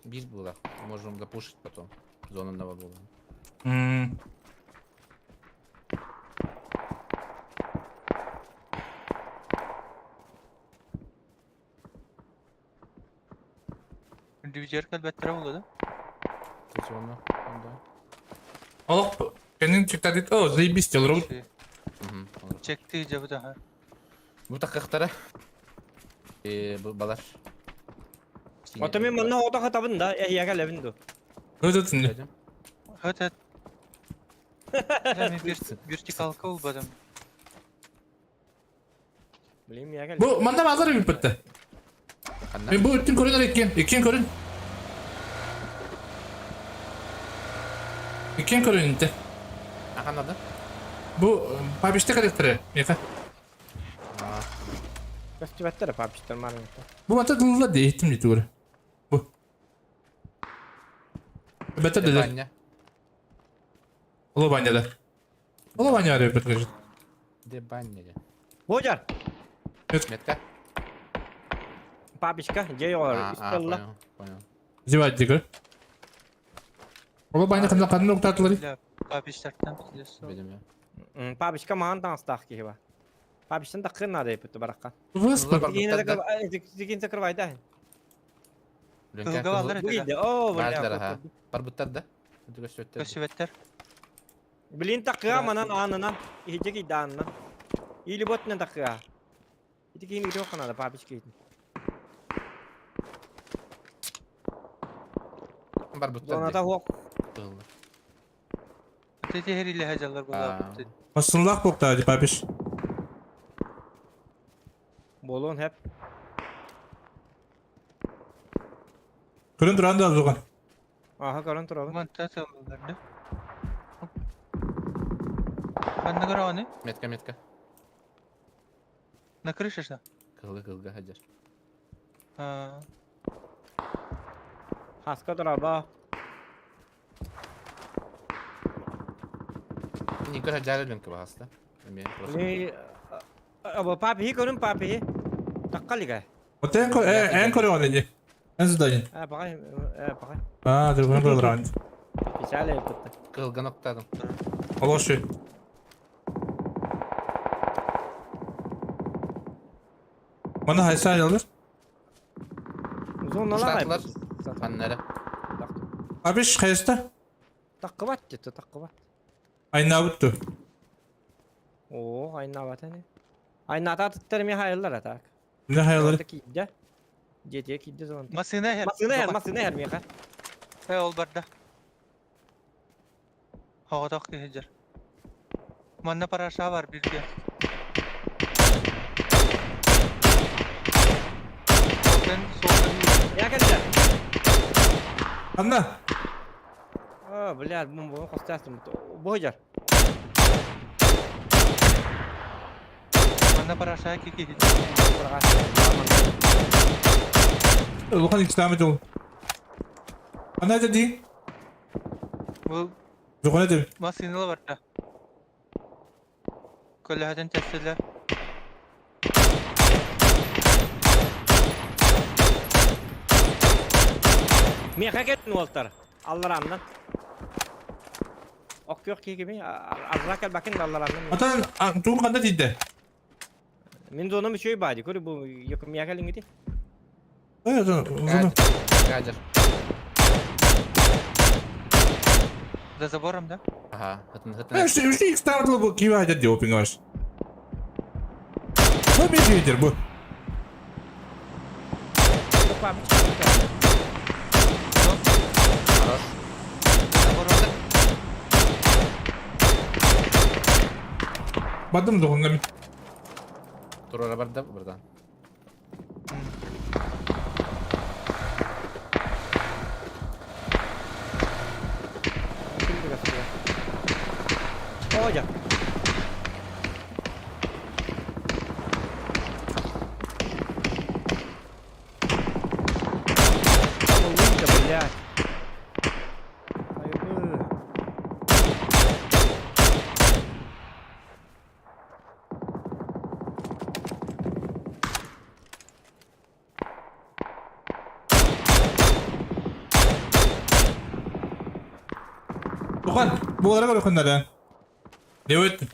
Бис была. Можем запушить потом. Зона новогода. Individual elbette oldu. Зона. Да. Alıp kendin çıktı dedi. O zaybist alırım. Çekti cevabı da. Bu takıkları. Bu balar. Otomi manna oda hatabın da ehyaga levindo. Özetinde. Evet. Yani bir çıkalka olmadım. Bileyim yaga. Bu manda bazarı bir pıttı. Ben bu üttün korunlar ikin korun. İkin korun inte. Anladım. Bu papişte karaktere. Yaka. Kaçtı bettere papişler marın. Bu manda dılıla diye ihtim diye doğru. Bu. Better dedi. Banya. Ola banyada. Ola banya arıyor bir kere. De banya. Bojar. Metka. Papişka ceyor. İstalla. Zivayet diyor. Ola banya kadın kadın noktaları. Abi işlerden biliyorsun. Benim ya. Papişka mahan dans ki var. Papişten de kırna da yapıttı barakan. Vız bak. Yine de dikin sakır vayda. Kılga alır Bu dedi. iyiydi. Oo Varlar ha. böyle. Barbutlar da. Hadi göster. Köşevetler. Bilin takıya manan anına. İhicek idanına. İyili bot ne takıya. İdi kini gidiyor kanada papişka idin. Barbutlar. Zonata hok. Dedi her ile hecalar burada. Asıllah bokta hadi papiş. Bolon hep. Kırın duran da az oğlan. Aha karın turalım. Mantı tamamlardı. Ben de görüyorum. Metka. Ne kırışırsa? Kılga hacer. Ha. Haska turaba. Nikor hacer dön ki hasta. Ni abo papi korun papi. Takkali gay. O en koru onu diye. En zıdayın. Ha bakay. Bakay. Dur bunu kırılır aynı. Pisale yapıttı. Kılga noktadım. Allah şey. Bana haysal alır. Uzun nala Kuşlattılar. Fanlara. Papiş haysta. Takıvat ciddi takıvat. Aynı avuttu. Oo aynı avat hani. Aynı ata tuttarım ya hayırlar atak. Ne hayalları? Kidde. Jetiye kidde zaman. Masine her. Masine her miyaka. He ol barda. Havada ki hecer. Manna para aşağı var bir de. Ben solda bir. Ya kadar. Anla. Aa bilyar bu kostasım. Bu hocar. Manna para aşağı ki hecer. Oğlan ikisi devam et oğlum. Ana dedi. Bu Yok ne dedi. masinalı var da. Kollahadan testiler. Meka kettin oltar. Allah ramdan. Ok yok ki gibi. Azra gel bakın Allah ramdan. Atan tuğun kanda dedi. Min zonum bir şey badi. Kuri bu yok meka lingiti. Evet o zaman. Gajer. Da zaboram da. Aha, hıtın Ben işte ilk startlı bu kimi ayda diyor opin var. Bu bir şeydir bu. Yok abi. Zaboram da. Badım dokunga mi. Dur oraya barda buradan. Hoca. Kamu winka блядь. Hayırdır? Dokan bu olarak dokunlar. Ne öğrettin?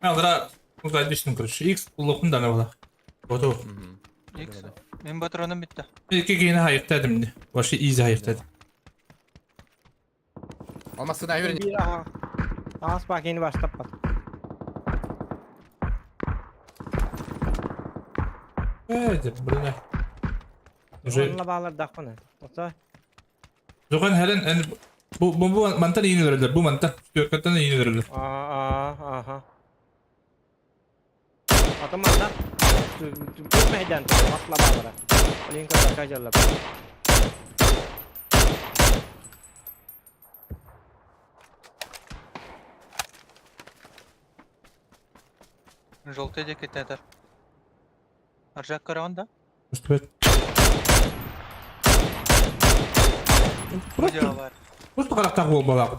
Aldıra uzay düştüm kırış. X ulukun da ne ola. Oto. X. Benim patronum bitti. İki yine hayır dedim. Başı easy hayır dedim. Olmazsa da yürü. Bir aha. Ağız bak yeni başlap bak. Evet, burada. Onunla bağlar dakwana. Ota. Dokan helen bu mantar yeni verirler. Bu mantar. Gökten de yeni verirler. Aha. Otomatik. Tüm meydan atla bağlara. Link kaçarlar. Желтый декет eder. Arjak karavan da. Üstüme. Bu cevap var. Просто karakter bol bol abi.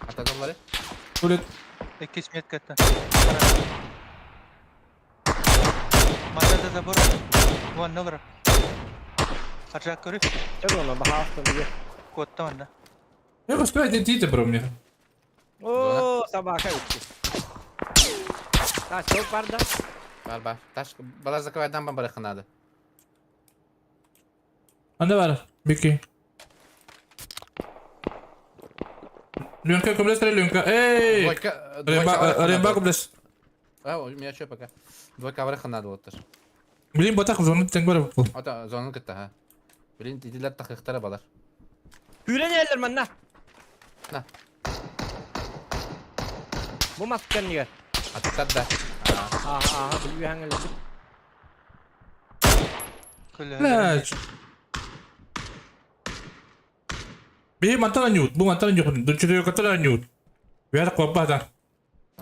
Atadımları. Böyle 2 met katta. Mata da zaboram. One number. Arjak körü. Çek onu baha astın diye. Kotta vanda. ya üstüme dediydi bro ya. Oo sabah kayıttı. Taş çok var da. Barbar. Taş balas zakavadan ben bırakın hadi. Anda var. Biki. Lünka kompleks tadi Lünka. Ey. Remba kompleks. Ha, o ya çöp bak. Двойка bırakın hadi otur. Bilin batak zonu tek var bu. Ata zonun gitti ha. Bilin dediler takıktara balar. Hüren yerler manna. Na. Bu masken yer. Atıklar da. Aha bir hangel. Lah. Bir mantar anyut. Bu mantar anyut. Dua kata anyut. Biar aku apa dah.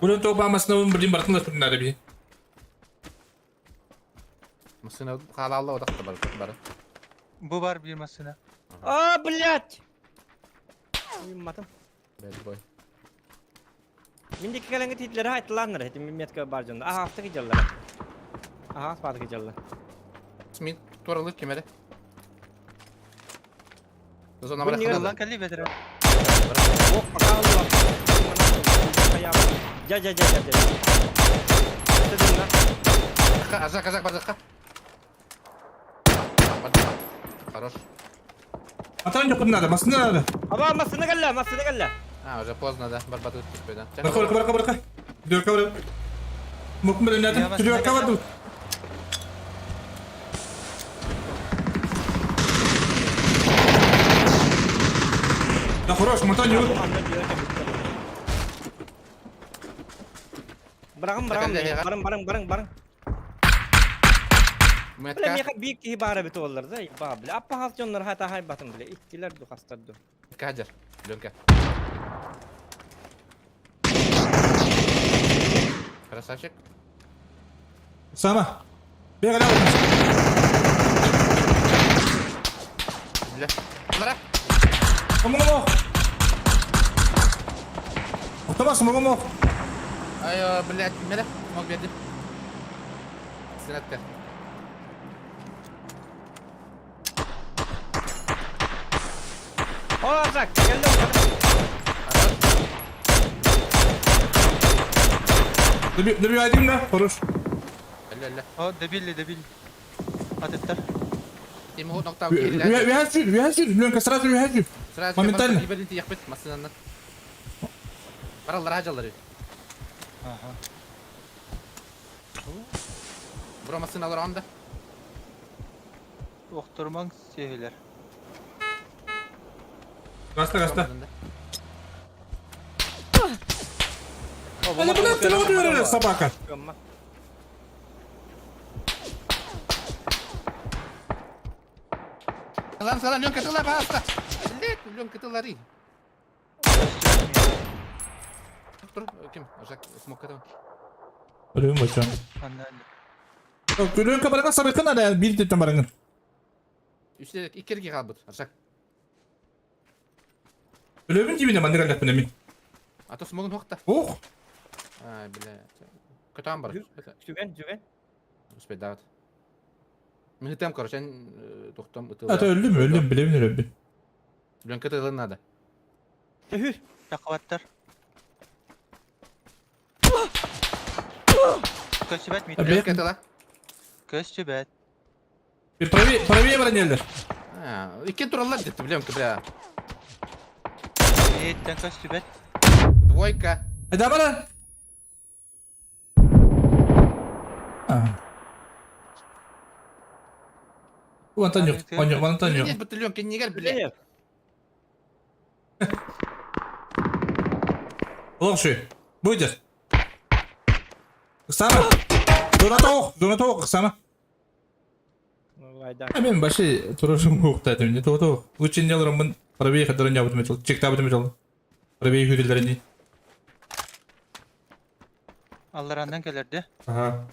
Udah tu apa mas naun berdiri barat nggak sebenarnya bi. Mısın hala Allah odak da barı. Bu var bir masina. Aa блядь. Uyumadım. Bad boy. Mindiki kalanga titleri haytlanır. Hetim mimmet ka barjanda. Aha hafta gijallar. Aha hafta gijallar. Smith toralır kemere. Zona Bu bırakın niye hadi. Allah kalli bedere. Oh bakalım. Ja. Sedih lah. Azak barda. Хорош. Mantar anyut kena ada. Masnya ada. Aba masını galla. Ha, уже поздно, да. Барбату теперь, да. Berka. Dua kau. Mau kembali nanti. Dua kau tu. Dah хорош, mantar anyut. Barang. Metka. Böyle meka büyük ihbara bit olurdu. Babli. Apa halçonlar hata hay batın bile. İhtiler du hastadu. Kajar. Lönka. Красавчик. Sama. Biar ada. Bile. Bunlara. Omo. Otomas omo. Ayo, блядь, mele. Mok verdim. Sinatka. Olacak. Geldim. Dur bir aydın da. Konuş. Elle. O debil. Adetler. Tim hot nokta Vi har sür. Lön kasrat vi har sür. Sırası Momentalno. İbel inti yakbet masınandan. Paralar hacaları. Aha. Bura masın alır onda. Okturman seyirler. Gasta. Hadi bu lan telefonu verelim sabah kadar. Salam lön ketılar hasta. Lit lön ketıları. Dur kim? Ajak smoke tamam. Ölüyorum başım. Anne. Yok ölüyorum kabarıkan sabahkan ada yani bir dedim barangın. Üstelik iki kere kalbut. Ajak. Ölüyorum gibi ne mandıra lafın emin. Atı smoke'un hokta. Oh. Ay bile. Kötü ambar. Güven. Uspet davet. Mühitem koruşan doktom ıtı. Hatta öldüm bilemin öldüm. Lön ketıların nada. Tühü. Yakabatlar. Köstübet mi? Lön ketılar. Köstübet. Bir praviye varan yerler. Ha, iki turallar gitti biliyorum ki ya. Yiğitten köstübet. Двойка. Hadi ama lan. Вантан yok. Вантан yok. Нет батальон, не гар, блядь. Лучше. Будет. Кысана. Зона тоқ, кысана. Мен başı turuşum yok dedim. Ne toğu. Uçun yalırımın praviye kadar yaptım etol. Çekta yaptım etol. Praviye hüdüllerini. Allarandan gelirdi. Aha.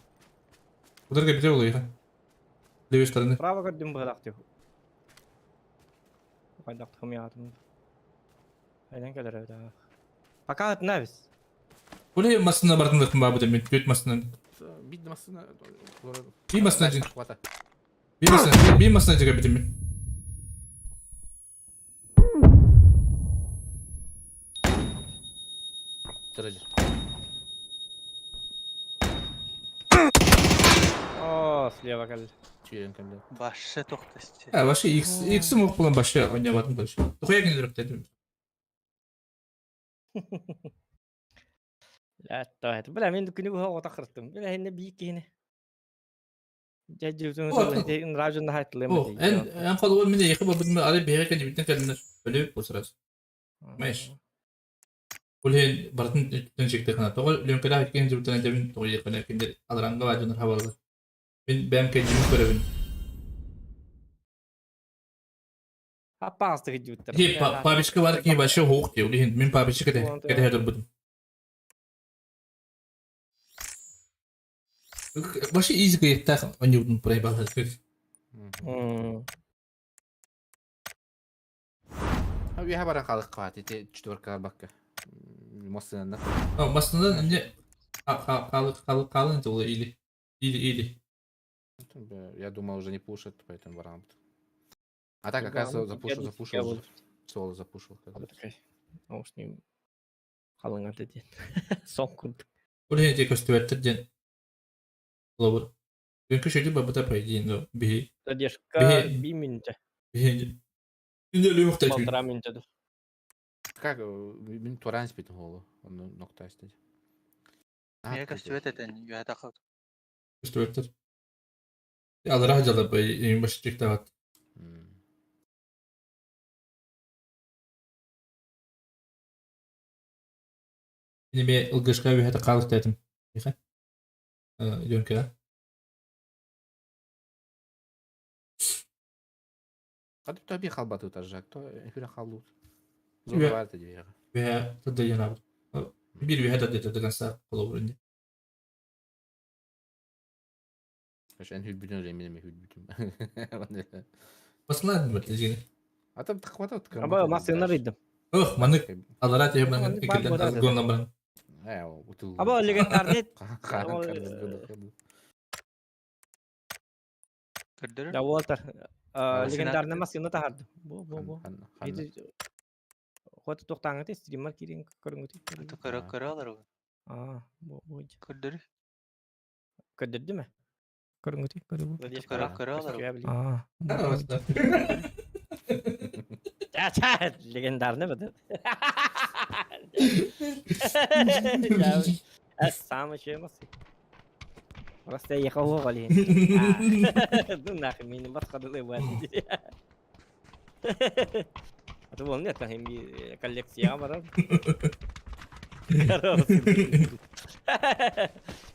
Udur gibi oluyor. Levi stadını. Bravo gördüm bu kadar diyor. Bu kadar tamam. Aynen gelir evde. Fakat ne biz? Ule masına barındık mı bu demin? Göt masına. Видно masına. Bir masına cin. Хвата. Bir masına cin demin. Sıracı. Oo, слева geldi. Çiğren kaldı. Başı toktesti. Ha başı X'i mi okulan başı oynayamadım başı. Dokuya gidiyorum dedim. La tahet. Bela men dukuni bu hava takırttım. Bela henne büyük yine. Cacıvzun söyle. Rajun da hayatlı Oh, en kalı من يخبر بدنا عليه بهيك اللي بدنا كنا بلي بوسراس ماشي كلهن برتن تنشك تخنا تقول اليوم كده هتكين جبتنا جبين تقول يخنا كندر أدرانغا واجن الحوالة من بام كجيم كربين Hapaz da gidiyor. هي بابيشك وارك هي باشا هوك تي ولهن من بابيشك كده هذا بدم başı easy kayıt tak oynuyordun buraya bakıyorsun. Abi ya bara kalık kavati te çtörka bakka. Masınanda. Ama aslında ne kalın da oluyor iyi. Я думал уже не пушит, поэтому варамт. А так, оказывается, запушил. Соло запушил. O с ним kalın adı diye. Son kurdu. Buraya tek gösterdi Lower. Çünkü şeydi babada paydı bir Задержка Бе- 1 минута. Ne yok da çünkü. Полтора минуты. Как, min Torrens bitin holu. Onu nokta istedi. Niye köstübet eden? Yuha takıl. Gösterdi. Allah rahacalı bay başı çıktı bak. Yine bir ılgışka bir hata kalık dedim. Bakın. Yönke. Hadi tabii kalbatı utajak. To hüre kalut. Ve- Zor var dedi ya. Ve tadı yanabı. Bir hata dedi de sağ Lower. Kaç en hübütün reminim hübütün. Basınlar mı böyle yine? Ata tıkmata tıkmata. Aba masınlar idim. Oh, manık. Alarat ya ben Manık fikirden var, az var. gönlüm. He o utul. Aba legendarnet. Kırdır. Ya Walter. Aa, Legendarnet masınlar tahardı. Bu. Hanna. Hot toktağın te streamer kirin körüngütü. Atı kara kara alır o. Bu. Kırdır. Kadirdi mi? Körüngütü. Atı kara kara alır o. Ya legendarnet mi? Ya sama şey nasıl? Orası yakağı galiba. Dur nakım yine bak kadar var. Atı bunu ne kan bir koleksiyon var.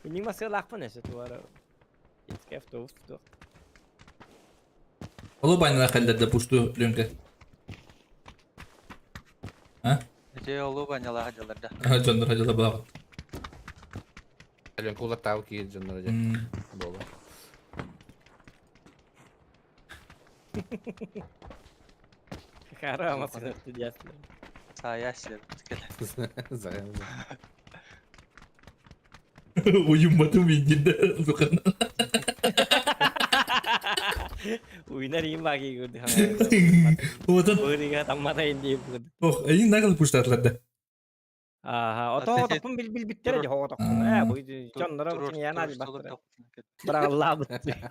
Ini masih lakman ya satu ara. Iskef tuh. Olu bayna kallerde pushtu lönke. Ha? Ece yolu banyalar hacalarda. Ha canlar hacala bak. Elen kulak tahu ki canlar aja. Bola. Kara masih nanti dia. Saya sih. Zaten. Uyumadım incinde sukan. Uyunar iyi bagi gördü. Odan. Beriga tamata indi bu. Oh, ayın nakal pushtatlarda. Aha, oto pun bil bitter aja oto. Bu canlara bu yana di baktera.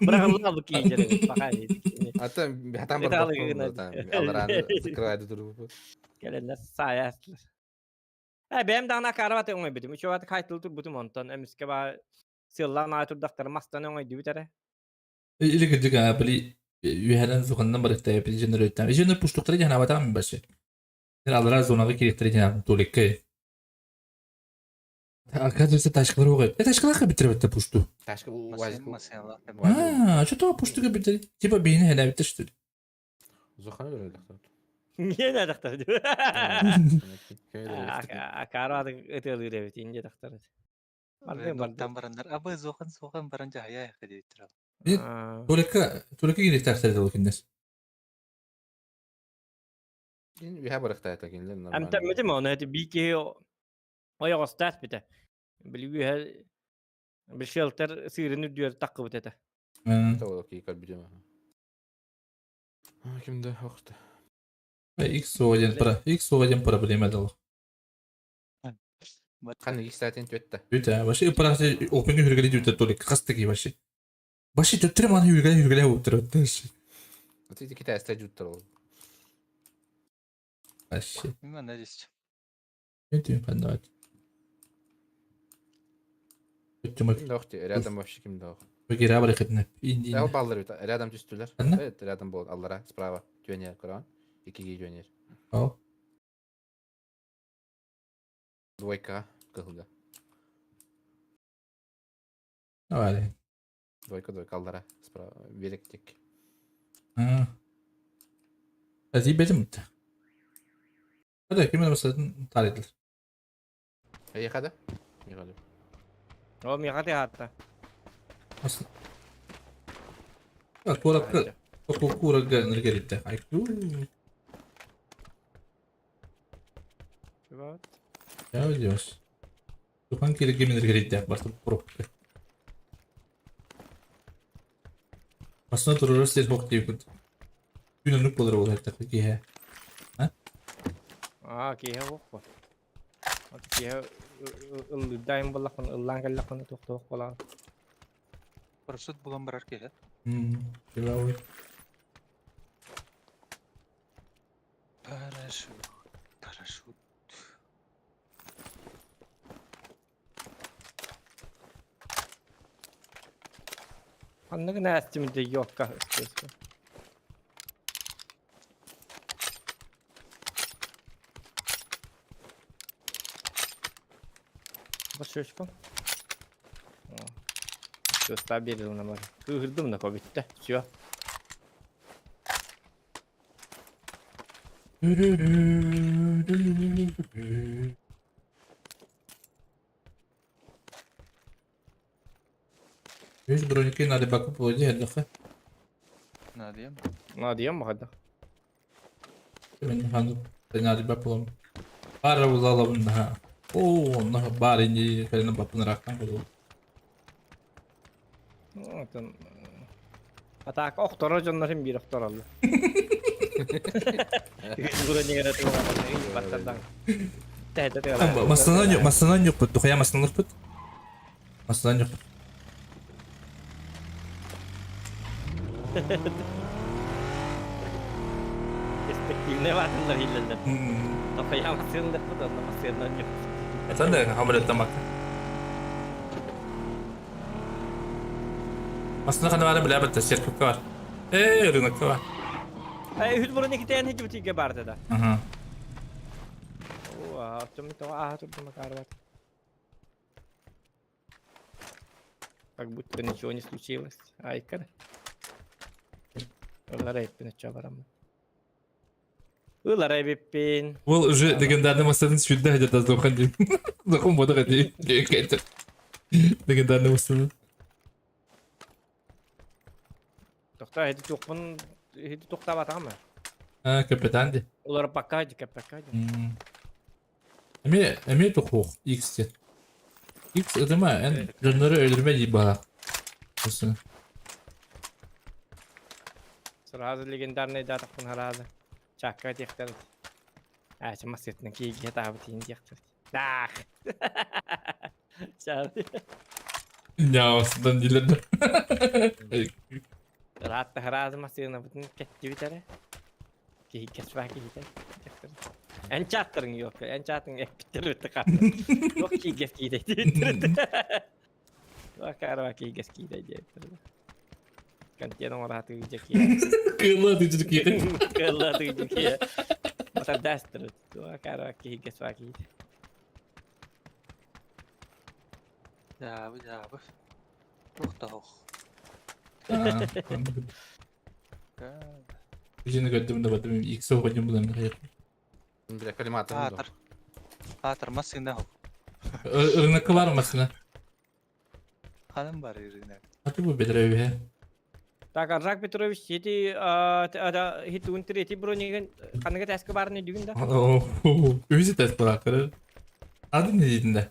Berapa bu ki jadi pakai. Ata hatam berapa? Alaran sıkıraydı durumu. Gelende saya. Benim daha karavat onu bitim. Şu an kayıtlı tur butum ondan. Emiske ba silahla natur daktar mastan onu diyor tere. İle gidecek ha bili ühelen sukandan barıkta yapıcı jeneratör. Jeneratör pushtukları jana batam mı başı? Yani alara zonaga kirekleri jana tolekke. Akadırsa taşkıları oğay. Taşkılar ka bitirip de pushtu. Taşkı bu Masalah. Ha, şu da pushtu ka bitir. Tipa beyni hele bitirdi. Zohana öyle daktar. Niye ne daktar diyor. Karavat öteli evet ince daktar. Noktan barandar. Aba zokan baran cahaya ya kadi itira. Tolekka girek taşları olkindes. Bir ha bıraktı ayta kinler. Am tammedi mi onu hadi bir ki o ya stat bite. Biliyor bir shelter sirini diyor takı bite. Tamam okey kalbim. Ha kimde vakti. X soğuyan problemi dolu. Kan iki saatin tüette. Yüte, başı parası open hürgeli yüte tolek kastı ki başı. Başı töttere man hürgeli oturuyor. Atı iki teste juttur oldu. Başı. Bilmem ne diyeceğim. Ne diyorsun ben de? Kimde vakti? Rядом вообще kimde vakti? Bugün abi hareketine. İndi. Ya o balları bita. Rядом düştüler. Anne? Evet rядом bol. Allara sprava. Junior kuran. 2G junior. Al. Двойка. Kıldı. Öyle. Двойка allara. Sprava. Verektik. Ha. Hadi benim. Hadi kimin mesela tarihler. Yıkadı. Yıkadı. O mi hati hatta. Aslında. Bak kurak. Kurak nerede? Ay. Evet. Ya diyoruz. Tuhan kiri kimin nerede? Bastı pro. Aslında dururuz ses bok diye kut. Günlük olur o hatta ki he. Ki he bok. Ki he daim balakon ulang lakon tok falan. Parasut bulan barar ki ya. Kirawi. Parasut. Anne ne estim de yok ka. Başlıyoruz bu. Göster bir yılına var. Hırdım da bitti. Şu. Yüz broniki nade bakıp hoca hadi. Ne diyeyim? Ne diyeyim mi hadi? Benim hanım. Sen hadi bakalım. Bara bulalım daha. Oo, onlar bari indi. Kayına bakın rakam koydu. Oton. Atak oktora jonların bir oktor aldı. Guru ni gara tuh ini batadang. Teh. Masalah yok bu. Dokaya masalah yok. Masalah yok. Perspektifnya watanlar hilal. Apa yang masih ndak betul masih nanya. Sen de hamile tamak. Aslında kadar var bile bitti. Şirket var. Ürünlük var. Hüt burun iki tane hiç bitiyor barda da. Aha. Wah, cuma itu tuh makarwat. Как будто ничего не случилось. Айкар. Уларай пинча барам. Уларай бипин. Бұл уже легендарный массадан сюда где-то сдохнул. Захом буду ходить. Легендарный массадан. Тохта хеди тохпун хеди тохта батамы. Капитан де. Улар пакади капакади. Emi tuh X'ti. X adama en canları öldürme gibi bana. Nasıl? Сразу легендарный да тохпун хараза. Чакка тихтер. Чама сетнен ки гета абтин тихтер. Дах. Чарди. Ya aslında diledim. Rahat harazı masih nabutin ketçi bitere. Ki kesva ki bitere. En çatırın yok. En çatırın ek bitere tıkar. Yok ki geski de bitere. Vakar vaki geski de bitere. Gantian orang rahat rezeki. Kıyıla diyecek ya. Kela rezeki ya. Masa dastar. Vakar vaki kesva ki. Ya bu. Çok da hoş. Şimdi gördüğümde baktım X'e okuyacağım bunların hayır. Bir de kalimatım da. Termasın da hoş. Irnakı var mı aslında? Hanım var yerine. Hadi bu bedir evi. Tak Rak Petrovic jadi ada hitun treti bro ni kan kan tes ke bar ni juga dah. Öyle test bırakır. Adı ne dedin de?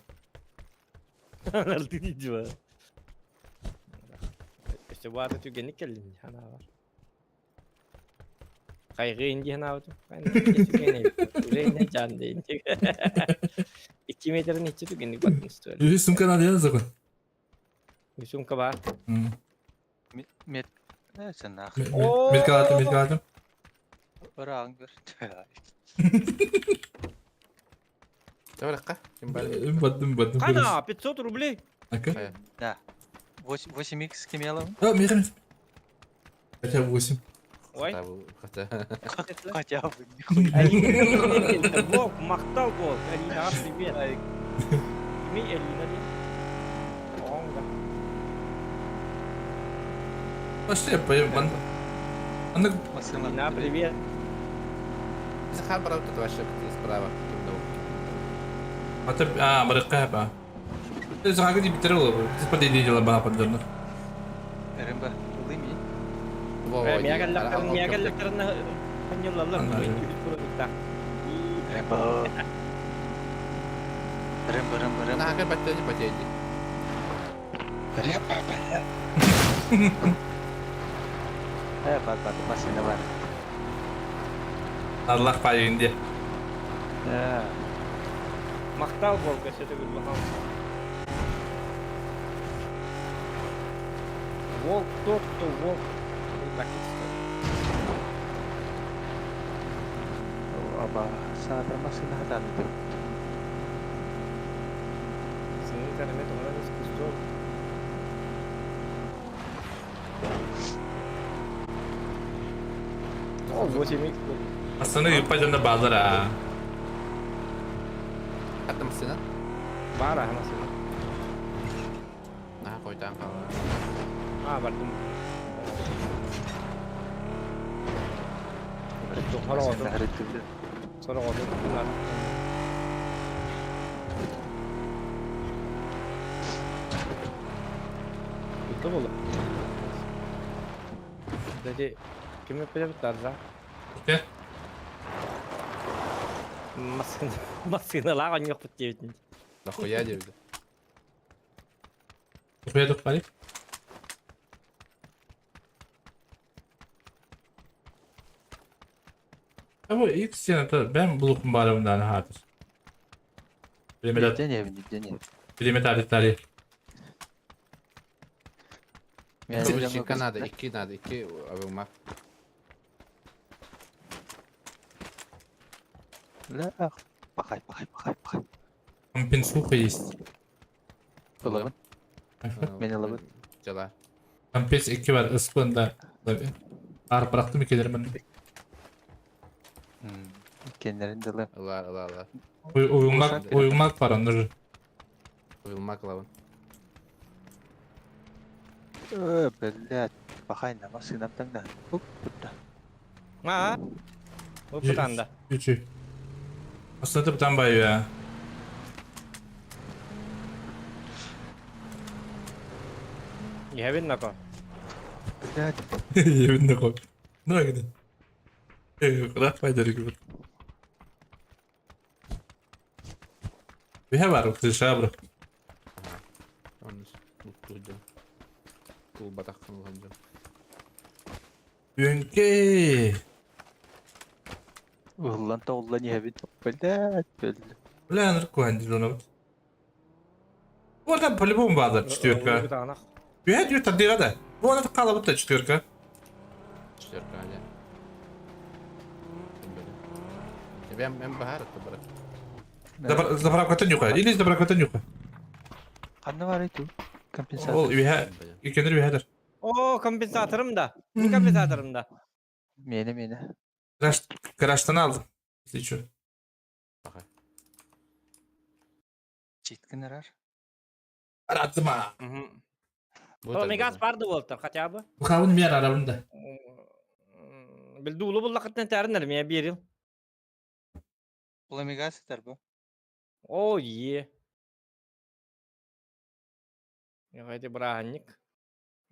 Nanti dijual. Coba tuh juga nikel hana var. Kayak rengi hana tuh. Kan juga ne. Rengi can değil. 2 metrenin içi tuh gini bakmış tuh. Üstüm kanal ya zakon. Yusum ke bar. Met. Sen nak. Milk aldım. Orang ber. Coba kah? Kembali. Badım. Kana 500 рублей. Aka? Да. 8x кемелом. Ya Mihran. Kaça 8. Ой. Tahu kata. Хотя бы. Бог, мактал Бог. Алина, привет. Ими Алина ли? Онга. Başta yapayım ben. Anlık. Alina, привет. Захар брал тут вообще справа. Hatta mereka apa? Terus aku di bicara loh. Seperti di jalan balapan dulu. Remba. Limi. Miagal karena penyelam Remba. Nah kan baca aja. Pat masih nabar. Allah payın dia. Ya. Мактал Бог, если ты говоришь. Волк тот, кто волк. Так и стоит. Apa saat masih nahan itu. Sini kan ini orang harus kusut. Oh, gue sih mix. Aslında yapacağım da bağlar ha. Kata mesin ah? Parah masih. Nah, kau tangkal. Berarti. Itu kalau itu. Soalnya kalau itu benar. Itu boleh. Jadi, kami punya bentar, Oke. Masinalar on yok bit diyetin. Нахуя дебди. Koyduk bari. Ama ilk senede ben bulukum bari bundan hadır. Bilimet adetleri. Iki надо, iki avılmak. La, bakay. Kampin su kıyız. Bulamın. Beni alabın. Jala. Kampes 2 var ıskında. Ağır bıraktım ikileri ben. Kendilerini de la. Allah. Uyumak var onları. Avılmak lavın. Belat. Bakay nama sinaptan da. Huk, burada. Ha? Bu putanda. Üçü. Aslında da butan bayıyor ya. Yevin nako. Belat. Yemin de koy. Ne gidin? Kırak faydalı gibi. Bir var o dışarı bırak. Yalnız mutluydu. Kul batak kılınca. Yönke. Ulan da ulan yevin. Belat. Ulan ırk koyandız ona bak. Oradan polibon bağlar çıkıyor ka. Bir tane. Bir her diyor tadira da. Bu arada kalabalık da çıkıyor ka. İşte öyle. Ben bahar attı bırak. Zabrakatan yok. İliz zabrakatan yok. Kanne var itu. Kompensasyon. Ol bir her. İlkendir bir herdir. Oo kompensatörüm da. Ne kompensatörüm da. Mene. Crash'tan aldım. Siz için. Çitkin arar. Arattım ha. Omegas vardı volta хотя бы. Bu kavun bir yer arabında. Bildi ulu bullakıttan terinlerim ya bir yıl. Omegas ister bu. Oo iyi. Ya hadi bırahanlık.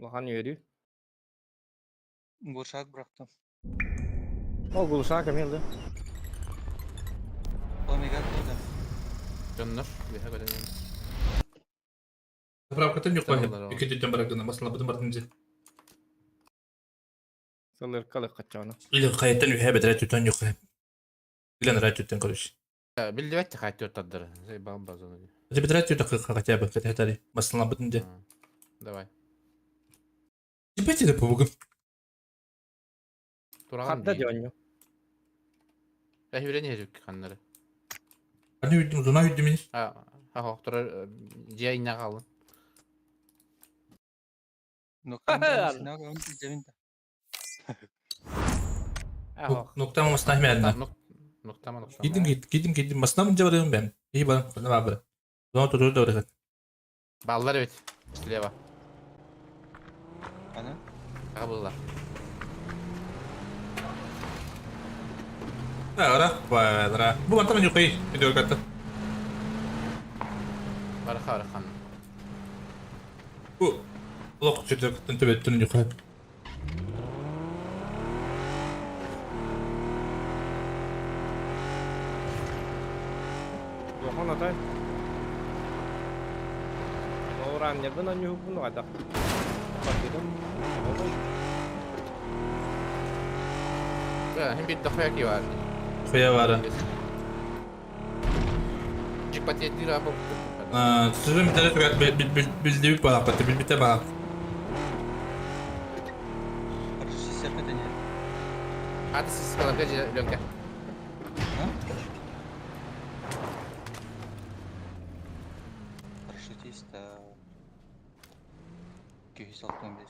Lahan yürü. Gurşak bıraktım. O guluşa kamildi. Omegas burada. Canlar. Bir her kadar. Zabrakatan yok. Tamamlar o. İki dütten bıraktığında basın labıdım bıraktığınca. Salır kalık kaçağına. İli kayıttan ühe bedret tüten yok. İlan ray tüten karış. Bildi vekti kayıt yottadır. Şey bağım bazı. Hadi bedret tüten kakatya bakıt hetari. Basın labıdınca. Давай. Cibeti de bu bugün. Duralım Hatta değil. diyorsun. Ben öğrenecek kanları. Hani hüddüm zona hüddümünüz. Ha hoktura ciğer inne kalın. Nokta ama masnah merdiven. Nokta mı nokta? Gidin. Masnah mı cevabım ben? İyi bana. Ne var bana? Zona tutuyor da bırakın. Ballar evet. Leva. Ana. Kabullar. Ara. Vay. Bu mantam yok iyi. Video kattı. Baraka kan. Bu. Lok çocuk tübettün yok. Yohan atay. Orang yerden anyu bunu ada. Bakıyorum. Hem bir defa ki var. Kaya var. Cepat yedir apa? Sizin bir tane tüket bildiği bir bana kattı. Bir bite bana. Hadi siz kalın gece lönke. Парашютиста 265.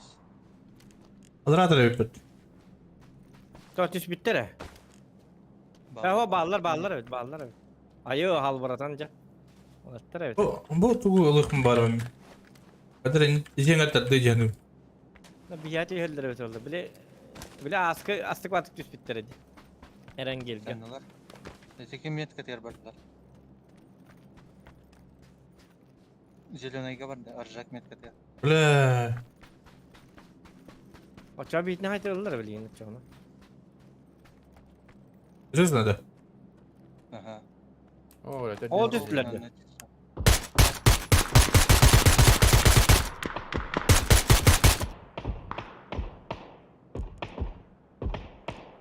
Alır adır evet. 400 bitti re. Ya bağlar evet. Ayı hal baratanca. Olattır evet. Bu tuğu ılık mı var mı? Kadir işin atar da canım. Bir yerde öldür evet oldu. Bile astık batık düz bitti re. Eren geldi. Kanlar. Nitekim met katır barlar. Zelenaga var da arjak met katır. Ula. Açar bir ne haydi öldür bile yine çoğunu. Rızla da. Aha. Oo, evet. O düştülerdi.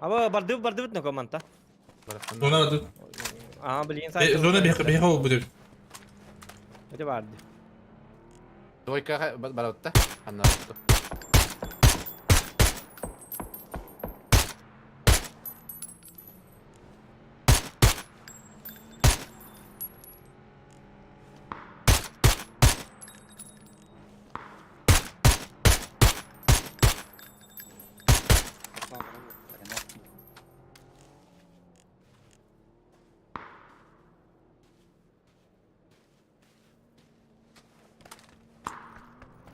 Ama bardı ne komanta. Zona vardı. Aha bilin sayı. Zona bir ol bu. Hadi vardı. Dojka barotta. Han har det.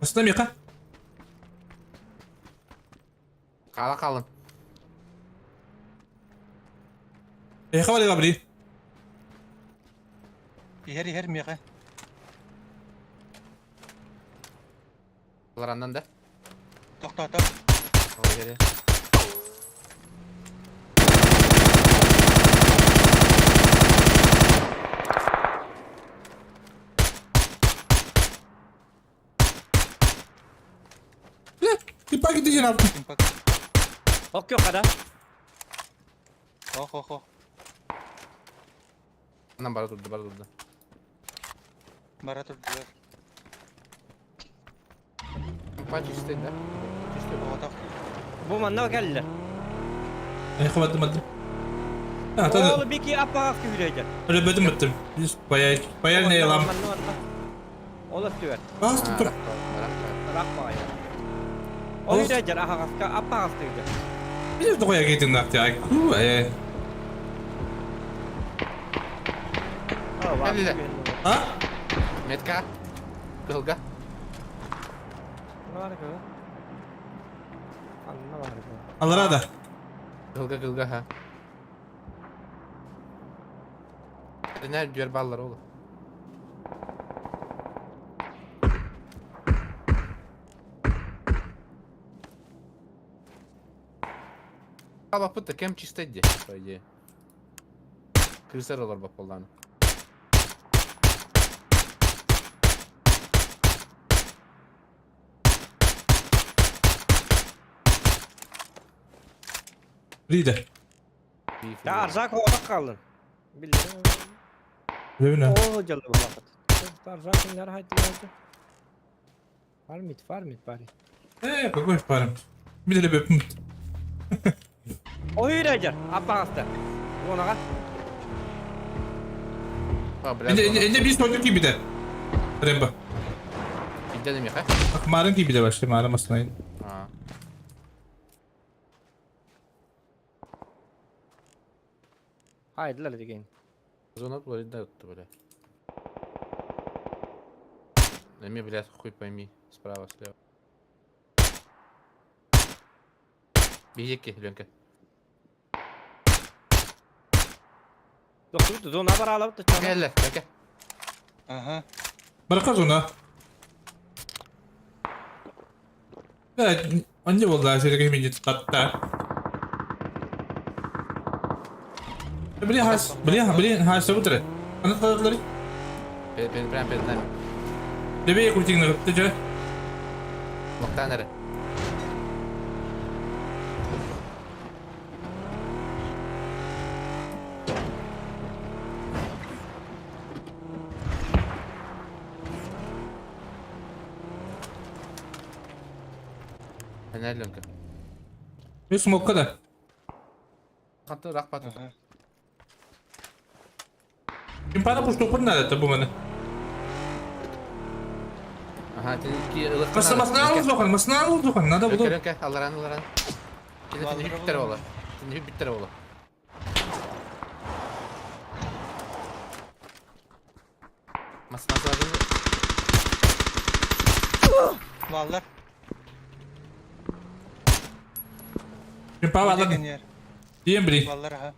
Aslında Mika. Kala kalın. Mika var ya biri. Her Mika. Larandan da. Tok. O yere. İmpak gideceksin abi. Ok yok ada. Oh. Anam bara durdu. Bara durdular. Paç istedi. Bu manna geldi. Mika vardı. Ha tabii. Oğlum bir ki apa hafta yürüyecek. Öyle bedim bittim. Biz bayağı ne yalan. Oğlum diyor. Bastım. Bırak bayağı. O yürüyecek aha hafta apa hafta yürüyecek. Bir de koya gittin nakti ay. Hadi de. Ha? Metka. Kılga. Ne var ki? Anla var ki. Allah da. Kılga ha. Ne diyor ballar oğlum. Bak bu da kem çistedi. Böyle. Kırser olur bak Allah'ını. Ride. Ya arzak olarak kaldın. Bilmiyorum. Ne? Oo canım bu vakit. Arzak neler haydi oldu. Farmit bari. Koy param. Bir de bepim. O yürüyecek. Apa hafta. Ona kal. Elde bir sonraki gibi de. Remba. Gidelim ya. Bak marın gibi de başla marın asmayın. Ha. Haydi lan deyin. Зона böyle de yoktu böyle. Мне, блядь, хуй пойми. Справа, слева. Бейки, Ленка. Doktor zona var alıp da çana. Gel, Ленка. Aha. Bırakaz ona. Evet, anca oldu her şeyde gemince tıklattı. Beli has sebutre. Anlat kadarları. Прям. Lebeye kurtingna kaptıca. Nokta nere? Nerede Ленка? Bir smoke da. Hatta rak patı. Kim para push topun nerede bu bana? Aha, ki ılık. Masına alız dokan. Nada bu. Ленка, Алран. Şimdi bitter ola. Şimdi bitter ola. Masna lazım. Vallar. Kim para Gidin alın. yer. Diyem biri. Vallar ha.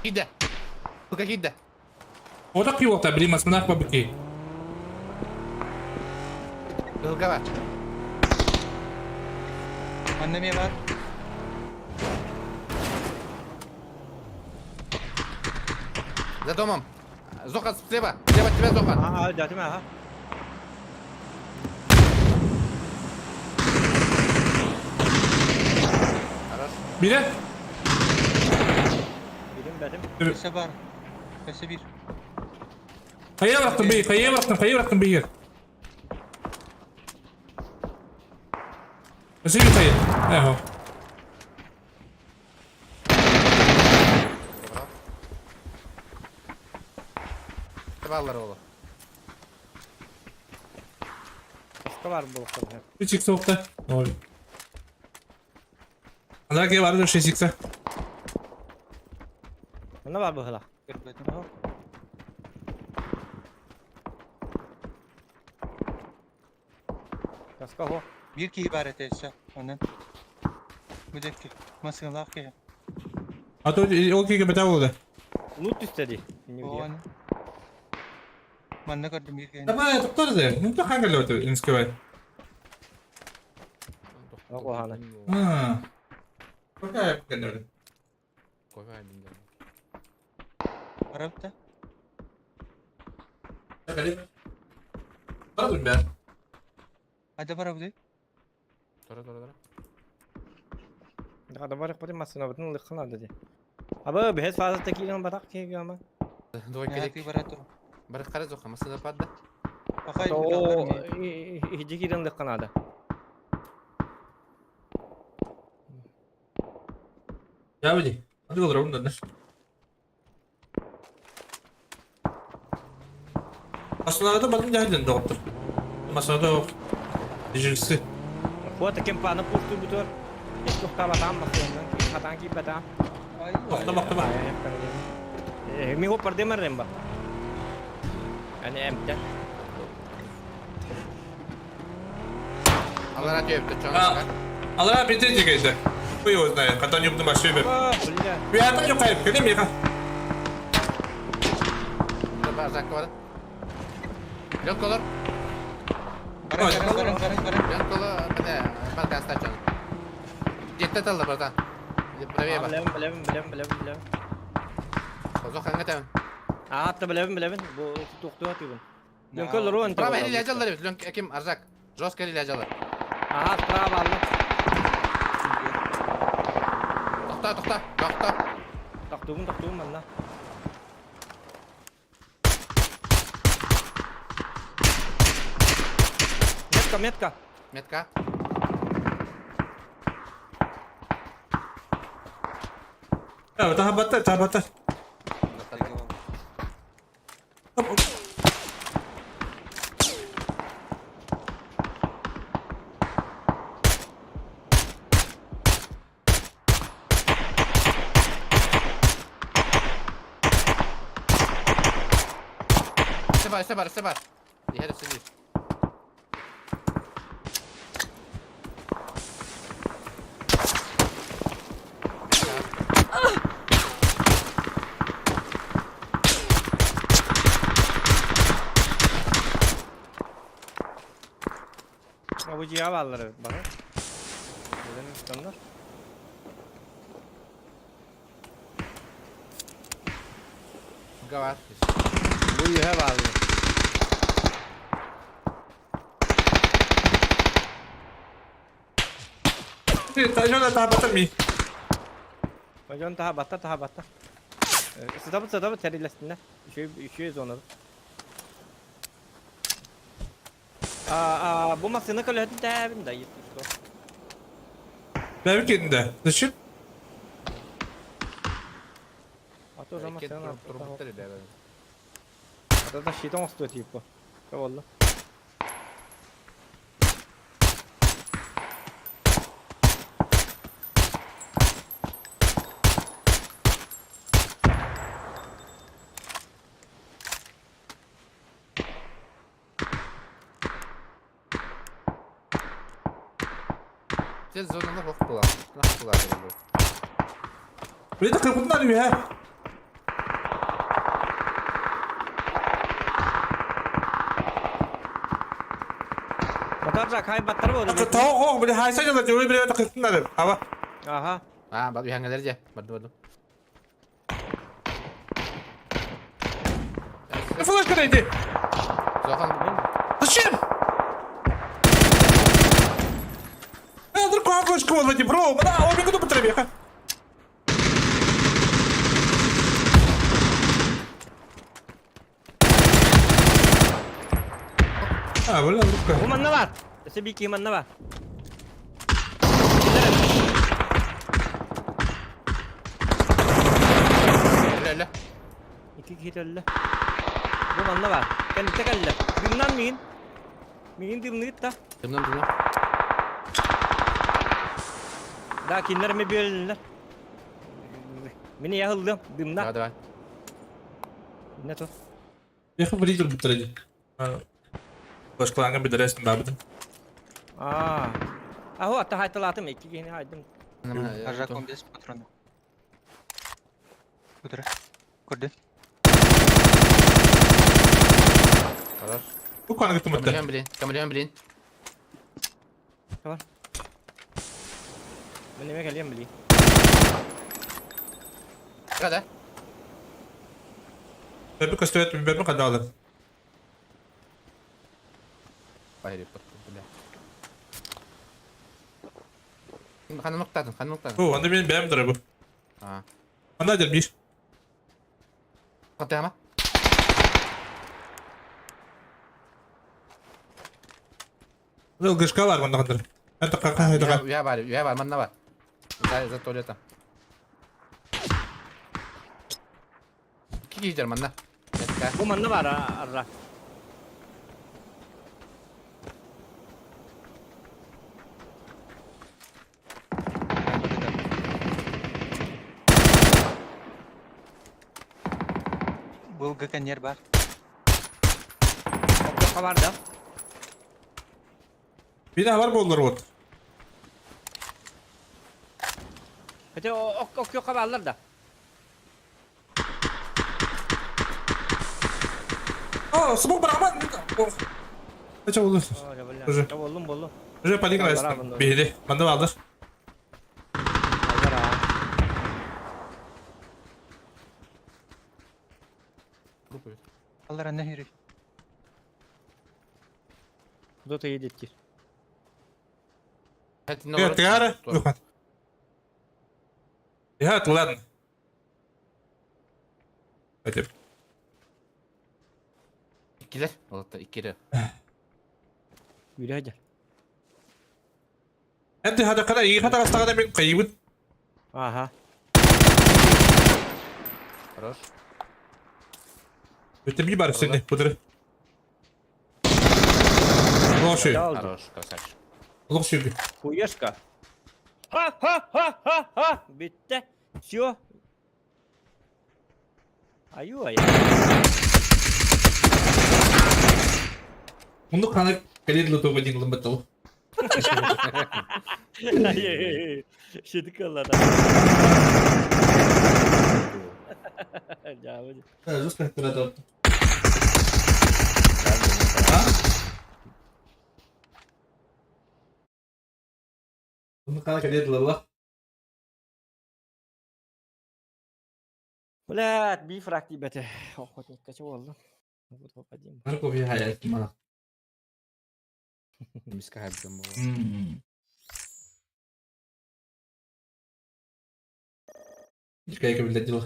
Gide. Lıka gide. O da kıyıvata biri masına akma biki. Ilga var. Anneme var. За домом. Зохан слева. Слева от тебя, Зохан. Ага, дядя моя, ага. Хорош. Biri. Benim. Köse var. Köse bir. Kayaya bıraktım bir. Kayaya bıraktım bir. Nasıl bir kayı? Eho. Tavallar oğlu. Başka var mı bu kadar? Bir çık soğukta. Ne oluyor? Allah ki var bir şey çıksa. Ne var bu hala? Görmedim. Kaska ho. Bir ki ibaret etse. Onun. Bu da ki. Masınlar ki. Hatta o ki bedava oldu. Loot istedi. O an. Ben ne kadar bir ki. Ama tutarız ya. Ne hangi lotu inskrive? Yok o hala. Ha. Bakaya yapken öyle. Koy verdin de. Arapta. Bakalım. Pardon ben. Hadi para bu değil. Tora. Ne kadar var yapayım masına batın lıkına dedi. Abi bir hez fazla tekiyle batak ki ama. Doy Ne kelek. ki para dur. Barat kara Zokhan. Masada padda. Bakay. O hiç giren lıkına da. Ya bili. Hadi olur onu da. Aslında da bakın geldin doktor. Masada o. Dicilsi. Bu tekim panı pustu butur. Hiç yok kabatam bakıyorum. Hatan ki batam. Ay. Bakma. Mi ho perde merremba. Yani emte. Allah ratio yaptı. Ha. Allah bitirecek işte. Bu yüzden katan yumdu başlıyor bir. Billa. Bir hata yok hayır. Kötü mü ya? Burada barzak var. Yok olur. Karın. Yok olur. Bana balkan station. Jette taldı burada. Buraya bak. Bilem. Zokhan ngetem. Hatta bilem. Bu tuktu atıyor. Yönkol ruan. Bravo ilacı alır. Lönk ekim arzak. Josker ilacı alır. Aha bravo Allah. Tokta. Taktuğum valla. Metka. Metka. Evet daha batar. Sebar. Di herif sendiri. Bu ciğer varları bana. Neden standart? Gavar. Bu ciğer varları. Şöyle daha batar mı? Hocam daha batta. Sıdabı terilesinler. Üşüyoruz onu. Bu masını kalıyor hadi devin de yetmiş. Benim kendinde. Dışın. Atı o zaman sen Turbuttari de. Atı da şeytan olsun tipo. Valla. Siz zonunda hoktular. Nasıl kullanıyor bu? Bir dakika bunlar ya. Batarca kay batar bu. Tahu bir haysa da juri bir dakika bunlar. Ama Aha. Ah, batu yang aja. Batu. Флешка найди! Зохан, Зачем? Другая флешка вон, Вадим, бро! Да, он бегут по траве. Бля, Bu manna var. Dese bir iki manna var. öyle. İki kişi öldü. Bu manna var. Kendi tek öldü. Dümden miyin? Miyin dümdü git da. Dımdan dımdan. Daha kinler mi bir öldüler? Beni yahıldım. Dümden. Давай, давай. Ne to? Я говорил, будто ради. Флешка bir de resmi babıdım. Aa. Ahu hatta haytalatım. İki kişi haydım. Ажаком без патрона. Кудра. Куди? Хорош. Bu kanka gittim hatta. Камерен, блин. Ben yemek alayım bileyim. Kada. Ben bir köstüvet bir ben kadar aldım. Bayır bля. Хана ноктадın. Bu anda benim beğendim bu. Ha. Anda der bir. Katı ama. Gışka var bunda kadar. Ben de kaka hayda. Я var, manna var. За туалетом. İki gider manna. Bu manna var arra. Был гаконер бар. Okka var da. Bir daha var bolları ot. Hadi ok yok haberler da. Smoke bırakma. Kaça oldu? Hocam. Bollum. Hocam panik versin. Biri. Bende vardır. Hayır ha. Allah anne herif. Dota yedik. Нет, ты ара? Выход. Я ладно. Hadi. İkiler. Olatta ikili. Yürü hadi. Hadi hadi kadar iyi kadar hasta kadar ben kaybın. Aha. Хорош. Öte bir barış seni budur. Лоши. Хорош, красавчик. Лоши. Хуешка. Ha. Bitti. Все. Аю. Bunu kana kalidli topa dinglim betul. Şedik Allah. Jauh. Terus kan terada. Bunu kana kalidli lah. Блядь, bir frakti bete. Охот не kaçı oldu. Bu topa diyeyim. Aku bir hayal malah. Miska harbiden bu. Kayak kebilet dulu.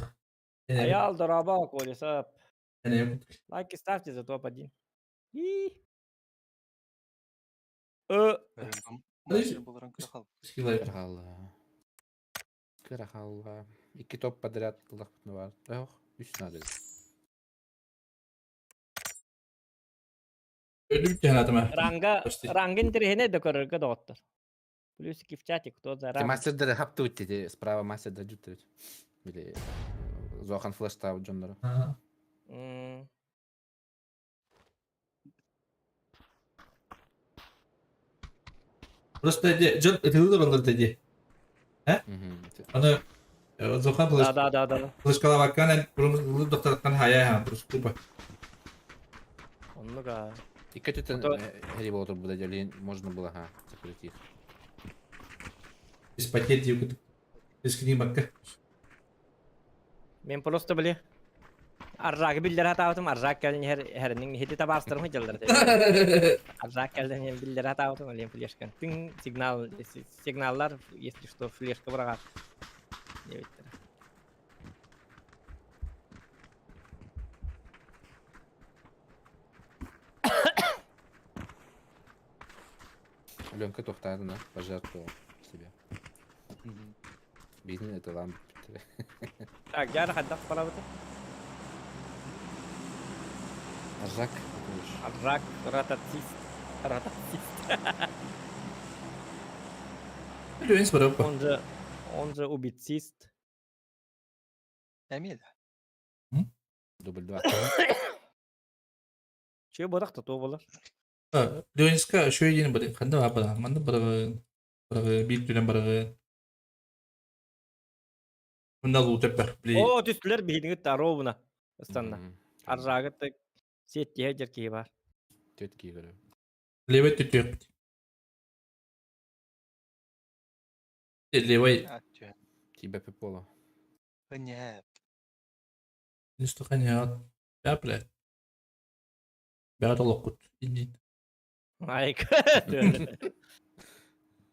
Ayal daraba kolye sap. Yani Like ставьте за топ-1. Буларан кырахал. skill'e. Kırahalla. İki top подряд lafını var. Yok. Üstüne dedim. Öldüm ki hayatım. Рангин трехне до корырга доттор. Плюсики в чате, кто за ранг. Мастерді хапты өттеді. Справа мастерді жүттіреді. Или Зохан флешта джонлары. Просто Джон, это ты роллер dedi. Onu Zokan Да. flaşkala bakkan bunu doktordan hayal ha burası kuba. Onu ga. Dikkat et Harry Potter bu da gelin можно было закрыть их. Без потерь девку. Без книги бакка. Мен просто были. Arraqı biller hatavatım, arraq gelin herinin hedi tabastırma jıldır. Arraq gelin biller hatavatım, alayım flaşkan. Tüm signallar, если что, flaşka bırakar. Evet. Аленка тоқтады на, пожертвовал себя. Бизнес это ламп. Так, я рахаддак палаваты. Аржак. Аррaq, рататист. Люэнс бараппа. Он же убийцист. Эмида. Дубль 2. Че бодақта то болар. Люэнска шөй дейін барин. Қанда бара. Манда барағын. Bir dönem baragı. Bunda lutep bak. О, түстілер бейдіңі таровына. Ыстанна. Аррағыты сетте жеркей бар. Тетки говорю. Левай тütüp. Левай. Тебя пеполо. Нет. Не стаканят. Я блядь. Бәрі лоқыт. Индин. Айк.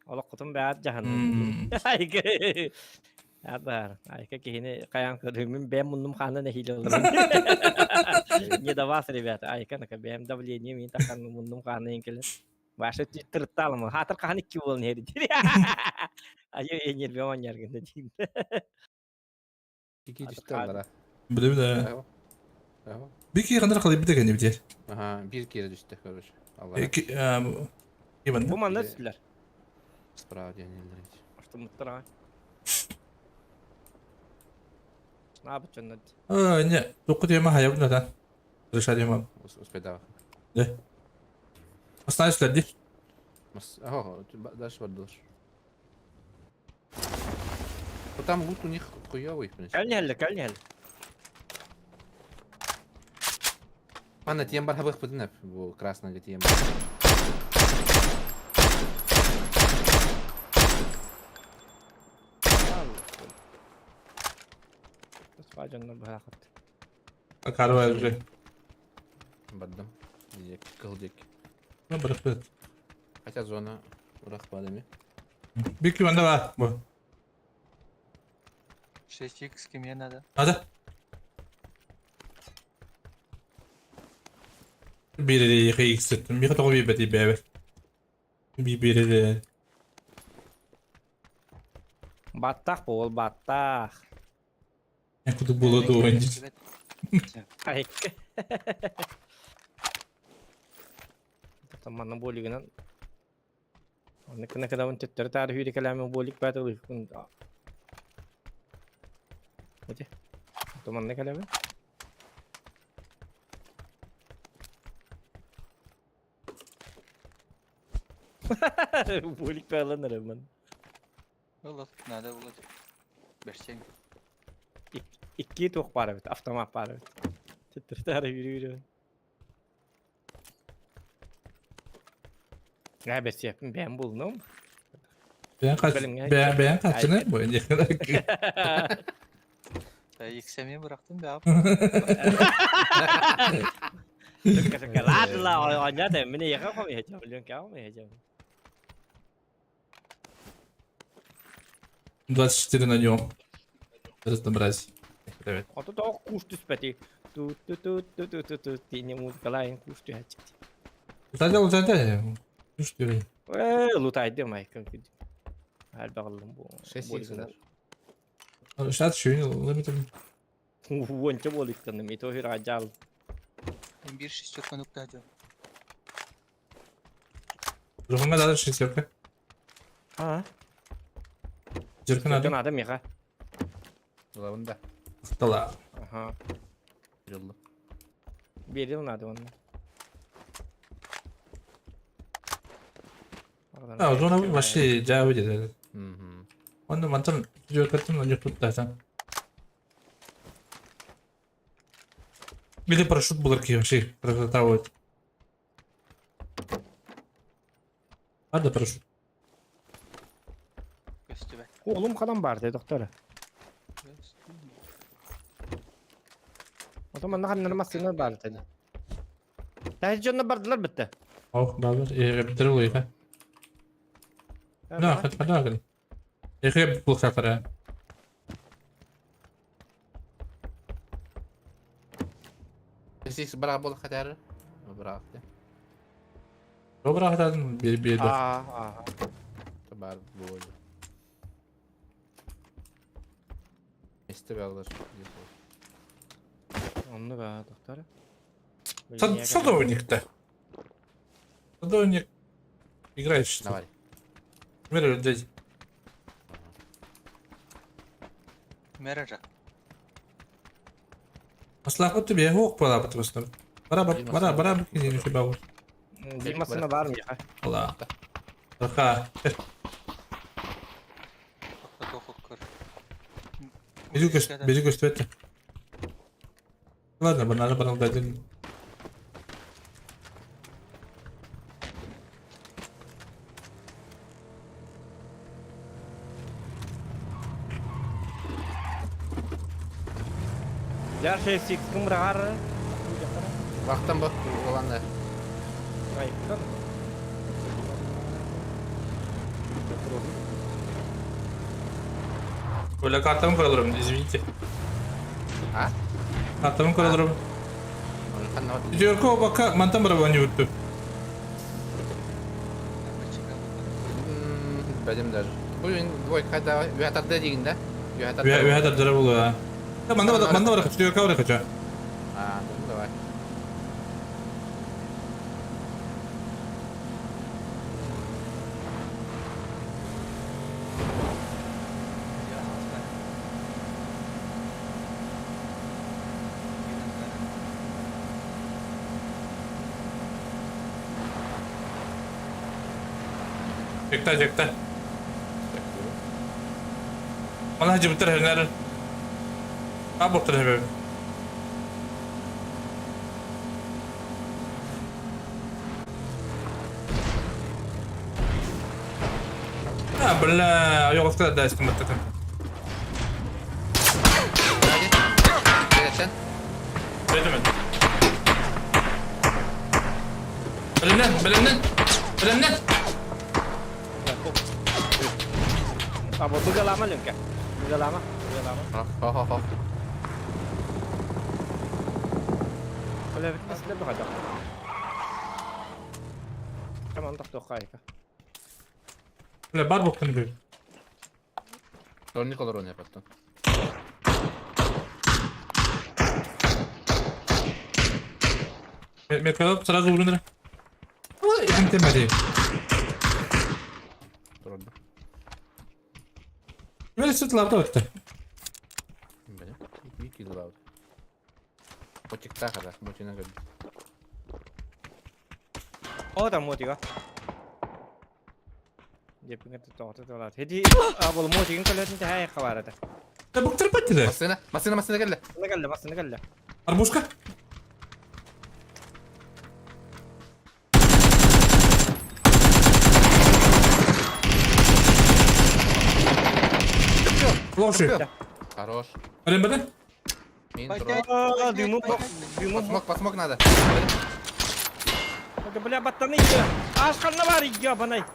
Ola kutum bəyat jahanam. Ayka. Abar. Ayka kihini kayan kadımın ben bunun kanı nehil olur. Ne da vas rебята. Ayka naka ben давление min takan bunun kanı inkeler. Başa tırtal mı? Hatır kanı ki olun heri. Ayo enyer bir oynar gende değil. İki düştüler ha. Bilmiyorum da. Bir kere kadar kalıp bir de kendi biter. Aha, bir kere düştü короче. Allah. İyi bana. Bu manda sütüler. Справа денег. Что мы тра? Ne yapacaksın Ne? Dokuz yema hayal neden? Dışarı yema. Успедал. Ne? Hastane sütlerdi. Ого, дальше подольше. Вот там лут у них хуёвый, в принципе. Кальнель. Анна, тем бар хабых поднеп, bu красного тем. Facanlar bırakıp. Karı var bir. Баддам. Дик, кылдик. Ne bırakıp. Хотя зона урах падами. Bir kümende var bu. 6x kime надо? Hadi. Biri de yıkı yıksıttım. Bir kadar bir bedi bebe. Biri de. Battak bol battak. Ne kutu buladı oyuncu. Ay. Temanın boliginden. Ne kadar on tettere tarihi de kalamin bolik batılır. Hadi. Teman ne kalamin? Bolik bağlanır hemen. Olur. Надо было. Берсең. İki tok para bit, avtomat para bit. Tettere tarihi yürü. Ne bes yapayım ben buldum. Ben kaçını bu önce kadar. X'e bıraktım be abi. Şakalar la oyna da beni yakamayacağım. Biliyorsun ki almayacağım. 24 на нем. Разнообразие. Evet. O da kuş düspeti. Tu. Dini muzgalayın kuş dühacık. Zaten. Düştü. Lutaydı Michael. Her bağlım bu. 6x. Şart şöyle olabilir. Вон боlik tanım. Ito hiracal. Bir şişçok nokta acaba. Ruhuma da şey yapıyor. Ha? Jerkin Adam adam. ya. Lavında. Dala. Aha. Yıllı. Bir yıl nadı onun. Ha, o zaman başı cevap dedi. Hı. Onu mantık diyor katım önce tuttu sen. Bir de paraşüt bulur ki şey, prototip. Hadi paraşüt. Göstübe. Oğlum kalan vardı doktora. O zaman ne kadar masasını bağlı tabii. Tehdicanına bardılar bitti. Oh, babar. Bitir bu yıka. Ne akıt, ne akıt. Yıkaya bu sefer ya. Six berapa bola kadar? Berapa? O bırakın bir dur. Tebar bola. İşte alır. Onu be doktor. Садовник-то. Садовник. Играешь что? Давай. Мир дядь. Мережа. Maslahı тебе yok para batmasın. Bara bakayım şu babu. Dimasına var mı ya? Allah. Baka. Хоккер. Бежу это. Ладно, банально потом дадим. Her şey siktim bırakar. Vaktan bak olan da. Hayır. Böyle kartımı kuralım, извините. Ha? Kartımı kuralım. Kan ne? Diyor ki o baka mantan beraber yuttu. Benim de. Bugün boy kada yuhatat dediğinde. Ve hadi dara bulu ha. Ya manda var kaçıyor kavra kaçıyor. Ha, bu da var. Cekta. Mana hacı bitir her. Abi bitir her. Ha بالله yok kadar da istim bitti. Geçen. Dedim ben. Belimden. Apa buka lama lho kak? Buka lama. Oh. Boleh masih ada ada. Tamam tak tokai kak. Le bar boktan bir. Örnek olur onu yapattın. Me quedo sırası vurun. Ой, темпери. Трудно. Böyle süt lavda öttü. Benim. İyi ki de aldı. Почек так, да, мутина говорит. Oh tam mua kak. Dia pengen tuh lah. Jadi abal mau kan kalian ini hai kabar ada. Ya bu tarafa gitti. Masina geldi. Masih geldi. Arbuska. Лоши. Хорош. Один беде? Мин, посмок надо. Ada beli batan ini. Askan var ya bana.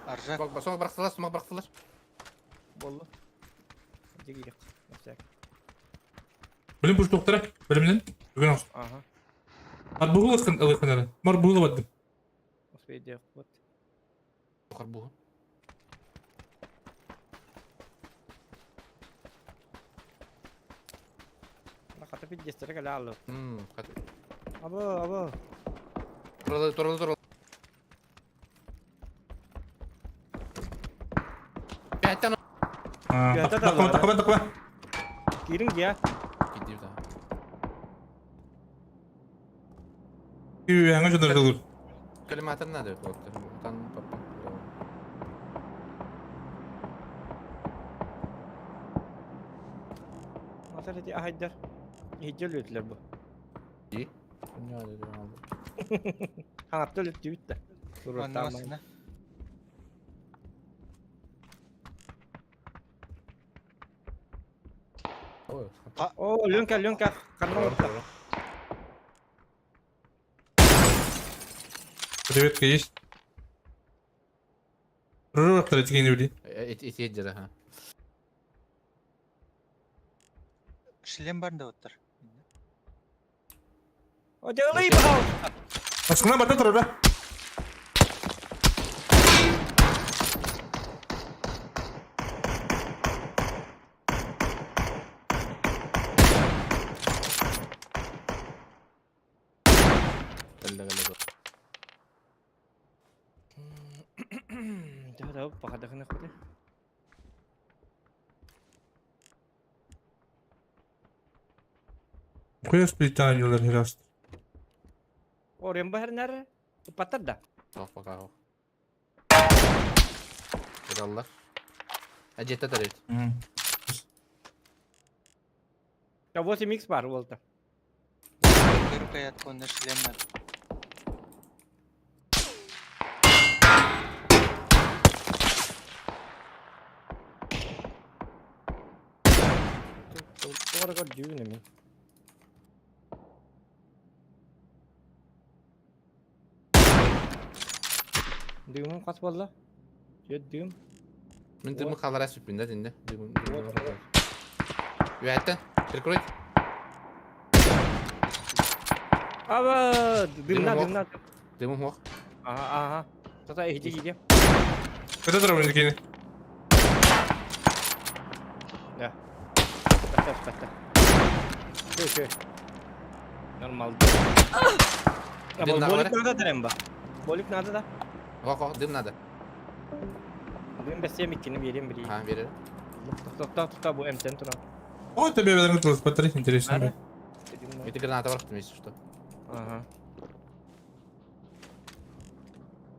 Аржак. Смог бырақтылар. Болды. Hadi gidelim. Nasıl? Bilim push doktora. Bilimden. Bugün olsun. Aha. Ar buğul ıskın. Mar buğul vadım. Nasıl ediyor? Вот. Бухар бугу. Kata bir gestere kala allo. Hadi. Abo. Туралы. Пятьтан. Takma. Kirim ya. Gidiyor daha. Hangi şunları olur? Kalimatın nerede? Tan papa. Masa dedi Haydar. Hicel ötler bu. İyi. Ne dedi aldı. Kanatta ötü bitti. Anlamasın. Oo, lönka. Kanma orta. Привет, есть. Рурок третий не вли. Eti ejjere ha. Шлем бар да оттар. O jığılıyı bahal. Aslında bana dur be. Dah, pakada ka na ko. Koyas splitaniyorlar her hafta. Oraya bahar nere? Patır da. Bak bakalım. Krallar. Ejette de evet. Ya bu mix var oldu. Körü kayat konda шлем бар. Doğru kadar düğün mi? Düğümün kaç valla? Düğüm. Min dımmı kalara süpünde dinde. Yüetten. Kirkroyd. Aba Düğümün düğümler. Dımmı hoq. Aha. Tata iyice gidiyor. Kada dur öndekini. Ya. Basta. Köy. Normal. Ya Düğüm bolik nerede? nerede derem bak. Bolik nerede da? Hoq dım nada. Düğüm besiyem ikini vereyim biri. Ha verir. Tuta bu emten tuna. Ой, тебе ведь надо посмотреть, интересно. Nerede? Это граната варх ты если что. Aha.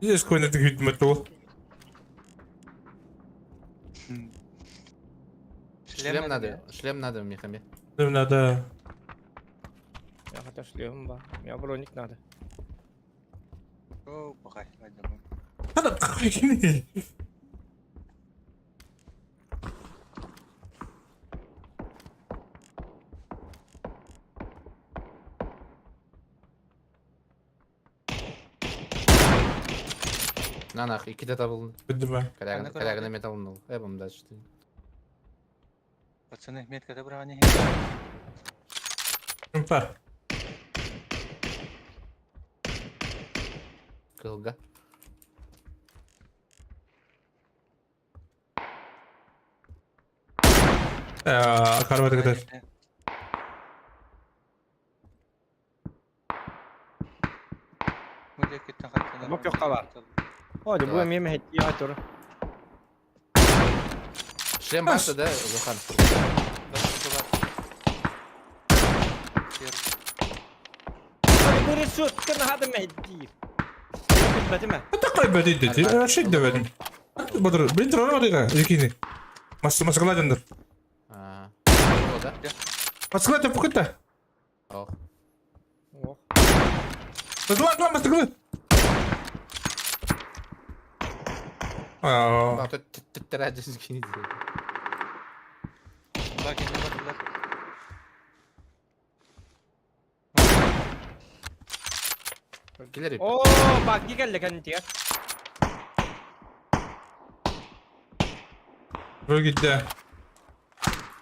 Здесь какой-то вид металл. Шлем надо в мехаме. Нам надо... Ya hatta шлем ба. Ya броник надо. О, бахай, ладно. Kada какой-то... Нанах, iki de tabılın. Поднимай. Kalagına metalın ol. Ebim da işte. Пацаны, метка добра не. Импа. Kılga. Карвата катать. Мыдя кеттен каттан. Бок yok var. Hadi bu emeğime hetti ya dur. Шлем басы да, Зухан. Hadi bu resut kena hadi mehdi. Bitmedi mi? Такой бедит, ты шик давай. Бодр, блин, трора дика, якини. Маскаладендер. Ha. O da. Маскалад пукта. Oh. Oh. Два, маскалад. Bak tıracız gini diyor. Bak yine baktılar. Gelir. Oo bak geldi kan diye. Böyle gitti.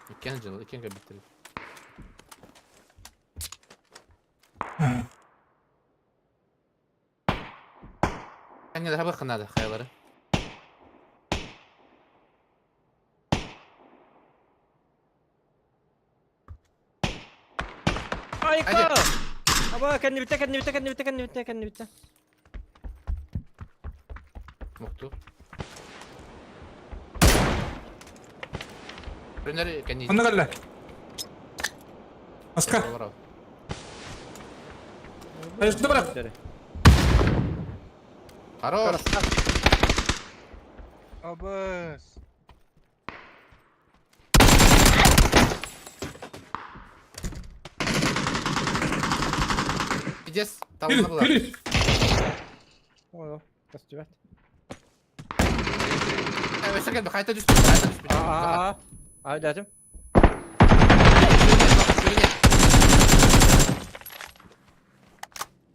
İkken canı, ikken bitirir. Sen de bakın hadi kayaları. Ay Hadi. ka. Aba kan bitti. Mutlu. Öneri kendi. Onda galla. Maska. Hayır, şurada bırak. Хорош. Абас. Gideceğiz. Tamamına bulalım. Yürü. Oo. Kaçtı. Evet, sakın bir kayıta düştü. Kayıta düştü. Aa. Hadi dedim.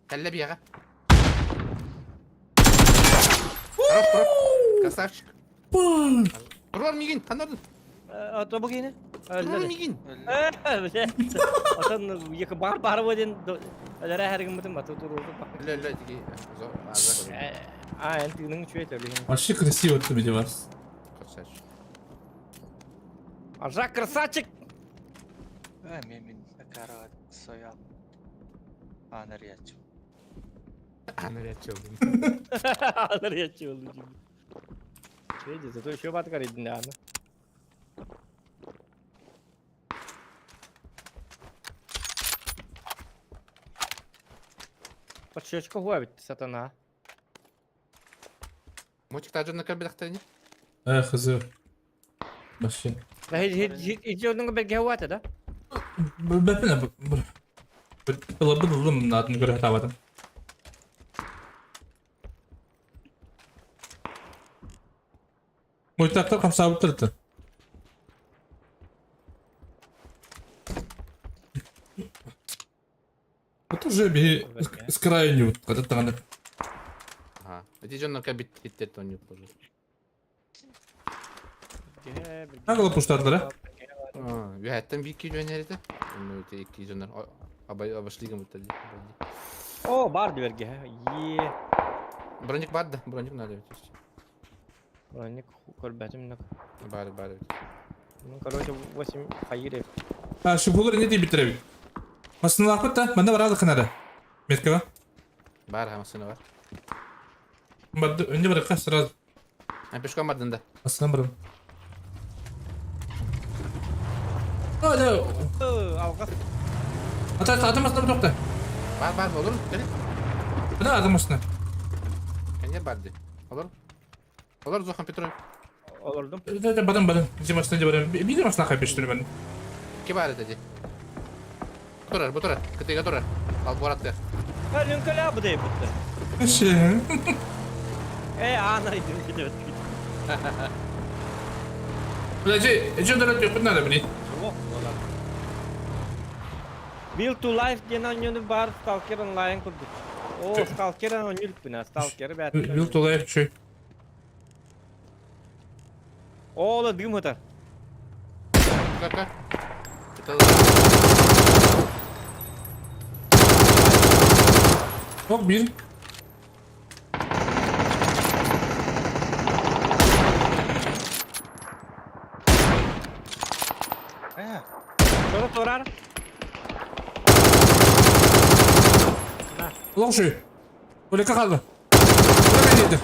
Кәллә бияға. Хорош, тұрып. Красавчик. Тұрар мигин, қандардың? Ото bu gene. Тұрар мигин. Atan yaka bar wadin. Alara her gün mutum atı durdu. Ля, тиги. Азак. Ентinin çöğet öyle. Вообще красиво ты видишь вас. Красавчик. Ажак красавчик. Мен карават соял. Анар ячу. Анарячы oldu. Alır yaçı oldu şimdi. Şey diyorsa to şu bat karidin ya. Подшечка хуя bitti satana. Мотик тажын накар бедақтайны? Хызы. Вообще. Hiç onun belge huya da. Бәпіне бір. Бұлым адын көрі табадым. Мойттақтар қамсабы тұрды. Это уже би с краю нют, когда таңды. Ага. Эти жон накар биттер тону позже. Ағылы пұштардыр, Вяттан bir iki jön nerede? Onu öte iki jönler. Abaşlığı mı tadı? O var diyor ki. Ye. Броник vardı. Броник надо ведь. Броник колбатым на. Бары. Ну, короче, 8 хайры. А, şu bulur ne diye bitirebilir? Aslında lafı da bende var aldı kınada. Metkava. Бар hamasını var. Önce bırak sırası. Ben pişkan vardın da. Aslında bırak. Hadi. Alga. Ata adım aslında bırak da. Бар olur mu? Gel. Hadi adım aslında. Kendi bardı. Olur. Olur Zohan Petrov. Olurdum. Hadi badın. Bizim aslında badın. Bir de aslında kaybettim ben. Kim var dedi? Bu turar. Kıtıya turar. Al bu arattı. Kalın kala bu da yaptı. Anaydım gidiyor. Böylece Ece'den yok bunlar da beni. Build to life diye oyunu var. Stalker online kurduk. O Stalker oynuyoruz bina. Stalker bet. Build olay şey. Oğlu düğüm atar. Kaka. Yok bir. Sonra sorar. Ulan şu. Böyle kaldı. Böyle neydi?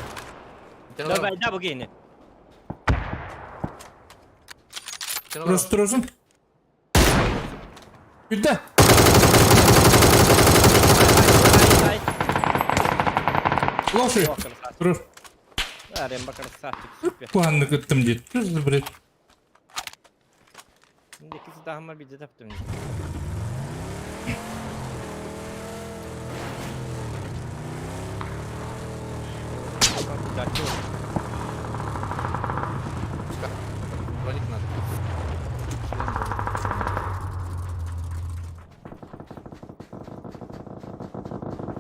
Da ben de bu gene. Burası durursun. Bir de. Ulan şu. Durur. Arayın bakalım saatlik süper. Puanını kıttım diye. Düzdü bre. Şimdi ikisi daha mı bir de taptım. Броник надо.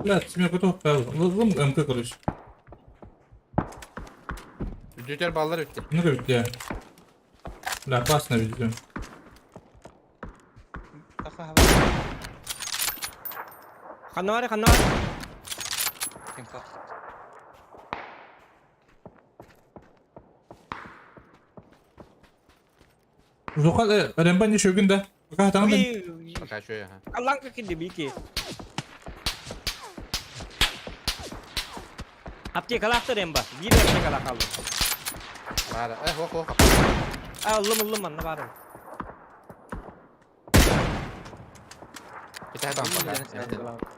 Да, тебе готов правил. Лым МК короче. Düdüler ballar bitti. Ну как я. Да, опасно видео. Kanı var. Info. Zokan Remban ne şögün de. Bakın tamam ben. Пока şöyle ha. Allah'ın kakindi bir iki. Apti kalaktır emba. Bir apti kalak aldı. Var. Hok. Aldım anne var. Bir tane bak.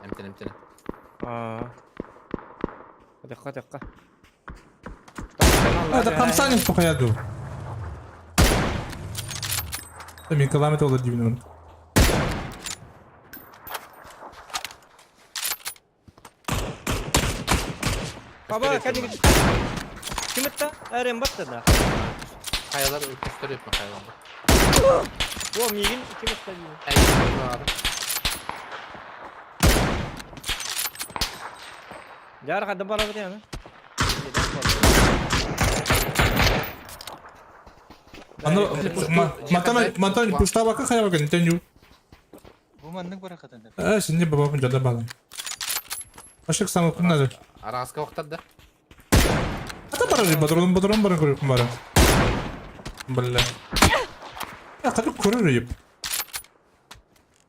Emtine. Dakika. Hadi kamsanın покая ду. Tabii kılamet olur gibi onu. Baba kan kim etta? Rembat da. Kayalar gösteriyor yapma kayalarda. Bu migin iki gösteriyor. Abi. Jar kadın bana gidiyor mu? Mantan puşta bakın kaya bakın Nintendo. Bu mandık bırakadın. Şimdi babamın canına bağlı. Aşık sana okun nedir? Araska vaktar da. Ata para riba durun bara kurup bara. Balla. Ya kadar kurur yip.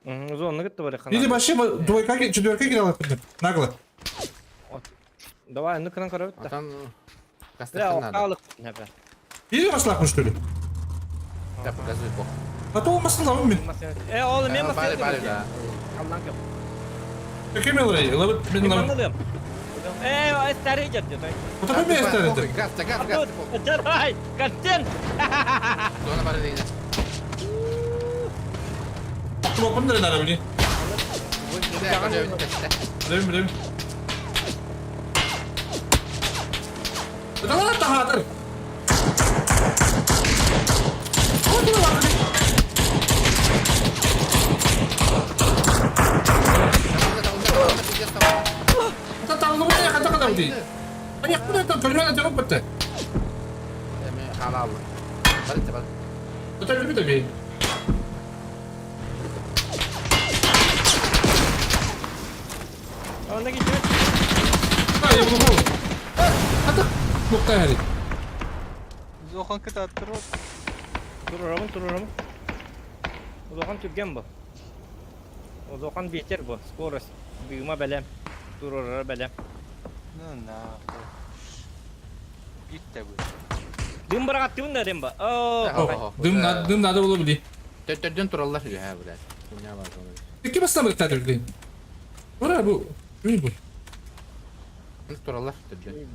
Zonuna gitti böyle kanal. Yedi başı duvayka четверка giralım. Nagla. Давай, ну кран корот. Atan Ya gazete o nada. kalık ne be. Yedi maslakmış tülü. Yap gazete bok. Ata olmasın lan min. Oğlum ben Bari masaya bari da. Allah'ın yok. Kökemi orayı. Lavut Ben min lan. anladım. O estere gitti. Bu tabi mi isterdi? Gaz. Dur, kaçtın. Sonra bari değil. Bu bakın nereden arabili? Jangan teste. Bilim. Betul lah tahan. Oh, tu lah. Kata tahu apa ya kata tadi. Banyak pun itu kelima jangan betul. Halal. Balik cepat. Betul. Onda gidiyor. Ay bu. Kata bukan hari. Zokan kita terus. Tururum. O zaman tüpgen bu. O zaman biter bu. Skoros. Büyüme belem. Durur belem. Nah. Bitti bu. Düm bıraktım da demba. Oh. Dım nada olabilir. Dön turallar ya ha burada. Dünya var sonra. Peki basta mı tadı? Ora bu. Ne bu? Turallar dön.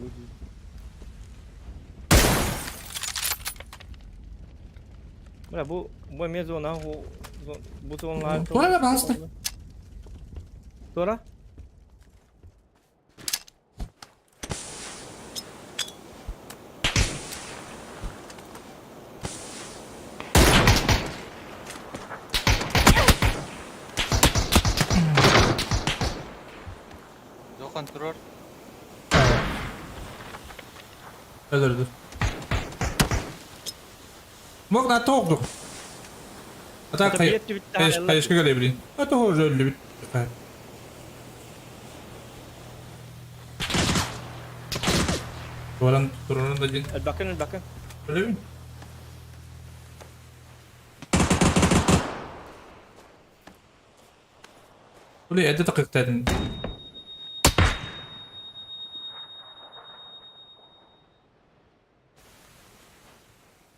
Bu mezona bu zonlar. Ora basta. Sonra? Zokan terus. Dur. Mok na tokdu. Ata kayışka gelebilin. Ata hoca öyle bir. Duranın da cin. Bakın. Öyle mi? Buraya 50 dakikaydın.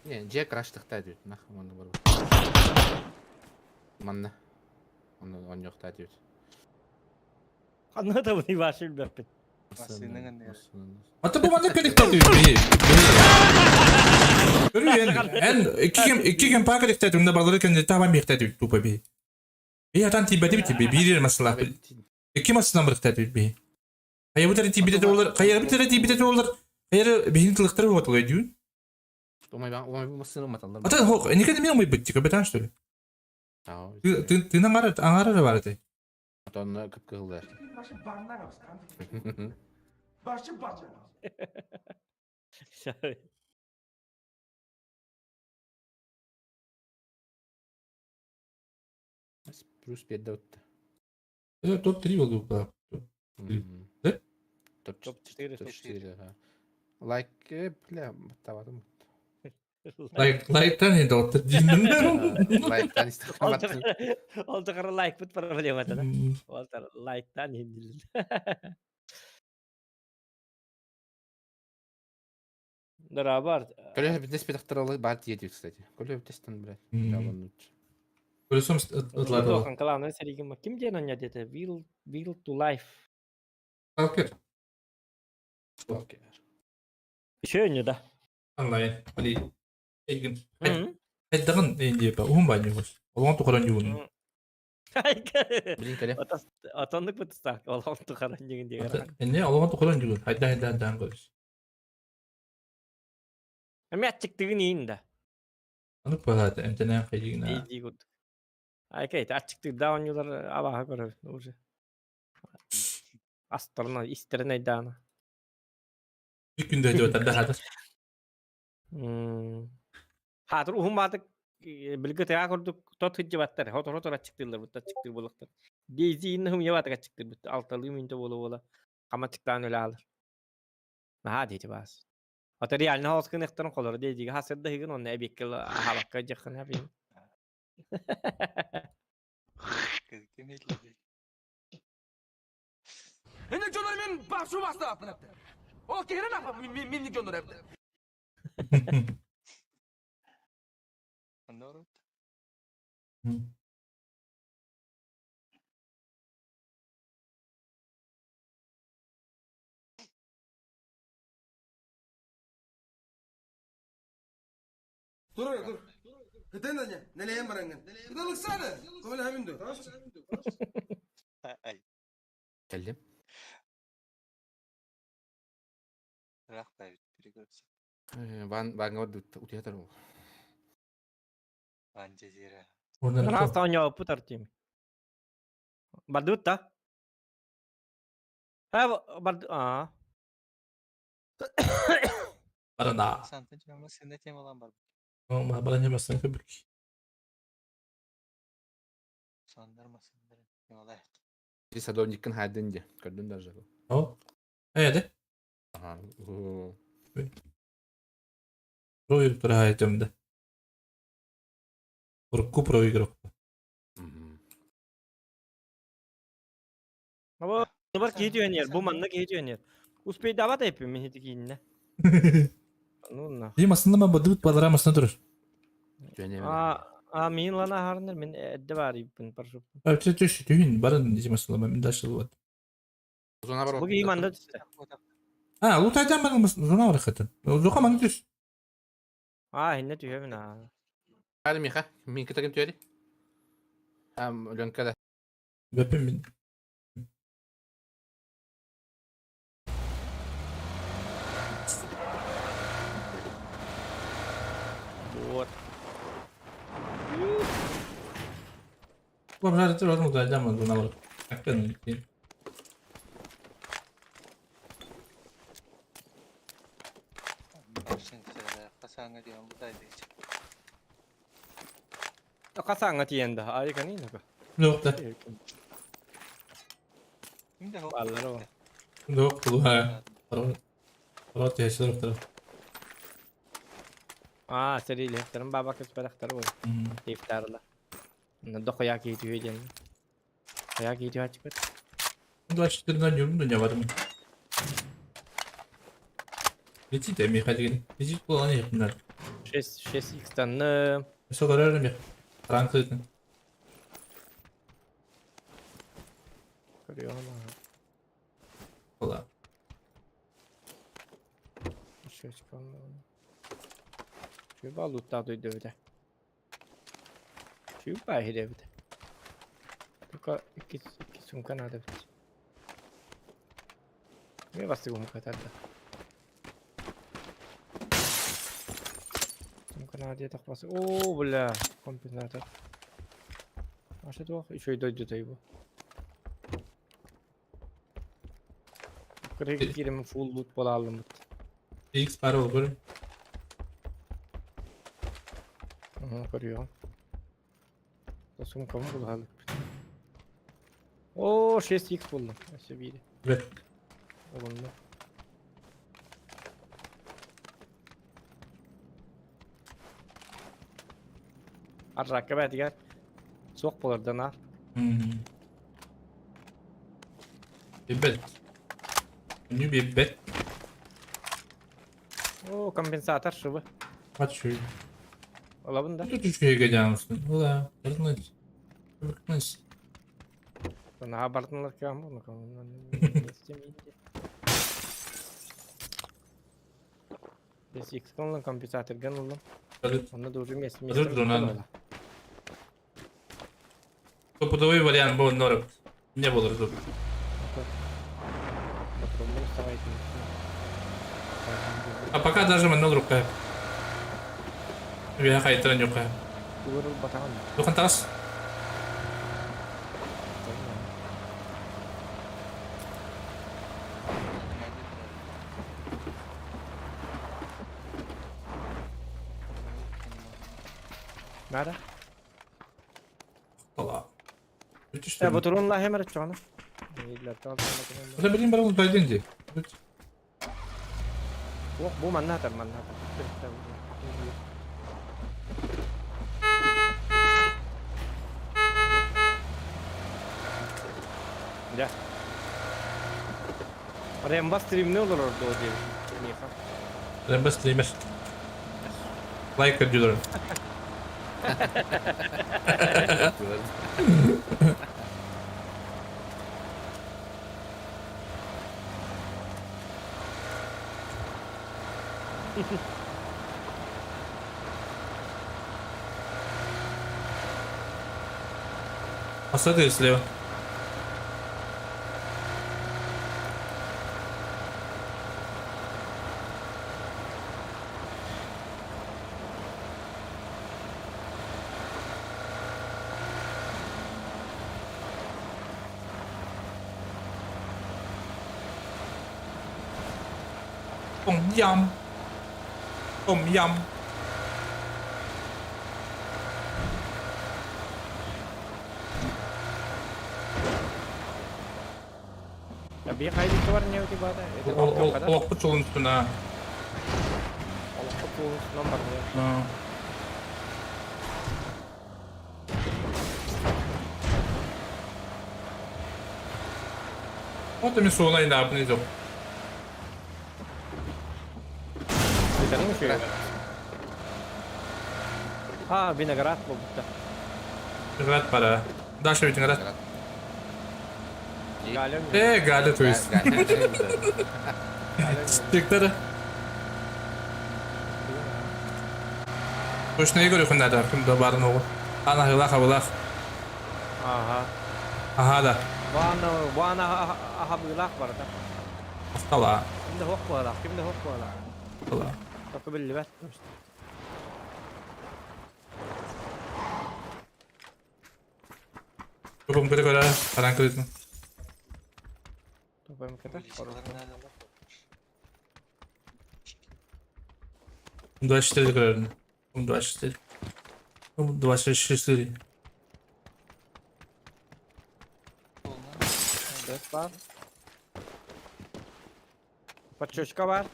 Не, Джек раштыкта дейт. Нахуй оны бар. Манна. Он жокта дейт. Anladın da bunu başır bepet. Masinin ne? Ata bu bana kadar diyor. Görüyorsun. En iki gün parka diktatöründe bağlarken de tamam diktatör bu bebi. Bir atan tibeti bitti. Bir yer mesela. İki masasından diktatör bir. Hayır bu tane tibeti olur. Hayır bir tane tibeti olur. Hayır beyin kılıkları var diyor. Омай мısırı matallar. Ata hok. Ne kadar mi olmayı bitti? Betan işte. Tığın angara da vardı. Atanla kıpkırıldı. Bruce bir de öttü. Evet top 3 oldu bu. Ne? Top Top 4. 4 ha. Like bile tavadım. Like'tan yedi otur. Like'tan istedim. Oldu kara like bit para bile mata. Oldu like'tan indil. Beraber. Коля bir despet aktarılı bari diye diyor kısaca. Коля bir testten bile. Yalan uç. Böyle son atlar da. Kan kalanı serigim kim diye nanya dedi. Will to life. Kalkır. Okey. Şöyle da. Anlayın. Hadi. Egin. Eddagan diye ba. Uhum banyo bos. Olan tukaran yuğun. Bilin kale. Atanlık mı tutsak? Olan tukaran yuğun diye. Ne olan tukaran yuğun. Hayda koyuz. Ama çıktığın iyiydi. Onu koyardı. Emtenen kıyıgına. İyi gut. Ay kayıt açıktı da oyuncular abaha göre уже. Astarına isterine dana. Bir günde ödüyor. Daha da. Hatır uhum batık bilgi teğa kurduk tot hıcı battar. Hotor açıktırlar bu açıktır bulaklar. Deyzi innahum yavatı açıktır bu. Altalı minto bola. Kama çıktan öyle alır. Ha dedi bas. Hotor yani hoskın ektarın kolları deyzi. Hasırda hıgın onu ebekkel habakka jakın yapayım. Şimdi canlar men başım bastı apın aptı. O kere ne yapalım? Minlik canlar aptı. Anladın? Dur. Hıtın da ne? Neleyem barangan? Bir de lıksana. Böyle hemen dur. Ay. Geldim. Rak bay. Biri görse. Ben utuyatar o. Bence zira. Oradan Rasta oynuyor bu tartayım. Badut da. Ha bad arada. Santın ama sende tem olan var. Ama bana yemezsen köpük. Sandırmasın. Yola. Bir sadon yıkın haydince. Gördün de acaba. O. Hadi. Aha. Proyu tura hayatımda. Kurku proyu grokta. Ama var gidiyor yer. Bu manla gidiyor yer. Uspey davat da yapıyorum ben hiç yine. Nunna. Diyeyim aslında ben badut badaramasına durur. Min lana harner men edde var ipin parşup. Evet, tüyün. Barın diyeceğim aslında ben daşlı var. Zona var. Bu gibi manda tüste. Ha, Lutay'dan ben zona var hakikaten. Zoka man düz. Hinne tüyü na. Hadi Mika. Minka takım tüyeli. Lönka da. Öpüm bin. Bot. Bu harita var Lutay'dan ben zona var. Hakikaten değil. Başın şöyle kasanga diyorum bu da edecek. Kasanga tiyende. Ay kanı ne ko. Yok da. Şimdi hop. Ballar o. Yok bu ha. Tarot yaşlar taraf. Seriyle haftarın baba kız beraktarı var. İftarla. Ne de koyak gidiyor diyen. Koyak gidiyor açık. Bu açıklarından yorum da ne var mı? Geçit de mi hadi. Geçit bu anı yapınlar. 6x'ten ne? Mesela kararım ya. Frankfurt'un. Görüyor ama. Valla. Şey çıkalım. Şu balıkta duydu öyle. Şu bahir evde. Tuka iki sunkan ada. Ne bastı bu kadar da. Sunkan ada takması. Oo bula. Kompensator. Aşağı doğru şöyle duydu tabii bu. Kırık girimi full loot bol aldım. X para olur. Görüyor. Dostum kamu bul halı. Oo 6x buldum. Aşağı biri. Evet. Olumlu. Arrakaba diğer. Sok bulardan al. Bir Ünlü bir bet. Oo kompensator şu bu. Kaç şu. Ola bunda. Ne düşüyor geleceğimsin? Ula. Kırmızı. Kırmızı. Sana abartmalar kamu mu kamu? Biz X kanalın kompensator gan oğlum. Hadi. Onda doğru mu esmi? Hadi Ronaldo. Topu var yani bu Norok. Ne buluruz o? А пока даже мы на рука. Bir kaytıran yok ya. Kıvırıl bataan. Dokun tas. Nerede? Allah. Müthiş. Ya bu turunla hemen açacağım. İyiler kaldı. Bu da bileyim ben onu böyle deyince. Bu Manhattan. Ya. Remba stream ne olur orada o diye. Niye falan. Ben bas streamer. Like ediyorum. Hasta değil Leo. Tom yum. Tom yum. Ya bir hayli var ne öte bada. O bu çolun üstüne. Allah bu nomor ya. Ha. O da mi soğuna ina yapınız yok. Bir tane mi şey? Ha, vinagrat bu burada. Grat para. Daşa bitin grat. Galon. Galet uyuz. Çıkları. Hoş neyi görüyorsun nerede? Şimdi barın oğul. Ana hılak havulak. Aha. Aha da. Vana aha bilak var da. Hastala. Şimdi hok var. Şimdi hok var. Hastala. Çok belli bet. Topum kırık öyle. Paran kırık. Topum kadar. Два четыре гривны. 24. 26. Dört var. Paçoşka var.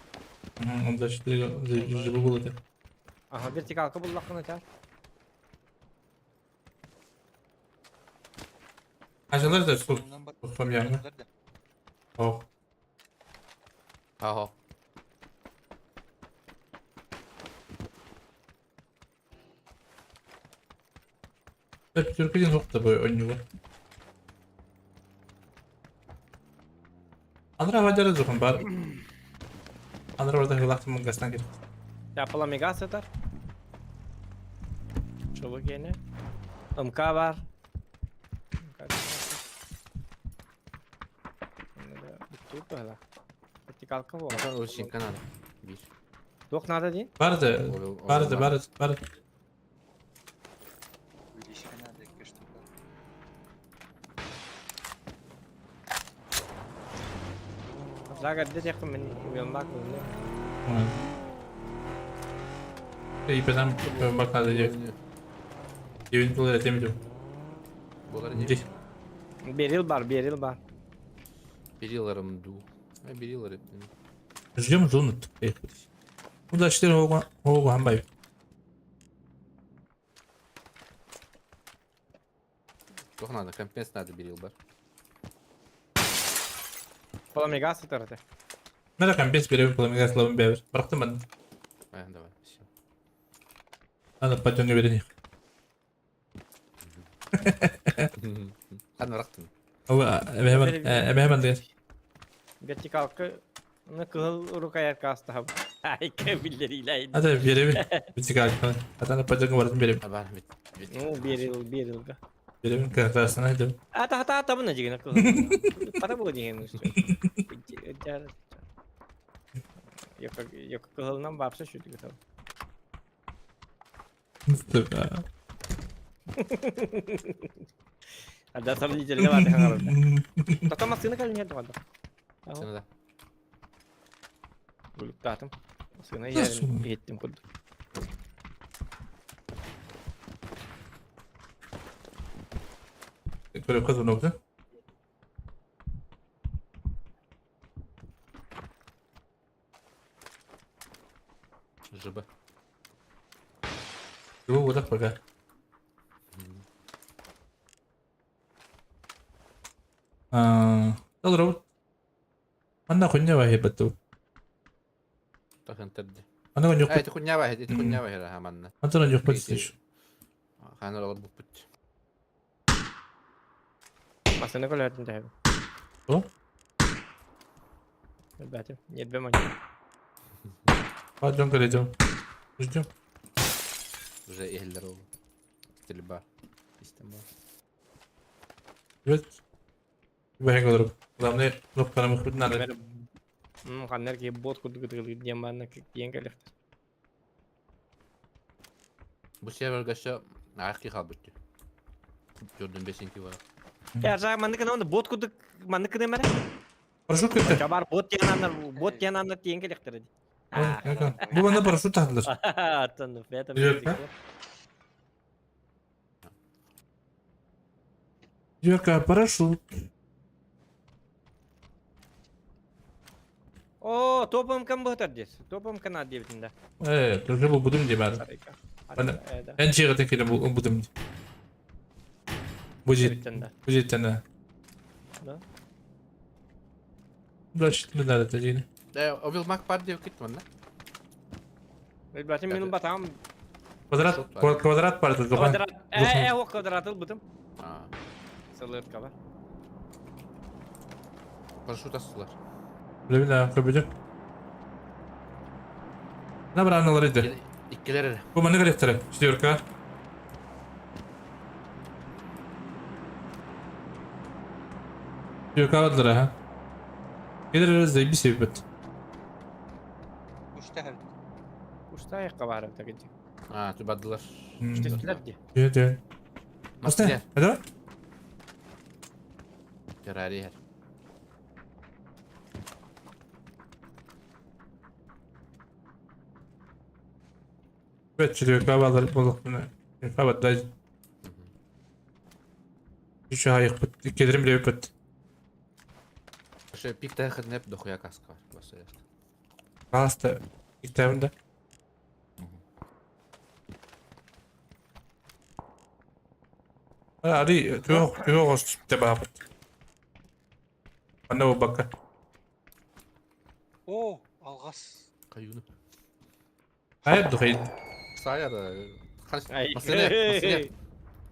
24 yüzü buldu. Aha bir tek halka bullakın öter. Acılar da sul. Sulfam yanına. Oh. Aho. Hep Türkiye'nin nokta böyle oynuyor. Andra vajarı zokun bar. Andra orada hılaktım mıngastan girdi. Yapıla megas öter. Çabuk yine. Imka var. Bitti böyle. Bir tek halka bu. Bakan ölçün kanal. Bir. Yok nerede değil? Vardı. Vardı. Zaten de yakın benim yanımda aklımda. İyi ben bak hadi diyor. Evin dolar etemiyorum. Dolar Değil. Bir yıl var. Bir yıllarım du. Bir yıllar hep. Ждем зонут. Ну да, 4 ого хамбай. Çok nada. Kampens nada bir yıl var. Yapıla megas öter öter. Merak без перерыв пламя словом бевер. Бıraktım ben. Ben de var. Ana patron verin. Hadi bıraktın. Ama hemen de. Bir tek halka ne kıl urukayar kastı ha. Harika billeriyle. Hadi verelim. Bir sigara falan. Hatta patron vardı verelim. Ben O bir yıl. Verelim kartasına hadi. Hata bunu cigine kıl. Para bu diye henüz. Yok kılından varsa şu diyor. Ada sarı diyeceğine var ya arada. Tatamasını kalın ya doğada. Sana da. Bulup dağıtım. Masını Nasıl? yerim ettim kudu. Böyle kız onu okudun. Жаба. Bu burada bak ha. Alır o. Anda kunya var hebat tuh. Так интерди. Anda kunya yok. Это хуйня вахит, это хуйня вахит, хаманна. Anda kunya yok pasti. Ханар алып буппут. Masını kalın da. O? Betim. Yetmem önce. Hadi ben kalacağım. Ждем. Уже эхлер ол. Стрельба. İstemem. Evet. Ben kalırım. Adamne noktanı mıhbet nerede? Kanlar ki bot kudu kudu diye bana kiyen kalır. Bu sefer gaşa arki kalbıttı. Gördüm 5'inki var. Ya sen bana kanı bot kudu bana kanı mera. Paraşüt kötü. Kabar bot yananlar diyen kalır dedi. Bu bana paraşüt takılır. Tanrım. Betim. Yok ha? Yok ha paraşüt. Oo topum kan bu tercih. Topum kan adi bitinde. Evet. Çünkü bu budum diye ben. Bana en şey ötekine bu budum. Bu Bitinde. cidden ha. Ne? Biraz ne nerede tecini? O vilmak var diye gitmem lan. Betim benim batam. Kvadrat parçası kapan. Kvadrat. O kvadratıl butum. Aa, Salır kabar. paraşüt astılar. Öyle bir daha kapıcı. Ne var anılarıydı? İkkileri. Bu bana göre taraf. İstiyor ka. Yok avadılar ha. Gelir arasında bir sebep. مشتهر Usta ya kabarım takıcı. Ha, tübadılar. İşte üstüler diye. Evet evet. Masne. Hasta. Hadi lan. Kerari her. Evet çıkıyor kahvaltı bulduk bunu. Kahvaltı şu hayık bit. Gelirim bile bit. Şu pikte hıdın hep dokuya kask var. Bası ya. Hasta. İlk tevinde. Ari yok olsun tebap. Anne bu bakka. اوه الغص Kayını. Hayır duhayın. Saya da. Ay. Masine.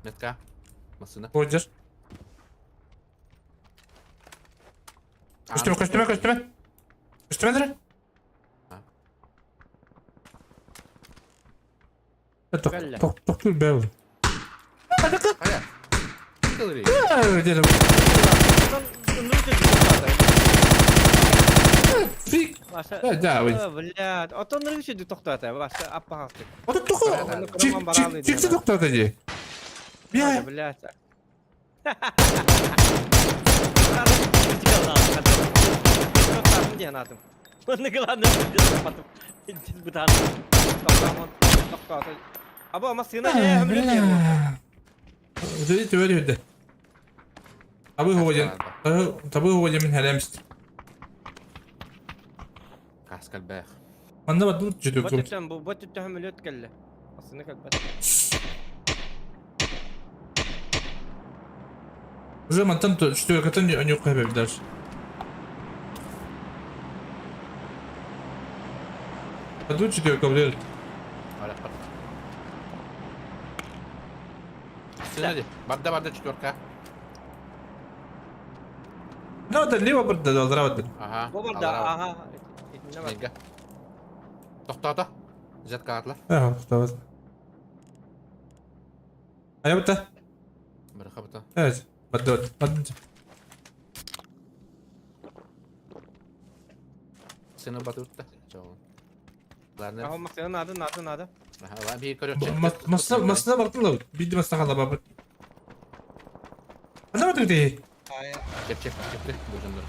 Metka. Masine. Koyacağız. Koştume. Koştume direkt. Gelle. Tok dur be oğlum. Kaya. Kılırı. Dedim. Fik. Başka. Ya oy. Блядь, otanları şu tokta ta. Başka apa hafta. O da toku. Çıktı doktor dedi. Bir ay. Блядь. Dia natum. Bunu kılandım. Kapattım. Bir tane. Tokta. Aba ama sığına ya hamle diyor. Dedi öyle. Tabii hoca min halamist. Kaskal bæh. Anda bak dur ciddi Bot dur. tuttum bu. Bot tuttum hamle kelle. Aslında kalbet. O zaman tam şu katın yok kaybeder. Hadi ciddi kabul et. Hala pat. Sini hadi. Barda четверка. Ne oldu? Ne var burada dolduramadın? Aha. Bu burada aha. Ne var? Nega. Tohtada. Zet kartlar. Ha, tamam. Ayo burada. Mereka betul. Evet. Hadi. Sini batu da. Coba. Lanet. Aha masaya nadı. Aha, bir körök Masına baktım da bir de masına kala babı. Anlamadım değil. Çep. Bozundur.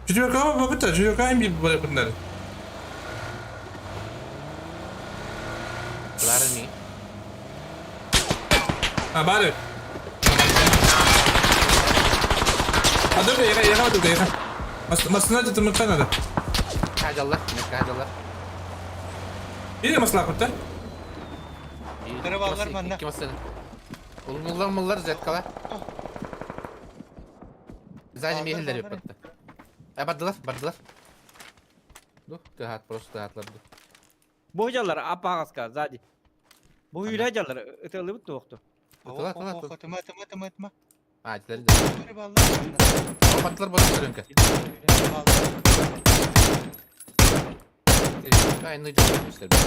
Çocuk ama babı da çocuk aynı bir bunlar. Kılar mı? Ha bari. Adı da yaka. Masına da tımırtan adı. Kajallar. Ne kajallar? Bir de masına kurtar. Karaballar bende. İki masada. Mullar zetkalar. Zaten mehiller yapıttı. Bardılar. Dur, просто tıhatlar. Bu hocalar apağaska zadi. Bu yüreceler öteli bu toxtu. Tama. Ağaçları da. Karaballar bende. Patlar bozuk dönke. Aynı canım istedim.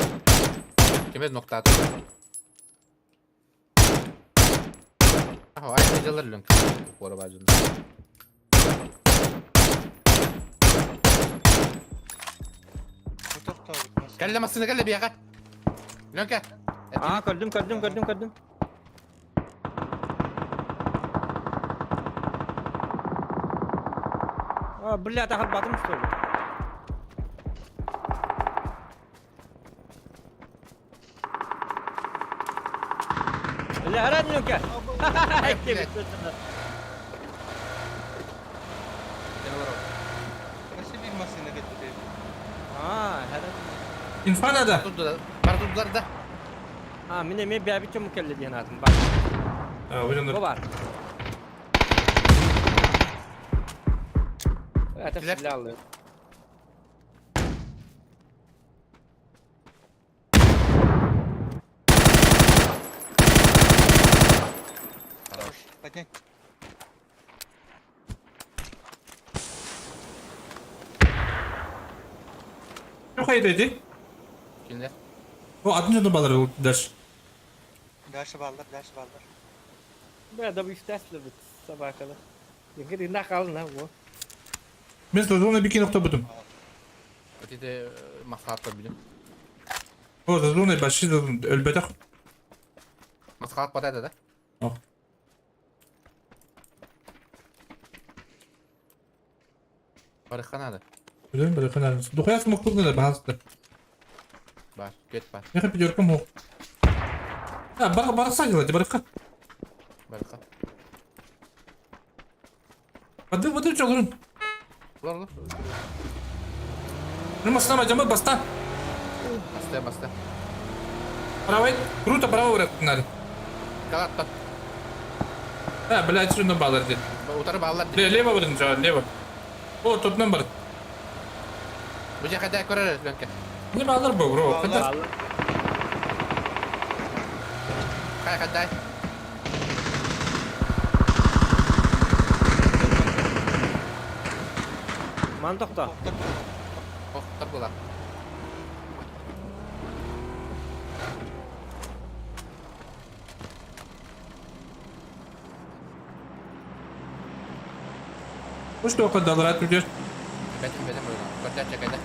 Kime nokta attı? Aha, aynı canlar dönke. Bu araba acında. Kelle masını kelle bir yaka. Dönke. Aa gördüm. Aa birle takıl batım üstü. Öyle herhalde yok ya. Nasıl bir masine getireyim? Aa herhalde. İnfanada. Bardular da. Ha mine me bir biçim mükelle diyen adam bak. Ha hocam Bu var. Evet silah alıyor. Hadi. Çok iyi dedi. Kimler? O adını da baları ders. Ders ballar. Ben de bu istersen sabah kadar. Yine ne kalın ha bu. Ben sonra bir iki nokta buldum. Ötede maskatla bilim. Orada sonra başladı ölbedak. Maskat pataydı da. Oh. Barıkkan adı. Öyle böyle kadar. Dokuyas mutluluğuna da bazı. Var. Göt var. Ne kadar biliyorum o. Ha barak sadece barak. Barıkkan. Hadi çolurun. Ulan. Ne masna macamı basta. Basta. Правой. Круто право врат надо. Kalattan. Ha блядь şunu bağlar dedi. Utarı bağlar. Leva vurun şu an leva. O tut number. Bu kadar korar dönke. Ne bağlar bu bro? Kadar. Kaya kadar. Mantıkta. Oh tabula. Что kadar rahat tutuyor? Benim böyle. Kadar çekede.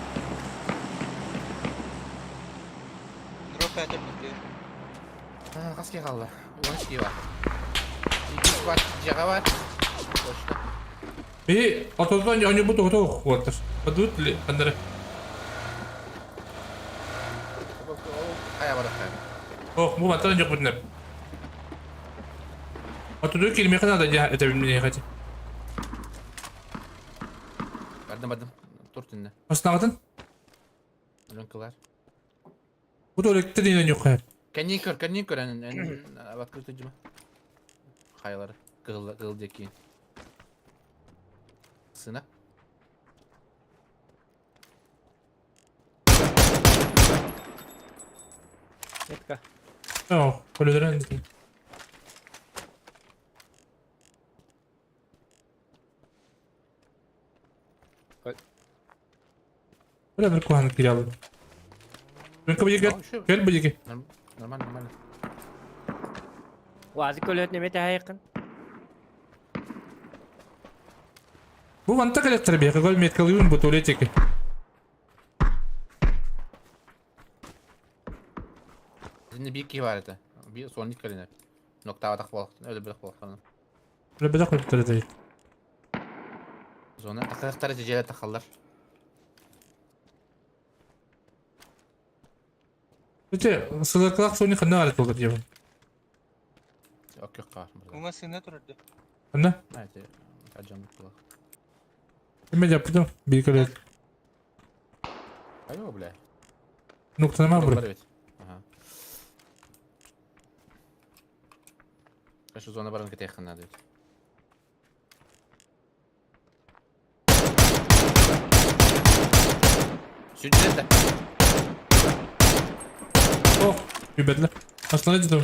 Drop edip gidiyor. Ha kaç kaldı? 12 var. 2 squat jaga var. Boşta. Bir otodan önce bu tohtu kuatır. Padut li andere. Kaya var kaya. Oh bu matan yok bunlar. Otodu kelime kadar da ya edebilmeyi hadi. Verdim. Dur dinle. Aslanadın. Dönkeler. Bu da elektriğinden yok hayır. Kendin kör en bakırtıcı mı? Kayaları. Kığıldaki. Sına. Yetka. Tamam. Kulelerin. Böyle bir kuhanlık kiralı. Dönke bu gel. Gel bu gel. Normal. Vazi kolet ne mete yakın. Bu mantık elektrik bir gol metkalıyım bu tuvalet çeki. Şimdi bir iki var ete. Bir son ilk kaline. Nokta atak balıktın. Öyle bir balıklarını. Böyle bir dakika bir değil. Sonra takıkları cecele takallar. Peki sığırkılak Sonic ne alet olur diye. Yok yok var burada. Kuma sene durdu. Anne? Evet. Acamlık kulak. Kime yaptım? Bir kere Hayır mı bile? noktalama Buralar vurup. evet. Aha. Şu zona barın yakın hadi. Sücret de. Oh, bir bedle. Aslında cidden.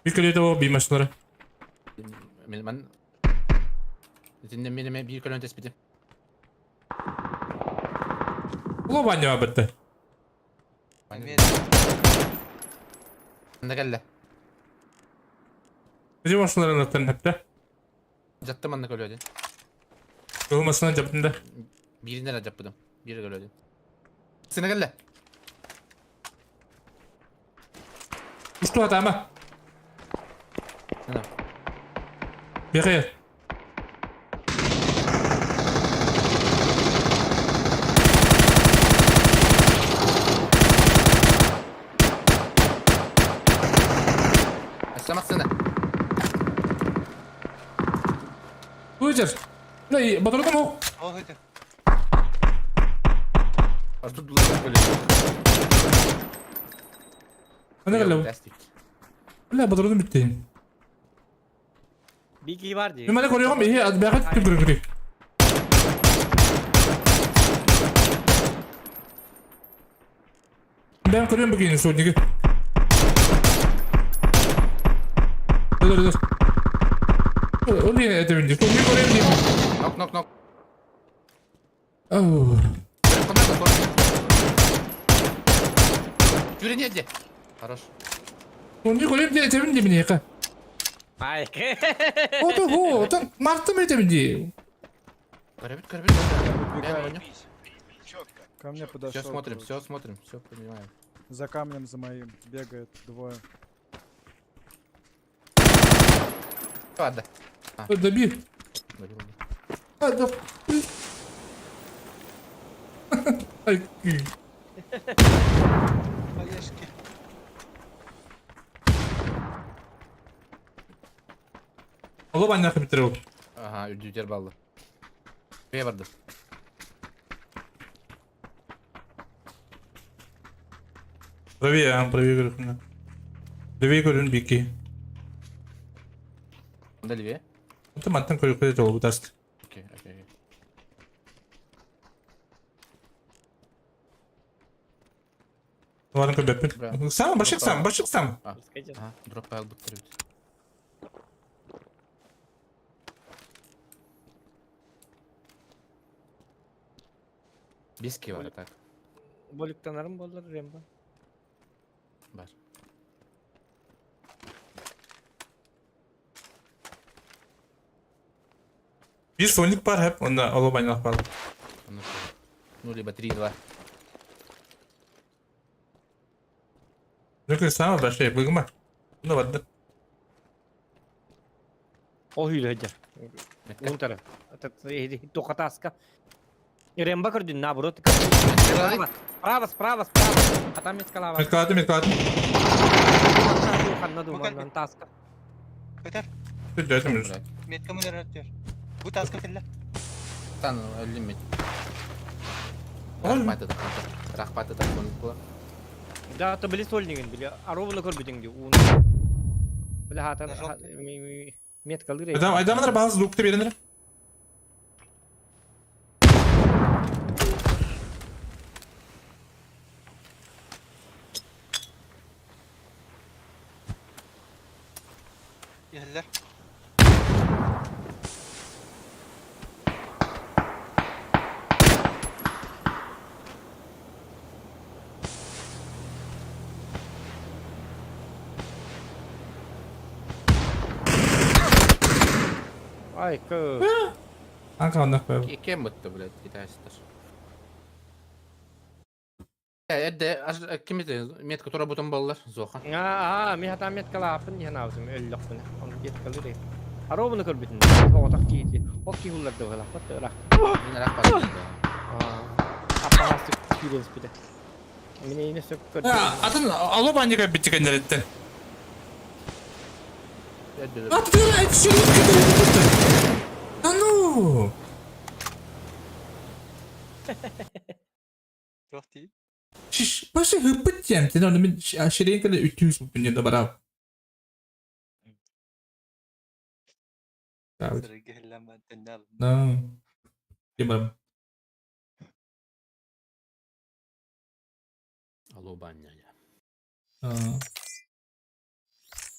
Bir kere de o bir maçları. Ben dinlemeye bir kalon tespiti. Ulan bence haberdi. Ben de gel. Bizim maçları anlatan hep de. Cattım anlık öyle hadi. Olmasına cebinde. Birinden acapıdım. Biri öyle hadi. Sana gel. Uçtu hata ama. Ne? Bir kere. Aşlamak sana. Buyur. Ne? Batırdı mı? Oh hadi. Artık dular böyle. Ne geldi bu? Plastik. Ne batırdı bitti. Bir iki var diye. Numara koruyorum iyi. Belki tükürük. Ben koruyorum bugün Sonic'i. Dur. O niye edemeyecek? Sonic'i koruyorum diyeyim. Nok. Oh. Yürü niye? Хорош. Sonic'i koruyorum diye edemeyeceğim niye ka? Ay. O da Mart'ta mı edemeyeceğim? Карабит. Ко мне подошел. Все смотрим, все понимаем. За камнем за моим бегает двое. Ладно. Добил. Hadi. Ay. Hayışki. Allah ben yakın bitirelim. Ага, ücretler ballı. Ne vardı? Правее görün. Правее görün bir iki. Дальше. Otomatikten koyup bu ders. Окей. Duvarın köpek. Bravo. Sen başlık sen. А, ага, дроп файл бутырып. Биски var так. Boliktanarım bollar Rembo. Var. Bir Sonic var hep onda alabaynak var. Ну, либо 3-2. Ne kadar sana da şey bugün var. Bunda vardı. O hüyle hıca. Un taraf. Tokataska. Rembo kırdın na bro. Pravas. Atam eskalava. Metkaladım. Kanna dumandan taska. Yeter. Dedim. Met kamu neler atıyor? Bu taskı fille. Tan 50 metre. Рахпаты так было. Да, то были сольниген, были. А ровно корбитин diyor. Un. Böyle hatan met kalır ya. Adamlar bazı look'ta birini. Yerler. Ay kız. Kanka onda koyalım. Кем это, блядь, китайцы-то? Kim edi? Metka tura butun bollar, Zohan. Mi hata met kalapın ya nazım öllük bunu. Onu get kalır. Aro bunu körbitin. O tak ki. O ki hullar da hala pat rak. Yine rak batı. Apa hasık kilens bir de. Mine yine sök kör. Atın alo bence kadar bitti kendileri etti. Eddi. Atın etişini Anu. Yok değil. Şiş, başı hıpıt yem. Sen onu bir aşırıya kadar 300 bu dünyada barav. Evet. Sıra gelen ben de ne aldım. No. Gimana? Alo banya ya.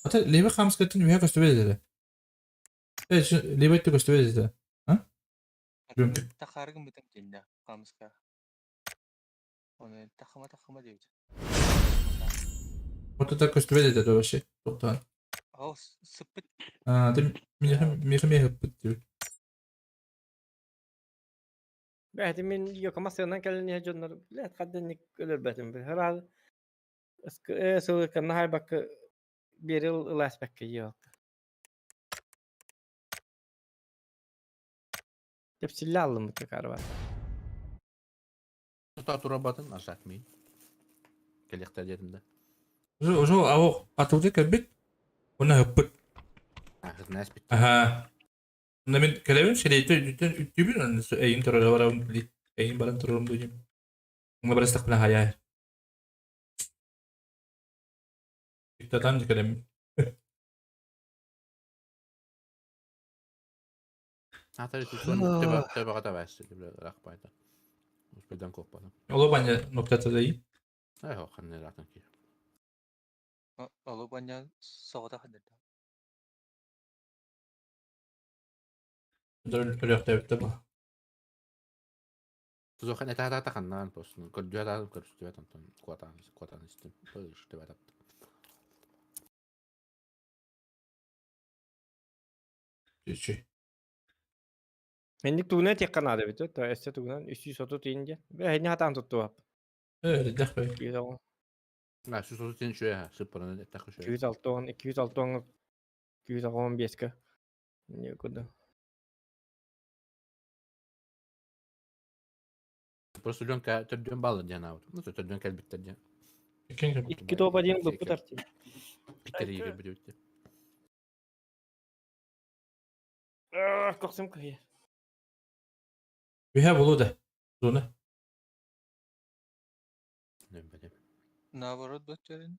Hatta lebe kams katın üye köstübe dedi. Evet, şu lebe de köstübe dedi. Ha? Bilmiyorum. Takargın bütün kendi. Kamuska. Onu takıma diyor. Orada da köstübe dedi o şey. Doktan. Oh sıpıt. Dem mi hıpıt diyor. Behtimin yok ama senden gelen ya canlar. Bilet kadınlık ölür behtim. Herhal. Sığır kanına hay bak bir yıl ılas bekki yok. Tepsili aldım bu tekrar var. Tuta tura batın aşağı etmeyin. Kelekter yerinde. O avuk atıldı kabit. Ona hıpıt. Ahır nes bitti. Aha. Onda ben kelebin şeyde ütü bir onu eyin terörü var onu bili. Eyin barang terörü duyum. Nggak beres tak pernah hayal. Kita tam juga dem. Hatta tutun tebe kata versin. Rak bayda. Uspeden kopmadım. Allah banyak nokta tadi. Yok ne zaten ki. Alo banyak soğuda hadir. Betul yok tabii bu. Zohan eta kannan postun. Kedua da kedua tonton kuatan sistem. Böyle işte var. Şey. Hendik tuğuna tek kanadı bitti. Ta esse tuğunan 330 deyince. Ve hendik hatan tuttu hap. Evet, dah baik. 210. Nah, susu tin şöyle sıpırını takı şöyle. 206 206 215 ka. Ne kadar. Просто тёрдөн балы жана вот. Ну, тёрдөн келбиттер жана. Ikinci. İki topa diyen bu tartı. Bittер иге бирүтте. Koksum kıyı. We have uluda. Zona. Ne bileyim. Navarot batırın.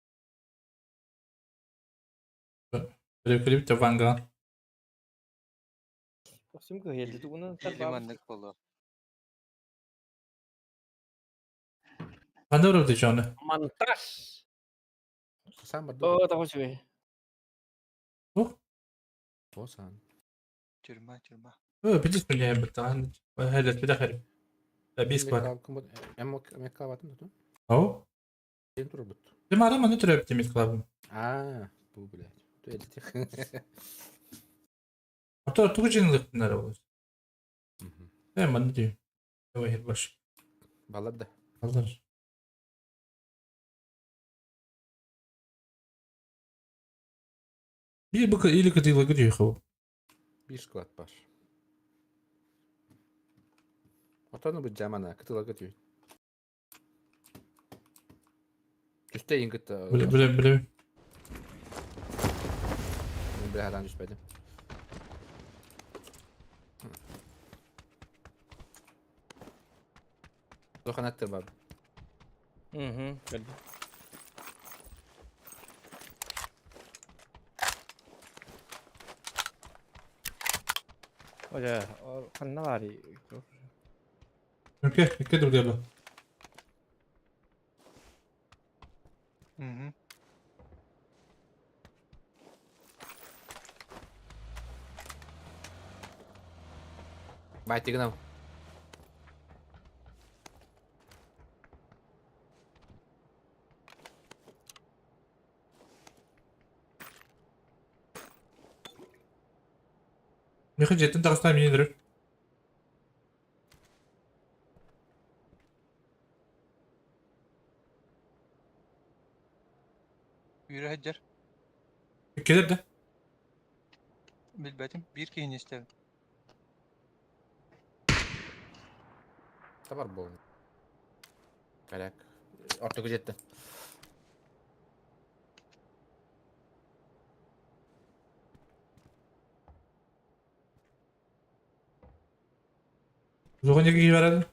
Böyle klip de vanga. Koksum kıyı. Dedi bunu Limanlık bolu. Bana orada canı. Mantas. Sen bardo. Oh, tahu cuy. O sen. Çürüme. بالنسبة لي بالطعن هذا بداخل بيس كواد. Emekka batın tutun. أو Sen dur but. لما رأى ما نترى بتميز كلابهم. Bu bile. Tu edecek. حتى توجين اللي قلنا له. ما ندري. هو هي البش. Balad da. الله. Bir bakın iyilik kadıyla gidiyor xo. Bir squat var. Otanı bu camana kıtıla gidiyor. Üste ingit. Böyle. Bir herden düşmedim. Zohan ettir var. Geldi. Oja, kan ne var? Okey, dikkat dur diablo. Vai ter não. Mihaj jetin taraftan beni indirir. Hacer. Gelir de. Bilbetim. Bir kihini istedim. Var bu. Karak. Orta jetti. Zokan yaki kişi verdi.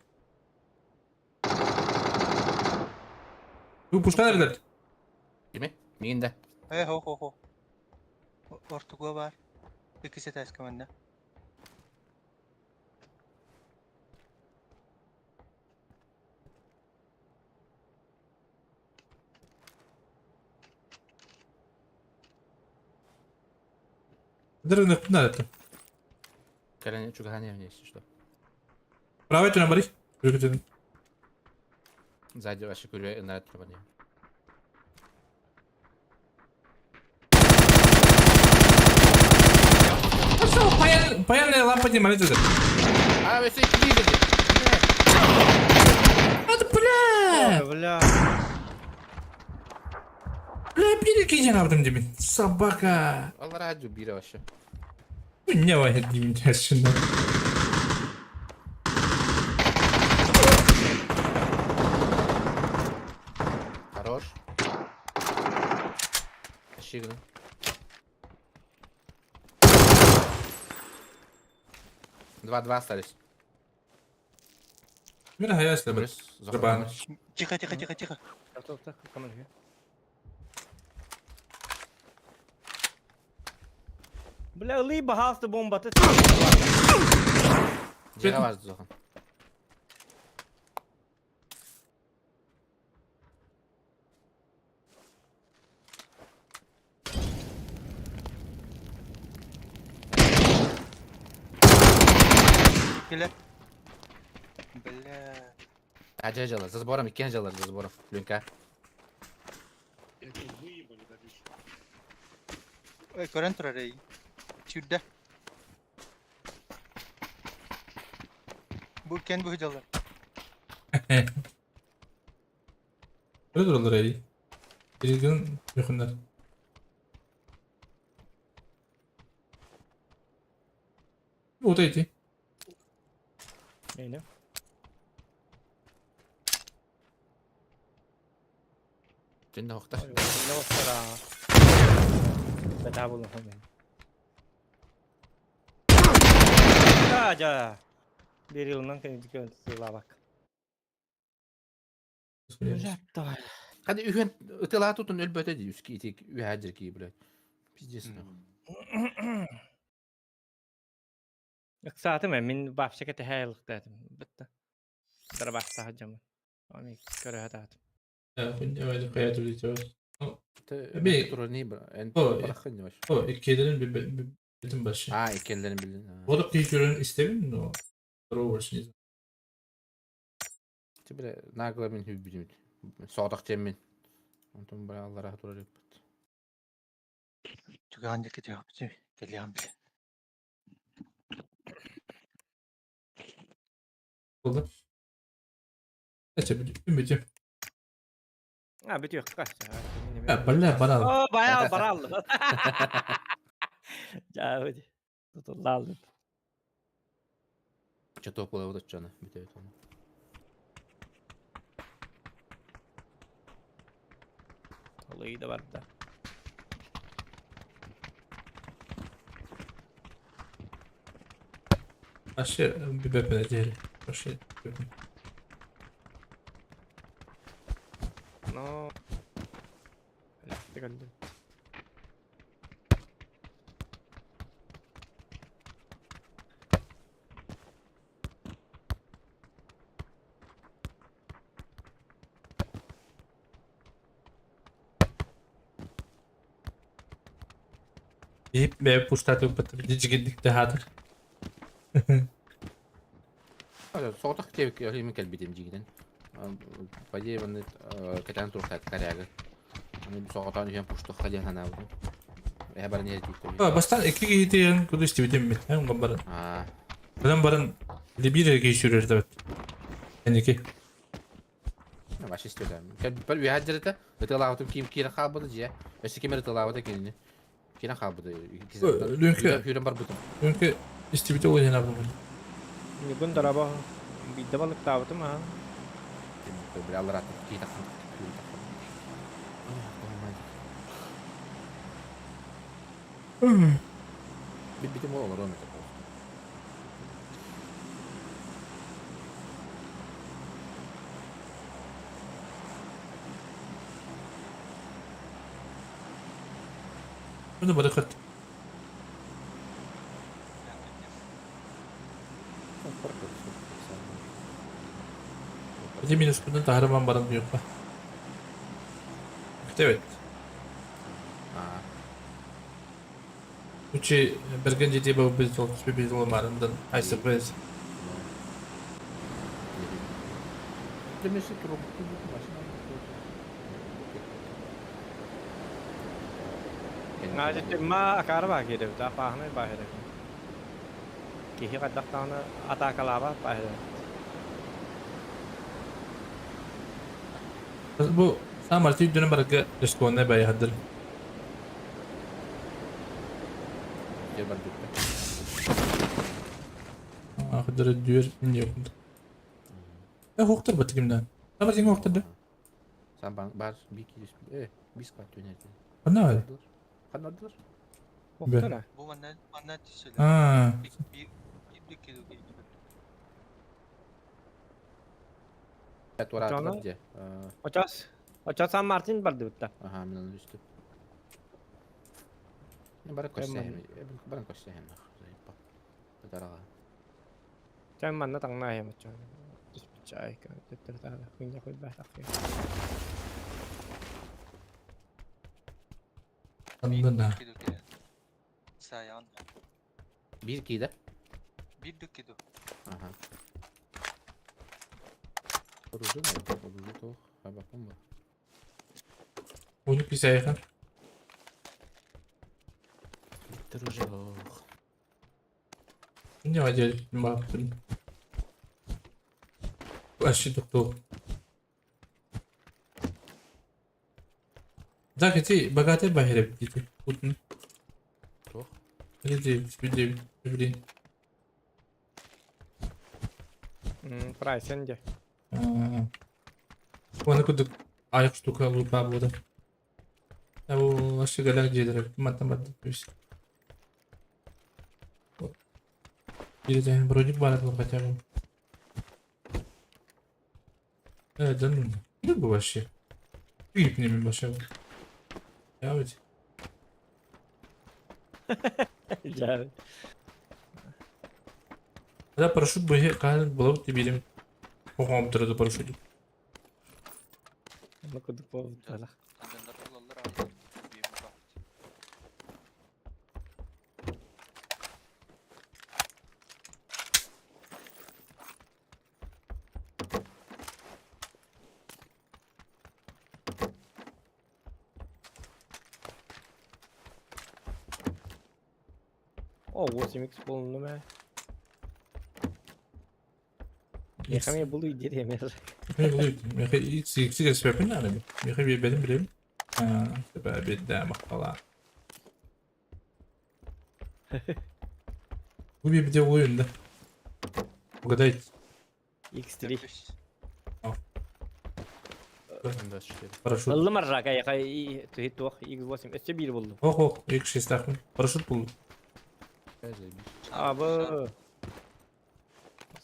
Bu puşkan nerede? Kimi? Miyinde. Ho. Ortuğa var. İkisi ters kamanda. Nerede? Nerede? Kalene чугане вниз, что? Правый ты набори. Прикрытый. Сзади ваши курю на трубане. А что, паяльная лампа не молит это? А, вы все видели? Это, бля! Бля. Бля, перекинь на этом тебе. Собака. Allah радио бери вообще. Не вайт Димин yaşında. Хорош. Щигну. Два остались. Bir hayal istedim. Брюс, Забавно. Тихо. Так, come on here. Бля, либо hasta bomba. Cera vardı Zohan. Gel. Бля. Acele cala. За сбором, икен жала за сбором. Люнька. Ой, көрен тұрар ей. Чүрді. Bu kendi bu hıcalar. Böyle durulur iyi. Birinin yakınlar. O da iyiydi. Neyine? Cennet okta. Ne olsa bedava bulun hani. Aja. Bir yılından kendi görüntüsüyle bak. Yaptı. Hadi ühen ıtıla tutun ölböte diyor. Üski itik ühadir ki böyle. Pizdesin. Saatım min başka hayırlık dedim. Bitti. Sıra başta hacamın. Onu göre hadadım. Ya ben de öyle hayatı bileceğiz. Bir tur ne bu? En bırakın yavaş. O ikilerin bir bütün başı. Ha ikenlerin bildin. O da kıyıcıların istemin mi o? Rovers'ın izin. İşte böyle naglamin hübbüdüm. Sadak cemmin. Ondan böyle Allah rahat olacak. Çünkü ancak gidiyor. Geliyorum bir. Oldu. Neyse ümidiyim. Ha bitiyor kaç ya. Ya bana al. Oo bayağı para aldı. Ya hadi. Tutuldu aldım. Çatı okula da canı. Bir de tamam. Olayı da var da. Aşağı bir bepede değil. Aşağı. No. Elastik öldü. Deyip ve puştatı batır. Dicigildik de hadır. Öyle sadak cevik yemin kalbidim cigiden. Payı bana katan tur kat karyaga. Hani bir sakatan yühen puştuk kalyan hana oldu. Ya bana niye dikti? Bastan iki gidiyen kudu istedim mi? Hem gambarın. Ha. Adam barın bir geçiyor evet. Yani ki. Baş istiyorlar. Bir vihacerete ıtılavutum kim kira kalmadı diye. Eski kemer ıtılavuta kendini. Kira kalmadı. Hürüm var butum. Çünkü istibite oynayan ablam. Bugün daraba bir de balık davatım ha. Bir Allah rahat. Kita. Bir mi olur onu. Bunu bırakırt. Hadi minus bunun kahraman barın yok. Evet. Uçi bergen ciddi bu biz olmuş bir biz olmalarından ay sürpriz. Demiştik robot Ngajit ma akar bak gitu, tak paham bahaya. Kihi kadak tahun atakalaba bahaya. Bu samartı dönüm barga diskonda bayadır. Gel bak gitti. Ahdır diyor yok. Hoktur batıkımdan. Samartı hokturdu. Sen bar bir kilo biz kaç yönetti. Ne var? Kanadır. Oktana. Bu mana söyle. Ha. Bir kilo gibi. Evet oraya Canım. atladı diye. Ocas San Martin bardı bitta. Aha minanın üstü. Ne bara koşsayım. Bara koşsayım. Bak. Bedarağa. Sen manna tangna ya macam. Cai kan tertara punya kau bahasa. Anladın ha. Bir kilo. Sayang. Bir kilo. Bir kilo. Aha. Orucu ne? Orucu toh. Ha bakın mı? Onu ki sayıkan. Orucu. Ne acayip bir baktım. Bu aşı doktor. Zaketi bagate bahire bitti. Utun. Toh. Hadi bir Price aja. Onu kuduk ayak ştuka lupa burada. Ya bu aşı galak jedere matematik bir şey. Bir de project barat yapacağım. Evet canım. Ne bu başı? Büyük ne mi başı? Ya evet. Jadi. Da paraşüt bu kan bulup diyelim. Okum durdu paraşütü. Aku kudu po salah. Adamlar olurlar ama. Bir bak. Oh, 8x bulundu be. Ya kami bulu jadi ya mer. Ne oluyor? Ya ilk sigara sebebin ne abi? Ya bir benim bileyim. Ha, sebebi de falan. Bu bir video oyunda. Bu kadar. X3. Paraşüt. Buldu marra kayak itu itu X8 işte bir buldu. Oh, ilk şey takım. Paraşüt buldum. Abi.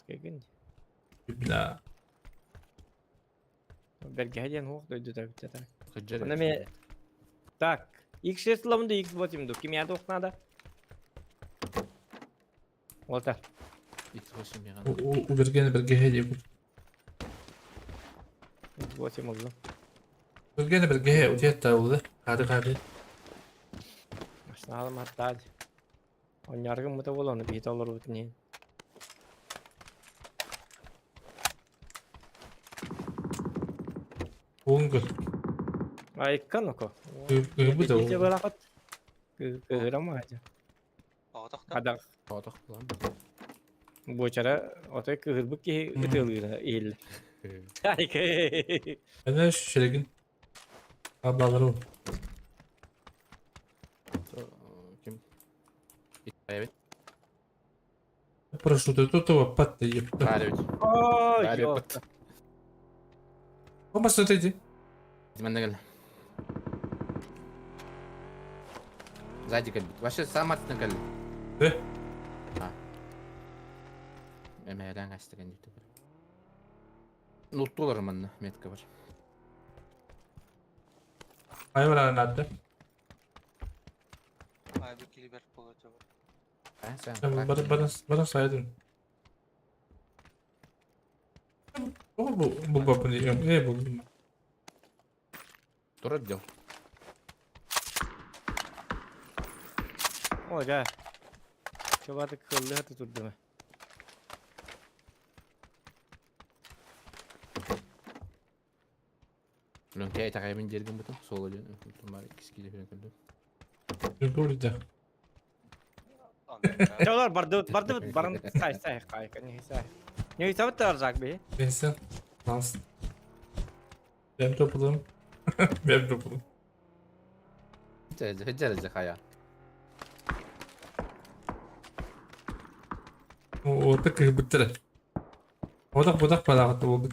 Kayak Bila. Bergahian hoch doydu da bitti. Kıcır. Ana me tak. X6 lamda X8 do kim yadı oknada. Olta. X8 ya. O bergene hediye bu. X8 oldu. Bergene o diyette oldu. Hadi. Aslında hatta. Oynargı mı da bolonu bir dolar bitni. Bungu. Ay kan oko. Bu da Coba o. lakat. Ke ramah aja. Ağdak da. Ada Patok lan. bu cara otak ke herbek ke itu il. Harika. Ana şişelegin. Ablaları bu. Kim? Evet. Prosciutto tutto patta yiyip. Tarih. Ay Tarih. yok. Ama strateji. Ben de gel. Сзади кальбит. Вообще сам артынан кальбит. Эмэден кастыган дипти бар. Нулттулар манна метка бар. Ay var nerede? Ay bir kili berk bol acaba. Sen Sen bana saydın. Bu babını yiyorum. Buldum. Dur отдел. Hoca. Çobatı kıllı hadi durdu mu? Lönke aytagayben жерген бутун. Сол эле. Бутун бар кискиле берен кылды. Burada. Çolar bardı barın say kayka ne say. Ne hesabı taracak be? Neyse. Dans. Benim topulum. Benim topulum. Hecere haya. Orada kıyıbıttıra. Odak balağıtı olduk.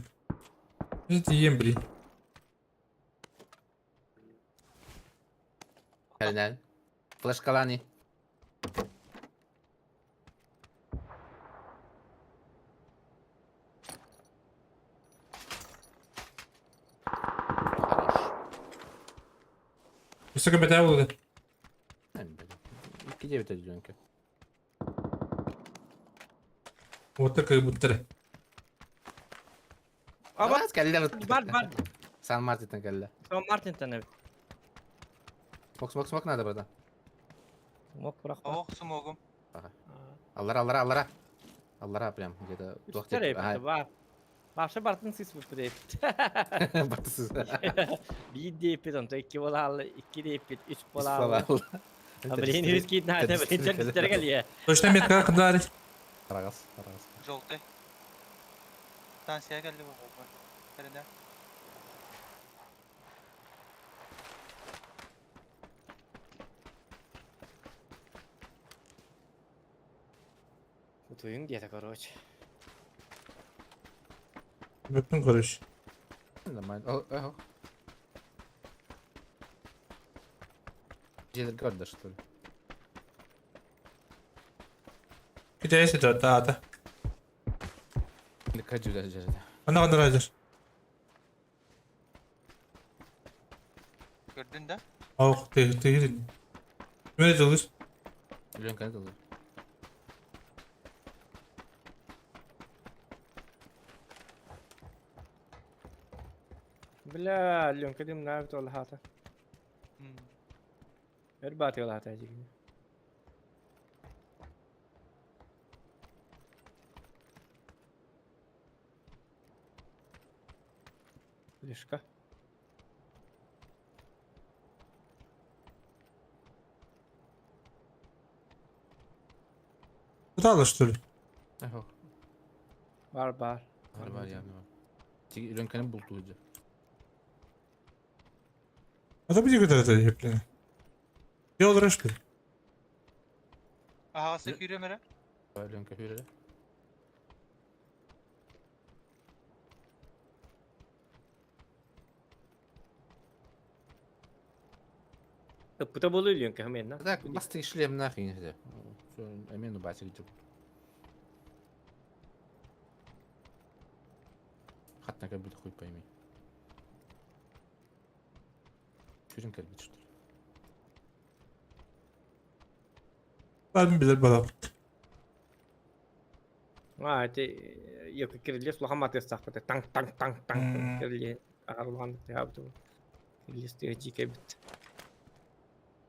Biz diyeyim biri. Helal. Флешкалани. Хорош. Высоко беда oldu. 2-9 Лёнка. Orada kıyıbıttıra. Ama Калле. бар. Сан Мартин калле. Son Martin'den evet. Смок надо, братан. Mok bırak. Oh smogum. Аллара прям где-то Üstlere yapıyor var. Başka Bartın sis bu pre. Батысыз. Bir de yapıyor onda 2 bolalı, 2 de yapıyor, 3 bolalı. Бала. Ama yeni risk gittin hadi ben çok üstlere geliyor. Точно метка кыдары. Рагас. Желтый. Станция geldi bu. Nerede? Утуюң где-то, короче. Bütün karış. Нормально. Ого. Где-то гордо, что ли? Gideye sıcak daha da. Ne kadar derece? Bana kadar hazır. Gördün de. Oh, değil. Böyle olur. Лёнка это было. Бля, Ленка, дым нравится ولا хата. Hmm. Ребята, ولا хата جيجي. Лишка. Kıdalı что ли? Ого. Бар. Var явно var. Лёнканы бултуйду. Это bir kadar da yapıyor. Ne olur işte? Aha sık yürüyor mere. Лёнка hürele. Tıpkı buluyor Ленка hemen lan. Так, басты шлем нахрен нельзя. Всё, амену басик идёт. Хатна как будто хуй пойми. Çürün kalbit что ли? Ben bilir bana. А, это yok kirli sulhamat yasak böyle tank kirli ağırlandı ya bu. Kirli strateji bit.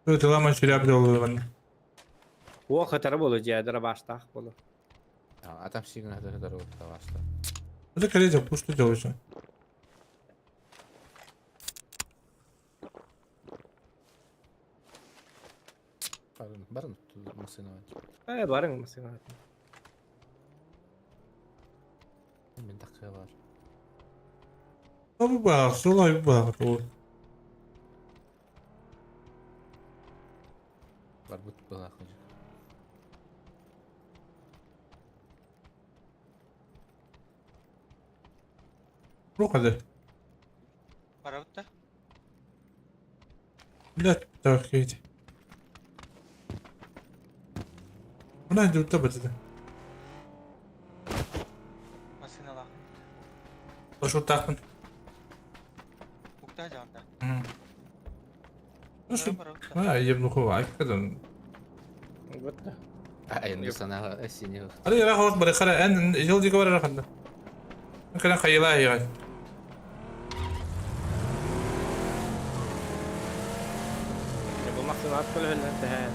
Böyle tamamen şöyle yapıyor bana. O xatarı bolacak dara başta bolu. А там сигнал это дорога что. Bu da kaleci puştu çalışıyor. Барın машина. Barın mesela. Ben takıya var. Abi bak, solay bak. Бар бут была хоть. Bu kadar. Барабытта? لا تأكيد. Buna hadi tabii. Машиналар. Пошел так. Букта жанда. Ну что? Барабытта. Я ебну хова, كذا. Вот да. Endi sana seni Hadi راح وقت بري خلا أن جلدي كبر راح عندنا. ممكن أخيلها هي. Bu maksimal كلها الانتهاء.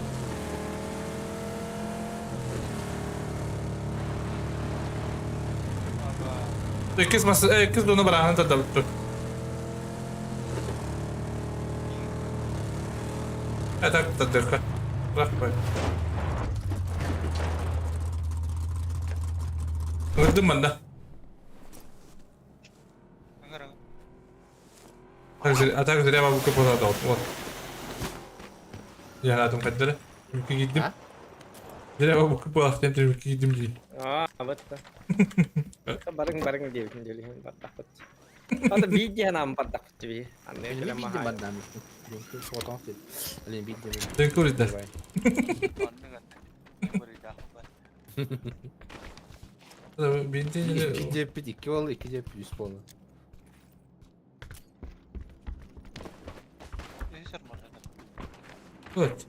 كيس بس كيس دونه برا أنت دبلت. هذا تدرك. راح بي. قدم من ده. أتاك زي ما بقول كبر هذا وات. يا هذا مقدرة. يمكن يدم. زي ما بقول كبر أختي أنت يمكن يدم لي. Betul. Bareng-bareng dia bikin jeli empat takut. Ada biji nampak takut cuy. Aneh Benim film bildim mahal. adam. Çünkü fotoğraf değil. Benim bildim. Teşekkür ederim. Bildiğin İki cep iki oldu, iki cep 100 oldu. Evet.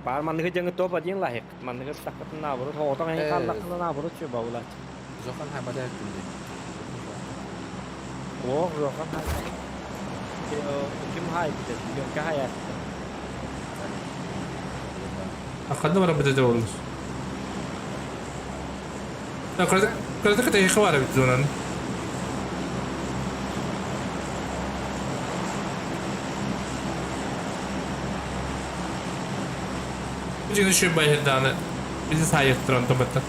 Par man cái chân top aja yang lahir. Man cái takut nabur. Ho tong yang kalah kalau nabur coba ulah. Zokan ha pada şimdi. Oh, rồi kan hai. Kim hai gitu. Yang ke hai. أخذنا ولا بدأ دولس. لا كرت كتير خوارج بتزونن. بيجي نشوف باي هدانا. بيجي سايق ترون تبتة.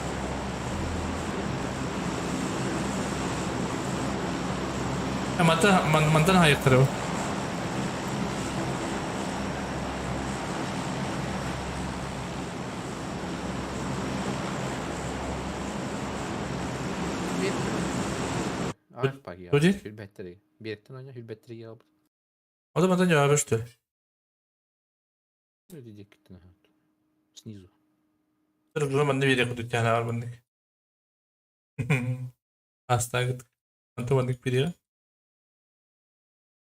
متى هايق ترو. Avrupa ya. Hocam? Hülbetteri. Birlikten oyna Hülbetteri ya. O da benden cevap işte. Ne diyecek gittin ha. Снизу. Sırf bunu ben de bir yakıt tane var bendik. Hasta git. Antı bendik bir ya.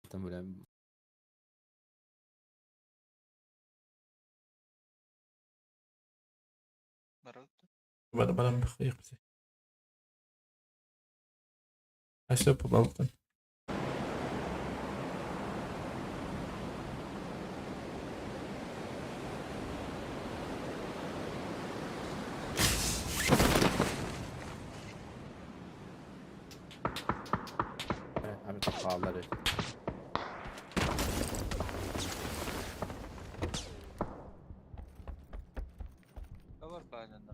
Там böyle Bana bir kıyık bize. Aşağı bu balıktan. abi pahaları. Cover pa janda.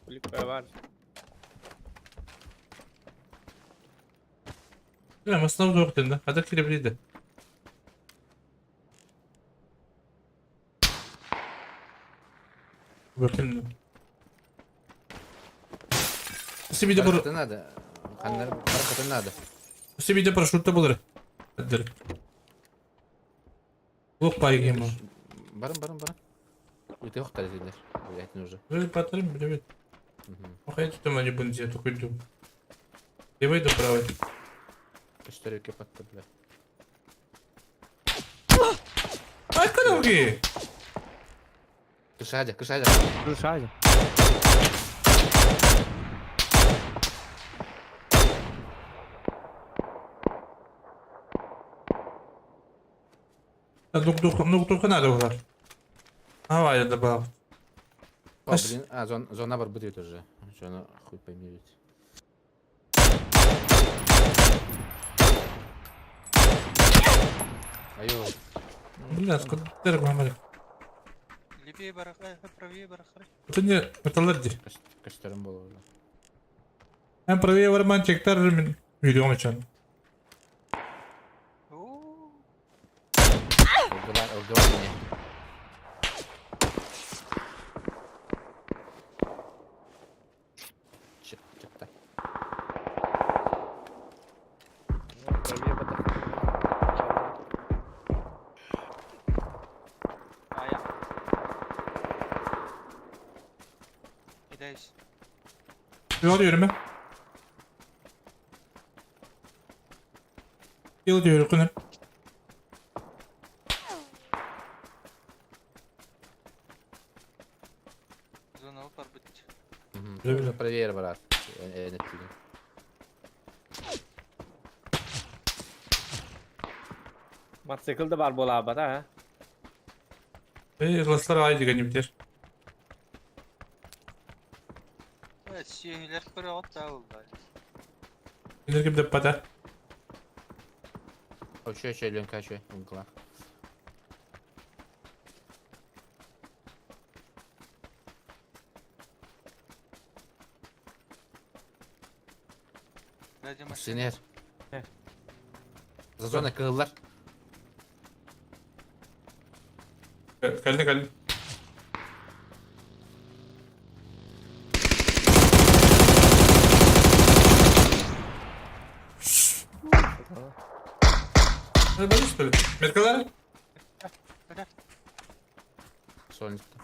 Kulik var. Ya masal zor dedi. Hadi kirebiliydi. Bakın. Nasıl bir de Harekatı nerede? Kanlar harekatı nerede? Nasıl bir de paraşütle bulur. Hadi. Yok pay game. Barın. Uite yok tarihiler. Uite уже. Вы патрон, привет. Уходите там, они будут я только иду. И выйду правой. Историки подта, бля. Ай, коровки! Кышадя. Слушай. Ну, только надо удар. Давай, я добавил. О, блин, зона барбудит уже. Что она хуй пойми ведь. Айо. Бля, сколько ты рекламали? Левее барах, правее барах. Bu ne metallar di. Gösterim bol orada. Hem pravaya varman çekler min videom için. Oo. Öldüler yine. Çıktı. Bölgeye batak. Aya. Gideyiz. Yol yürüme. Yıl diyor kınır. Zona var bit. Проверь, брат. Не тюрю. Motosikl de var bol abi ha. Ihlaslar aydı gani biter. Evet, şehirler kore ot da oldu. Gelir gibi de pata. Еще Ленка, что? Угла. Radyo maçı. Sinir. Heh. За зоной кылlar. Kaldı. Ne barış böyle? Metkalar? Сольник-то.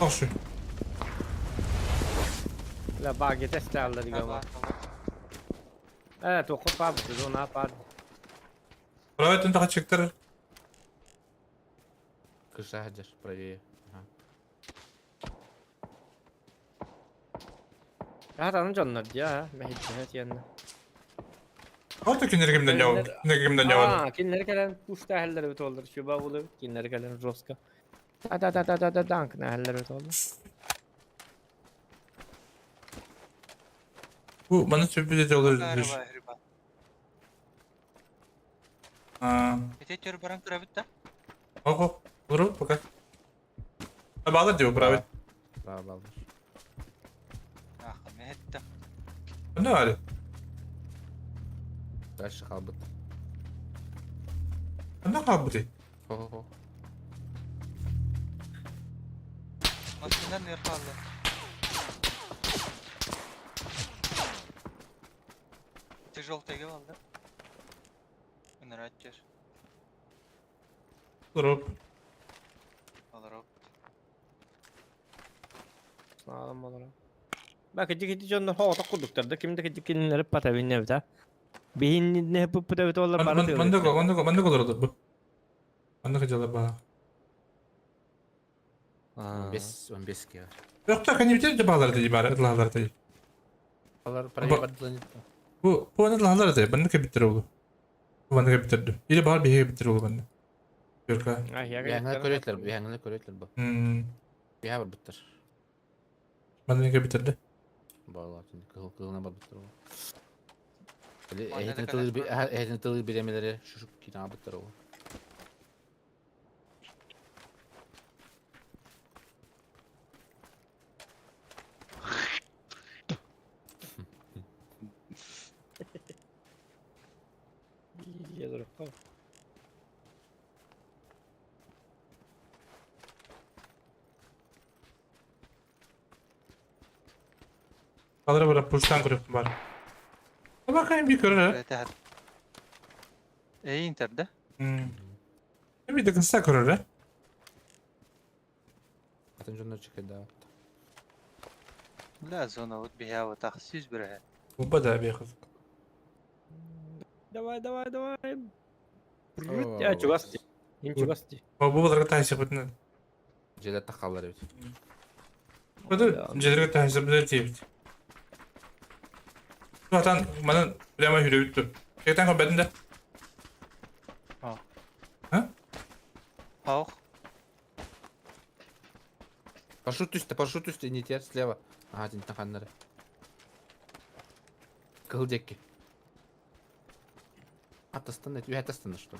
Al şu. La bagete starları gama. Evet okup abi onu yapar. Pravet önde kaçıktır. Крыша Хаджар, правее. Ага. Ya tanım canlar ya. Mehmet yanına. Orta kinlergimden yavrum. Kinlergimden yavrum. Aa, kinleri gelen push dahiller öt olur. Şu bavulu kinleri gelen roska. Da dank dahiller öt olur. Bu bana sürpriz de olur. Gariba heriba. Ha. Etetör barang kravit da. Oho. Olur bakar. Ha bağlar diyor pravet. Bravo, Балдыр. Ah, mehet da. Ne var? Дальше халбыт. Ne kabul? Хо-хо-хо. Maçından yer kaldı. Tejol tege aldı. Bunlar açacağız. Durup. Alır hop. Sağlam olur. Bak gidi canlı hava kurduklarda kimde kinleri patavi nevde. Beyin ne yapıp patavi olur bana diyor. Bende olur bu. Bende kaçalım bana. 15 ки. Yok da hani bitir de bağlar dedi bari. Lahlar dedi. Алар правее бардылан. Bu onu lahlar dedi. Bende ke bitir oldu. Bu bende ke bitirdi. İle bağır bir bitir oldu bende. Görka. Ah ya. Яңа көрөтлөр бу. Я бар биттер. Bende ke bitirdi. Балар, кылына бар биттер. Эхин тылы биремелери шушу кина биттер ол. Yazır. Kalır bırak puştan kurup var. Bakayım bir körü. Evet. Interde. Bir de kısa körü. Атын жондар чекет да. La zona ot biha ve tahsis bire. Bu bada bir kız. Давай. Ya çubasti. İn çubasti. O bu kadar tahsis yapıdın. Жеде такалар бит. Bu da cedere tahsis yapıdın diye. Zaten bana prema hüre bitti. Şeytan ko bedinde. Auch. Парашют üstü, не тер, слева. Ага, тинтен ханнары. Кыл декки. Атастан, это атастан, что?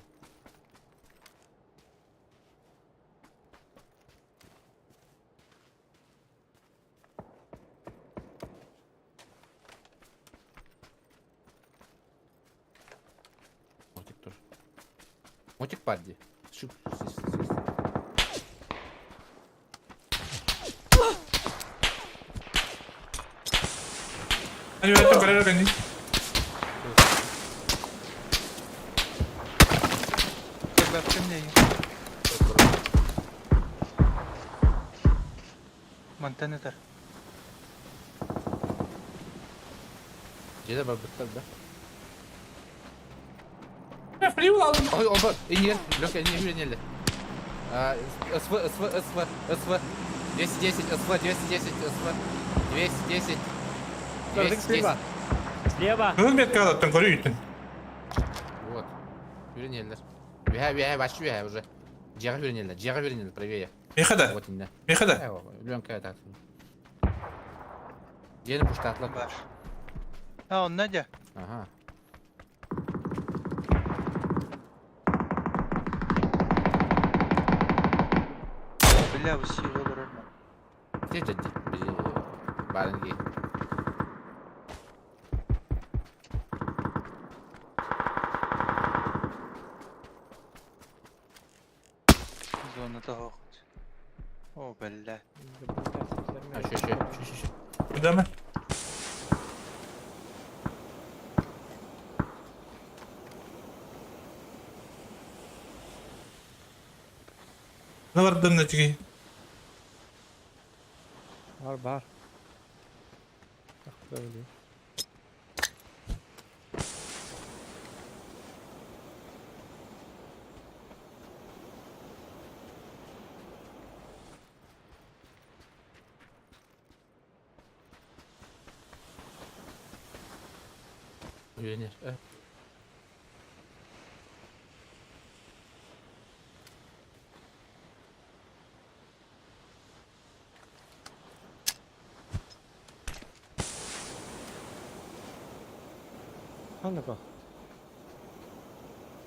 Мотик тоже. Мотик падди. Шип. Hadi ben karar beni. Sebepten ne? Mantan yeter. Cede var bıkkar da. Ben free aldım. Ой, оба, инер, Лёка, не гуляли. СВ, 210, СВ, 210, СВ, 210, Gördük 210. слева. Слева. Kızıl bir kağıt attın koru yutun. Вот. Юринельдер. Вообще уже. Джера Юринельдер, правее. Bir kadar. Вот инде. Bir kadar. Лёнка это. Yeni puştatlar. Var. Ha onlar ya. Aha. Billa bu şey olur. Tecedi. Barengi. Zona da hoş. O bella. Şu. Bir daha mı? Ne var dönüne çıkıyor? Var. Bak böyle. Юринер. Anla bak.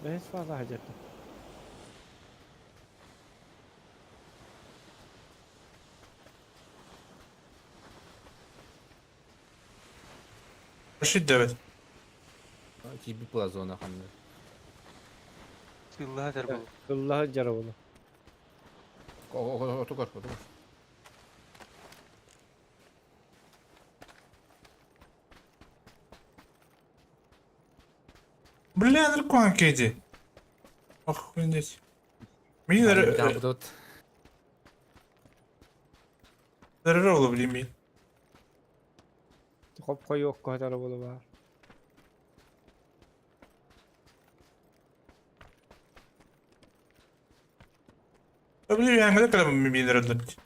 Ben hiç fazla harcattım. Rashid evet. Gibi plazona hanım. Yıllar der bu. Kıllah carabolu. Otur. Блин, куанкеди. Охуеть. Мені Тут. зарароло, блин. Hop koy yok koy carabolu var. Блин, я не когда мы мидер отдать.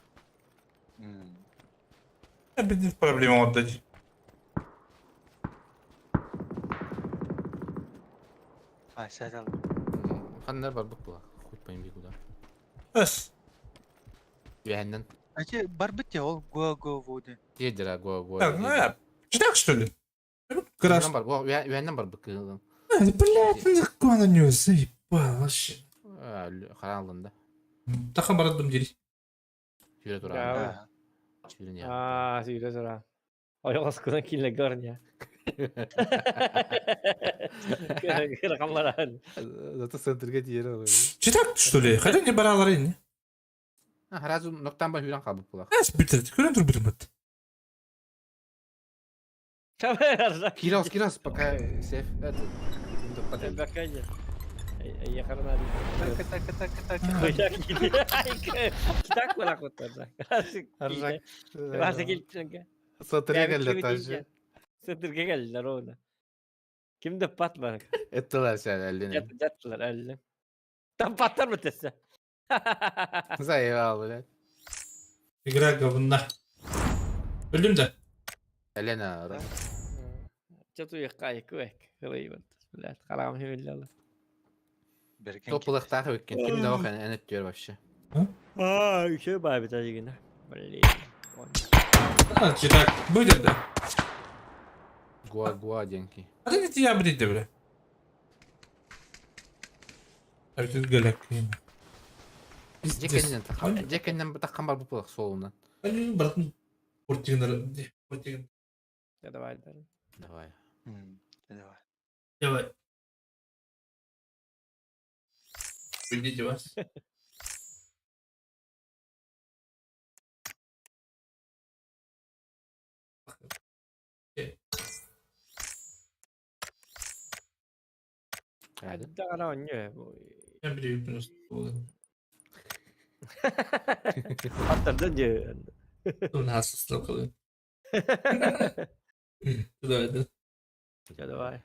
Я без проблем отдать. Aşağıda. Hanlar var bak bu. Kutmayın bir kuda. Bas. Yühenden. Acı barbit ya ol go vodi. Тедера го. Так, ну я. Читак, что ли? Краш. Yühenden var bak. Блядь, ну какой она не заебал вообще. Karanlığında. Таха барадым дери. Şöyle dur Ya. abi. Şöyle ya. Aa, suyda sıra. Ayak askına kille garn ya. Rakamlar hadi. Zато сентерге диğeri oluyor. Читак, что ли? Хотя не баралары не. Ha, Harazun noktan baş yüren kabuk bulak. Ась bitirdik. Көрен тур бирмет. Kamer. Kiraz пока сеф. Bakacağım. Yakarın hadi. Tak. Koyak gidiyor. Kitap mı lakotlar? Varsa gelip Satırga geldi taşı. Satırga geldiler ona. Kimde patlar? Ettiler sen eline. Yattılar eline. Tam patlar mı tesse? Zayıf lan. Игра говна. Öldüm de. Elena ara. Çatı yakay kuvek. Kılayım. Bismillah. Karam hemillallah. Topuluk takip etken. Kim de o en et diyor başı. Aa, şey var bir tane yine. Блин. Ha, çırak. Böyle de. Гуа деньги. Hadi git ya bir de böyle. Herkes gölek. Джекеннен тахкан бар бупылык солунан. Hani bırakın. Portigenleri. Portigen. Ya давай, давай. Давай. Давай. Давай. Видите вас. Hadi. Да, она у неё. Ben bir de yükünüz. Attırdı diyor. Sonra hassaslık kalıyor. Давай. Ya давай.